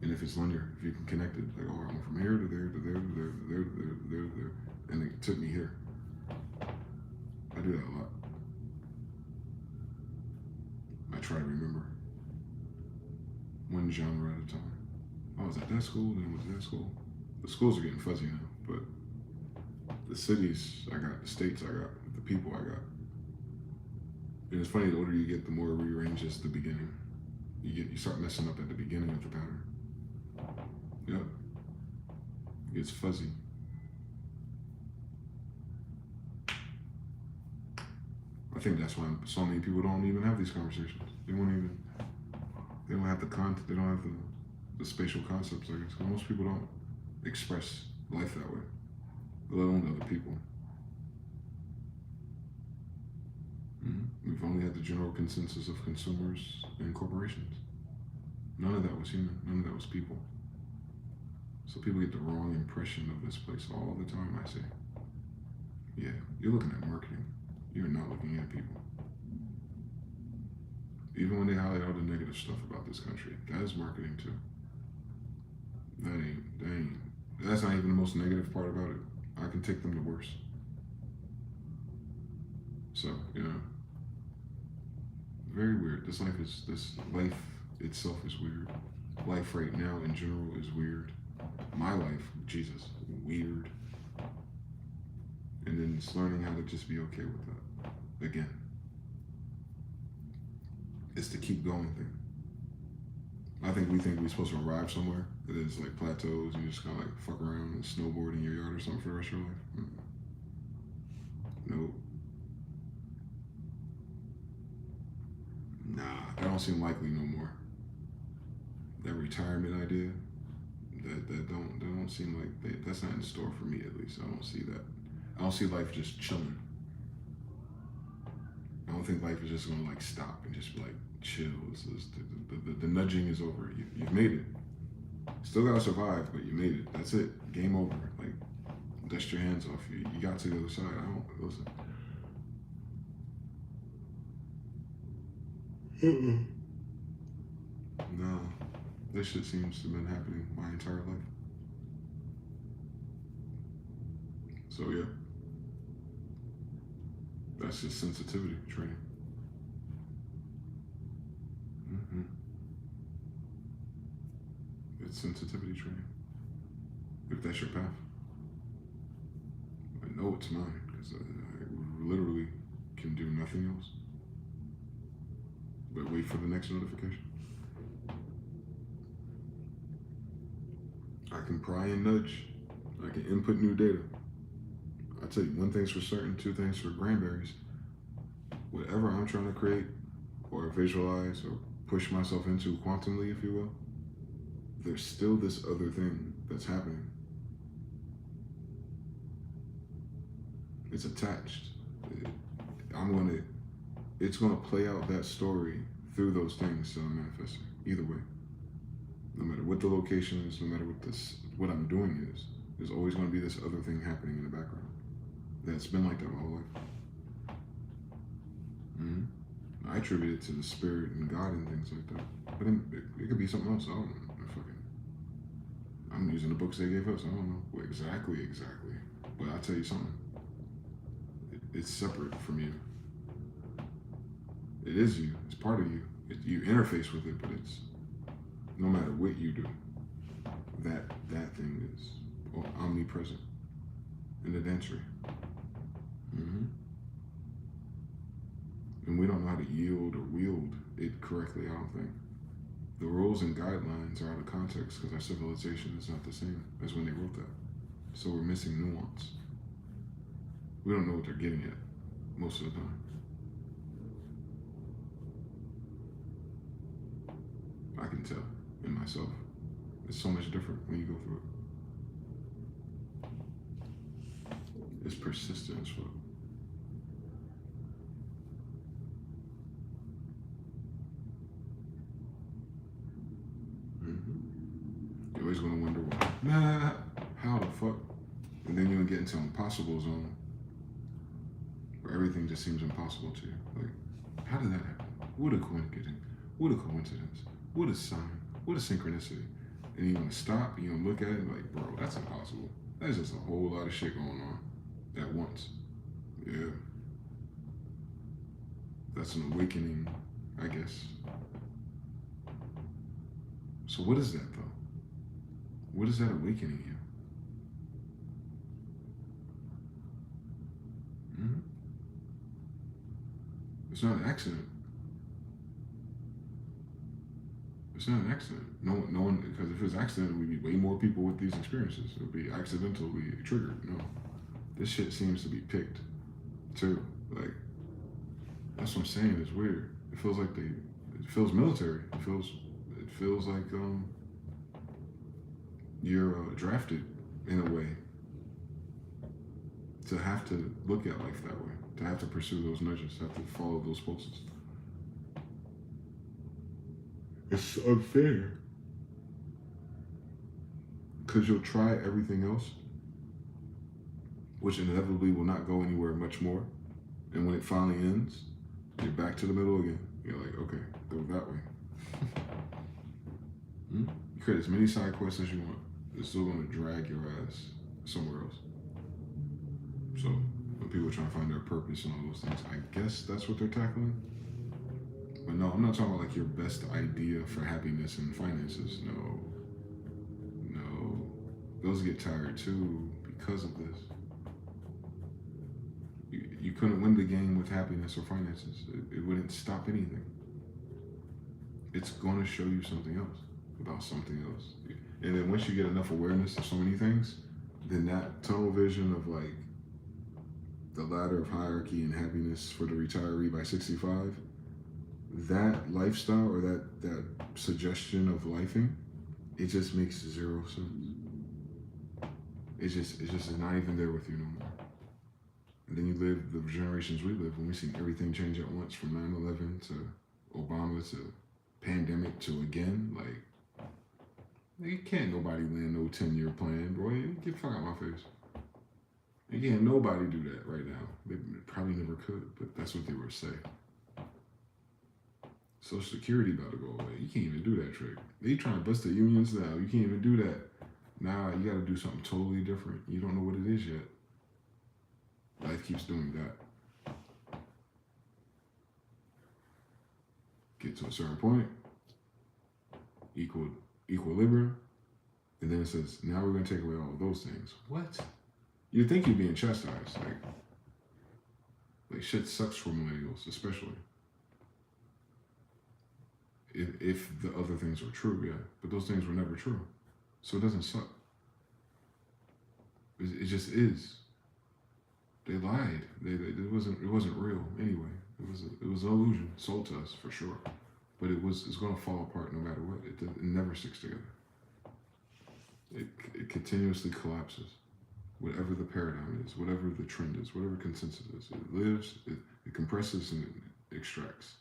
And if it's linear, if you can connect it, like, oh, I went from here to there, to there, to there, to there, to there, to there, to there, and it took me here. I do that a lot. I try to remember one genre at a time. I was at that school, then I was at that school. The schools are getting fuzzy now, but the cities I got, the states I got, the people I got. And it's funny, the older you get, the more it rearranges the beginning. You start messing up at the beginning of the pattern. Yep. It gets fuzzy. I think that's why so many people don't even have these conversations. They don't have the content, they don't have the spatial concepts, I guess. Most people don't express life that way, let alone to other people. We've only had the general consensus of consumers and corporations. None of that was human, none of that was people. So people get the wrong impression of this place all the time, I say. Yeah, you're looking at marketing. You're not looking at people. Even when they highlight all the negative stuff about this country, that is marketing too. That's not even the most negative part about it. I can take them to worse. So, very weird. This life itself is weird. Life right now in general is weird. My life, Jesus, weird. And then it's learning how to just be okay with that. Again, it's the keep going thing. I think we think we're supposed to arrive somewhere that is like plateaus and you just kind of like fuck around and snowboard in your yard or something for the rest of your life. Nope. Nah, that don't seem likely no more. That retirement idea, that don't seem like that's not in store for me, at least. I don't see that. I don't see life just chilling. I don't think life is just gonna like stop and just like chill. The nudging is over. You've made it. Still gotta survive, but you made it. That's it. Game over. Like, dust your hands off. You got to the other side. I don't listen. No, this shit seems to have been happening my entire life. So yeah, that's just sensitivity training. It's sensitivity training. If that's your path, I know it's mine because I literally can do nothing else but wait for the next notification. I can pry and nudge. I can input new data. I tell you, one thing's for certain, 2 things for cranberries. Whatever I'm trying to create or visualize or push myself into quantumly, if you will, there's still this other thing that's happening. It's attached. It's gonna play out that story through those things that I'm manifesting, either way. No matter what the location is, no matter what I'm doing is, there's always going to be this other thing happening in the background. That's been like that my whole life. I attribute it to the spirit and God and things like that. But it could be something else. I don't know. I'm using the books they gave us. I don't know what exactly. But I'll tell you something. It's separate from you. It is you. It's part of you. You interface with it, but it's no matter what you do, that thing is omnipresent in the dancery. And we don't know how to yield or wield it correctly, I don't think. The rules and guidelines are out of context because our civilization is not the same as when they wrote that. So we're missing nuance. We don't know what they're getting at most of the time. I can tell in myself. It's so much different when you go through it. It's persistent as fuck. You're always gonna wonder why. How the fuck? And then you'll get into impossible zone where everything just seems impossible to you. Like, how did that happen? What a coincidence. What a coincidence. What a sign. What a synchronicity. And you're gonna stop and you're gonna look at it like, bro, that's impossible. There's just a whole lot of shit going on at once. Yeah. That's an awakening, I guess. So what is that though? What is that awakening you? It's not an accident. It's not an accident. No one, because if it's accident, we'd be way more people with these experiences. It would be accidentally triggered. No, this shit seems to be picked, too. Like, that's what I'm saying. It's weird. It feels like it feels military. It feels like you're drafted in a way to have to look at life that way, to have to pursue those nudges, to have to follow those pulses. It's unfair because you'll try everything else, which inevitably will not go anywhere much more. And when it finally ends, you're back to the middle again. You're like, okay, go that way. You create as many side quests as you want. It's still going to drag your ass somewhere else. So when people are trying to find their purpose and all those things, I guess that's what they're tackling. But no, I'm not talking about like your best idea for happiness and finances. No. Those get tired too because of this. You couldn't win the game with happiness or finances. It wouldn't stop anything. It's going to show you something else about something else. And then once you get enough awareness of so many things, then that tunnel vision of like the ladder of hierarchy and happiness for the retiree by 65, that lifestyle or that suggestion of lifing, it just makes zero sense. It just is not even there with you no more. And then you live the generations we live when we see everything change at once from 9/11 to Obama to pandemic to again. Like, you can't nobody land no 10-year plan, boy. Get the fuck out of my face. You can't nobody do that right now. They probably never could, but that's what they would say. Social Security about to go away. You can't even do that trick. They trying to bust the unions now. You can't even do that. Nah, you got to do something totally different. You don't know what it is yet. Life keeps doing that. Get to a certain point, equilibrium, and then it says, now we're going to take away all of those things. What? You think you're being chastised. Like shit sucks for millennials, especially. If the other things are true, yeah. But those things were never true. So it doesn't suck. It just is. They lied. It wasn't real anyway. It was an illusion sold to us for sure. But it's going to fall apart no matter what. It never sticks together. It continuously collapses. Whatever the paradigm is, whatever the trend is, whatever consensus is, it lives, it compresses and it extracts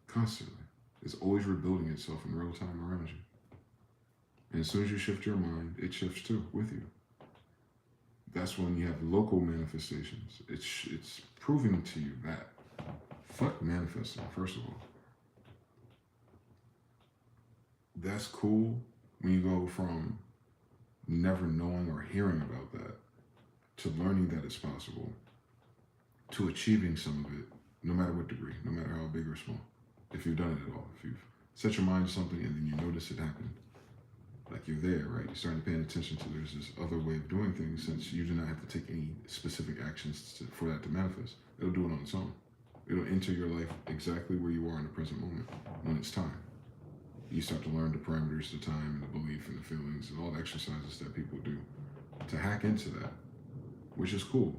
constantly. It's always rebuilding itself in real time around you. And as soon as you shift your mind, it shifts too with you. That's when you have local manifestations. It's proving to you that fuck manifesting. First of all, that's cool when you go from never knowing or hearing about that to learning that it's possible to achieving some of it, no matter what degree, no matter how big or small. If you've done it at all, if you've set your mind to something and then you notice it happen, like you're there, right? You're starting to pay attention to there's this other way of doing things since you do not have to take any specific actions for that to manifest. It'll do it on its own. It'll enter your life exactly where you are in the present moment when it's time. You start to learn the parameters, the time, and the belief, and the feelings, and all the exercises that people do to hack into that, which is cool.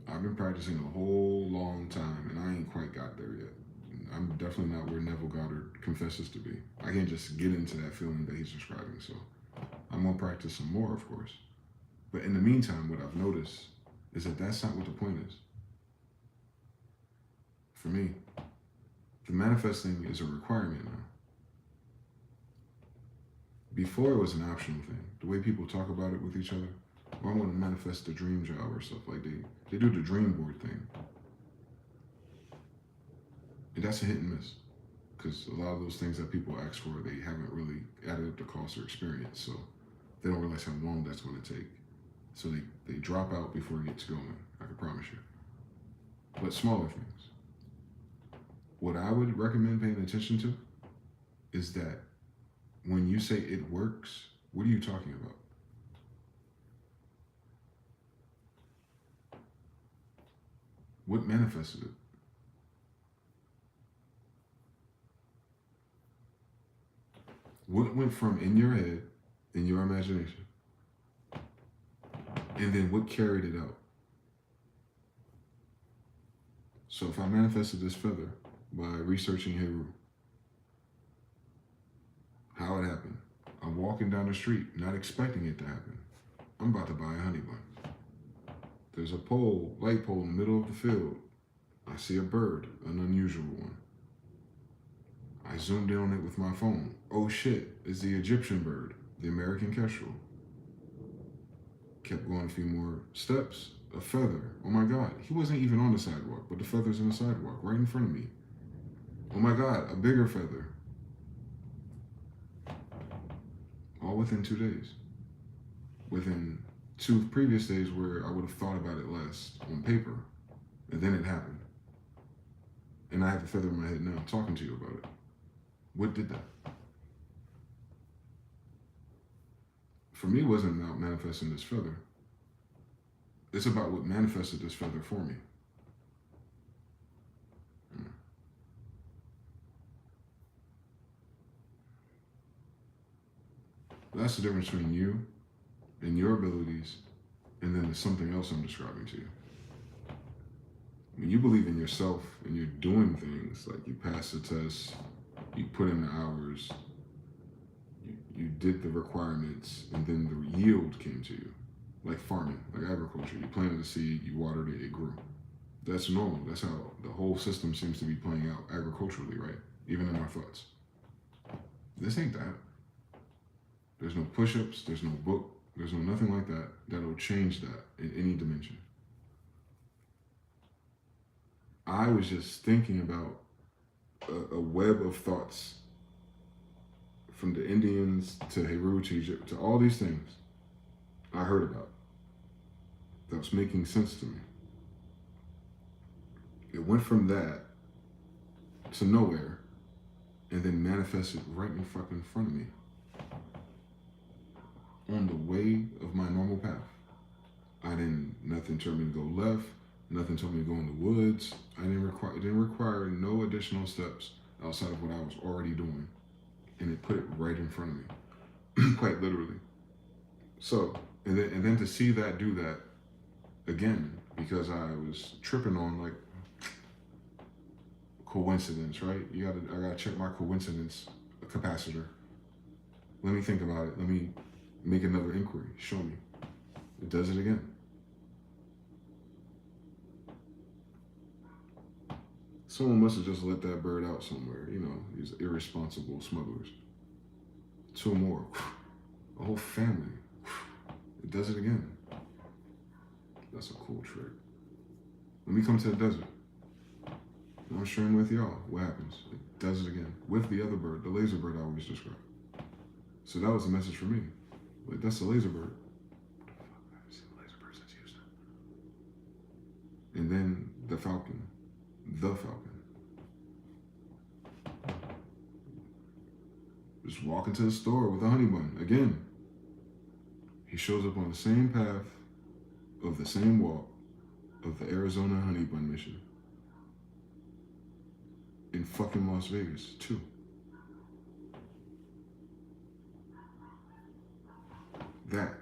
I've been practicing a whole long time, and I ain't quite got there yet. I'm definitely not where Neville Goddard confesses to be. I can't just get into that feeling that he's describing, so I'm gonna practice some more, of course. But in the meantime, what I've noticed is that that's not what the point is. For me, the manifesting is a requirement now. Before it was an optional thing. The way people talk about it with each other, or I want to manifest the dream job or stuff like they do the dream board thing. And that's a hit and miss. Because a lot of those things that people ask for, they haven't really added up the cost or experience. So they don't realize how long that's going to take. So they drop out before it gets going, I can promise you. But smaller things. What I would recommend paying attention to is that when you say it works, what are you talking about? What manifested it? What went from in your head, in your imagination, and then what carried it out? So if I manifested this feather by researching Heru, how it happened. I'm walking down the street, not expecting it to happen. I'm about to buy a honey bun. There's a pole, light pole in the middle of the field. I see a bird, an unusual one. I zoomed in on it with my phone. Oh shit, it's the Egyptian bird, the American kestrel. Kept going a few more steps. A feather. Oh my God, he wasn't even on the sidewalk, but the feather's in the sidewalk, right in front of me. Oh my God, a bigger feather. All within 2 days. Within 2 previous days where I would have thought about it less on paper, and then it happened. And I have the feather in my head now talking to you about it. What did that? For me, it wasn't about manifesting this feather. It's about what manifested this feather for me. That's the difference between you and your abilities and then there's something else I'm describing to you. When you believe in yourself and you're doing things, like you pass the test, you put in the hours, you did the requirements, and then the yield came to you. Like farming, like agriculture. You planted a seed, you watered it, it grew. That's normal. That's how the whole system seems to be playing out agriculturally, right? Even in our thoughts. This ain't that. There's no push-ups, there's no book, there's no nothing like that that'll change that in any dimension. I was just thinking about a web of thoughts from the Indians to Heru to Egypt to all these things I heard about that was making sense to me. It went from that to nowhere and then manifested right in fucking front of me on the way of my normal path. Nothing told me to go left, nothing told me to go in the woods. It didn't require no additional steps outside of what I was already doing. And it put it right in front of me, quite literally. So, and then to see that do that again, because I was tripping on like coincidence, right? I gotta check my coincidence capacitor. Let me think about it. Let me make another inquiry. Show me. It does it again. Someone must have just let that bird out somewhere, these irresponsible smugglers. 2 more. A whole family. It does it again. That's a cool trick. When we come to the desert, I'm sharing with y'all what happens. It does it again. With the other bird, the laser bird I always describe. So that was a message for me. Like, that's a laser bird. I haven't seen a laser bird since Houston. And then the falcon. The falcon. Just walk into the store with a honey bun. Again, he shows up on the same path of the same walk of the Arizona honey bun mission. In fucking Las Vegas, too. That.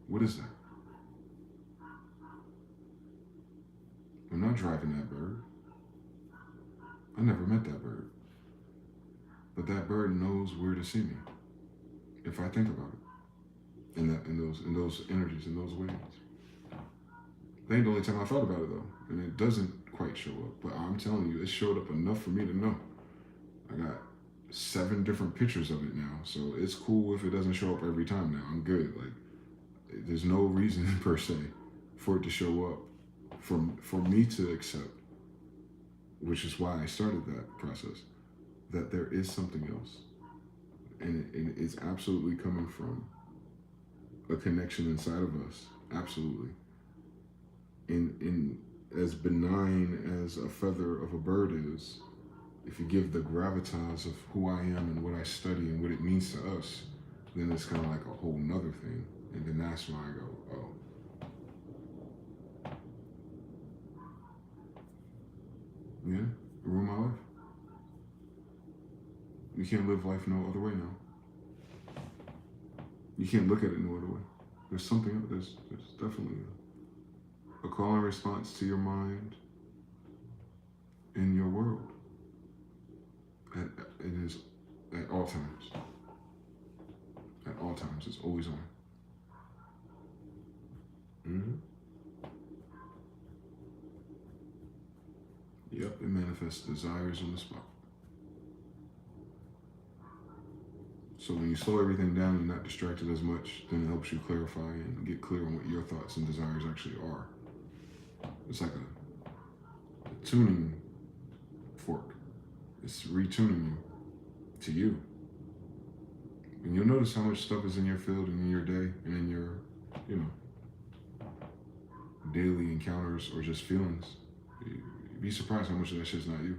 What is that? I'm not driving that bird. I never met that bird. But that bird knows where to see me if I think about it. In those energies, in those ways. That ain't the only time I thought about it though. And it doesn't quite show up. But I'm telling you, it showed up enough for me to know. I got 7 different pictures of it now. So it's cool if it doesn't show up every time now. I'm good. Like, there's no reason per se for it to show up for me to accept, which is why I started that process, that there is something else. And it's absolutely coming from a connection inside of us. Absolutely. In as benign as a feather of a bird is, if you give the gravitas of who I am and what I study and what it means to us, then it's kind of like a whole nother thing. And then that's when I go, oh. Yeah, ruin my life. You can't live life no other way now. You can't look at it no other way. There's something, there's definitely a call and response to your mind in your world. It is at all times. At all times, it's always on. Yep, it manifests desires on the spot. So when you slow everything down and not distracted as much, then it helps you clarify and get clear on what your thoughts and desires actually are. It's like a tuning fork. It's retuning you to you. And you'll notice how much stuff is in your field and in your day and in your, daily encounters or just feelings. You'd be surprised how much of that shit's not you.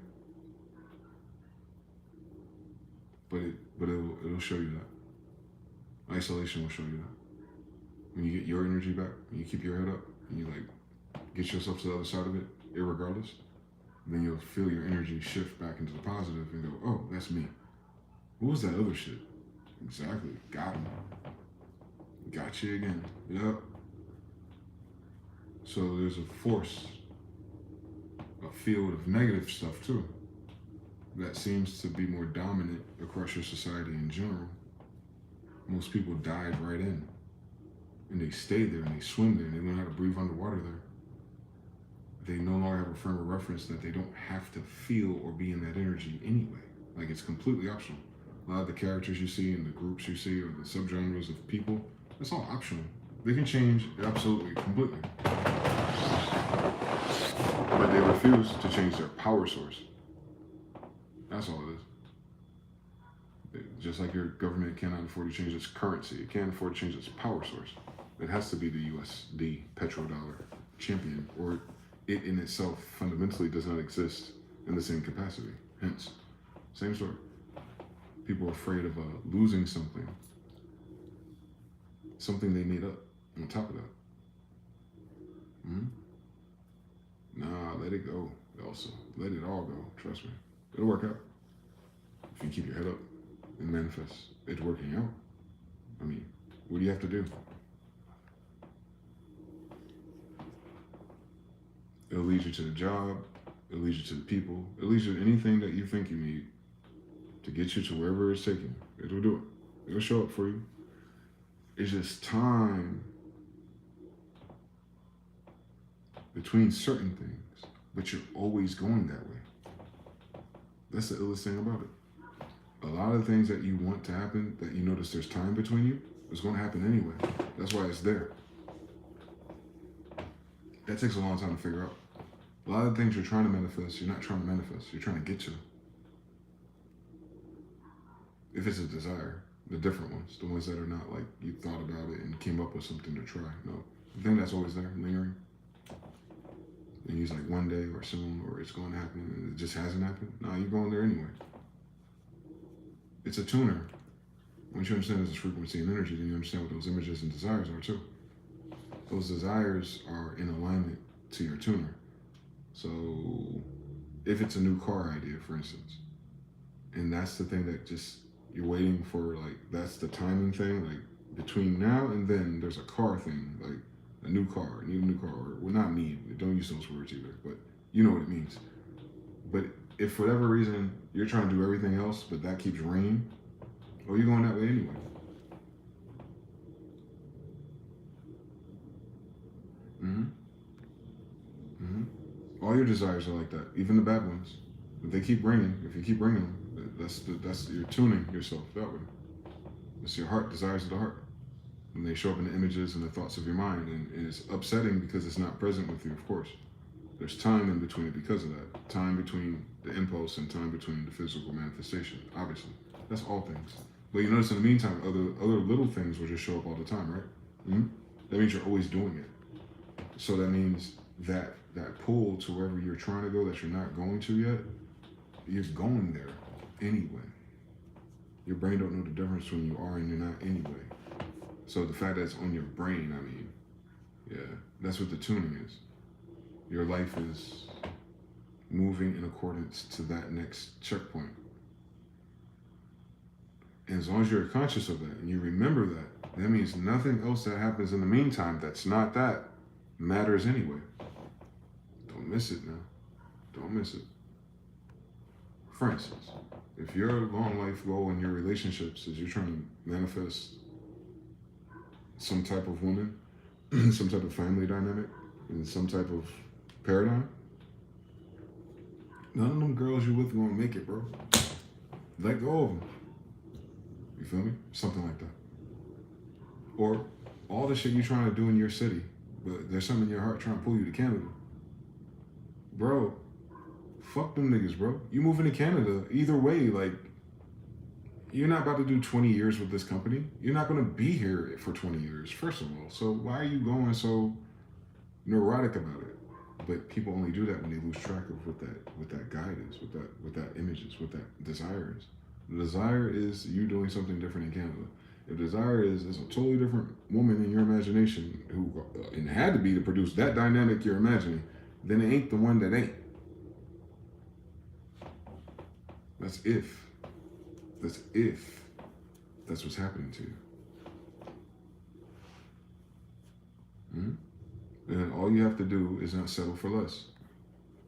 But it'll show you that. Isolation will show you that. When you get your energy back, when you keep your head up, and you get yourself to the other side of it, irregardless, then you'll feel your energy shift back into the positive and go, oh, that's me. What was that other shit? Exactly. Got him. Got you again. Yep. So there's a force, a field of negative stuff too, that seems to be more dominant across your society in general. Most people dive right in, and they stay there and they swim there and they learn how to breathe underwater there. They no longer have a frame of reference that they don't have to feel or be in that energy anyway. Like, it's completely optional. A lot of the characters you see and the groups you see or the subgenres of people, it's all optional. They can change absolutely, completely. But they refuse to change their power source. That's all it is. Just like your government cannot afford to change its currency, it can't afford to change its power source. It has to be the USD, petrodollar, champion, or it in itself fundamentally does not exist in the same capacity. Hence, same story. People are afraid of losing something they made up on top of that. Nah, let it go, Elsa. Let it all go, trust me. It'll work out. If you keep your head up and manifest it working out. I mean, what do you have to do? It'll lead you to the job, it'll lead you to the people, it'll lead you to anything that you think you need to get you to wherever it's taking you. It'll do it. It'll show up for you. It's just time between certain things, but you're always going that way. That's the illest thing about it. A lot of things that you want to happen, that you notice there's time between you, is going to happen anyway. That's why it's there. That takes a long time to figure out. A lot of things you're trying to manifest, you're not trying to manifest. You're trying to get to. If it's a desire, the different ones, the ones that are not like you thought about it and came up with something to try. No, the thing that's always there, lingering. And he's like one day or soon or it's going to happen and it just hasn't happened. Nah, you're going there anyway. It's a tuner. Once you understand this frequency and energy, then you understand what those images and desires are too. Those desires are in alignment to your tuner. So if it's a new car idea, for instance, and that's the thing that just you're waiting for, like that's the timing thing, like between now and then there's a car thing, like a new car, need a new car, or well not need, don't use those words either, but you know what it means. But if for whatever reason you're trying to do everything else, but that keeps raining, or you're going that way anyway. All your desires are like that, even the bad ones. If they keep ringing, if you keep ringing them, that's you're tuning yourself that way. It's your heart, desires of the heart. And they show up in the images and the thoughts of your mind, and it's upsetting because it's not present with you, of course. There's time in between it because of that. Time between the impulse and time between the physical manifestation, obviously. That's all things. But you notice in the meantime, other little things will just show up all the time, right? That means you're always doing it. So that means that pull to wherever you're trying to go that you're not going to yet, you're going there anyway. Your brain don't know the difference between you are and you're not anyway. So the fact that it's on your brain, I mean, yeah, that's what the tuning is. Your life is moving in accordance to that next checkpoint. And as long as you're conscious of that and you remember that, that means nothing else that happens in the meantime that's not that matters anyway. Don't miss it now. Don't miss it. For instance, if your long life goal in your relationships is you're trying to manifest some type of woman, some type of family dynamic, and some type of paradigm, none of them girls you with gonna make it, bro. Let go of them. You feel me? Something like that. Or all the shit you're trying to do in your city, but there's something in your heart trying to pull you to Canada. Bro, fuck them niggas, bro. You moving to Canada, either way, like, you're not about to do 20 years with this company. You're not going to be here for 20 years, first of all. So why are you going so neurotic about it? But people only do that when they lose track of what that guide is, what that image is, what that desire is. The desire is you doing something different in Canada. If desire is a totally different woman in your imagination who and had to be to produce that dynamic you're imagining, then it ain't the one that ain't. That's if that's what's happening to you. And all you have to do is not settle for less.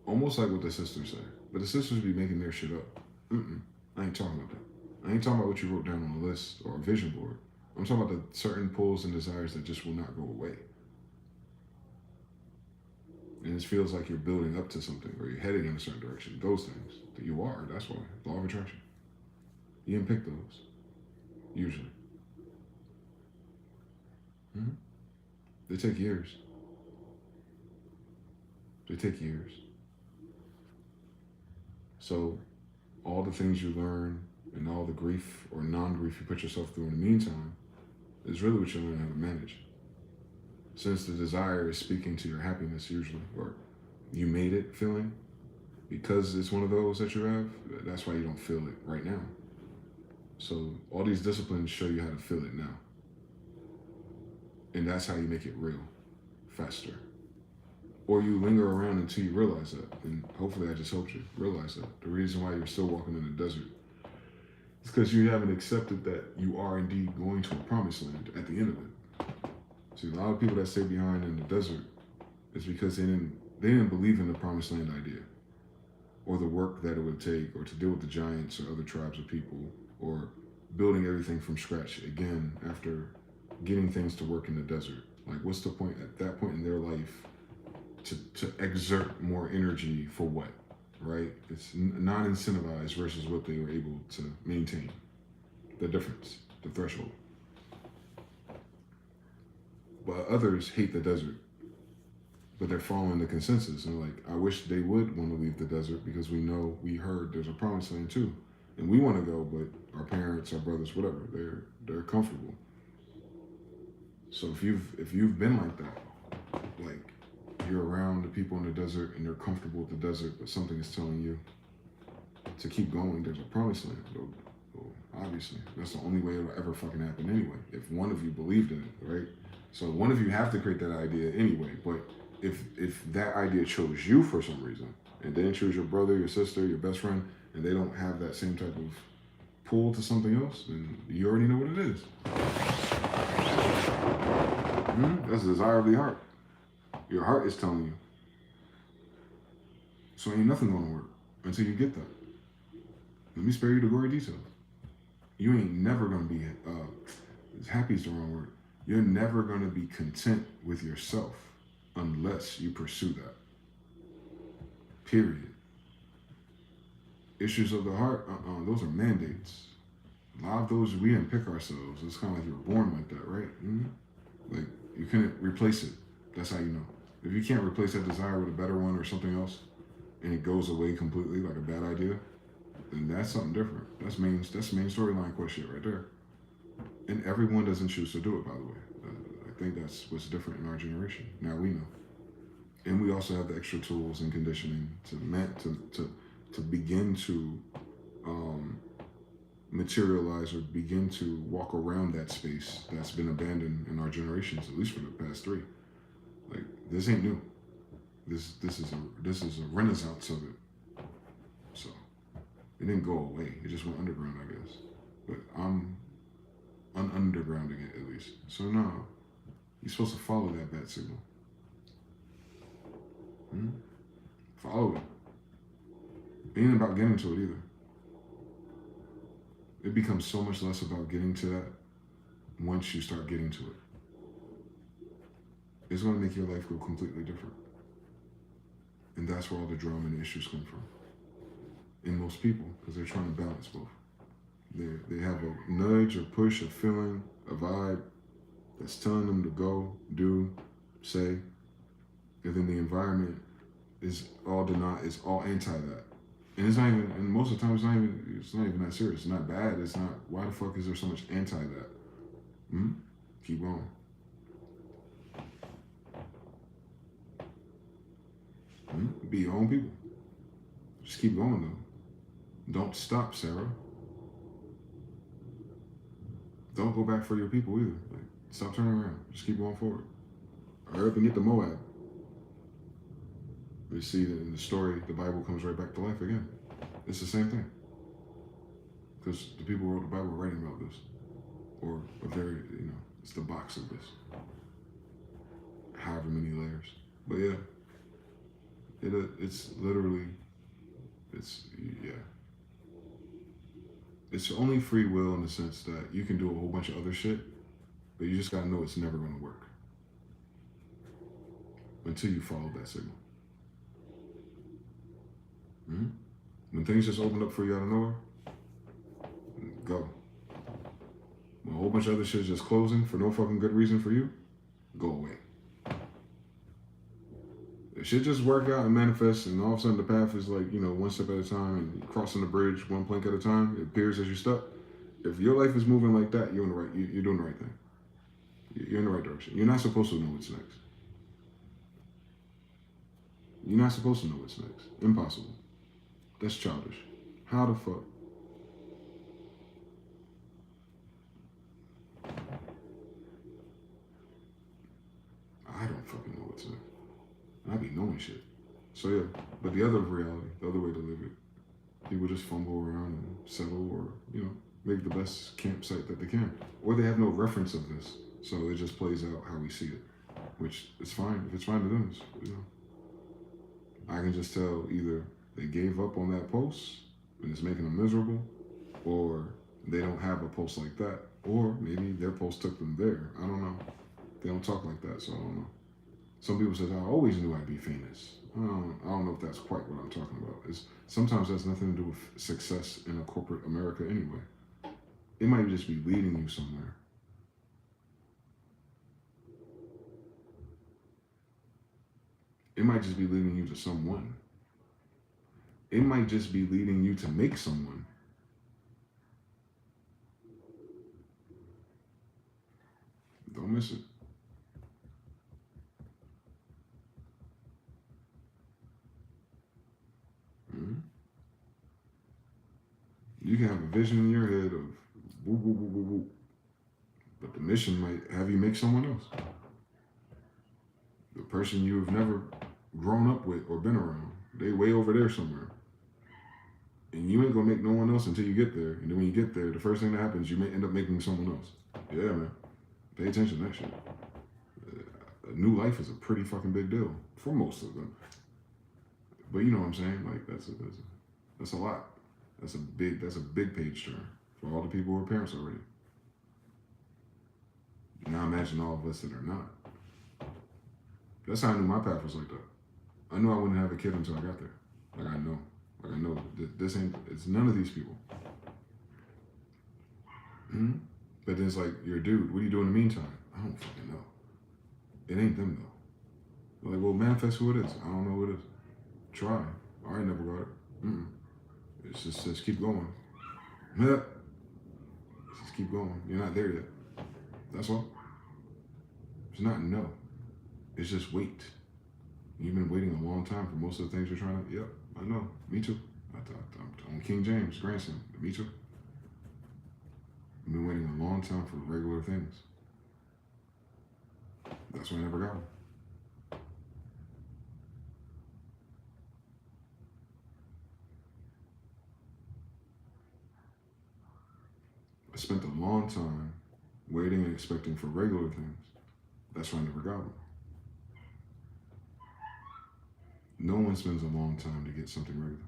Almost like what the sisters say. But the sisters be making their shit up. I ain't talking about that. I ain't talking about what you wrote down on a list or a vision board. I'm talking about the certain pulls and desires that just will not go away. And it feels like you're building up to something or you're heading in a certain direction. Those things that you are, that's why. Law of attraction. You didn't pick those, usually. They take years. They take years. So all the things you learn and all the grief or non-grief you put yourself through in the meantime is really what you learn how to manage. Since the desire is speaking to your happiness usually, or you made it feeling, because it's one of those that you have, that's why you don't feel it right now. So all these disciplines show you how to feel it now. And that's how you make it real, faster. Or you linger around until you realize that. And hopefully I just helped you realize that. The reason why you're still walking in the desert is because you haven't accepted that you are indeed going to a promised land at the end of it. See, a lot of people that stay behind in the desert is because they didn't believe in the promised land idea, or the work that it would take, or to deal with the giants or other tribes of people, or building everything from scratch again after getting things to work in the desert. Like, what's the point at that point in their life to exert more energy for what? right? It's non-incentivized versus what they were able to maintain. The difference, the threshold. But others hate the desert, but they're following the consensus. And like, I wish they would want to leave the desert because we heard there's a promised land too. And we want to go, but our parents, our brothers, whatever, they're comfortable. So if you've been like that, like you're around the people in the desert and they're comfortable with the desert, but something is telling you to keep going, there's a promised land. So obviously, that's the only way it'll ever fucking happen anyway. If one of you believed in it, right? So one of you have to create that idea anyway. But if that idea chose you for some reason, and they didn't choose your brother, your sister, your best friend, and they don't have that same type of pull to something else, then you already know what it is. That's the desire of the heart. Your heart is telling you. So ain't nothing gonna work until you get that. Let me spare you the gory details. You ain't never gonna be, happy is the wrong word. You're never gonna be content with yourself unless you pursue that. Period. Issues of the heart, those are mandates. A lot of those we didn't pick ourselves. It's kind of like you were born like that, right? Like you couldn't replace it. That's how you know. If you can't replace that desire with a better one or something else, and it goes away completely like a bad idea, then that's something different. That's main storyline quest shit right there. And everyone doesn't choose to do it, by the way. I think that's what's different in our generation. Now we know. And we also have the extra tools and conditioning to begin to materialize or begin to walk around that space that's been abandoned in our generations, at least for the past 3. Like, this ain't new. This is a renaissance of it. So it didn't go away. It just went underground, I guess. But I'm undergrounding it at least. So no, you're supposed to follow that bat signal. Follow it. It ain't about getting to it either. It becomes so much less about getting to that once you start getting to it. It's going to make your life go completely different. And that's where all the drama and issues come from. In most people, because they're trying to balance both. They have a nudge, a push, a feeling, a vibe that's telling them to go, do, say, and then the environment is all anti that. And it's not even, and most of the time it's not even that serious. It's not bad. It's not, why the fuck is there so much anti that? Keep going. Be your own people. Just keep going though. Don't stop, Sarah. Don't go back for your people either. Like, stop turning around. Just keep going forward. Hurry up and get to Moab. We see that in the story, the Bible comes right back to life again. It's the same thing. Because the people who wrote the Bible were writing about this. Or a very, it's the box of this. However many layers. But yeah, it's literally, It's only free will in the sense that you can do a whole bunch of other shit, but you just gotta know it's never gonna work. Until you follow that signal. When things just open up for you out of nowhere, go. When a whole bunch of other shit's just closing for no fucking good reason for you, go away. If shit just work out and manifest and all of a sudden the path is like, one step at a time and crossing the bridge one plank at a time, it appears as you're stuck. If your life is moving like that, you're doing the right thing. You're in the right direction. You're not supposed to know what's next. You're not supposed to know what's next. Impossible. That's childish. How the fuck? I don't fucking know what's next. I be knowing shit. So yeah, but the other reality, the other way to live it, people just fumble around and settle or, make the best campsite that they can. Or they have no reference of this. So it just plays out how we see it, which is fine. If it's fine to them, I can just tell either they gave up on that post and it's making them miserable, or they don't have a post like that, or maybe their post took them there. I don't know. They don't talk like that, so I don't know. Some people say, I always knew I'd be famous. I don't know if that's quite what I'm talking about. Sometimes that's nothing to do with success in a corporate America anyway. It might just be leading you somewhere. It might just be leading you to someone. It might just be leading you to make someone. Don't miss it. Mm-hmm. You can have a vision in your head of woo, woo, woo, woo, woo. But the mission might have you make someone else. The person you've never grown up with or been around. They way over there somewhere. And you ain't gonna make no one else until you get there. And then when you get there, the first thing that happens, you may end up making someone else. Yeah, man. Pay attention to that shit. A new life is a pretty fucking big deal for most of them. But you know what I'm saying? Like that's a lot. That's a big page turn for all the people who are parents already. Now imagine all of us that are not. That's how I knew my path was like that. I knew I wouldn't have a kid until I got there. Like I know this ain't. It's none of these people. Mm-hmm. But then it's like, you're a dude. What do you do in the meantime? I don't fucking know. It ain't them though. Like, well, manifest who it is. I don't know who it is. Try. I ain't never got it. Mm-mm. It's just keep going. Just keep going. You're not there yet. That's all. It's not no. It's just wait. You've been waiting a long time for most of the things you're trying to. Yep, I know. Me too. I'm King James' grandson. Me too. I've been waiting a long time for regular things. That's why I never got them. I spent a long time waiting and expecting for regular things. That's why I never got them. No one spends a long time to get something regular.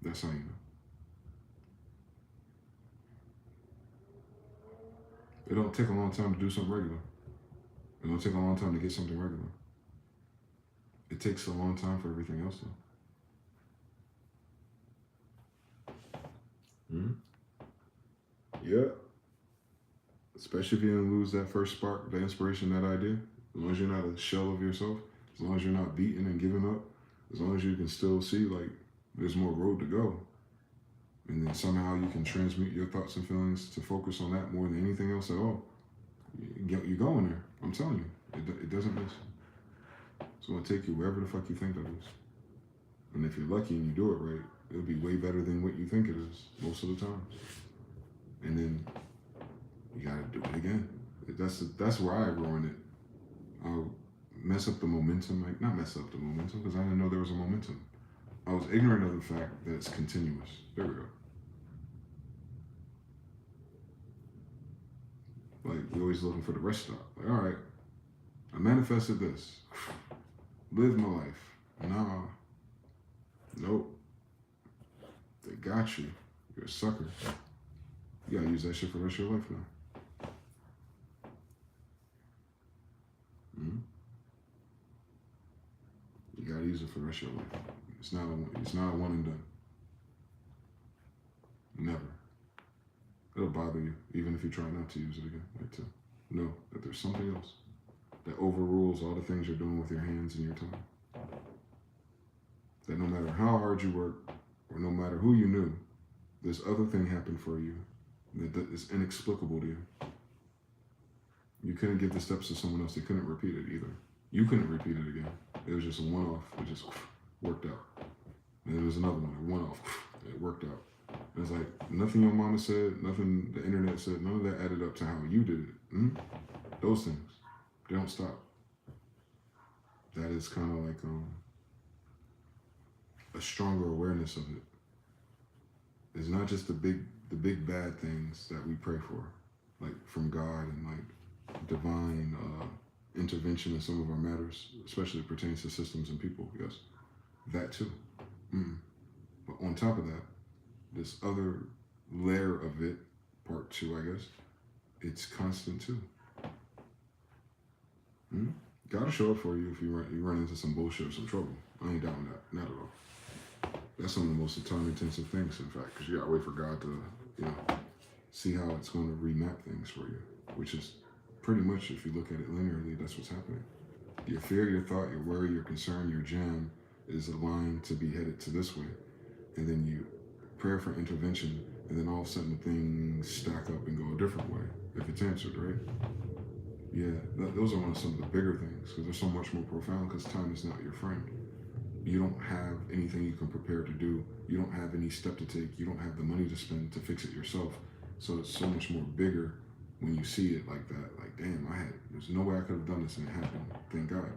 That's how you know. It don't take a long time to do something regular. It don't take a long time to get something regular. It takes a long time for everything else though. Mm-hmm. Yeah. Especially if you didn't lose that first spark, the inspiration, that idea. As long as you're not a shell of yourself, as long as you're not beaten and giving up, as long as you can still see like there's more road to go. And then somehow you can transmute your thoughts and feelings to focus on that more than anything else at all. You're going there. I'm telling you. It doesn't miss. It's going to take you wherever the fuck you think that is. And if you're lucky and you do it right, it'll be way better than what you think it is most of the time. And then you got to do it again. That's where I grow in it. I'll mess up the momentum. Like, not mess up the momentum, because I didn't know there was a momentum. I was ignorant of the fact that it's continuous. There we go. Like, we're always looking for the rest stop. Like, all right, I manifested this. Live my life. Nah. Nope. They got you. You're a sucker. You gotta use that shit for the rest of your life now. Mm-hmm. You gotta use it for the rest of your life. It's not a one and done. Never. It'll bother you, even if you try not to use it again. Like, to know that there's something else that overrules all the things you're doing with your hands and your time. That no matter how hard you work, or no matter who you knew, this other thing happened for you that is inexplicable to you. You couldn't give the steps to someone else. They couldn't repeat it either. You couldn't repeat it again. It was just a one-off. It just worked out. And there was another one, a one-off. It worked out. And it's like, nothing your mama said, nothing the internet said, none of that added up to how you did it. Mm-hmm. Those things, they don't stop. That is kind of like a stronger awareness of it. It's not just the big bad things that we pray for, like from God and like divine intervention in some of our matters, especially pertains to systems and people. Yes, that too. But on top of that, this other layer of it, part two, I guess, it's constant too. Mm-hmm. Gotta show up for you if you run into some bullshit or some trouble. I ain't down with that, not at all. That's one of the most time-intensive things, in fact, because you gotta wait for God to, see how it's going to remap things for you, which is pretty much, if you look at it linearly, that's what's happening. Your fear, your thought, your worry, your concern, your jam is aligned to be headed to this way, and then you pray for intervention, and then all of a sudden things stack up and go a different way if it's answered, right? Yeah, those are some of the bigger things because they're so much more profound because time is not your friend. You don't have anything you can prepare to do. You don't have any step to take. You don't have the money to spend to fix it yourself. So it's so much more bigger when you see it like that. Like, damn, there's no way I could have done this and it happened. Thank God.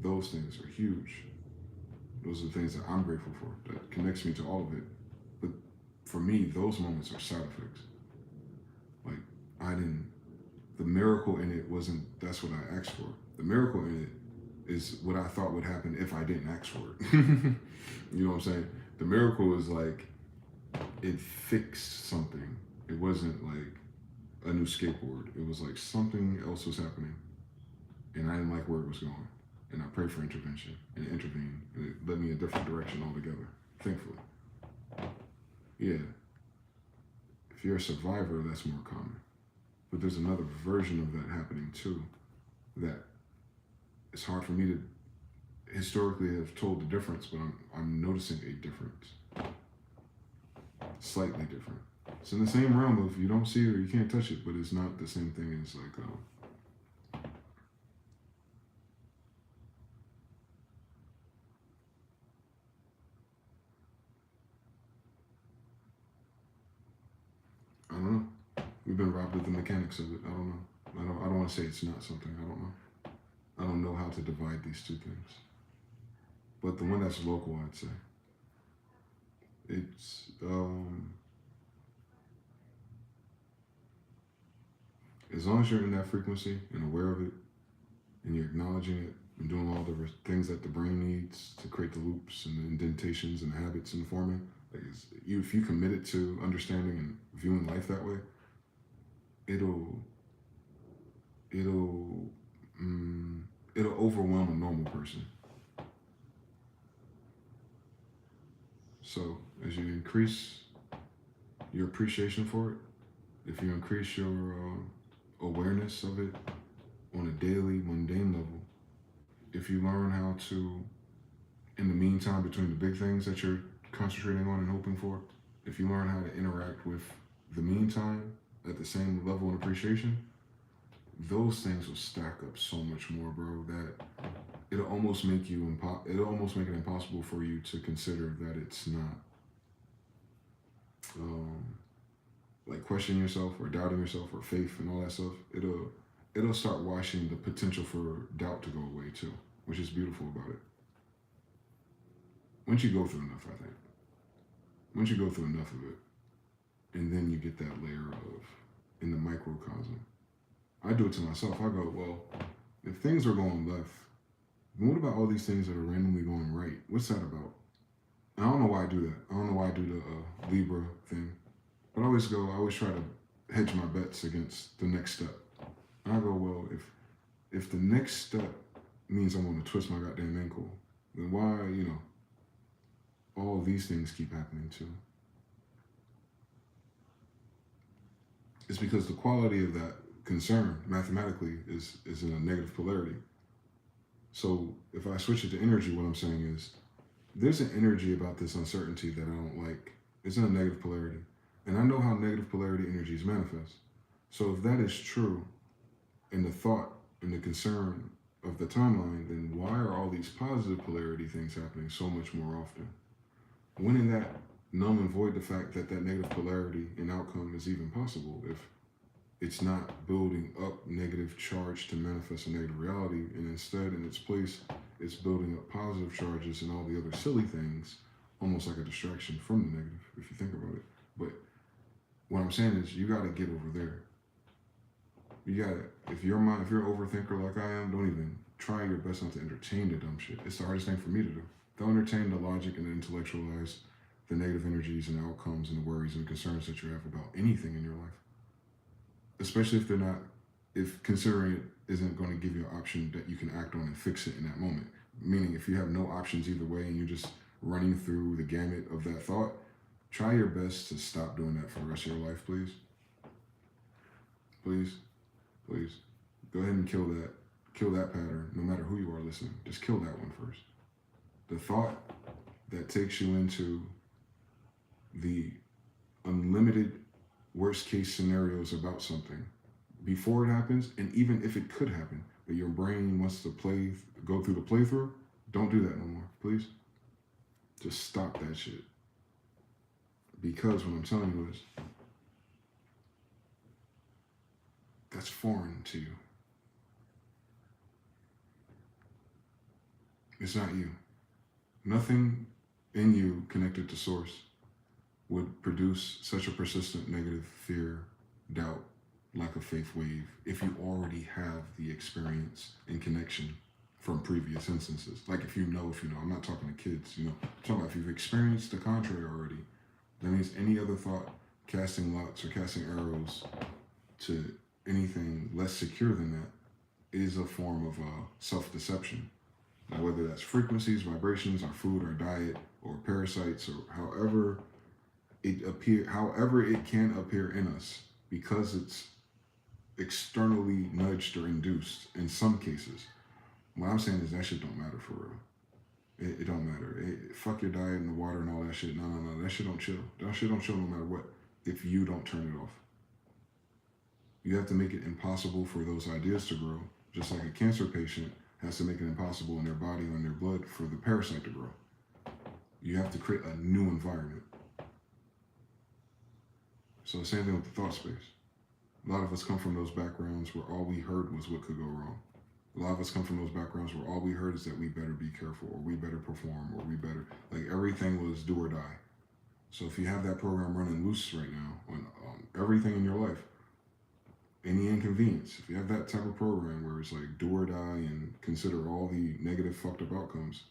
Those things are huge. Those are the things that I'm grateful for. That connects me to all of it. But for me, those moments are side effects. Like, the miracle in it that's what I asked for. The miracle in it is what I thought would happen if I didn't ask for it. You know what I'm saying? The miracle is like, it fixed something. It wasn't like a new skateboard. It was like something else was happening and I didn't like where it was going. And I prayed for intervention and it intervened and it led me a different direction altogether, thankfully. Yeah. If you're a survivor, that's more common. But there's another version of that happening too, that it's hard for me to historically have told the difference, but I'm noticing a difference. Slightly different. It's in the same realm of you don't see it or you can't touch it, but it's not the same thing as like, I don't know. We've been robbed of the mechanics of it. I don't know. I don't want to say it's not something. I don't know. I don't know how to divide these two things. But the one that's local, I'd say, it's as long as you're in that frequency and aware of it, and you're acknowledging it and doing all the things that the brain needs to create the loops and the indentations and the habits and forming, like if you commit it to understanding and viewing life that way, it'll overwhelm a normal person. So as you increase your appreciation for it, if you increase your awareness of it on a daily, mundane level, if you learn how to, in the meantime between the big things that you're concentrating on and hoping for, if you learn how to interact with the meantime at the same level of appreciation, those things will stack up so much more, bro, that it'll almost make it impossible for you to consider that it's not like questioning yourself or doubting yourself or faith and all that stuff. It'll start washing the potential for doubt to go away too, which is beautiful about it. Once you go through enough, I think. Once you go through enough of it, and then you get that layer of, in the microcosm. I do it to myself. I go, well, if things are going left, then what about all these things that are randomly going right? What's that about? And I don't know why I do that. I don't know why I do the Libra thing. But I always try to hedge my bets against the next step. And I go, well, if the next step means I'm going to twist my goddamn ankle, then why, all of these things keep happening too? It's because the quality of that concern mathematically is in a negative polarity. So if I switch it to energy, what I'm saying is there's an energy about this uncertainty that I don't like. It's in a negative polarity. And I know how negative polarity energies manifest. So if that is true in the thought and the concern of the timeline, then why are all these positive polarity things happening so much more often? Wouldn't that numb and void the fact that negative polarity and outcome is even possible if it's not building up negative charge to manifest a negative reality, and instead in its place, it's building up positive charges and all the other silly things, almost like a distraction from the negative, if you think about it. But what I'm saying is you got to get over there. You got to, if you're an overthinker like I am, don't even try your best not to entertain the dumb shit. It's the hardest thing for me to do. Don't entertain the logic and the intellectualize the negative energies and the outcomes and the worries and the concerns that you have about anything in your life. Especially if they're not if considering it isn't going to give you an option that you can act on and fix it in that moment. Meaning, if you have no options either way and you're just running through the gamut of that thought, try your best to stop doing that for the rest of your life, please. Please, please. Go ahead and kill that pattern, no matter who you are listening. Just kill that one first. The thought that takes you into the unlimited worst case scenarios about something before it happens, and even if it could happen, but your brain wants to go through the playthrough, don't do that no more, please. Just stop that shit. Because what I'm telling you is, that's foreign to you. It's not you. Nothing in you connected to source would produce such a persistent negative fear, doubt, lack of faith wave if you already have the experience and connection from previous instances. Like if you know, I'm not talking to kids, I'm talking about if you've experienced the contrary already, that means any other thought, casting lots or casting arrows to anything less secure than that is a form of self-deception. Now, whether that's frequencies, vibrations, our food, our diet, or parasites, or however it can appear in us, because it's externally nudged or induced in some cases. What I'm saying is that shit don't matter for real. It don't matter. Fuck your diet and the water and all that shit. No. That shit don't chill. That shit don't chill no matter what if you don't turn it off. You have to make it impossible for those ideas to grow, just like a cancer patient has to make it impossible in their body or in their blood for the parasite to grow. You have to create a new environment. So the same thing with the thought space. A lot of us come from those backgrounds where all we heard was what could go wrong. A lot of us come from those backgrounds where all we heard is that we better be careful, or we better perform, or we better, like everything was do or die. So if you have that program running loose right now on everything in your life, any inconvenience, if you have that type of program where it's like do or die and consider all the negative fucked up outcomes,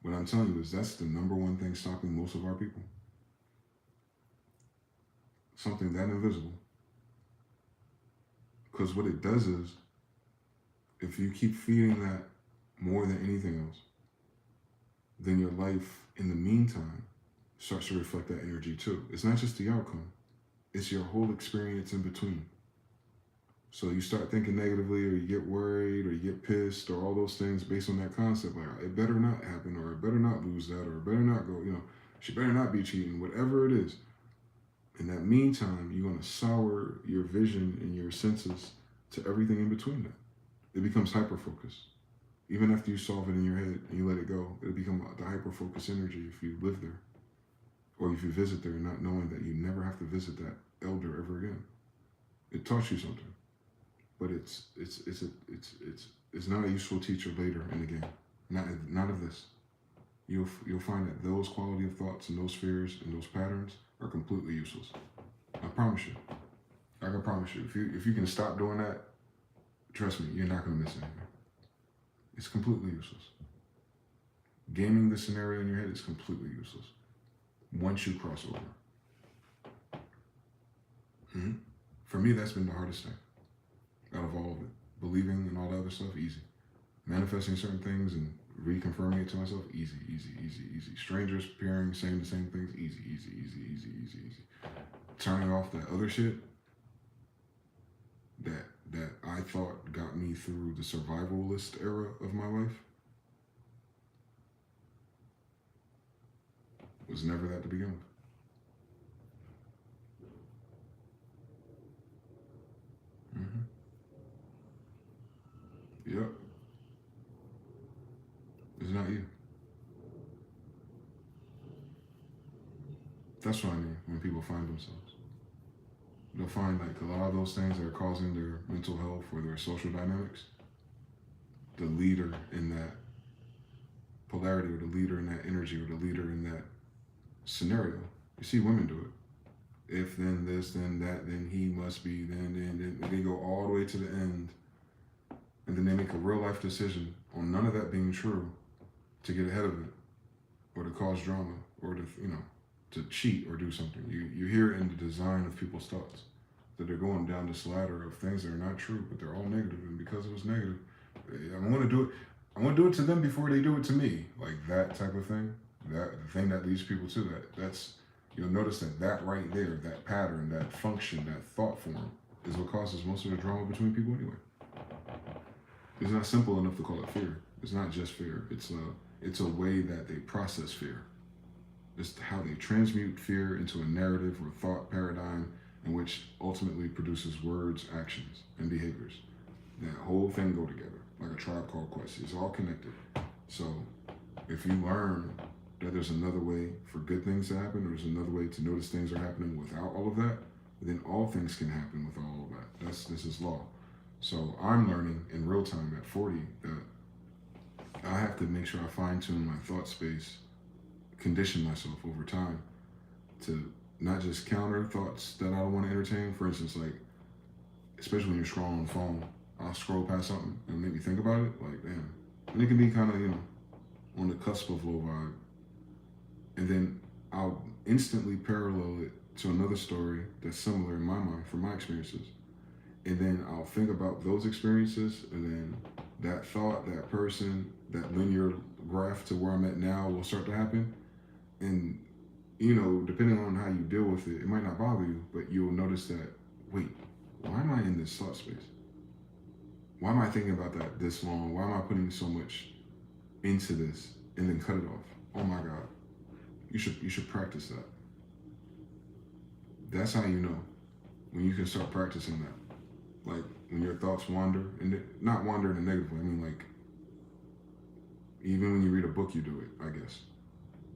what I'm telling you is that's the number one thing stopping most of our people. Something that invisible. Because what it does is, if you keep feeding that more than anything else, then your life in the meantime starts to reflect that energy too. It's not just the outcome, it's your whole experience in between. So you start thinking negatively, or you get worried, or you get pissed, or all those things based on that concept, like it better not happen, or it better not lose that, or it better not go, she better not be cheating, whatever it is. In that meantime, you're going to sour your vision and your senses to everything in between that. It becomes hyper-focused. Even after you solve it in your head and you let it go, it'll become the hyper-focused energy if you live there. Or if you visit there, not knowing that you never have to visit that elder ever again. It taught you something. But it's not a useful teacher later in the game. Not of this. You'll find that those quality of thoughts and those fears and those patterns are completely useless. I promise you. I can promise you. If you can stop doing that, trust me, you're not going to miss anything. It's completely useless. Gaming the scenario in your head is completely useless once you cross over. For me, that's been the hardest thing out of all of it. Believing and all that other stuff, easy. Manifesting certain things and reconfirming it to myself, easy. Strangers appearing, saying the same things, easy. Turning off that other shit that I thought got me through the survivalist era of my life was never that to begin with. Yep. It's not you. That's what I mean when people find themselves. They'll find like a lot of those things that are causing their mental health or their social dynamics. The leader in that polarity, or the leader in that energy, or the leader in that scenario. You see women do it. If then this, then that, then he must be, then they go all the way to the end. And then they make a real life decision on none of that being true to get ahead of it, or to cause drama, or to cheat or do something. You hear it in the design of people's thoughts. that they're going down this ladder of things that are not true, but they're all negative, and because it was negative, I want to do it. I want to do it to them before they do it to me, like that type of thing. That the thing that leads people to that. That's you'll notice that right there, that pattern, that function, that thought form, is what causes most of the drama between people anyway. It's not simple enough to call it fear. It's not just fear. It's a way that they process fear. It's how they transmute fear into a narrative or thought paradigm in which ultimately produces words, actions, and behaviors. That whole thing go together, like a Tribe Called Quest. It's all connected. So if you learn that there's another way for good things to happen, or there's another way to notice things are happening without all of that, then all things can happen with all of that. This is law. So I'm learning in real time at 40 that I have to make sure I fine tune my thought space, condition myself over time to not just counter thoughts that I don't want to entertain. For instance, like, especially when you're scrolling on the phone, I'll scroll past something and make me think about it. Like, damn. And it can be kind of, on the cusp of low vibe. And then I'll instantly parallel it to another story that's similar in my mind from my experiences. And then I'll think about those experiences, and then that thought, that person, that linear graph to where I'm at now will start to happen. And, depending on how you deal with it, it might not bother you, but you'll notice that, wait, why am I in this thought space? Why am I thinking about that this long? Why am I putting so much into this and then cut it off? Oh my God. You should practice that. That's how you know when you can start practicing that. Like when your thoughts wander, and not wander in a negative way. I mean, like, even when you read a book, you do it, I guess.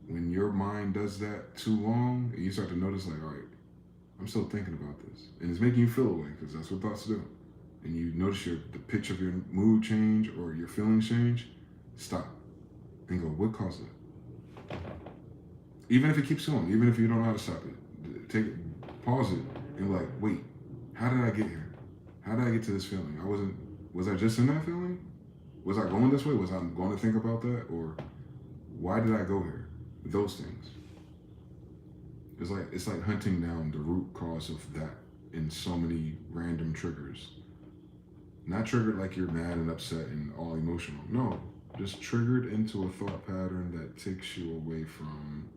When your mind does that too long, you start to notice, like, all right, I'm still thinking about this. And it's making you feel away, because that's what thoughts do. And you notice the pitch of your mood change or your feelings change, stop and go, what caused that? Even if it keeps going, even if you don't know how to stop it, take it, pause it, and be like, wait, how did I get here? How did I get to this feeling? Was I just in that feeling? Was I going this way? Was I going to think about that? Or why did I go here? Those things. It's like hunting down the root cause of that in so many random triggers. Not triggered like you're mad and upset and all emotional. No, just triggered into a thought pattern that takes you away from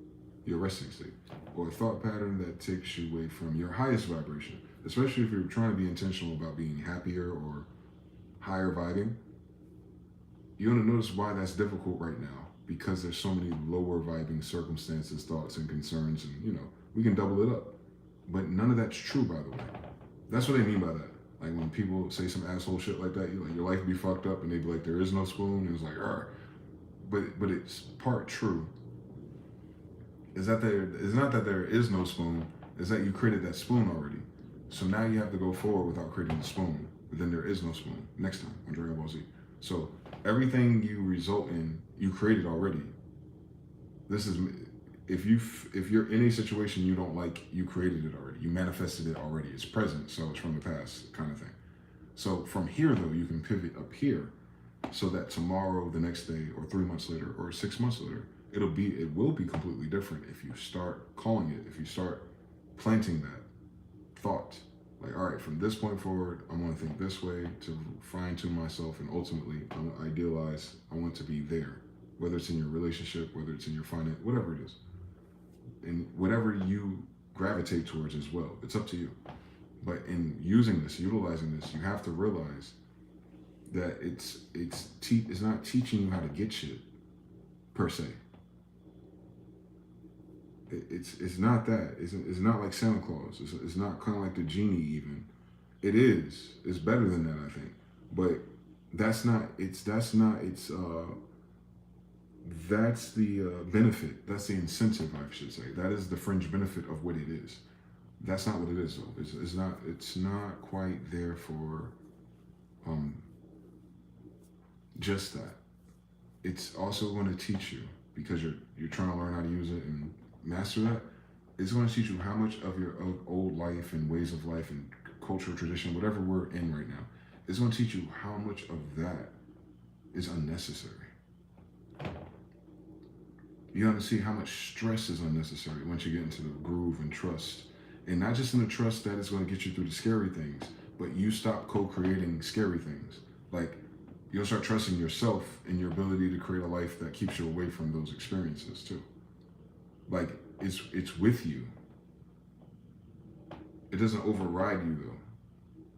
your resting state, or a thought pattern that takes you away from your highest vibration, especially if you're trying to be intentional about being happier or higher vibing. You're going to notice why that's difficult right now, because there's so many lower vibing circumstances, thoughts, and concerns, and we can double it up. But none of that's true, by the way. That's what they mean by that. Like when people say some asshole shit like that, you're like, your life be fucked up, and they be like, there is no spoon, and it's like, but it's part true. It's not that there is no spoon, it's that you created that spoon already. So now you have to go forward without creating the spoon. But then there is no spoon next time on Dragon Ball Z. So everything you result in, you created already. This is, if you're in a situation you don't like, you created it already. You manifested it already. It's present, so it's from the past kind of thing. So from here though, you can pivot up here so that tomorrow, the next day, or 3 months later, or 6 months later, it will be completely different if you start calling it, if you start planting that thought. Like, all right, from this point forward, I want to think this way to fine tune myself, and ultimately, I want to be there, whether it's in your relationship, whether it's in your finance, whatever it is. And whatever you gravitate towards as well, it's up to you. But in using this, utilizing this, you have to realize that it's not teaching you how to get shit, per se. It's not that. It's not like Santa Claus. It's not kind of like the genie even. It's better than that, I think. But that's the benefit. That's the incentive, I should say. That is the fringe benefit of what it is. That's not what it is though. It's not quite there for just that. It's also going to teach you, because you're trying to learn how to use it and master that. It's going to teach you how much of your old life and ways of life and cultural tradition, whatever we're in right now, it's going to teach you how much of that is unnecessary. You're going to see how much stress is unnecessary once you get into the groove and trust And not just in the trust that it's going to get you through the scary things, but you stop co-creating scary things. Like, you'll start trusting yourself and your ability to create a life that keeps you away from those experiences too. Like, it's with you. It doesn't override you though.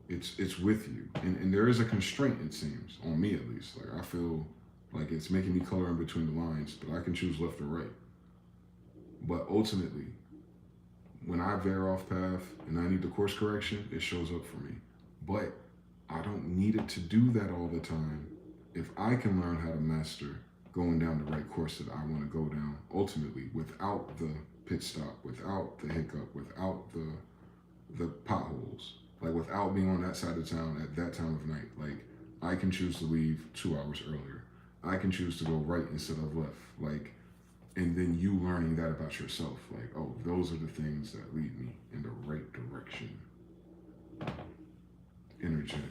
It's with you. And there is a constraint, it seems, on me at least. Like, I feel like it's making me color in between the lines, but I can choose left or right. But ultimately, when I veer off path and I need the course correction, it shows up for me. But I don't need it to do that all the time. If I can learn how to master going down the right course that I want to go down, ultimately, without the pit stop, without the hiccup, without the potholes, like without being on that side of town at that time of night, like I can choose to leave 2 hours earlier. I can choose to go right instead of left. Like, and then you learning that about yourself, like, oh, those are the things that lead me in the right direction energetically.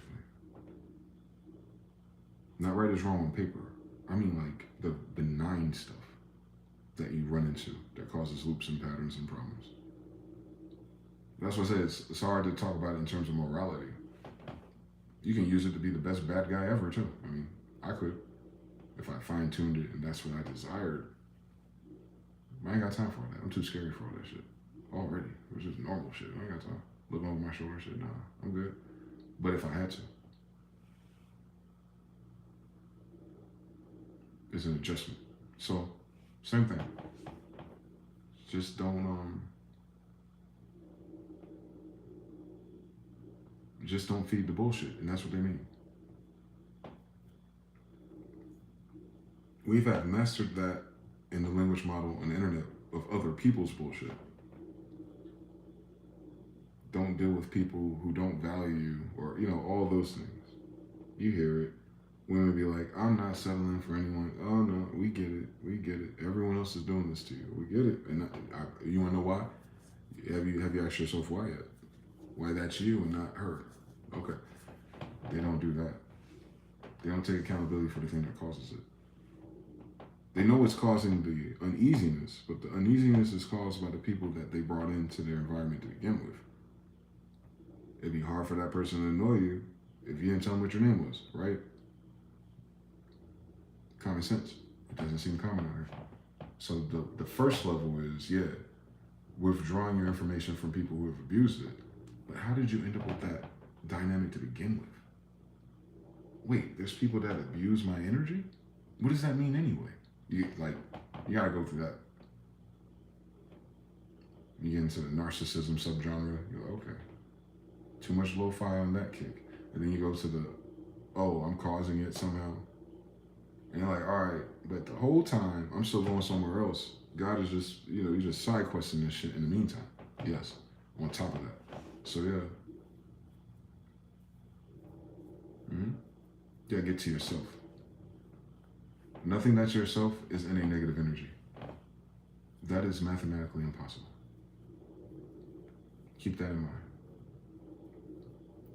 Not right is wrong on paper. I mean, like, the benign stuff that you run into that causes loops and patterns and problems. That's what I say, it's hard to talk about it in terms of morality. You can use it to be the best bad guy ever, too. I mean, I could, if I fine-tuned it and that's what I desired. I ain't got time for all that. I'm too scary for all that shit already. It was just normal shit. I ain't got time. Looking over my shoulder shit, nah, I'm good. But if I had to, it's an adjustment. So, same thing. Just don't feed the bullshit, and that's what they mean. We've had mastered that in the language model on the internet of other people's bullshit. Don't deal with people who don't value, or, you know, all those things. You hear it. Women be like, I'm not settling for anyone. Oh no, we get it. We get it. Everyone else is doing this to you. We get it. And you want to know why? Have you asked yourself why yet? Why that's you and not her? Okay. They don't do that. They don't take accountability for the thing that causes it. They know what's causing the uneasiness, but the uneasiness is caused by the people that they brought into their environment to begin with. It'd be hard for that person to annoy you if you didn't tell them what your name was, right? Common sense. It doesn't seem common out here. So the first level is, yeah, withdrawing your information from people who have abused it. But how did you end up with that dynamic to begin with? Wait, there's people that abuse my energy? What does that mean anyway? You gotta go through that. You get into the narcissism subgenre, you're like, okay, too much lo-fi on that kick. And then you go to the, oh, I'm causing it somehow. And you're like, all right, but the whole time, I'm still going somewhere else. God is just, you're just side questing this shit in the meantime. Yes, on top of that. So yeah. You gotta get to yourself. Nothing that's yourself is in a negative energy. That is mathematically impossible. Keep that in mind.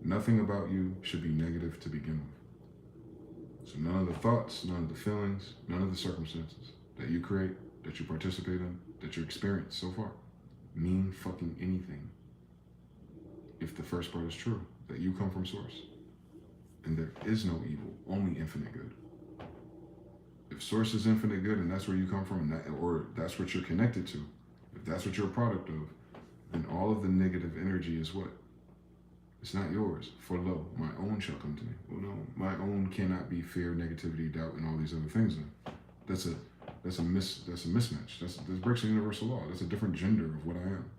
Nothing about you should be negative to begin with. So none of the thoughts, none of the feelings, none of the circumstances that you create, that you participate in, that you experience so far, mean fucking anything. If the first part is true, that you come from source. And there is no evil, only infinite good. If source is infinite good and that's where you come from, or that's what you're connected to, if that's what you're a product of, then all of the negative energy is what? It's not yours. For lo, my own shall come to me. Well, no, my own cannot be fear, negativity, doubt, and all these other things. Then that's a mismatch. This breaks a universal law. That's a different gender of what I am.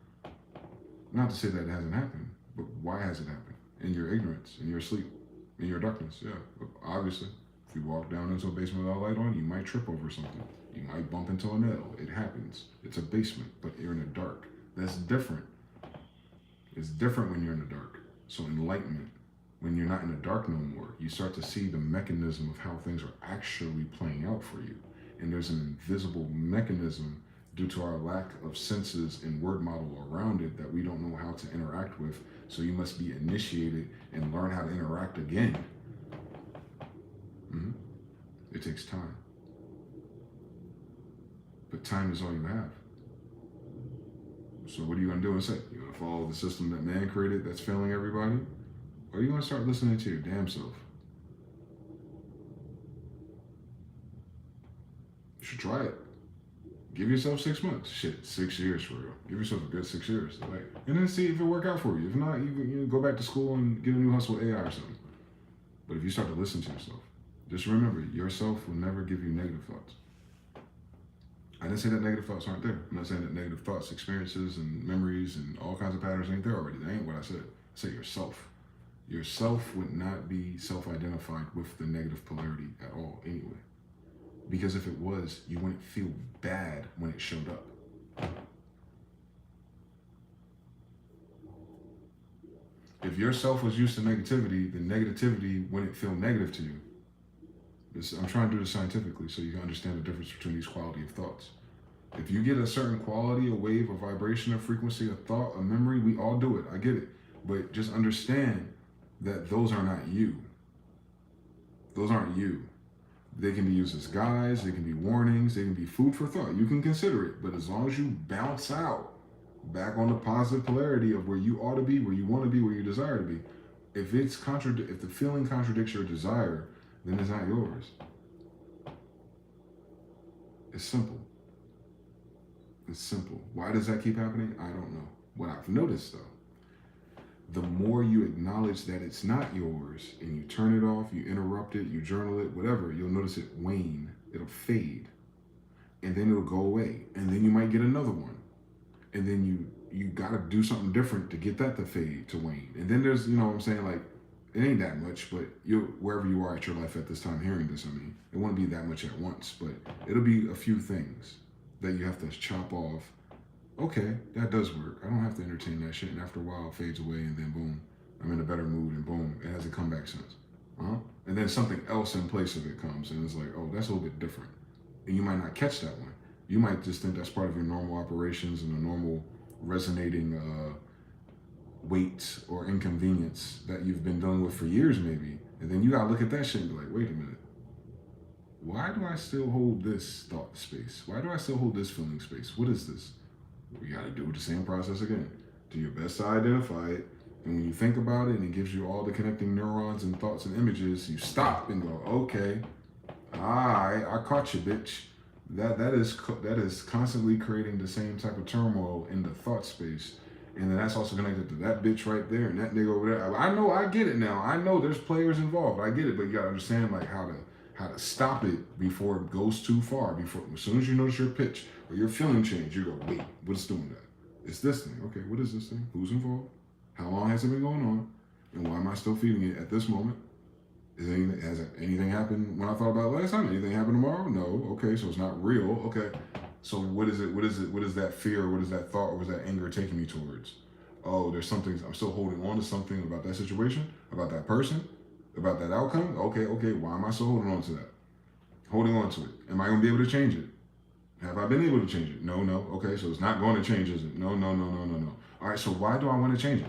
Not to say that it hasn't happened, but why has it happened? In your ignorance, in your sleep, in your darkness. Yeah, obviously. If you walk down into a basement without a light on, you might trip over something. You might bump into a nail. It happens. It's a basement, but you're in the dark. That's different. It's different when you're in the dark. So enlightenment, when you're not in the dark no more, you start to see the mechanism of how things are actually playing out for you. And there's an invisible mechanism due to our lack of senses and word model around it that we don't know how to interact with. So you must be initiated and learn how to interact again. It takes time. But time is all you have. So what are you going to do and say? You're follow the system that man created that's failing everybody? Or are you going to start listening to your damn self? You should try it. Give yourself 6 months. Shit, 6 years for real. Give yourself a good 6 years. Like, and then see if it work out for you. If not, you go back to school and get a new hustle with AI or something. But if you start to listen to yourself, just remember, yourself will never give you negative thoughts. I didn't say that negative thoughts aren't there. I'm not saying that negative thoughts, experiences, and memories and all kinds of patterns ain't there already. That ain't what I said. I said yourself. Yourself would not be self-identified with the negative polarity at all anyway. Because if it was, you wouldn't feel bad when it showed up. If yourself was used to negativity, then negativity wouldn't feel negative to you. I'm trying to do this scientifically so you can understand the difference between these quality of thoughts. If you get a certain quality, a wave, a vibration, a frequency, a thought, a memory, we all do it. I get it. But just understand that those are not you. Those aren't you. They can be used as guides, they can be warnings, they can be food for thought. You can consider it, but as long as you bounce out back on the positive polarity of where you ought to be, where you want to be, where you desire to be, if the feeling contradicts your desire, then it's not yours. It's simple. It's simple. Why does that keep happening? I don't know. What I've noticed though, the more you acknowledge that it's not yours and you turn it off, you interrupt it, you journal it, whatever, you'll notice it wane, it'll fade, and then it'll go away, and then you might get another one, and then you got to do something different to get that to fade, to wane, and then there's, you know what I'm saying, like, it ain't that much, but wherever you are at your life at this time hearing this, I mean, it won't be that much at once, but it'll be a few things that you have to chop off. Okay, that does work. I don't have to entertain that shit, and after a while it fades away, and then boom, I'm in a better mood, and boom, it hasn't come back since. And then something else in place of it comes, and it's like, oh, that's a little bit different. And you might not catch that one. You might just think that's part of your normal operations and a normal resonating weight or inconvenience that you've been dealing with for years maybe. And then you gotta look at that shit and be like, wait a minute. Why do I still hold this thought space? Why do I still hold this feeling space? What is this? You gotta do the same process again. Do your best to identify it. And when you think about it and it gives you all the connecting neurons and thoughts and images, you stop and go, okay, I caught you, bitch. That is constantly creating the same type of turmoil in the thought space. And then that's also connected to that bitch right there and that nigga over there. I know, I get it now. I know there's players involved. I get it, but you gotta understand like how to stop it before it goes too far. Before, as soon as you notice your pitch or your feeling change, you go, wait, what's doing that? It's this thing. Okay, what is this thing? Who's involved? How long has it been going on? And why am I still feeling it at this moment? Has anything happened when I thought about it last time? Anything happen tomorrow? No. Okay, so it's not real. Okay. So what is it? What is that fear? What is that thought? Or was that anger taking me towards? Oh, there's something, I'm still holding on to something about that situation, about that person, about that outcome. Okay, why am I still holding on to that? Holding on to it. Am I gonna be able to change it? Have I been able to change it? No. Okay, so it's not going to change, is it? No. All right, so why do I want to change it?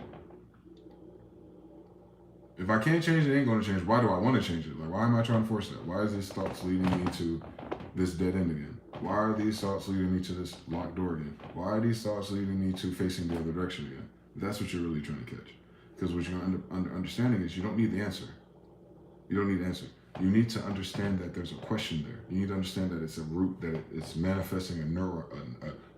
If I can't change it, it ain't going to change. Why do I want to change it? Like, why am I trying to force that? Why is these thoughts leading me to this dead end again? Why are these thoughts leading me to this locked door again? Why are these thoughts leading me to facing the other direction again? That's what you're really trying to catch. Because what you're understanding is you don't need the answer. You don't need the answer. You need to understand that there's a question there. You need to understand that it's a root, that it's manifesting a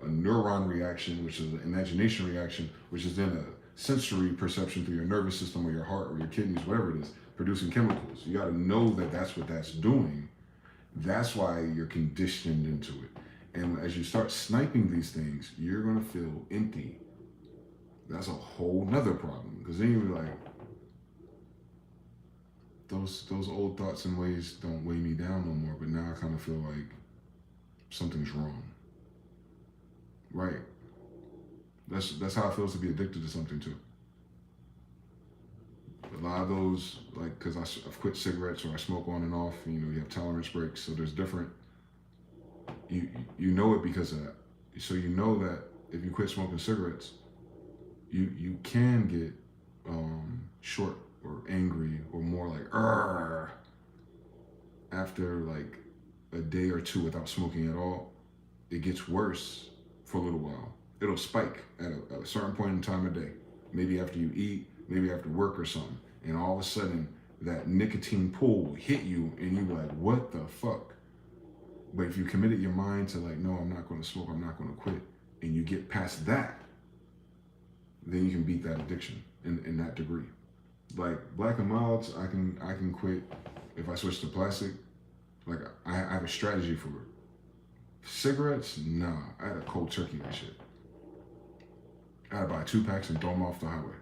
neuron reaction, which is an imagination reaction, which is then a sensory perception through your nervous system or your heart or your kidneys, whatever it is, producing chemicals. You got to know that that's what that's doing. That's why you're conditioned into it. And as you start sniping these things, you're going to feel empty. That's a whole nother problem. Because then you're like, those old thoughts and ways don't weigh me down no more, but now I kind of feel like something's wrong. Right. That's how it feels to be addicted to something too. A lot of those, like, because I've quit cigarettes or I smoke on and off, you have tolerance breaks, so there's different, you know it because of that. So you know that if you quit smoking cigarettes, you can get short or angry or more like, Arr! After like a day or two without smoking at all. It gets worse for a little while. It'll spike at a certain point in time of day. Maybe after you eat, maybe after work or something. And all of a sudden, that nicotine pull will hit you and you're like, what the fuck? But if you committed your mind to like, no, I'm not going to smoke, I'm not going to quit, and you get past that, then you can beat that addiction in that degree. Like black and milds, I can quit if I switch to plastic. Like I have a strategy for it. Cigarettes, nah. I had a cold turkey that shit. I had to buy 2 packs and throw them off the highway.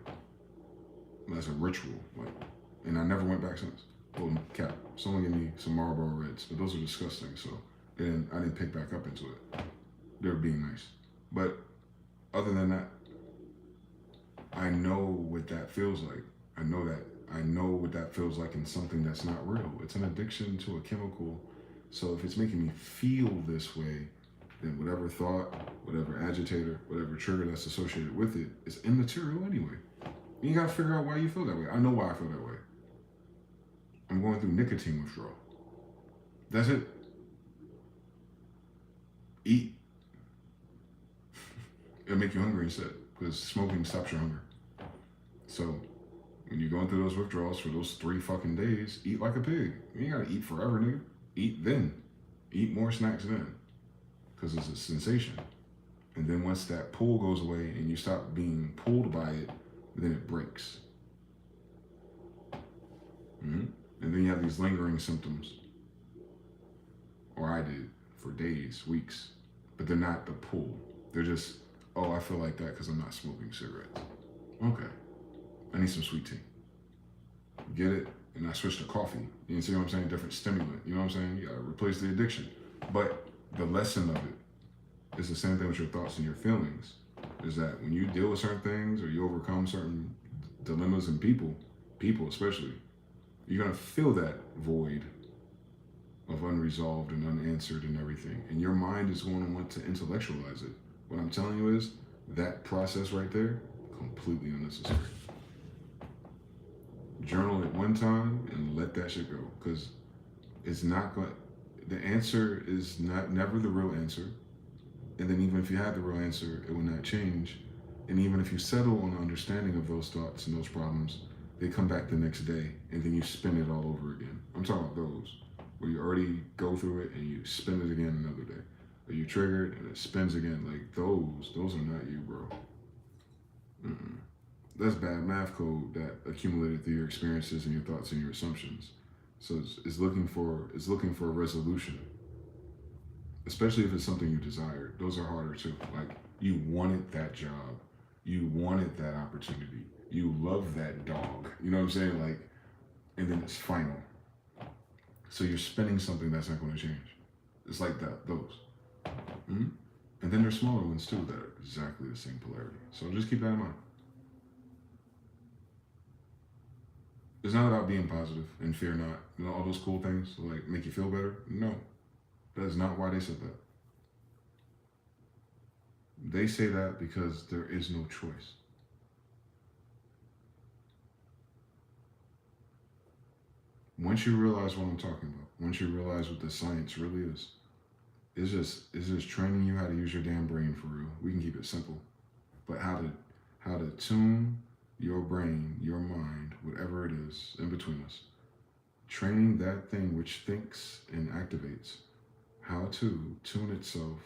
That's a ritual, like, and I never went back since. Well, cap. Someone gave me some Marlboro Reds, but those are disgusting. So I didn't pick back up into it. They were being nice, but other than that, I know what that feels like. I know what that feels like in something that's not real. It's an addiction to a chemical. So if it's making me feel this way, then whatever thought, whatever agitator, whatever trigger that's associated with it is immaterial anyway. You gotta figure out why you feel that way. I know why I feel that way. I'm going through nicotine withdrawal. That's it. Eat. It'll make you hungry instead, because smoking stops your hunger. So when you're going through those withdrawals for those 3 fucking days, eat like a pig. You ain't gotta eat forever, nigga. Eat then. Eat more snacks then. Because it's a sensation. And then once that pull goes away and you stop being pulled by it, then it breaks. Mm-hmm. And then you have these lingering symptoms. Or I did, for days, weeks. But they're not the pull. They're just, oh, I feel like that because I'm not smoking cigarettes. Okay. I need some sweet tea. Get it? And I switched to coffee. You see what I'm saying? Different stimulant. You know what I'm saying? You gotta replace the addiction. But the lesson of it is the same thing with your thoughts and your feelings. Is that when you deal with certain things or you overcome certain dilemmas and people especially, you're gonna feel that void of unresolved and unanswered and everything. And your mind is going to want to intellectualize it. What I'm telling you is that process right there, completely unnecessary. Journal it one time and let that shit go, because it's not going. The answer is never the real answer, and then even if you had the real answer, it will not change. And even if you settle on the understanding of those thoughts and those problems, they come back the next day, and then you spin it all over again. I'm talking about those where you already go through it and you spin it again another day, or you trigger it and it spins again. Like those are not you, bro. Mm-mm. That's bad math code that accumulated through your experiences and your thoughts and your assumptions. So it's looking for a resolution, especially if it's something you desire. Those are harder too. Like you wanted that job, you wanted that opportunity, you love that dog. You know what I'm saying? Like, and then it's final. So you're spinning something that's not going to change. It's like that. Those. Mm-hmm. And then there's smaller ones too that are exactly the same polarity. So just keep that in mind. It's not about being positive and fear not. You know, all those cool things to like make you feel better. No, that is not why they said that. They say that because there is no choice. Once you realize what I'm talking about, once you realize what the science really is, it's just training you how to use your damn brain for real. We can keep it simple, but how to tune your brain, your mind, whatever it is in between us, training that thing which thinks and activates, how to tune itself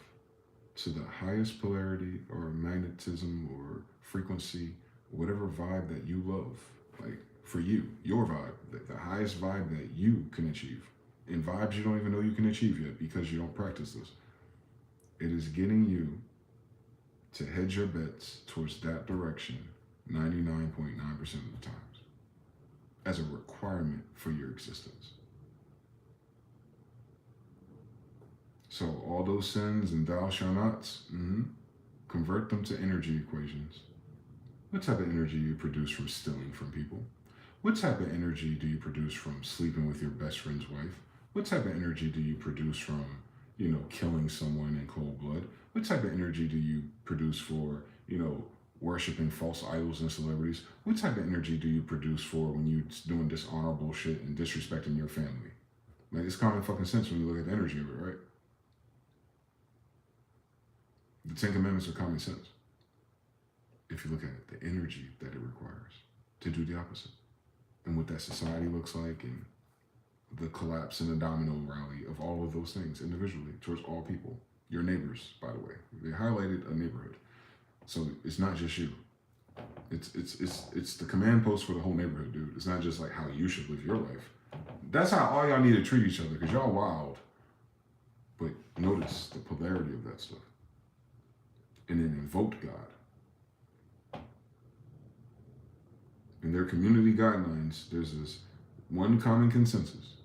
to the highest polarity or magnetism or frequency, whatever vibe that you love. Like for you, your vibe, the highest vibe that you can achieve. And vibes you don't even know you can achieve yet because you don't practice this. It is getting you to hedge your bets towards that direction 99.9% of the times as a requirement for your existence. So all those sins and thou shalt nots, convert them to energy equations. What type of energy do you produce from stealing from people? What type of energy do you produce from sleeping with your best friend's wife? What type of energy do you produce from, killing someone in cold blood? What type of energy do you produce for, worshiping false idols and celebrities? What type of energy do you produce for when you're doing dishonorable shit and disrespecting your family? Like, it's common fucking sense when you look at the energy of it, right? The 10 Commandments are common sense. if you look at the energy that it requires to do the opposite, and what that society looks like, and the collapse and the domino rally of all of those things individually towards all people. Your neighbors, by the way, they highlighted a neighborhood, so it's not just you. It's the command post for the whole neighborhood, dude. It's not just like how you should live your life. That's how all y'all need to treat each other, because y'all wild. But notice the polarity of that stuff. And then invoke God. In their community guidelines, there's this one common consensus.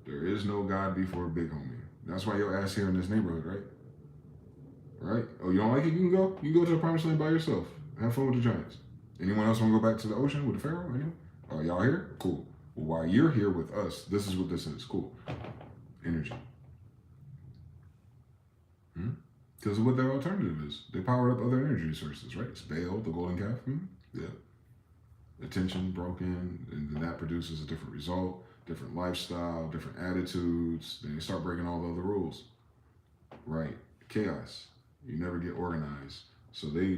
There is no God before Big Homie. That's why your ass here in this neighborhood, right? Right? Oh, you don't like it? You can go. You can go to the promised land by yourself. Have fun with the giants. Anyone else want to go back to the ocean with the Pharaoh? Anyone? Oh, y'all here? Cool. Well, while you're here with us, this is what this is. Cool. Energy. Because of what their alternative is. They powered up other energy sources, right? It's Baal, the golden calf. Yeah. Attention broken, and then that produces a different result, different lifestyle, different attitudes. Then you start breaking all the other rules. Right. Chaos. You never get organized. So they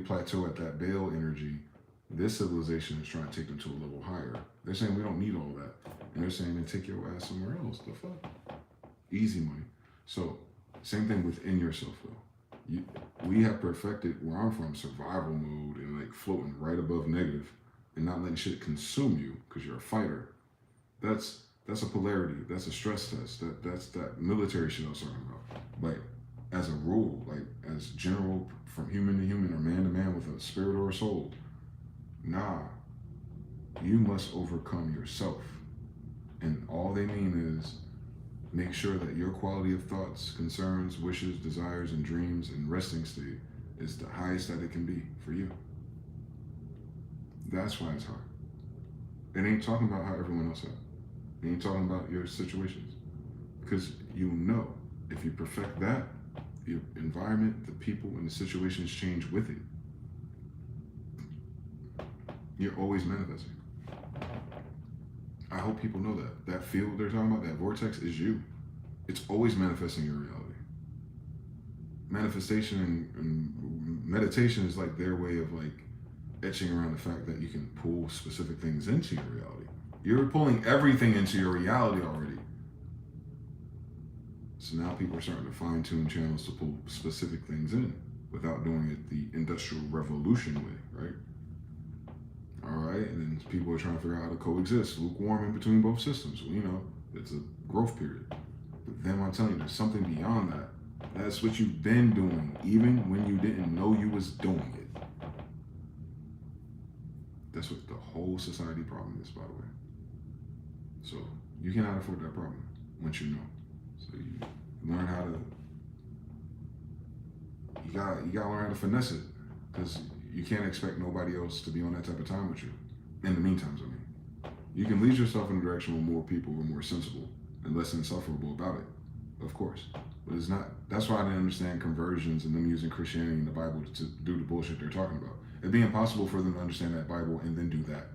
plateau at that Baal energy. This civilization is trying to take them to a level higher. They're saying we don't need all that. And they're saying, then take your ass somewhere else. The fuck? Easy money. So, same thing within yourself, though. We have perfected, where I'm from, survival mode and like floating right above negative and not letting shit consume you because you're a fighter. That's a polarity. That's a stress test. That's that military shit I was talking about. But as a rule, like as general, from human to human or man to man with a spirit or a soul, nah, you must overcome yourself. And all they mean is make sure that your quality of thoughts, concerns, wishes, desires, and dreams and resting state is the highest that it can be for you. That's why it's hard. It ain't talking about how everyone else has. It ain't talking about your situations. Because you know, if you perfect that, your environment, the people, and the situations change with it. You're always manifesting. I hope people know that. That field they're talking about, that vortex, is you. It's always manifesting your reality. Manifestation and meditation is like their way of like etching around the fact that you can pull specific things into your reality. You're pulling everything into your reality already. So now people are starting to fine-tune channels to pull specific things in without doing it the Industrial Revolution way, right? All right, and then people are trying to figure out how to coexist, lukewarm in between both systems. Well, you know, it's a growth period. But then I'm telling you, there's something beyond that. That's what you've been doing, even when you didn't know you was doing it. That's what the whole society problem is, by the way. So you cannot afford that problem once you know. So you learn how to, you gotta learn how to finesse it, because you can't expect nobody else to be on that type of time with you. In the meantime, I mean, you can lead yourself in a direction where more people are more sensible and less insufferable about it, of course. But it's not, that's why I didn't understand conversions and them using Christianity and the Bible to do the bullshit they're talking about. It'd be impossible for them to understand that Bible and then do that.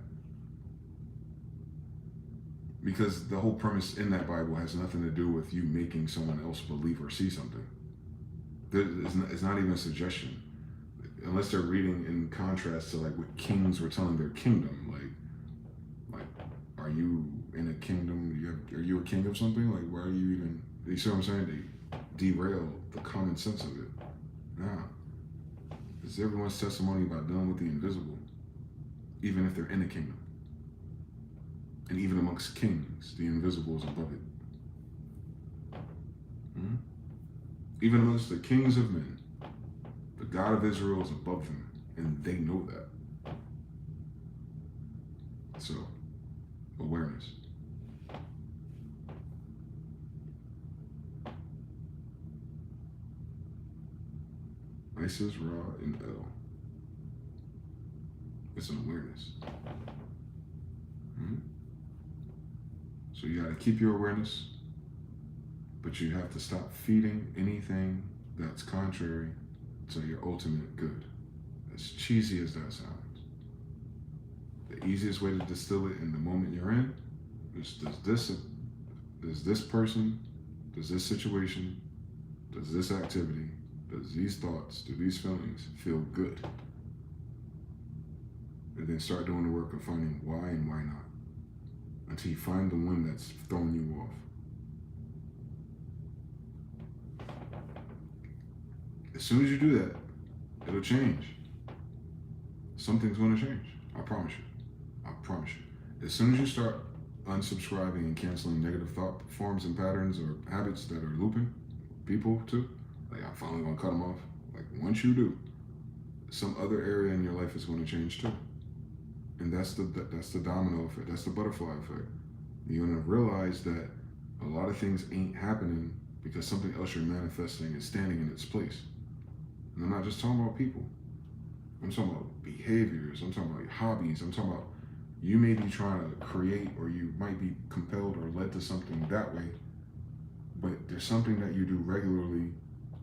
Because the whole premise in that Bible has nothing to do with you making someone else believe or see something. It's not even a suggestion. Unless they're reading in contrast to like what kings were telling their kingdom. Like, are you in a kingdom? Are you a king of something? Like, why are you even, you see what I'm saying? They derail the common sense of it. Nah. It's everyone's testimony about dealing with the invisible, even if they're in a kingdom. And even amongst kings, the invisible is above it. Even amongst the kings of men, the God of Israel is above them, and they know that. So, awareness. Isis, Ra, and El. It's an awareness. So you got to keep your awareness, but you have to stop feeding anything that's contrary to your ultimate good. As cheesy as that sounds. The easiest way to distill it in the moment you're in is, does this person, does this situation, does this activity, does these thoughts, do these feelings feel good? and then start doing the work of finding why and why not, until you find the one that's throwing you off. As soon as you do that, it'll change. Something's going to change. I promise you. I promise you. As soon as you start unsubscribing and canceling negative thought forms and patterns or habits that are looping, people too, like I'm finally going to cut them off. Like once you do, some other area in your life is going to change too. And that's the domino effect. That's the butterfly effect. You're going to realize that a lot of things ain't happening because something else you're manifesting is standing in its place. And I'm not just talking about people. I'm talking about behaviors. I'm talking about hobbies. I'm talking about you may be trying to create, or you might be compelled or led to something that way, but there's something that you do regularly,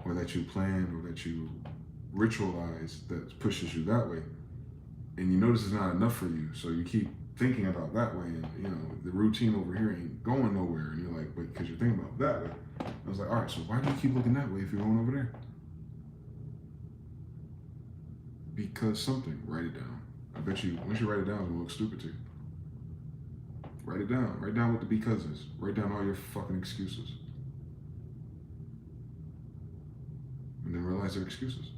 or that you plan, or that you ritualize that pushes you that way. And you notice it's not enough for you, so you keep thinking about that way, and you know the routine over here ain't going nowhere, and you're like, but because you're thinking about that way. I was like, all right, so why do you keep looking that way if you're going over there? Because something. Write it down. I bet you once you write it down, it's gonna look stupid to you. Write it down. Write down what the because is. Write down all your fucking excuses, and then realize they're excuses.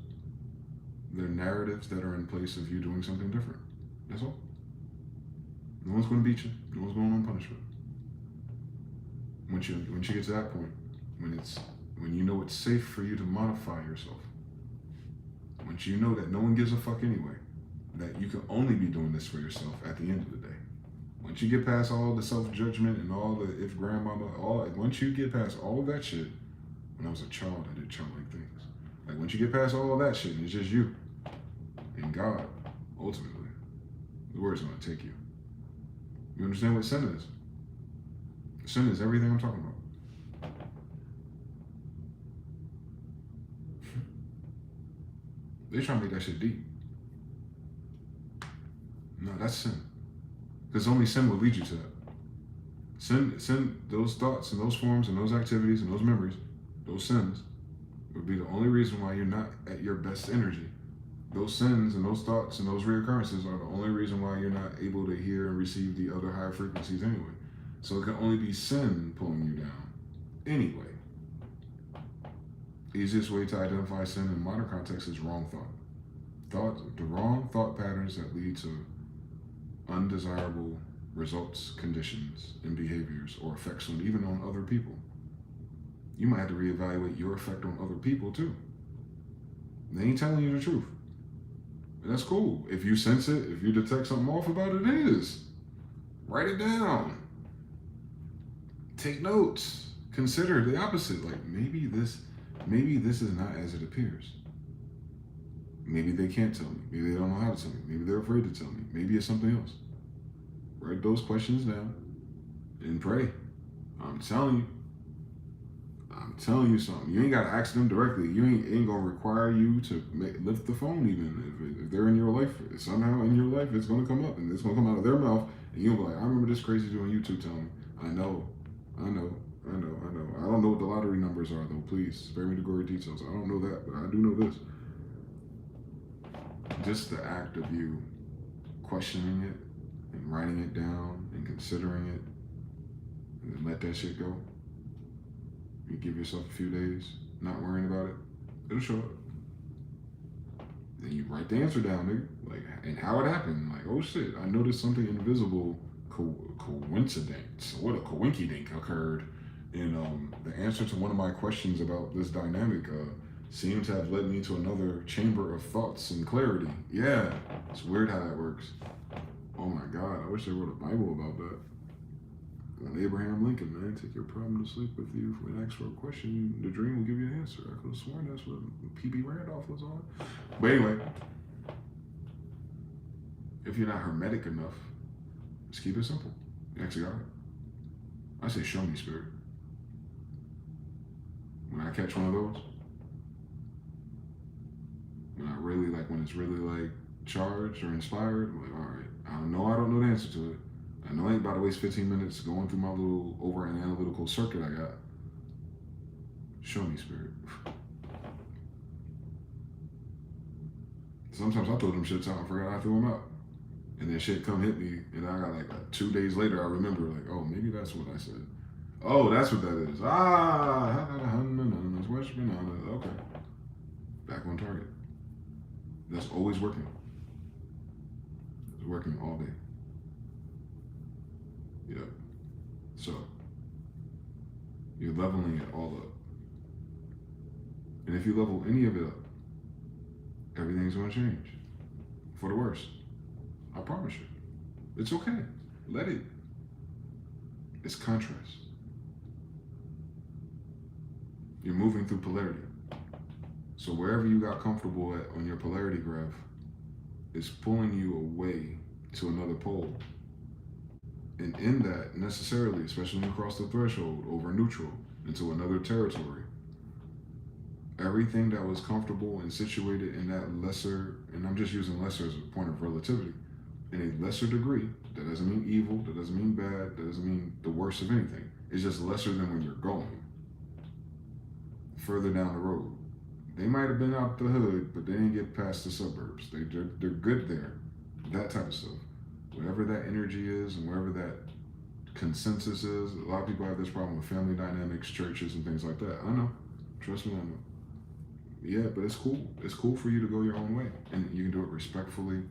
They're narratives that are in place of you doing something different. That's all. No one's going to beat you. No one's going on punishment. Once you get to that point, when you know it's safe for you to modify yourself, once you know that no one gives a fuck anyway, that you can only be doing this for yourself at the end of the day. Once you get past all the self-judgment and all the if grandmama, once you get past all of that shit, when I was a child, I did childlike things. Like once you get past all of that shit, and it's just you and God, ultimately, where it's going to take you. You understand what sin is? Sin is everything I'm talking about. They trying to make that shit deep. No, that's sin. Because only sin will lead you to that. Sin, those thoughts and those forms and those activities and those memories, those sins, would be the only reason why you're not at your best energy. Those sins and those thoughts and those reoccurrences are the only reason why you're not able to hear and receive the other higher frequencies anyway. So it can only be sin pulling you down anyway. Easiest way to identify sin in modern context is wrong thought. The wrong thought patterns that lead to undesirable results, conditions, and behaviors or effects even on other people. You might have to reevaluate your effect on other people too. They ain't telling you the truth. And that's cool. If you sense it, if you detect something off about it, it is. Write it down. Take notes. Consider the opposite. Like maybe this is not as it appears. Maybe they can't tell me. Maybe they don't know how to tell me. Maybe they're afraid to tell me. Maybe it's something else. Write those questions down and pray. I'm telling you something. You ain't got to ask them directly. You ain't gonna require you to lift the phone even. If they're in your life, somehow in your life, it's gonna come up and it's gonna come out of their mouth, and you'll be like, I remember this crazy dude on YouTube telling me. I know. I don't know what the lottery numbers are though. Please spare me the gory details. I don't know that, but I do know this. Just the act of you questioning it and writing it down and considering it, and then let that shit go. You give yourself a few days, not worrying about it, it'll show up. Then you write the answer down, nigga. Like, and how it happened. Like, oh shit, I noticed something invisible, coincidence. What a coinkydink occurred. And the answer to one of my questions about this dynamic seemed to have led me to another chamber of thoughts and clarity. Yeah, it's weird how that works. Oh my God, I wish they wrote a Bible about that. On Abraham Lincoln, man, take your problem to sleep with you. When asked for a question, the dream will give you an answer. I could have sworn that's what P.B. Randolph was on. But anyway, if you're not hermetic enough, just keep it simple. Ask God. I say, show me, Spirit. When I catch one of those, when it's really like charged or inspired, I'm like, all right, I don't know the answer to it. I know I ain't about to waste 15 minutes going through my little over an analytical circuit I got. Show me, Spirit. Sometimes I throw them shits out and forgot I threw them out. And then shit come hit me, and I got like 2 days later, I remember like, oh, maybe that's what I said. Oh, that's what that is. Okay. Back on target. That's always working. It's working all day. Yep. So, you're leveling it all up. And if you level any of it up, everything's going to change. For the worse. I promise you. It's okay. Let it. It's contrast. You're moving through polarity. So wherever you got comfortable at on your polarity graph, it's pulling you away to another pole. And in that, necessarily, especially when you cross the threshold over neutral into another territory, everything that was comfortable and situated in that lesser, and I'm just using lesser as a point of relativity, in a lesser degree, that doesn't mean evil, that doesn't mean bad, that doesn't mean the worst of anything. It's just lesser than when you're going further down the road. They might have been out the hood, but they didn't get past the suburbs. They're good there. That type of stuff. Whatever that energy is and wherever that consensus is, a lot of people have this problem with family dynamics, churches, and things like that. I know. Trust me, I know. Yeah, but it's cool. It's cool for you to go your own way. And you can do it respectfully.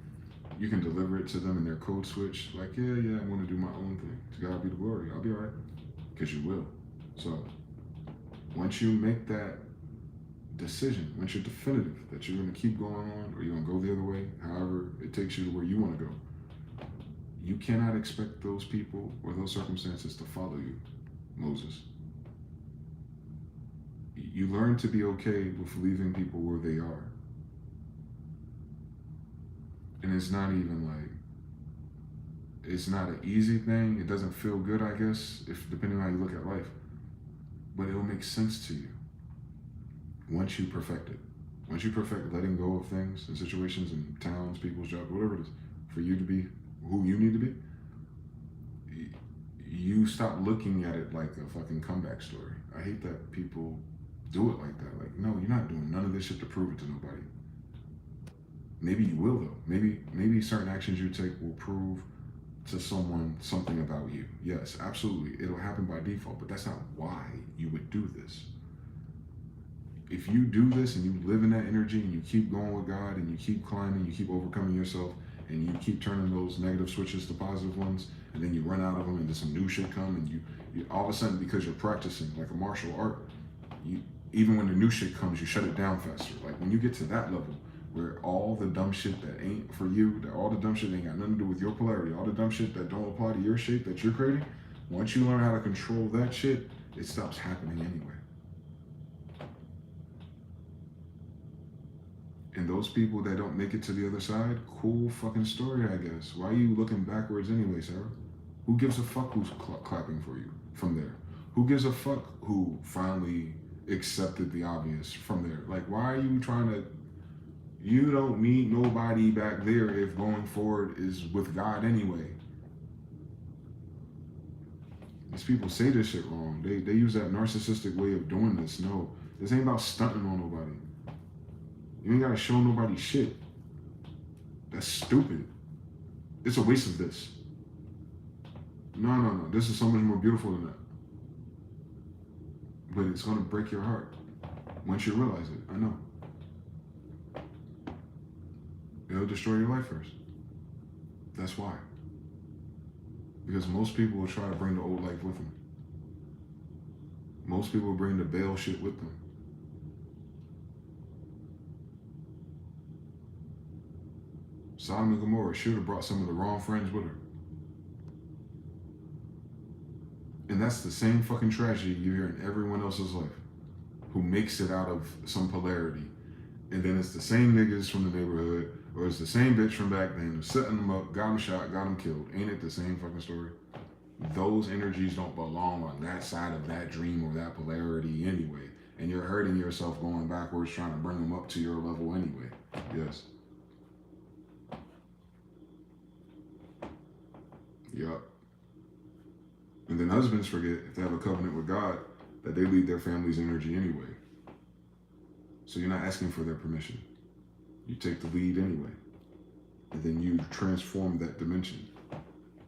You can deliver it to them in their code switch. Like, yeah, I want to do my own thing. To God be the glory. I'll be all right. Because you will. So, once you make that decision, once you're definitive that you're going to keep going on or you're going to go the other way, however it takes you to where you want to go, you cannot expect those people or those circumstances to follow you, Moses. You learn to be okay with leaving people where they are. And it's not even like, it's not an easy thing. It doesn't feel good, I guess, if depending on how you look at life. But it'll make sense to you once you perfect it. Once you perfect letting go of things and situations and towns, people's jobs, whatever it is, for you to be who you need to be, you stop looking at it like a fucking comeback story. I hate that people do it like that. Like, no, you're not doing none of this shit to prove it to nobody. Maybe you will though. Maybe certain actions you take will prove to someone something about you. Yes, absolutely. It'll happen by default, but that's not why you would do this. If you do this and you live in that energy and you keep going with God and you keep climbing, you keep overcoming yourself, and you keep turning those negative switches to positive ones, and then you run out of them and then some new shit come, and you all of a sudden, because you're practicing like a martial art, you even when the new shit comes, you shut it down faster. Like when you get to that level where all the dumb shit that ain't for you, that all the dumb shit ain't got nothing to do with your polarity, all the dumb shit that don't apply to your shape that you're creating, once you learn how to control that shit, it stops happening anyway. And those people that don't make it to the other side, cool fucking story, I guess. Why are you looking backwards anyway, Sarah? Who gives a fuck who's clapping for you from there? Who gives a fuck who finally accepted the obvious from there? Like, why are you trying to... You don't need nobody back there if going forward is with God anyway. These people say this shit wrong. They use that narcissistic way of doing this. No, this ain't about stunting on nobody. You ain't gotta show nobody shit. That's stupid. It's a waste of this. No. This is so much more beautiful than that. But it's gonna break your heart once you realize it. I know. It'll destroy your life first. That's why. Because most people will try to bring the old life with them. Most people will bring the Baal shit with them. Sodom and Gomorrah should have brought some of the wrong friends with her. And that's the same fucking tragedy you hear in everyone else's life who makes it out of some polarity. And then it's the same niggas from the neighborhood, or it's the same bitch from back then who's setting them up, got them shot, got them killed. Ain't it the same fucking story? Those energies don't belong on that side of that dream or that polarity anyway. And you're hurting yourself going backwards trying to bring them up to your level anyway. Yes. Yup. And then husbands forget, if they have a covenant with God, that they lead their family's energy anyway. So you're not asking for their permission. You take the lead anyway. and then you transform that dimension,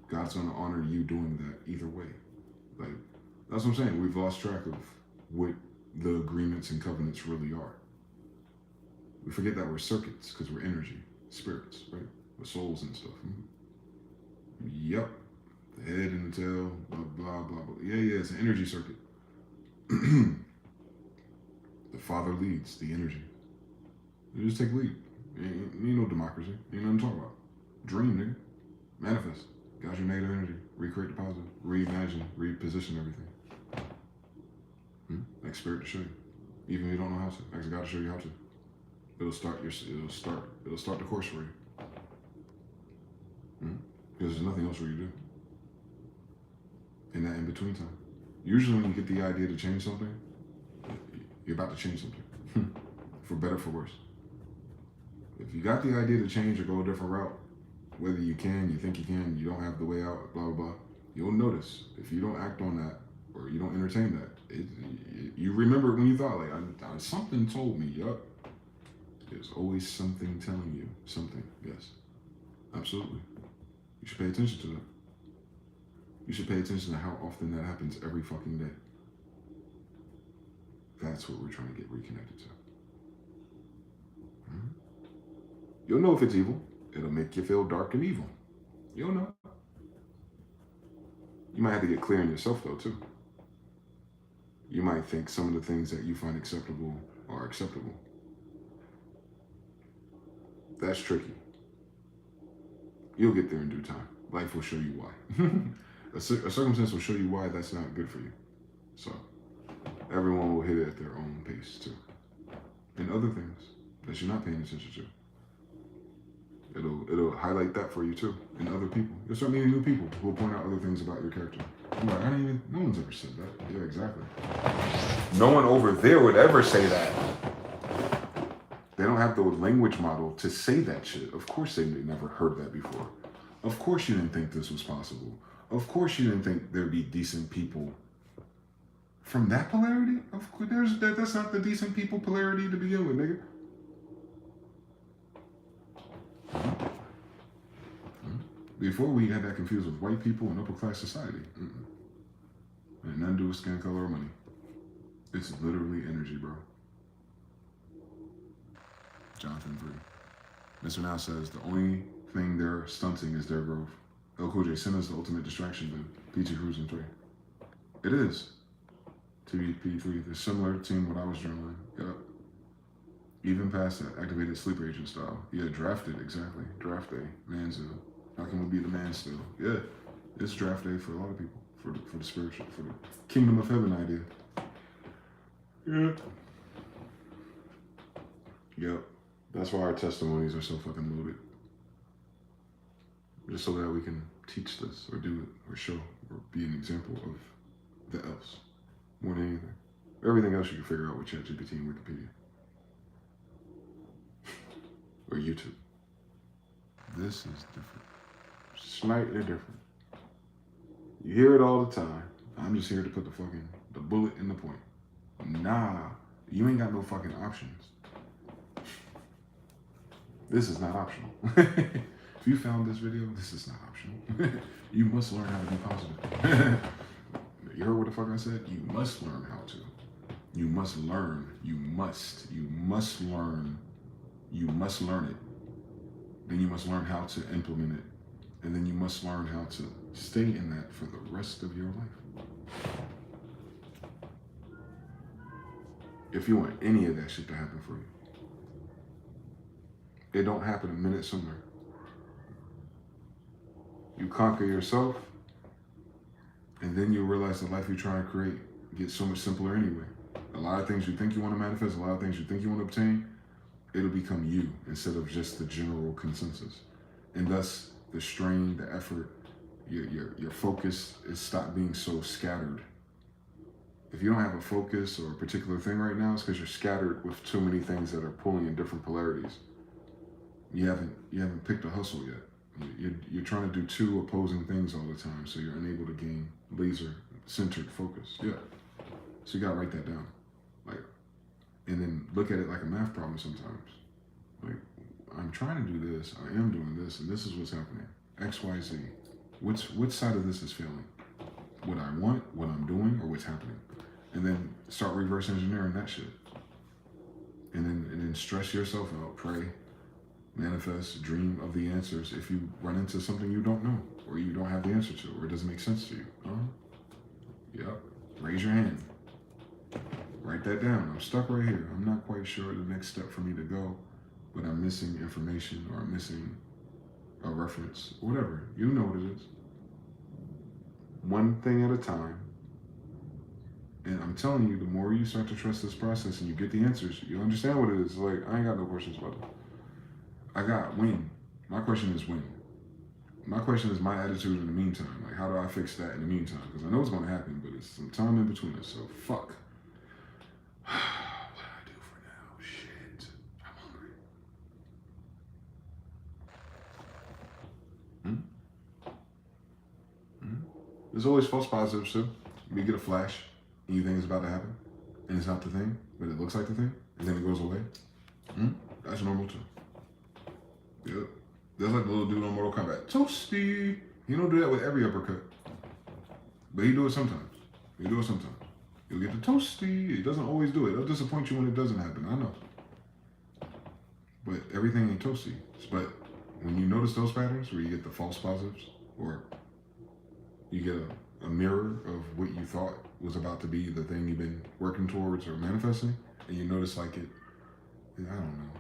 God's going to honor you doing that either way. Like, that's what I'm saying. We've lost track of what the agreements and covenants really are. We forget that we're circuits because we're energy, spirits, right? We're souls and stuff. Yep. The head and the tail, blah, blah, blah, blah. Yeah, it's an energy circuit. The Father leads the energy. You just take lead. Ain't no democracy. Ain't nothing to talk about. Dream, nigga. Manifest. Got your negative energy. Recreate the positive. Reimagine. Reposition everything. Like spirit to show you. Even if you don't know how to. Ask God to show you how to. It'll start the course for you. Because there's nothing else for you to do. In that in-between time. Usually when you get the idea to change something, you're about to change something. For better, for worse. If you got the idea to change or go a different route, whether you can, you think you can, you don't have the way out, blah, blah, blah, you'll notice if you don't act on that or you don't entertain that, you remember when you thought, like, something told me, yup. There's always something telling you something, yes. Absolutely. You should pay attention to that. You should pay attention to how often that happens every fucking day. That's what we're trying to get reconnected to. You'll know if it's evil. It'll make you feel dark and evil. You'll know. You might have to get clear in yourself, though, too. You might think some of the things that you find acceptable are acceptable. That's tricky. You'll get there in due time. Life will show you why. A circumstance will show you why that's not good for you. So, everyone will hit it at their own pace, too. And other things that you're not paying attention to. It'll highlight that for you too, and other people. You'll start meeting new people who will point out other things about your character. I'm like, no one's ever said that. Yeah, exactly. No one over there would ever say that. They don't have the language model to say that shit. Of course they never heard that before. Of course you didn't think this was possible. Of course you didn't think there'd be decent people. From that polarity? Of course, that's not the decent people polarity to begin with, nigga. Before we had that confused with white people and upper class society. And nothing to do with skin color or money. It's literally energy, bro. Jonathan 3. Mr. Now says the only thing they're stunting is their growth. El Cool J, send us the ultimate distraction then. PG Cruising 3. It is. TVP3, the similar team what I was journaling. Yep. Even past that, activated sleeper agent style. Yeah, drafted, exactly. Draft day, Manziel. How can we be the man still? Yeah, it's draft day for a lot of people, for the spiritual, for the kingdom of heaven idea. Yeah. Yep. That's why our testimonies are so fucking loaded. Just so that we can teach this, or do it, or show, or be an example of the else, more than anything. Everything else you can figure out with ChatGPT and Wikipedia. Or YouTube. This is different. Slightly different. You hear it all the time. I'm just here to put the bullet in the point. Nah, you ain't got no fucking options. This is not optional. If you found this video, this is not optional. You must learn how to be positive. You heard what the fuck I said? You must learn how to. You must learn. You must learn. You must learn it. Then you must learn how to implement it. And then you must learn how to stay in that for the rest of your life. If you want any of that shit to happen for you. It don't happen a minute sooner. You conquer yourself, and then you realize the life you're trying to create gets so much simpler anyway. A lot of things you think you want to manifest, a lot of things you think you want to obtain, it'll become you instead of just the general consensus. And thus, the strain, the effort, your focus is stop being so scattered. If you don't have a focus or a particular thing right now, it's because you're scattered with too many things that are pulling in different polarities. You haven't picked a hustle yet. You're trying to do two opposing things all the time, so you're unable to gain laser-centered focus. Yeah. So you gotta write that down. And then look at it like a math problem sometimes. I'm trying to do this, I am doing this, and this is what's happening. X, Y, Z. Which side of this is failing? What I want, what I'm doing, or what's happening? And then start reverse engineering that shit. And then stress yourself out, pray, manifest, dream of the answers if you run into something you don't know, or you don't have the answer to, or it doesn't make sense to you. Yep. Raise your hand. Write that down. I'm stuck right here. I'm not quite sure the next step for me to go, but I'm missing information, or I'm missing a reference, whatever. You know what it is. One thing at a time. And I'm telling you, the more you start to trust this process and you get the answers, you'll understand what it is. Like, I ain't got no questions about it. I got when. My question is when. My question is my attitude in the meantime. Like, how do I fix that in the meantime? Because I know it's going to happen, but it's some time in between us. So, fuck. What do I do for now? Shit. I'm hungry. There's always false positives, too. You get a flash, and you think it's about to happen, and it's not the thing, but it looks like the thing, and then it goes away. That's normal, too. Yep. That's like the little dude on Mortal Kombat. Toasty. He don't do that with every uppercut. But he do it sometimes. You'll get the toasty. He doesn't always do it. It'll disappoint you when it doesn't happen. I know. But everything ain't toasty. But when you notice those patterns where you get the false positives, or you get a mirror of what you thought was about to be the thing you've been working towards or manifesting, and you notice like it, I don't know.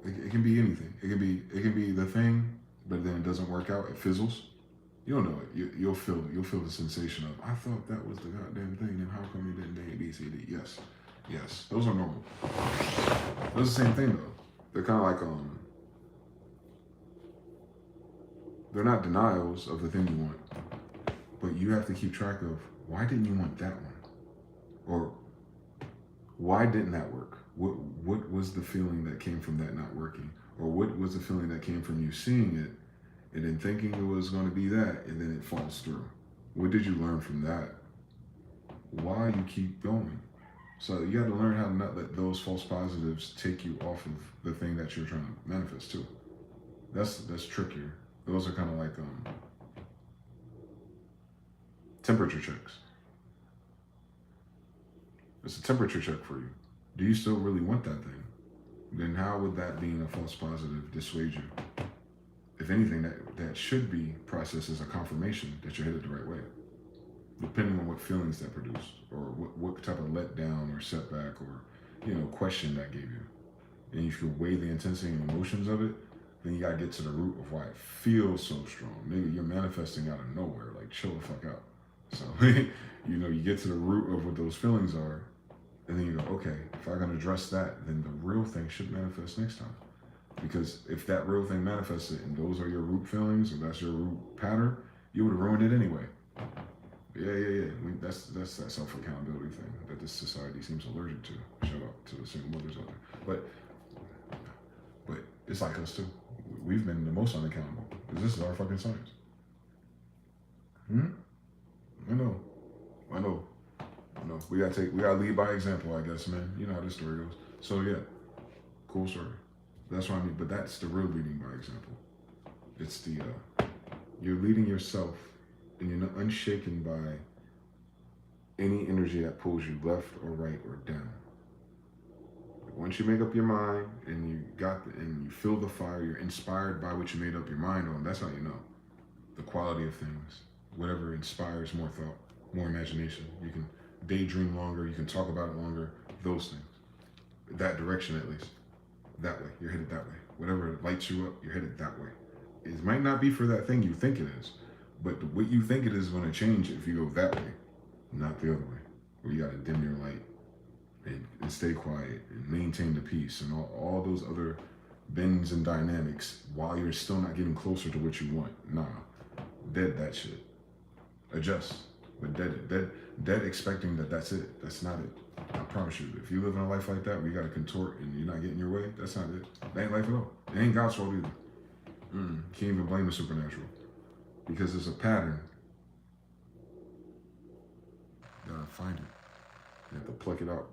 It can be anything. It can be the thing, but then it doesn't work out. It fizzles. You'll know it. You'll feel the sensation of, I thought that was the goddamn thing, and how come it didn't A, B, C, D? Yes. Those are normal. Those are the same thing though. They're kind of like they're not denials of the thing you want, but you have to keep track of, why didn't you want that one, or why didn't that work? What was the feeling that came from that not working? Or what was the feeling that came from you seeing it and then thinking it was going to be that, and then it falls through? What did you learn from that? Why you keep going? So you got to learn how to not let those false positives take you off of the thing that you're trying to manifest too. That's trickier. Those are kind of like temperature checks. It's a temperature check for you. Do you still really want that thing? Then how would that being a false positive dissuade you? If anything, that should be processed as a confirmation that you're headed the right way, depending on what feelings that produced, or what type of letdown or setback or question that gave you. And if you weigh the intensity and emotions of it, then you gotta get to the root of why it feels so strong. Nigga, you're manifesting out of nowhere. Like, chill the fuck out. So you get to the root of what those feelings are. And then you go, okay, if I can address that, then the real thing should manifest next time. Because if that real thing manifested and those are your root feelings, or that's your root pattern, you would have ruined it anyway. Yeah. That's that self-accountability thing that this society seems allergic to. Shout out to the single mothers out there. But it's like us too. We've been the most unaccountable, because this is our fucking science. I know. We gotta lead by example, I guess, man. You know how this story goes. So yeah, cool story. That's what I mean. But that's the real leading by example. It's the you're leading yourself, and you're not unshaken by any energy that pulls you left or right or down. Once you make up your mind and you feel the fire, you're inspired by what you made up your mind on. That's how you know the quality of things. Whatever inspires more thought, more imagination. You can daydream longer, you can talk about it longer, those things. That direction, at least. That way, you're headed that way. Whatever lights you up, you're headed that way. It might not be for that thing you think it is, but what you think it is going to change if you go that way, not the other way, where you got to dim your light and stay quiet and maintain the peace and all those other bends and dynamics while you're still not getting closer to what you want. Nah, dead that shit. Adjust, but dead expecting that's it. That's not it. I promise you, if you live in a life like that where you gotta contort and you're not getting your way, that's not it. That ain't life at all. It ain't God's fault either. Can't even blame the supernatural, because it's a pattern. You gotta find it. You have to pluck it out.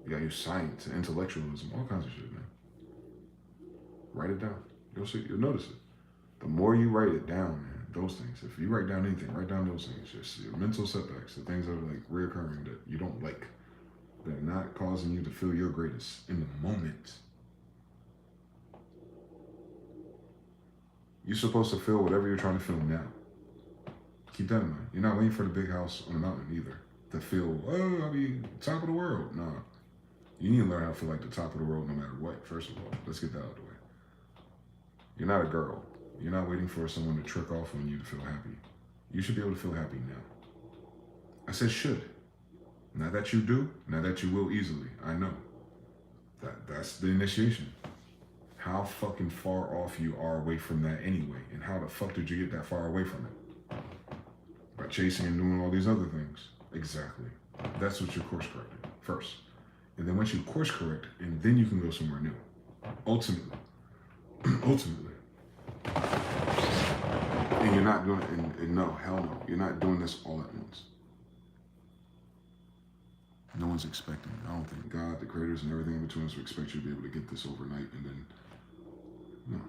You gotta use science and intellectualism, all kinds of shit, man. Write it down. You'll see. You'll notice it. The more you write it down, man, those things. If you write down anything, write down those things. Just your mental setbacks, the things that are like reoccurring that you don't like, that are not causing you to feel your greatest in the moment. You're supposed to feel whatever you're trying to feel now. Keep that in mind. You're not waiting for the big house on the mountain either to feel, oh, I'll be top of the world. Nah. You need to learn how to feel like the top of the world no matter what, first of all. Let's get that out of the way. You're not a girl. You're not waiting for someone to trick off on you to feel happy. You should be able to feel happy now. I said should. Now that you do, now that you will easily, I know. That's the initiation. How fucking far off you are away from that anyway, and how the fuck did you get that far away from it? By chasing and doing all these other things. Exactly. That's what you're course correcting first. And then once you course correct, and then you can go somewhere new. Ultimately. Ultimately. And you're not doing, and no, hell no, you're not doing this all at once. No one's expecting. I don't think God, the creators, and everything in between us would expect you to be able to get this overnight, and then, no.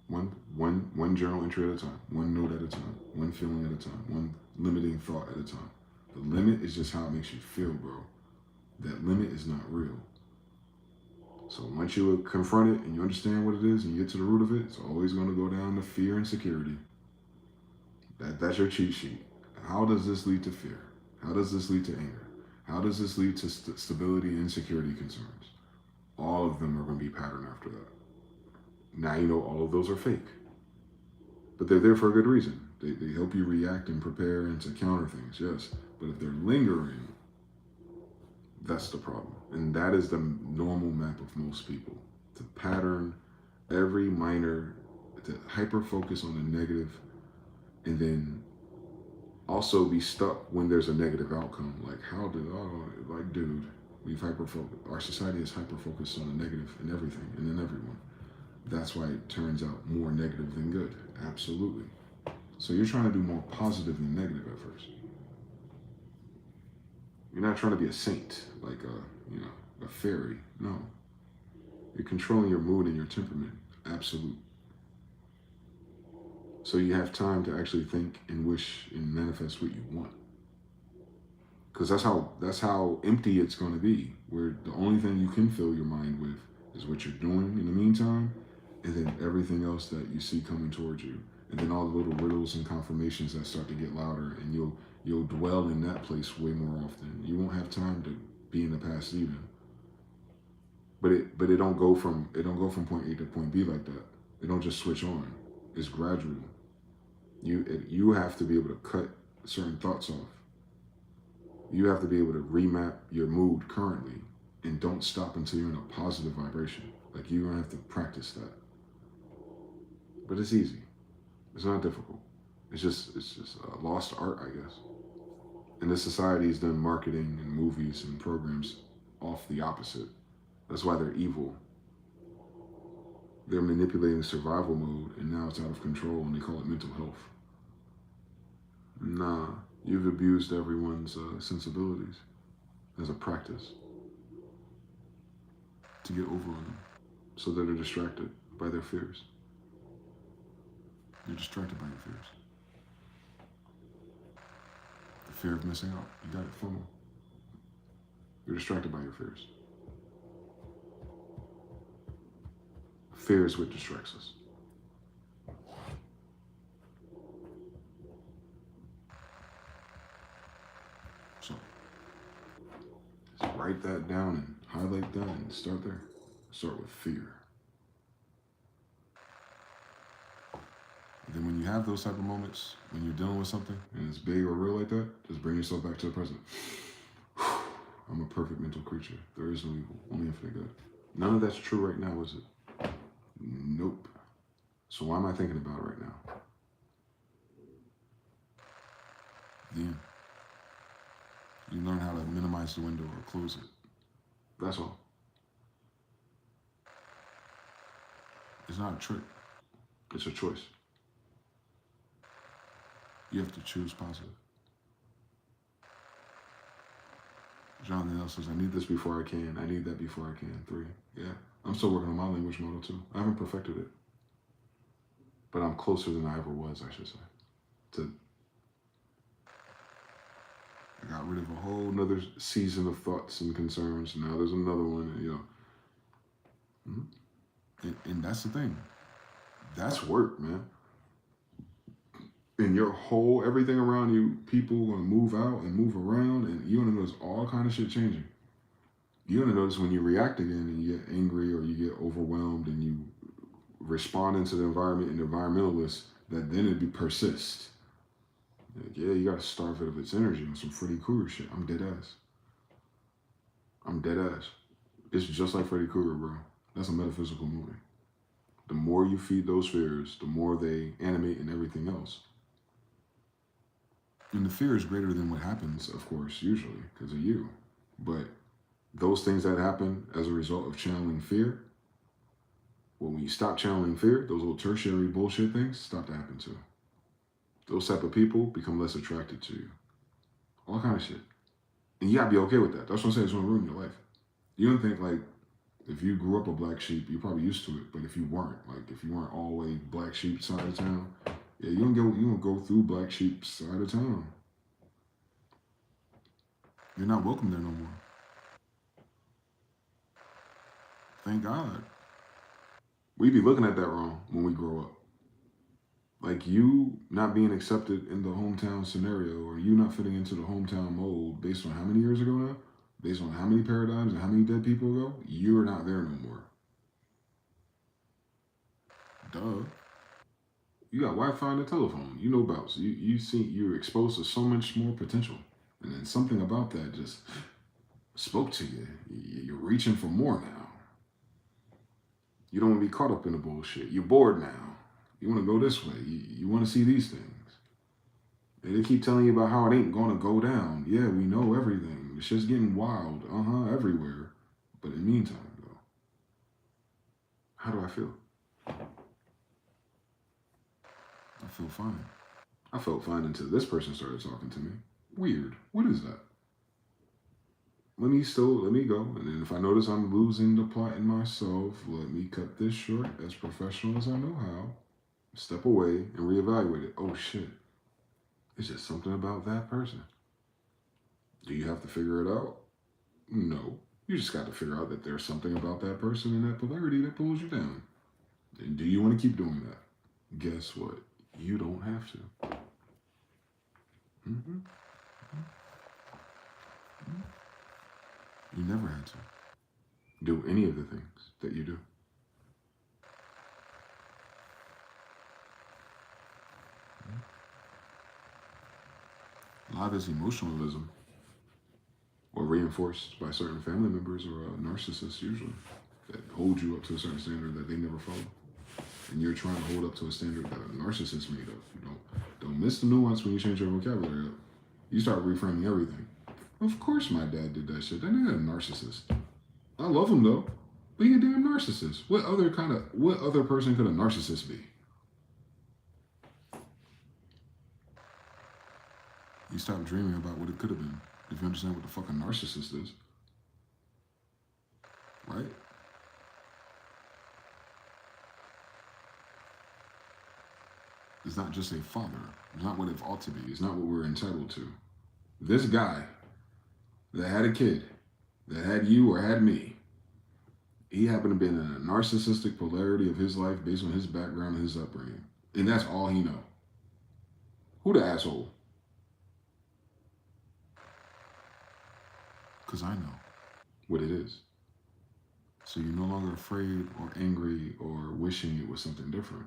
One journal entry at a time, one note at a time, one feeling at a time, one limiting thought at a time. The limit is just how it makes you feel, bro. That limit is not real. So once you confront it and you understand what it is and you get to the root of it, it's always going to go down to fear and security. That's your cheat sheet. How does this lead to fear? How does this lead to anger? How does this lead to stability and security concerns? All of them are going to be patterned after that. Now you know all of those are fake. But they're there for a good reason. They help you react and prepare and to counter things, yes. But if they're lingering, that's the problem. And that is the normal map of most people. To pattern every minor, to hyper-focus on the negative, and then also be stuck when there's a negative outcome. Like, dude, we've hyper-focused. Our society is hyper-focused on the negative in everything and in everyone. That's why it turns out more negative than good. Absolutely. So you're trying to do more positive than negative at first. You're not trying to be a saint, like a fairy. No. You're controlling your mood and your temperament. Absolute. So you have time to actually think and wish and manifest what you want. Because that's how empty it's going to be. Where the only thing you can fill your mind with is what you're doing in the meantime, and then everything else that you see coming towards you. And then all the little riddles and confirmations that start to get louder, and you'll dwell in that place way more often. You won't have time to be in the past even. But it don't go from point A to point B like that. It don't just switch on. It's gradual. You have to be able to cut certain thoughts off. You have to be able to remap your mood currently, and don't stop until you're in a positive vibration. Like, you're gonna have to practice that. But it's easy. It's not difficult. It's just a lost art, I guess. And this society has done marketing and movies and programs off the opposite. That's why they're evil. They're manipulating survival mode, and now it's out of control, and they call it mental health. Nah, you've abused everyone's sensibilities as a practice to get over on them, so that they're distracted by their fears. You're distracted by your fears. The fear of missing out. You got it, FOMO. You're distracted by your fears. Fear is what distracts us. So, just write that down and highlight that and start there. Start with fear. And then when you have those type of moments, when you're dealing with something and it's big or real like that, just bring yourself back to the present. I'm a perfect mental creature. There is no evil, only infinite good. None of that's true right now, is it? Nope. So why am I thinking about it right now? Then you learn how to minimize the window or close it. That's all. It's not a trick. It's a choice. You have to choose positive. Jonathan L says, I need this before I can. I need that before I can. 3. Yeah. I'm still working on my language model too. I haven't perfected it, but I'm closer than I ever was, I should say. To I got rid of a whole nother season of thoughts and concerns. Now there's another one, you know. And that's the thing. That's work, man. And your whole everything around you, people gonna move out and move around, and you're gonna notice all kind of shit changing. You're gonna notice when you react again and you get angry or you get overwhelmed and you respond into the environment and the environmentalists, that then it persist. Like, yeah, you gotta starve it of its energy on some Freddy Krueger shit. I'm dead ass. I'm dead ass. It's just like Freddy Krueger, bro. That's a metaphysical movie. The more you feed those fears, the more they animate and everything else. And the fear is greater than what happens, of course, usually, because of you. But those things that happen as a result of channeling fear, well, when you stop channeling fear, those little tertiary bullshit things stop to happen too. Those type of people become less attracted to you. All kind of shit. And you gotta be okay with that. That's what I'm saying. It's gonna ruin your life. You don't think like if you grew up a black sheep, you're probably used to it. But if you weren't, like if you weren't all the way black sheep side of town, yeah, you don't go through black sheep side of town. You're not welcome there no more. Thank God. We be looking at that wrong when we grow up. Like you not being accepted in the hometown scenario, or you not fitting into the hometown mold based on how many years ago now? Based on how many paradigms and how many dead people ago? You're not there no more. Duh. You got Wi-Fi and a telephone. You know about. So you're exposed to so much more potential. And then something about that just spoke to you. You're reaching for more now. You don't want to be caught up in the bullshit. You're bored now. You want to go this way. You want to see these things. And they keep telling you about how it ain't going to go down. Yeah, we know everything. It's just getting wild. Everywhere. But in the meantime, though, how do I feel? I feel fine. I felt fine until this person started talking to me. Weird. What is that? Let me go. And then if I notice I'm losing the plot in myself, let me cut this short as professional as I know how. Step away and reevaluate it. Oh shit. It's just something about that person. Do you have to figure it out? No. You just got to figure out that there's something about that person and that polarity that pulls you down. And do you want to keep doing that? Guess what? You don't have to. You never had to do any of the things that you do. A lot of this emotionalism, or reinforced by certain family members or narcissists usually, that hold you up to a certain standard that they never follow. And you're trying to hold up to a standard that a narcissist made up. You don't miss the nuance when you change your vocabulary up. You start reframing everything. Of course my dad did that shit. That nigga a narcissist. I love him though. But he a damn narcissist. What other person could a narcissist be? You stop dreaming about what it could have been. If you understand what the fucking narcissist is. Right? It's not just a father. It's not what it ought to be. It's not what we're entitled to. This guy that had a kid, that had you or had me, he happened to be in a narcissistic polarity of his life based on his background and his upbringing. And that's all he know. Who the asshole? Because I know what it is. So you're no longer afraid or angry or wishing it was something different.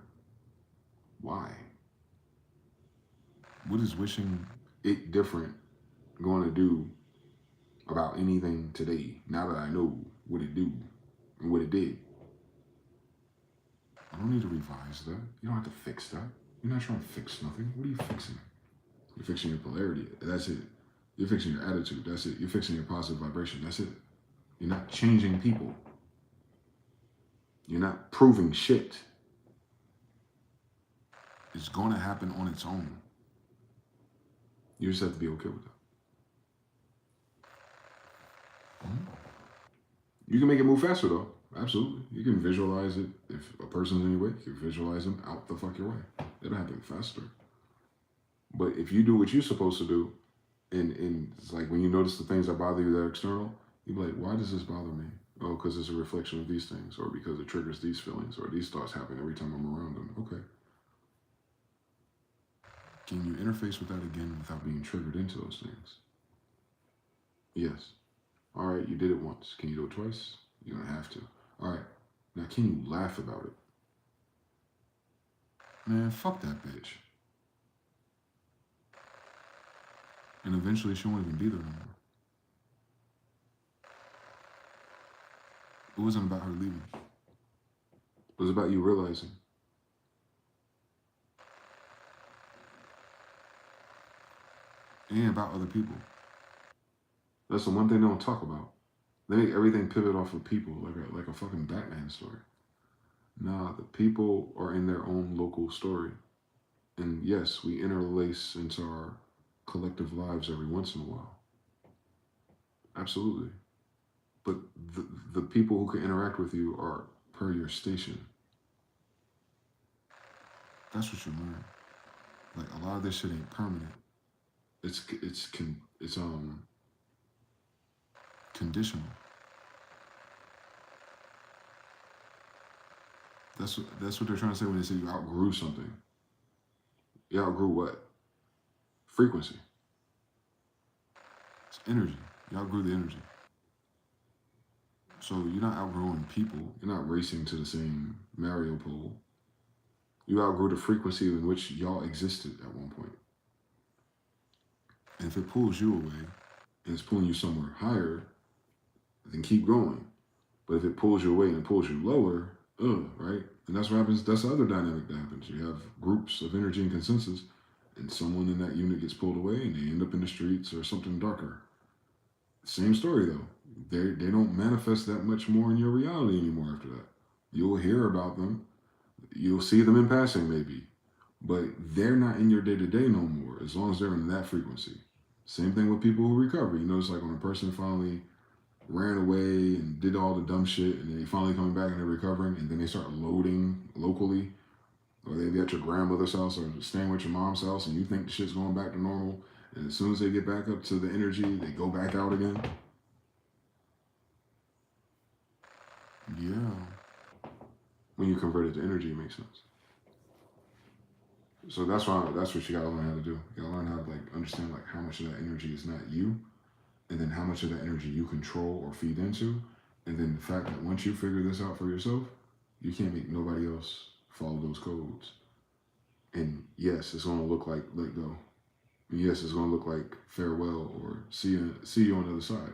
Why? What is wishing it different going to do about anything today, now that I know what it do and what it did? I don't need to revise that. You don't have to fix that. You're not trying to fix nothing. What are you fixing? You're fixing your polarity. That's it. You're fixing your attitude. That's it. You're fixing your positive vibration. That's it. You're not changing people. You're not proving shit. It's going to happen on its own. You just have to be okay with that. You can make it move faster though. Absolutely. You can visualize it. If a person's in your way, you can visualize them out the fuck your way. It'll happen faster. But if you do what you're supposed to do, and it's like when you notice the things that bother you that are external, you be like, why does this bother me? Oh, because it's a reflection of these things, or because it triggers these feelings, or these thoughts happen every time I'm around them. Okay. Can you interface with that again without being triggered into those things? Yes. All right, you did it once. Can you do it twice? You don't have to. All right. Now, can you laugh about it? Man, fuck that bitch. And eventually she won't even be there no more. It wasn't about her leaving. It was about you realizing. And about other people. That's the one thing they don't talk about. They make everything pivot off of people, like a fucking Batman story. Nah, the people are in their own local story. And yes, we interlace into our collective lives every once in a while. Absolutely. But the people who can interact with you are per your station. That's what you learn. Like a lot of this shit ain't permanent. It's conditional. That's what they're trying to say when they say you outgrew something. You outgrew what? Frequency. It's energy. You outgrew the energy. So you're not outgrowing people. You're not racing to the same Mario pole. You outgrew the frequency in which y'all existed at one point. And if it pulls you away and it's pulling you somewhere higher, then keep going. But if it pulls you away and it pulls you lower, right? And that's what happens. That's the other dynamic that happens. You have groups of energy and consensus, and someone in that unit gets pulled away and they end up in the streets or something darker. Same story though. They don't manifest that much more in your reality anymore after that. You'll hear about them. You'll see them in passing maybe. But they're not in your day-to-day no more as long as they're in that frequency. Same thing with people who recover. You know, it's like when a person finally ran away and did all the dumb shit and they finally coming back and they're recovering and then they start loading locally, or they be at your grandmother's house or staying with your mom's house and you think the shit's going back to normal, and as soon as they get back up to the energy, they go back out again. Yeah. When you convert it to energy, it makes sense. So that's what you gotta learn how to do. You gotta learn how to like understand like how much of that energy is not you, and then how much of that energy you control or feed into, and then the fact that once you figure this out for yourself, you can't make nobody else follow those codes. And yes, it's gonna look like let go. And yes, it's gonna look like farewell or see you on the other side.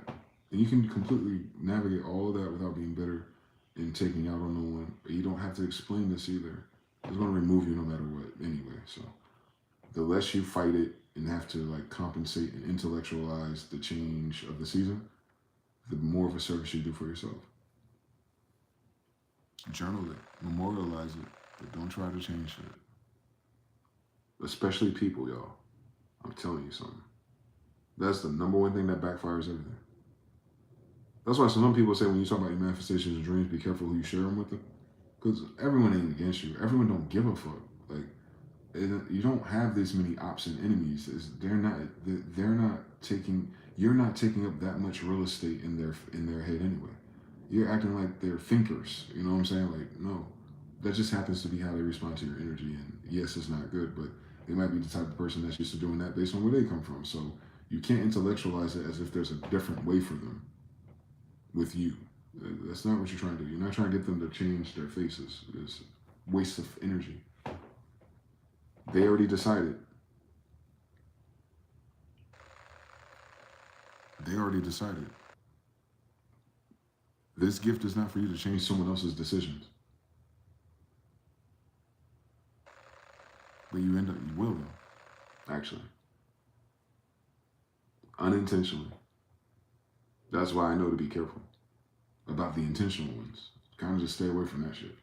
And you can completely navigate all of that without being bitter and taking out on no one. But you don't have to explain this either. It's gonna remove you no matter what anyway. So the less you fight it and have to like compensate and intellectualize the change of the season, the more of a service you do for yourself. Journal it, memorialize it, but don't try to change it. Especially people, y'all. I'm telling you something. That's the number one thing that backfires everything. That's why some people say when you talk about your manifestations and dreams, be careful who you share them with. Because everyone ain't against you. Everyone don't give a fuck. Like, you don't have this many ops and enemies. They're not taking. You're not taking up that much real estate in their head anyway. You're acting like they're thinkers. You know what I'm saying? Like, no, that just happens to be how they respond to your energy. And yes, it's not good, but they might be the type of person that's used to doing that based on where they come from. So you can't intellectualize it as if there's a different way for them with you. That's not what you're trying to do. You're not trying to get them to change their faces. It's a waste of energy. They already decided. They already decided. This gift is not for you to change someone else's decisions. But you will though. Actually. Unintentionally. That's why I know to be careful about the intentional ones. Kind of just stay away from that shit.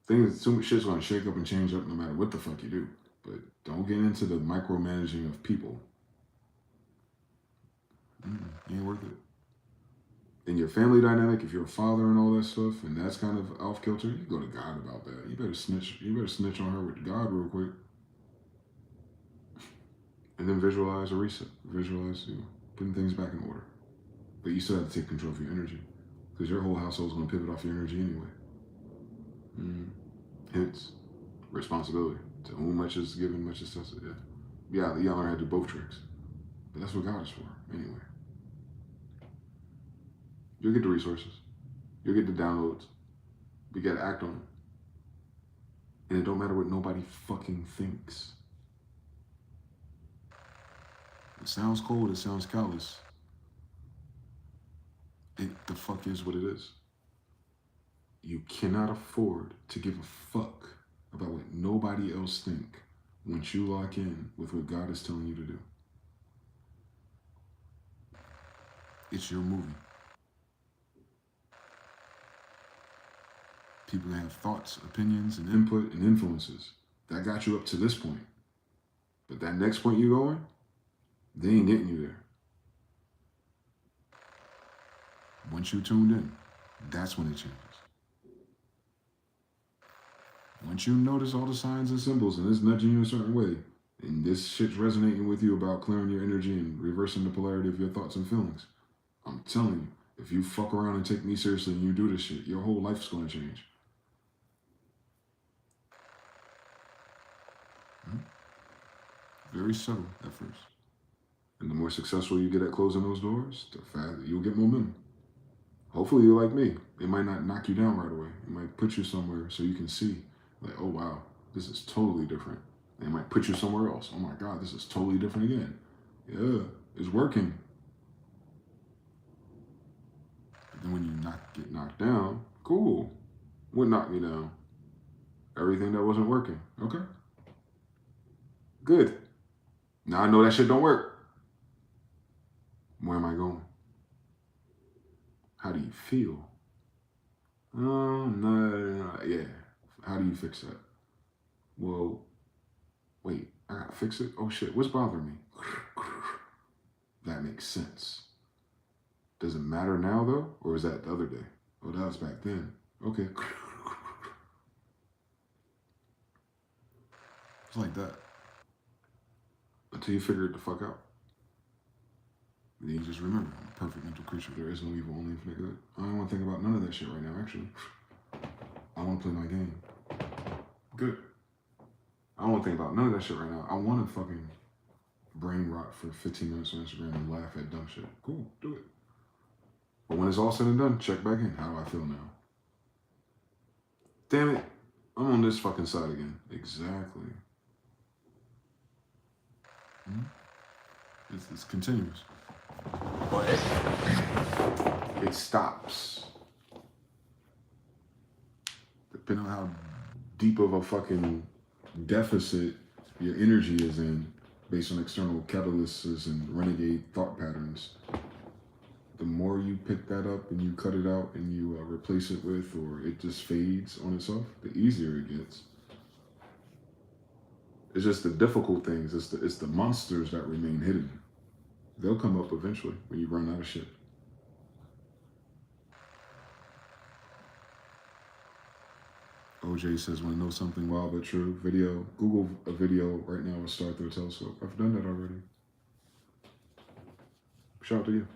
Things, too much shit's gonna shake up and change up no matter what the fuck you do. But don't get into the micromanaging of people. Ain't worth it. in your family dynamic, if you're a father and all that stuff, and that's kind of off kilter, you go to God about that. You better snitch on her with God real quick. And then visualize a reset. Visualize, putting things back in order. But you still have to take control of your energy, because your whole household's going to pivot off your energy anyway. Hence, responsibility. To whom much is given, much is tested. Yeah, y'all learn how to do both tricks. But that's what God is for, anyway. You'll get the resources. You'll get the downloads. But you got to act on it. And it don't matter what nobody fucking thinks. It sounds cold. It sounds callous. It the fuck is what it is. You cannot afford to give a fuck about what nobody else think once you lock in with what God is telling you to do. It's your movie. People have thoughts, opinions, and input and influences. That got you up to this point. But that next point you're going, they ain't getting you there. Once you tuned in, that's when it changes. Once you notice all the signs and symbols and it's nudging you a certain way, and this shit's resonating with you about clearing your energy and reversing the polarity of your thoughts and feelings, I'm telling you, if you fuck around and take me seriously and you do this shit, your whole life's going to change. Very subtle at first. And the more successful you get at closing those doors, the faster you'll get momentum. Hopefully you're like me. It might not knock you down right away. It might put you somewhere so you can see, like, oh wow, this is totally different. And it might put you somewhere else. Oh my God, this is totally different again. Yeah, it's working. But then when you get knocked down, cool. What knocked me down? Everything that wasn't working. Okay. Good. Now I know that shit don't work. Where am I going? How do you feel? No, yeah. How do you fix that? Well, wait, I gotta fix it? Oh shit, what's bothering me? That makes sense. Does it matter now though? Or is that the other day? Oh, that was back then. Okay. It's like that. Until you figure it the fuck out. And then you just remember, I'm a perfect mental creature. There is no evil, only infinite good. I don't want to think about none of that shit right now, actually. I want to play my game. Good. I don't want to think about none of that shit right now. I want to fucking brain rot for 15 minutes on Instagram and laugh at dumb shit. Cool, do it. But when it's all said and done, check back in. How do I feel now? Damn it. I'm on this fucking side again. Exactly. It's continuous. But it stops. Depending on how deep of a fucking deficit your energy is in, based on external catalysts and renegade thought patterns, the more you pick that up and you cut it out and you replace it with, or it just fades on itself, the easier it gets. It's just the difficult things. It's the monsters that remain hidden. They'll come up eventually when you run out of shit. OJ says, want to know something wild but true? Video. Google a video right now with Star Through a Telescope. I've done that already. Shout out to you.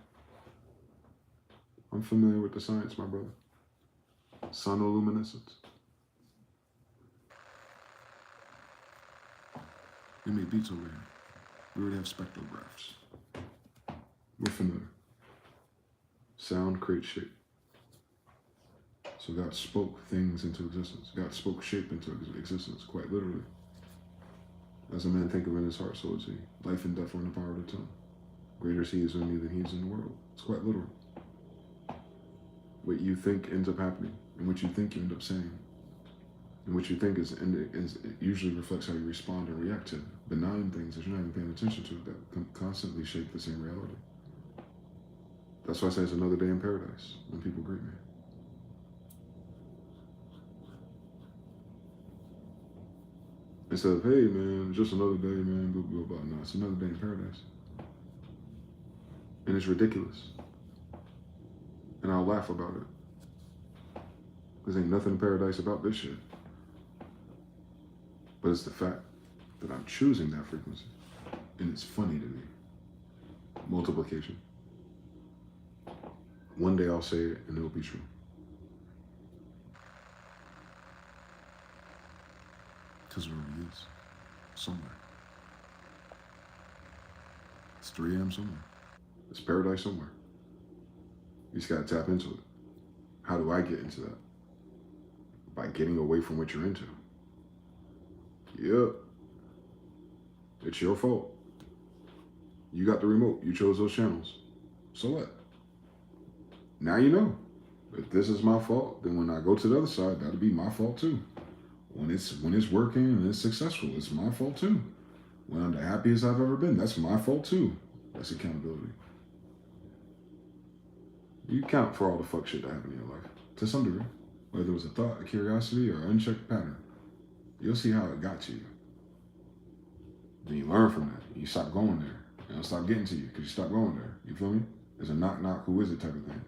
I'm familiar with the science, my brother. Sonoluminescence. We made beats over here. We already have spectrographs. We're familiar. Sound creates shape. So God spoke things into existence. God spoke shape into existence, quite literally. As a man thinketh in his heart, so is he. Life and death are in the power of the tongue. Greater is he is in me than he is in the world. It's quite literal. What you think ends up happening, and what you think you end up saying. And what you think is it usually reflects how you respond and react to benign things that you're not even paying attention to that constantly shape the same reality. That's why I say it's another day in paradise when people greet me. Instead of, hey man, just another day, man, blah, blah, blah. No, it's another day in paradise. And it's ridiculous. and I'll laugh about it. Because ain't nothing in paradise about this shit. But it's the fact that I'm choosing that frequency. And it's funny to me. Multiplication. One day I'll say it and it'll be true. Because it really is. Somewhere. It's 3 a.m. somewhere. It's paradise somewhere. You just gotta tap into it. How do I get into that? By getting away from what you're into. Yep. It's your fault. You got the remote. You chose those channels. So what? Now you know. If this is my fault, then when I go to the other side, that'll be my fault too. When it's working and it's successful, it's my fault too. When I'm the happiest I've ever been, that's my fault too. That's accountability. You count for all the fuck shit that happened in your life, to some degree. Whether it was a thought, a curiosity, or an unchecked pattern. You'll see how it got to you. Then you learn from that. You stop going there. It'll stop getting to you because you stop going there. You feel me? There's a knock, knock, who is it type of thing.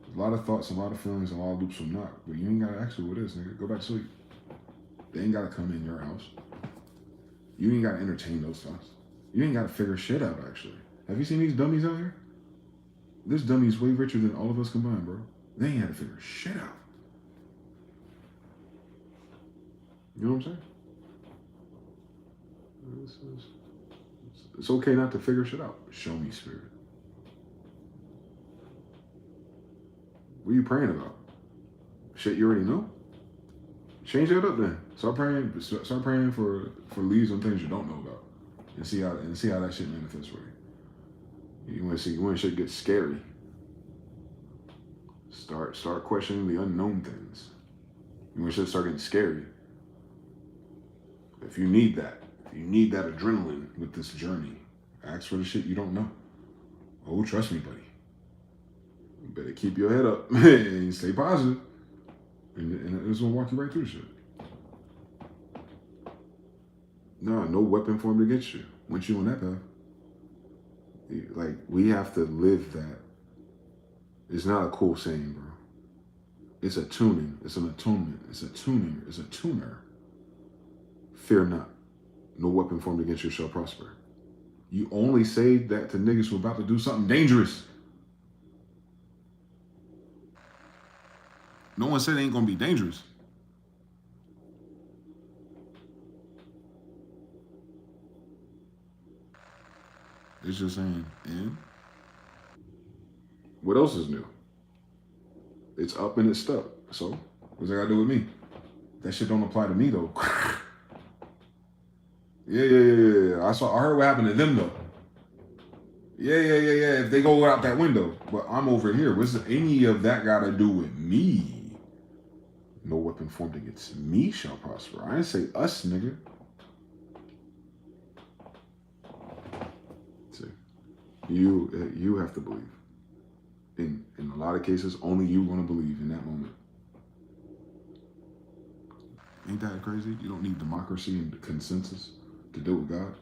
There's a lot of thoughts, a lot of feelings, a lot of loops will knock. But you ain't got to ask who it is, nigga. Go back to sleep. They ain't got to come in your house. You ain't got to entertain those thoughts. You ain't got to figure shit out, actually. Have you seen these dummies out here? This dummy's way richer than all of us combined, bro. They ain't had to figure shit out. You know what I'm saying? It's okay not to figure shit out. Show me, spirit. What are you praying about? Shit you already know? Change that up then. Start praying for leads on things you don't know about. And see how that shit manifests for you. You want shit get scary. Start questioning the unknown things. You want shit to start getting scary. If you need that adrenaline with this journey, ask for the shit you don't know. Oh, trust me, buddy. You better keep your head up and stay positive. And it's gonna walk you right through shit. No weapon formed against you. Once you on that path. Like, we have to live that. It's not a cool saying, bro. It's a tuning. It's an attunement. It's a tuning. It's a tuner. Fear not. No weapon formed against you shall prosper. You only say that to niggas who are about to do something dangerous. No one said it ain't gonna be dangerous. It's just saying, and what else is new? It's up and it's stuck. So, what's that got to do with me? That shit don't apply to me though. Yeah. I heard what happened to them though. Yeah. If they go out that window, but I'm over here. What's any of that got to do with me? No weapon formed against me shall prosper. I didn't say us, nigga. See, you have to believe. In a lot of cases, only you want to believe in that moment. Ain't that crazy? You don't need democracy and consensus to deal with God.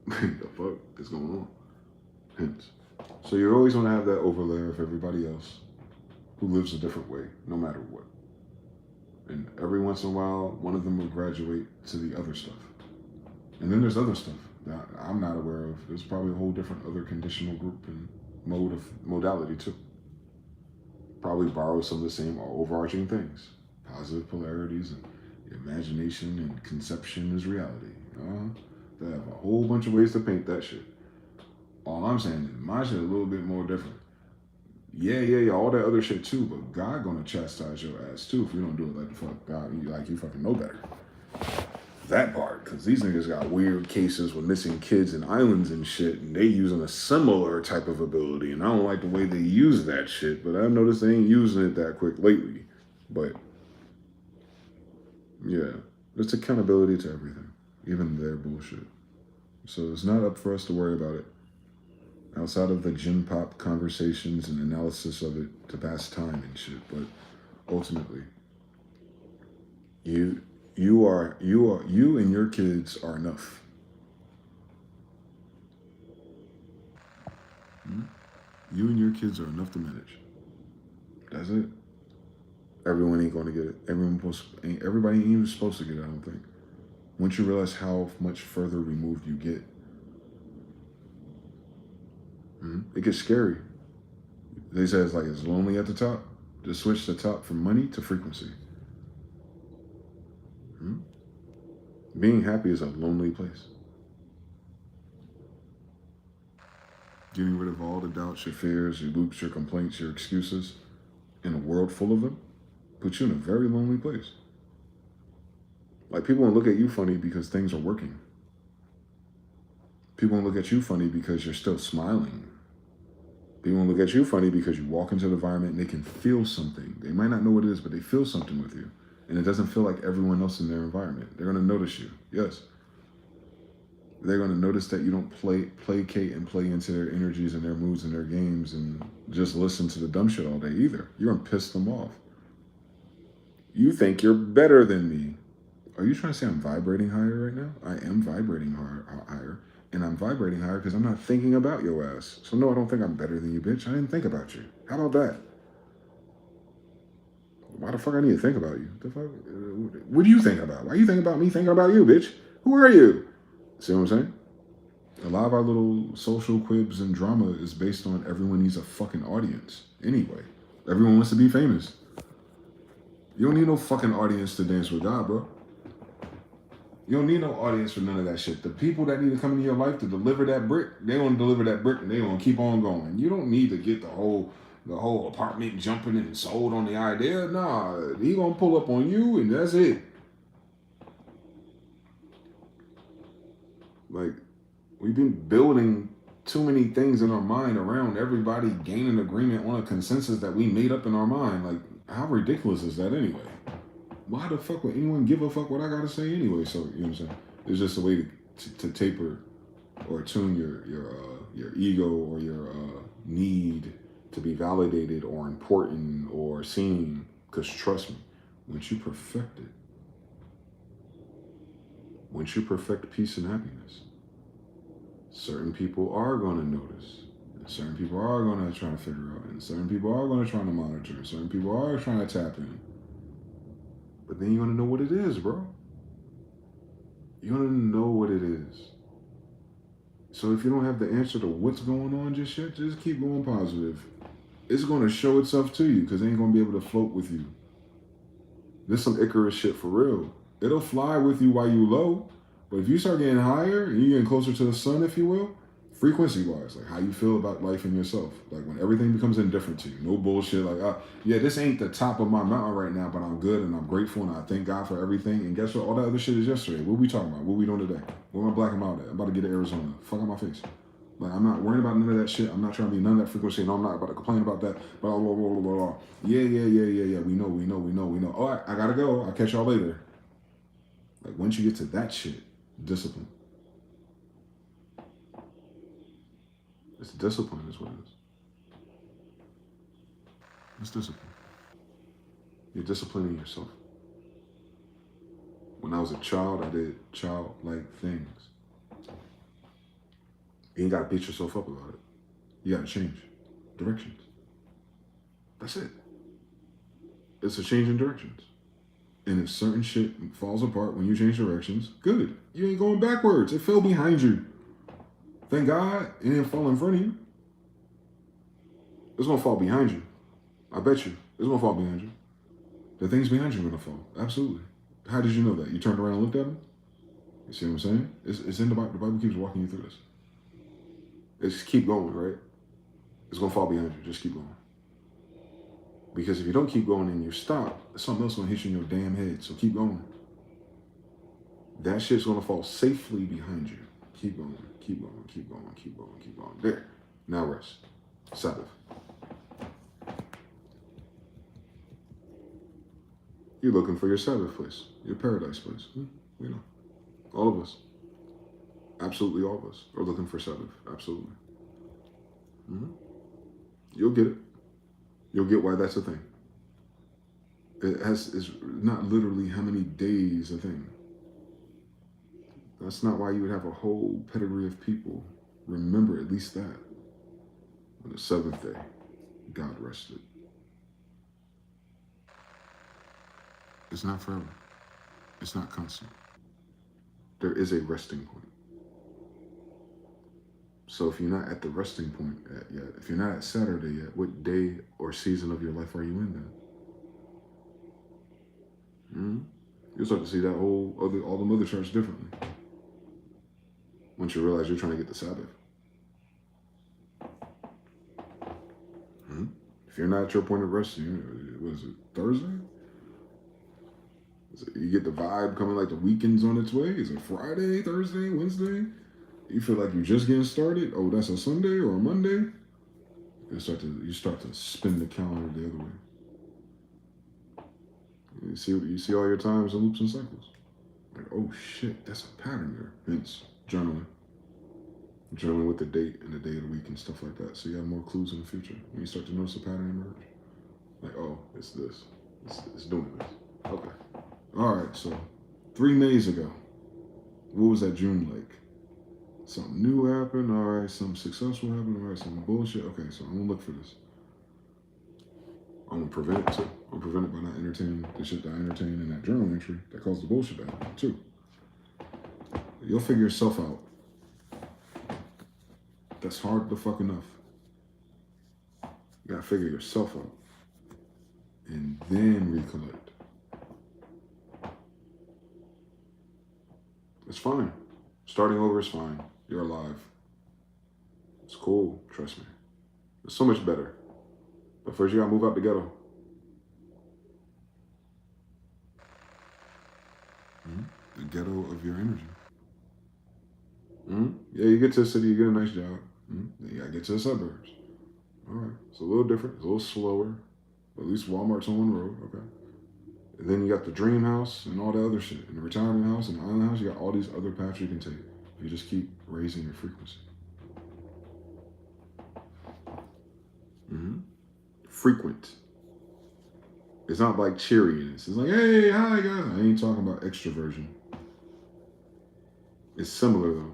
The fuck is going on? Hence. So you're always going to have that overlay of everybody else who lives a different way, no matter what. And every once in a while, one of them will graduate to the other stuff. And then there's other stuff that I'm not aware of. There's probably a whole different other conditional group and modality too. Probably borrow some of the same overarching things. Positive polarities and imagination and conception is reality. They have a whole bunch of ways to paint that shit. All I'm saying is my shit a little bit more different. Yeah, all that other shit too, but God gonna chastise your ass too if you don't do it like the fuck God, you fucking know better. That part, because these niggas got weird cases with missing kids in islands and shit, and they using a similar type of ability, and I don't like the way they use that shit, but I've noticed they ain't using it that quick lately. But yeah, it's accountability to everything, even their bullshit. So it's not up for us to worry about it. Outside of the gym pop conversations and analysis of it to pass time and shit, but ultimately, you and your kids are enough. You and your kids are enough to manage. That's it. Everyone ain't going to get it. Everybody ain't even supposed to get it, I don't think. Once you realize how much further removed you get, it gets scary. They say it's lonely at the top. Just switch the top from money to frequency. Being happy is a lonely place. Getting rid of all the doubts, your fears, your loops, your complaints, your excuses in a world full of them puts you in a very lonely place. Like, people won't look at you funny because things are working. People won't look at you funny because you're still smiling. People won't look at you funny because you walk into the environment and they can feel something. They might not know what it is, but they feel something with you. And it doesn't feel like everyone else in their environment. They're going to notice you. Yes. They're going to notice that you don't placate and play into their energies and their moods and their games and just listen to the dumb shit all day either. You're going to piss them off. You think you're better than me. Are you trying to say I'm vibrating higher right now? I am vibrating higher. And I'm vibrating higher because I'm not thinking about your ass. So no, I don't think I'm better than you, bitch. I didn't think about you. How about that? Why the fuck I need to think about you? The fuck? What do you think about? Why you think about me thinking about you, bitch? Who are you? See what I'm saying? A lot of our little social quibs and drama is based on everyone needs a fucking audience. Anyway, everyone wants to be famous. You don't need no fucking audience to dance with God, bro. You don't need no audience for none of that shit. The people that need to come into your life to deliver that brick, they want to deliver that brick and they want to keep on going. You don't need to get the whole apartment jumping and sold on the idea. Nah, he gonna pull up on you and that's it. Like, we've been building too many things in our mind around everybody gaining agreement on a consensus that we made up in our mind. Like, how ridiculous is that anyway? Why the fuck would anyone give a fuck what I gotta say anyway? So, you know what I'm saying? It's just a way to taper or tune your ego or your need to be validated or important or seen. Because trust me, once you perfect it, once you perfect peace and happiness, certain people are going to notice. And certain people are going to try to figure out. And certain people are going to try to monitor. And certain people are trying to tap in. But then you're going to know what it is, bro. You're going to know what it is. So if you don't have the answer to what's going on just yet, just keep going positive. It's going to show itself to you because it ain't going to be able to float with you. This some Icarus shit for real. It'll fly with you while you low. But if you start getting higher and you're getting closer to the sun, if you will, frequency-wise, like how you feel about life and yourself. Like when everything becomes indifferent to you. No bullshit like, yeah, this ain't the top of my mountain right now, but I'm good and I'm grateful and I thank God for everything. And guess what? All that other shit is yesterday. What we talking about? What we doing today? Where am I blacking out at? I'm about to get to Arizona. Fuck out my face. Like, I'm not worrying about none of that shit. I'm not trying to be none of that frequency. No, I'm not about to complain about that. Blah, blah, blah, blah, blah. Yeah. We know. All right, I gotta go. I'll catch y'all later. Like, once you get to that shit, discipline. It's discipline is what it is. It's discipline. You're disciplining yourself. When I was a child, I did childlike things. You ain't gotta beat yourself up about it. You gotta change directions. That's it. It's a change in directions. And if certain shit falls apart when you change directions, good. You ain't going backwards. It fell behind you. Thank God it didn't fall in front of you. It's gonna fall behind you. I bet you. It's gonna fall behind you. The things behind you are gonna fall. Absolutely. How did you know that? You turned around and looked at them? You see what I'm saying? It's in the Bible. The Bible keeps walking you through this. It's just keep going, right? It's gonna fall behind you. Just keep going. Because if you don't keep going and you stop, something else gonna hit you in your damn head. So keep going. That shit's gonna fall safely behind you. Keep going, keep going, keep going, keep going, keep going. There. Now rest. Sabbath. You're looking for your Sabbath place, your paradise place. You know, all of us. Absolutely all of us are looking for Sabbath. Absolutely. You'll get it. You'll get why that's a thing. It's not literally how many days a thing. That's not why you would have a whole pedigree of people remember at least that. On the seventh day, God rested. It's not forever. It's not constant. There is a resting point. So if you're not at the resting point yet, if you're not at Saturday yet, what day or season of your life are you in then? You'll start to see that all the other charts differently. Once you realize you're trying to get the Sabbath. If you're not at your point of rest, what is it, Thursday? You get the vibe coming like the weekend's on its way. Is it Friday, Thursday, Wednesday? You feel like you're just getting started. Oh, that's a Sunday or a Monday. You start to spin the calendar the other way. You see all your times and loops and cycles. Like, oh shit, that's a pattern there. Hence journaling. Journaling with the date and the day of the week and stuff like that. So you have more clues in the future. When you start to notice a pattern emerge. Like, oh, it's this. It's doing this. Okay. All right, so 3 Mays ago, what was that June like? Something new happened, all right, something successful happened, all right, some bullshit. Okay, so I'm gonna look for this. I'm gonna prevent it too. I'm gonna prevent it by not entertaining the shit that I entertain in that journal entry that caused the bullshit to happen too. You'll figure yourself out. That's hard to fuck enough. You gotta figure yourself out. And then recollect. It's fine. Starting over is fine. You're alive. It's cool, trust me. It's so much better. But first you gotta move out the ghetto. The ghetto of your energy. Yeah, you get to the city, you get a nice job. Then you gotta get to the suburbs. All right, it's a little different, it's a little slower. But at least Walmart's on one road, okay. And then you got the dream house and all the other shit. And the retirement house and the island house, you got all these other paths you can take. You just keep raising your frequency. Frequent. It's not like cheeriness. It's like, hey, hi guys. I ain't talking about extroversion. It's similar though.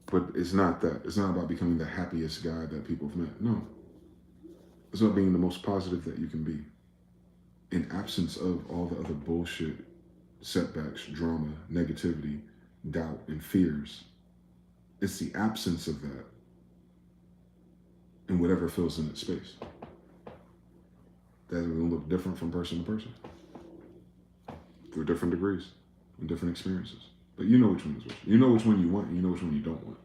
But it's not that. It's not about becoming the happiest guy that people have met. No. It's about being the most positive that you can be. In absence of all the other bullshit, setbacks, drama, negativity, doubt, and fears. It's the absence of that and whatever fills in its space. That's going to look different from person to person. Through different degrees and different experiences. But you know which one is which. You know which one you want and you know which one you don't want.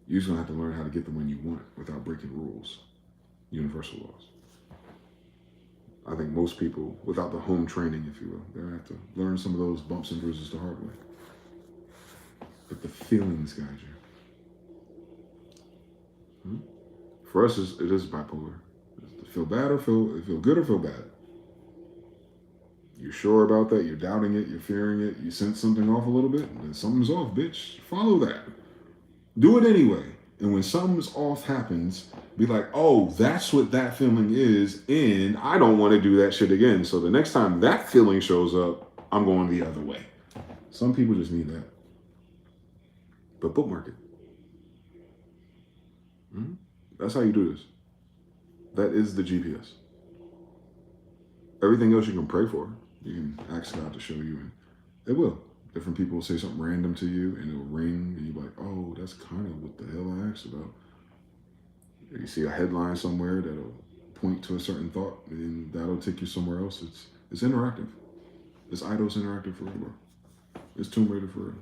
You're just going to have to learn how to get the one you want without breaking rules. Universal laws. I think most people, without the home training, if you will, they're going to have to learn some of those bumps and bruises the hard way. But the feelings guide you. For us, it is bipolar. Feel bad or feel good or feel bad. You're sure about that, you're doubting it, you're fearing it, you sense something off a little bit, and then something's off, bitch. Follow that. Do it anyway. And when something's off happens, be like, oh, that's what that feeling is, and I don't want to do that shit again. So the next time that feeling shows up, I'm going the other way. Some people just need that. But bookmark it. That's how you do this. That is the GPS. Everything else you can pray for. You can ask God to show you, and it will. Different people will say something random to you, and it'll ring, and you're like, oh, that's kind of what the hell I asked about. You see a headline somewhere that'll point to a certain thought, and that'll take you somewhere else. It's interactive. It's Eidos interactive for real. It's Tomb Raider for real.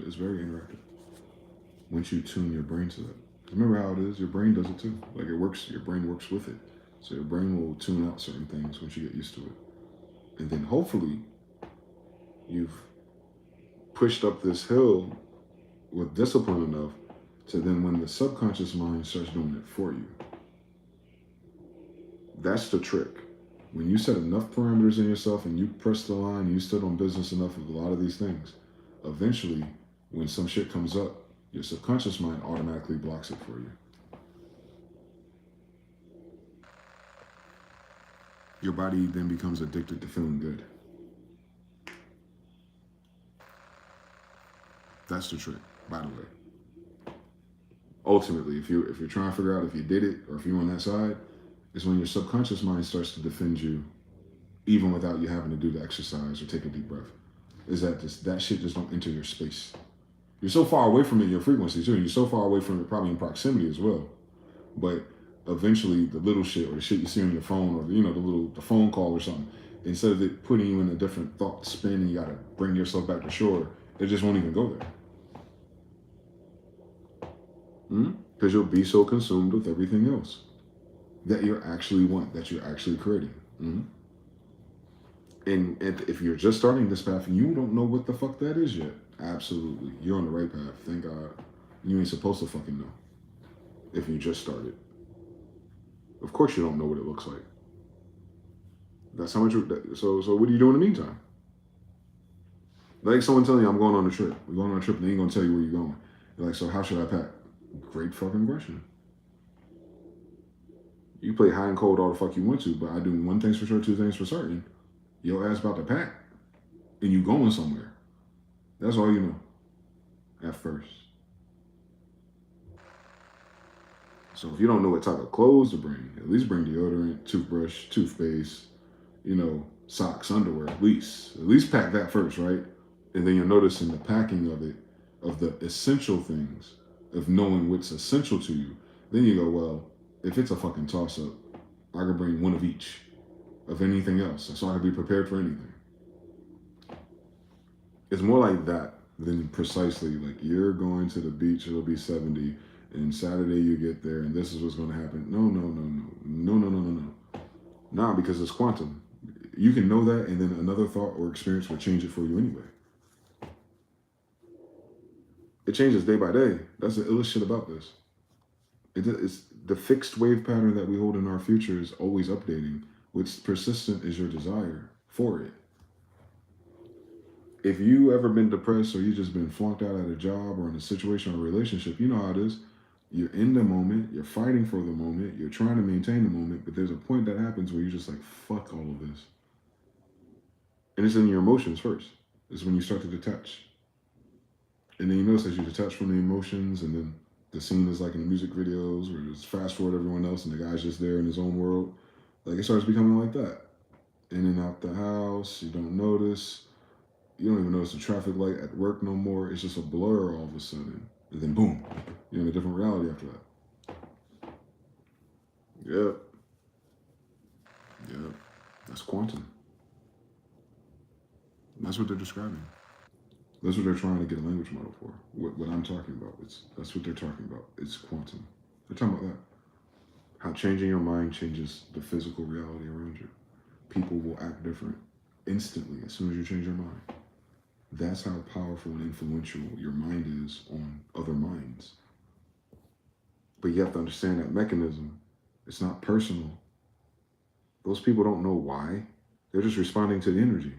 It's very interactive. Once you tune your brain to that. Remember how it is? Your brain does it too. Like it works, your brain works with it. So your brain will tune out certain things once you get used to it. And then hopefully you've pushed up this hill with discipline enough to then when the subconscious mind starts doing it for you. That's the trick. When you set enough parameters in yourself and you press the line, you stood on business enough with a lot of these things, eventually when some shit comes up, your subconscious mind automatically blocks it for you. Your body then becomes addicted to feeling good. That's the trick, by the way. Ultimately, if you're trying to figure out if you did it or if you're on that side, is when your subconscious mind starts to defend you, even without you having to do the exercise or take a deep breath. Is that that shit just don't enter your space. You're so far away from it in your frequency too. And you're so far away from it probably in proximity as well. But eventually the little shit or the shit you see on your phone or the phone call or something, instead of it putting you in a different thought spin and you gotta bring yourself back to shore, it just won't even go there. Because you'll be so consumed with everything else that you're actually creating. And if you're just starting this path and you don't know what the fuck that is yet, absolutely, you're on the right path. Thank God. You ain't supposed to fucking know if you just started. Of course you don't know what it looks like. That's how much. So what do you do in the meantime? Like someone telling you, I'm going on a trip. We're going on a trip and they ain't gonna tell you where you're going. You're like, so how should I pack? Great fucking question. You play high and cold all the fuck you want to, but I do one thing's for sure, two things for certain. Your ass about to pack and you going somewhere. That's all you know at first. So if you don't know what type of clothes to bring, at least bring deodorant, toothbrush, toothpaste, socks, underwear, at least pack that first, right? And then you'll notice in the packing of it, of the essential things, of knowing what's essential to you, then you go, well, if it's a fucking toss-up, I can bring one of each of anything else, so I can be prepared for anything. It's more like that than precisely like you're going to the beach, it'll be 70, and Saturday you get there, and this is what's going to happen. No. Nah, because it's quantum. You can know that, and then another thought or experience will change it for you anyway. It changes day by day. That's the illest shit about this. It's the fixed wave pattern that we hold in our future is always updating. What's persistent is your desire for it. If you ever been depressed or you just been flunked out at a job or in a situation or a relationship, you know how it is. You're in the moment, you're fighting for the moment, you're trying to maintain the moment, but there's a point that happens where you're just like, fuck all of this. And it's in your emotions first. It's when you start to detach. And then you notice as you detach from the emotions, and then the scene is like in the music videos where it's fast forward everyone else and the guy's just there in his own world. Like it starts becoming like that. In and out the house, you don't notice. You don't even notice the traffic light at work no more. It's just a blur all of a sudden. And then boom, you're in a different reality after that. Yep. That's quantum. That's what they're describing. That's what they're trying to get a language model for. What I'm talking about. That's what they're talking about. It's quantum. They're talking about that. How changing your mind changes the physical reality around you. People will act different instantly as soon as you change your mind. That's how powerful and influential your mind is on other minds. But you have to understand that mechanism. It's not personal. Those people don't know why. They're just responding to the energy.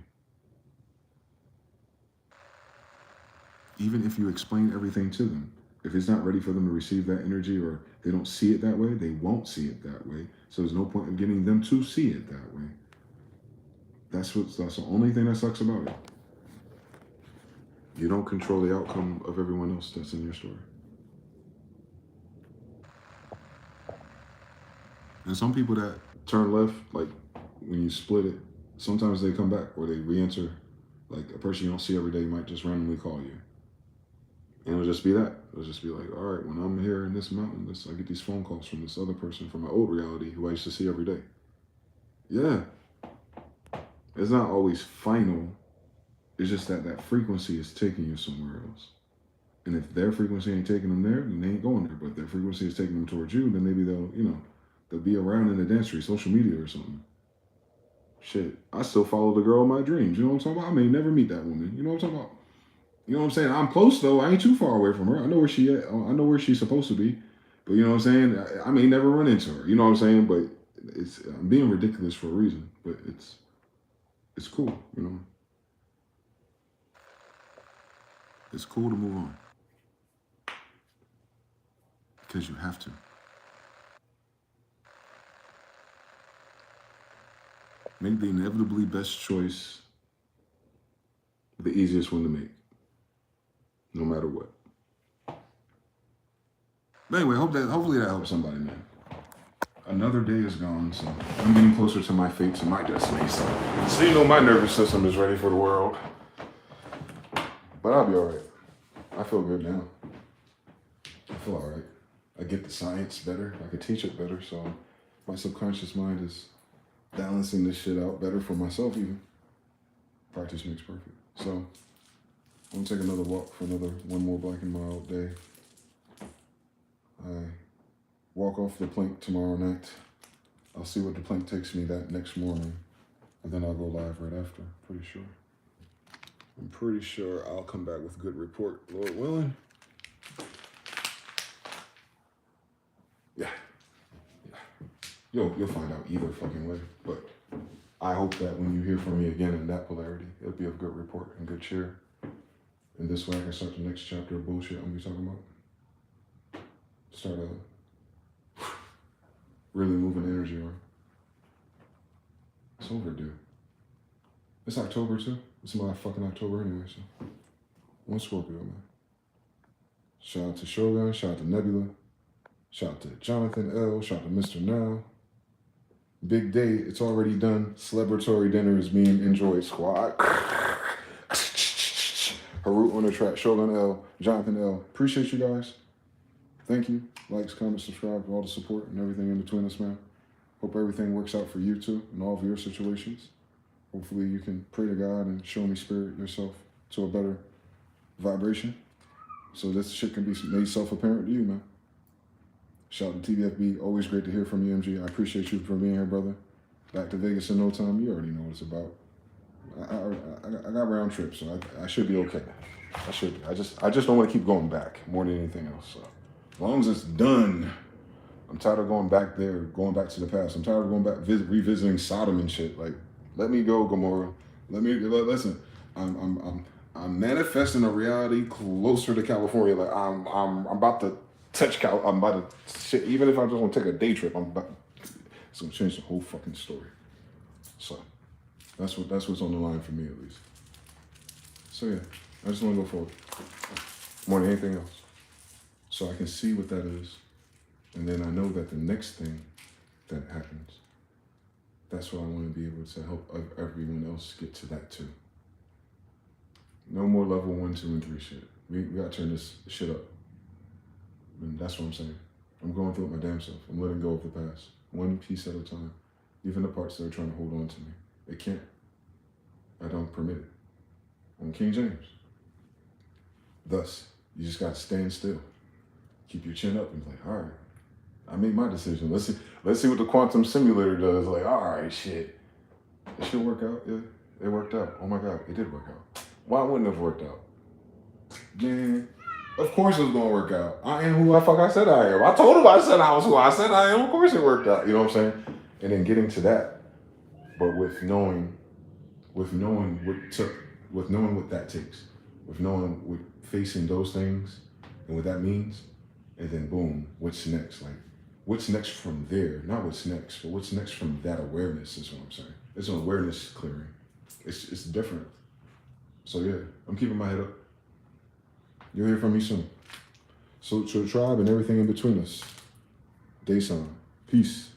Even if you explain everything to them, if it's not ready for them to receive that energy or they don't see it that way, they won't see it that way. So there's no point in getting them to see it that way. That's the only thing that sucks about it. You don't control the outcome of everyone else that's in your story. And some people that turn left, like when you split it, sometimes they come back or they re-enter. Like a person you don't see every day might just randomly call you. And it'll just be that. It'll just be like, all right, when I'm here in this mountain, I get these phone calls from this other person from my old reality who I used to see every day. Yeah. It's not always final. It's just that frequency is taking you somewhere else. And if their frequency ain't taking them there, then they ain't going there. But if their frequency is taking them towards you, then maybe they'll be around in the dance street, social media or something. Shit, I still follow the girl of my dreams. You know what I'm talking about? I may never meet that woman. You know what I'm talking about? You know what I'm saying? I'm close though. I ain't too far away from her. I know where she at. I know where she's supposed to be. But you know what I'm saying? I may never run into her. You know what I'm saying? But I'm being ridiculous for a reason. But it's cool, you know. It's cool to move on. Because you have to. Make the inevitably best choice, the easiest one to make, no matter what. But anyway, hopefully that helps somebody, man. Another day is gone, so I'm getting closer to my fate, to my destiny. So you know my nervous system is ready for the world. But I'll be all right. I feel good now. I feel all right. I get the science better. I can teach it better, so my subconscious mind is balancing this shit out better for myself even. Practice makes perfect. So I'm gonna take another walk for one more black and mild day. I walk off the plank tomorrow night. I'll see what the plank takes me that next morning, and then I'll go live right after, pretty sure. I'm pretty sure I'll come back with a good report, Lord willing. Yeah. You'll find out either fucking way, but I hope that when you hear from me again in that polarity, it'll be a good report and good cheer. And this way I can start the next chapter of bullshit I'm gonna be talking about. Start really moving energy around. It's overdue. It's October too. It's my fucking October anyway, so. One Scorpio, man. Shout out to Shogun, shout out to Nebula, shout out to Jonathan L, shout out to Mr. Now. Big day, it's already done. Celebratory dinner is being enjoyed, squad. Harut on the track, Shogun L, Jonathan L. Appreciate you guys. Thank you. Likes, comments, subscribe, all the support and everything in between us, man. Hope everything works out for you too in all of your situations. Hopefully you can pray to God and show me spirit yourself to a better vibration. So this shit can be made self-apparent to you, man. Shout out to TBFB. Always great to hear from you, MG. I appreciate you for being here, brother. Back to Vegas in no time. You already know what it's about. I got round trips, so I should be okay. I should be. I just don't want to keep going back more than anything else. So as long as it's done, I'm tired of going back there, going back to the past. I'm tired of going back revisiting Sodom and shit. Like, let me go, Gomorrah. Listen. I'm manifesting a reality closer to California. Like I'm about to touch I'm about to shit. Even if I just want to take a day trip, it's gonna change the whole fucking story. So that's what's on the line for me at least. So yeah, I just want to go forward more than anything else, so I can see what that is, and then I know that the next thing that happens, that's what I want to be able to help everyone else get to that too. No more level 1, 2, and 3 shit. We gotta turn this shit up. And that's what I'm saying. I'm going through it my damn self. I'm letting go of the past. One piece at a time. Even the parts that are trying to hold on to me. They can't. I don't permit it. I'm King James. Thus, you just gotta stand still. Keep your chin up and be like, all right, I made my decision. Let's see what the quantum simulator does. Like, all right, shit. It should work out. Yeah, it worked out. Oh my God, it did work out. Why wouldn't it have worked out? Man, of course it was gonna work out. I am who I said I am. I told him I said I was who I said I am. Of course it worked out. You know what I'm saying? And then getting to that, but with knowing what that takes, with knowing facing those things and what that means, and then boom, what's next? Like, what's next from there? Not what's next, but what's next from that awareness is what I'm saying. It's an awareness clearing. It's different. So yeah, I'm keeping my head up. You'll hear from me soon. So to the tribe and everything in between us. Daesan. Peace.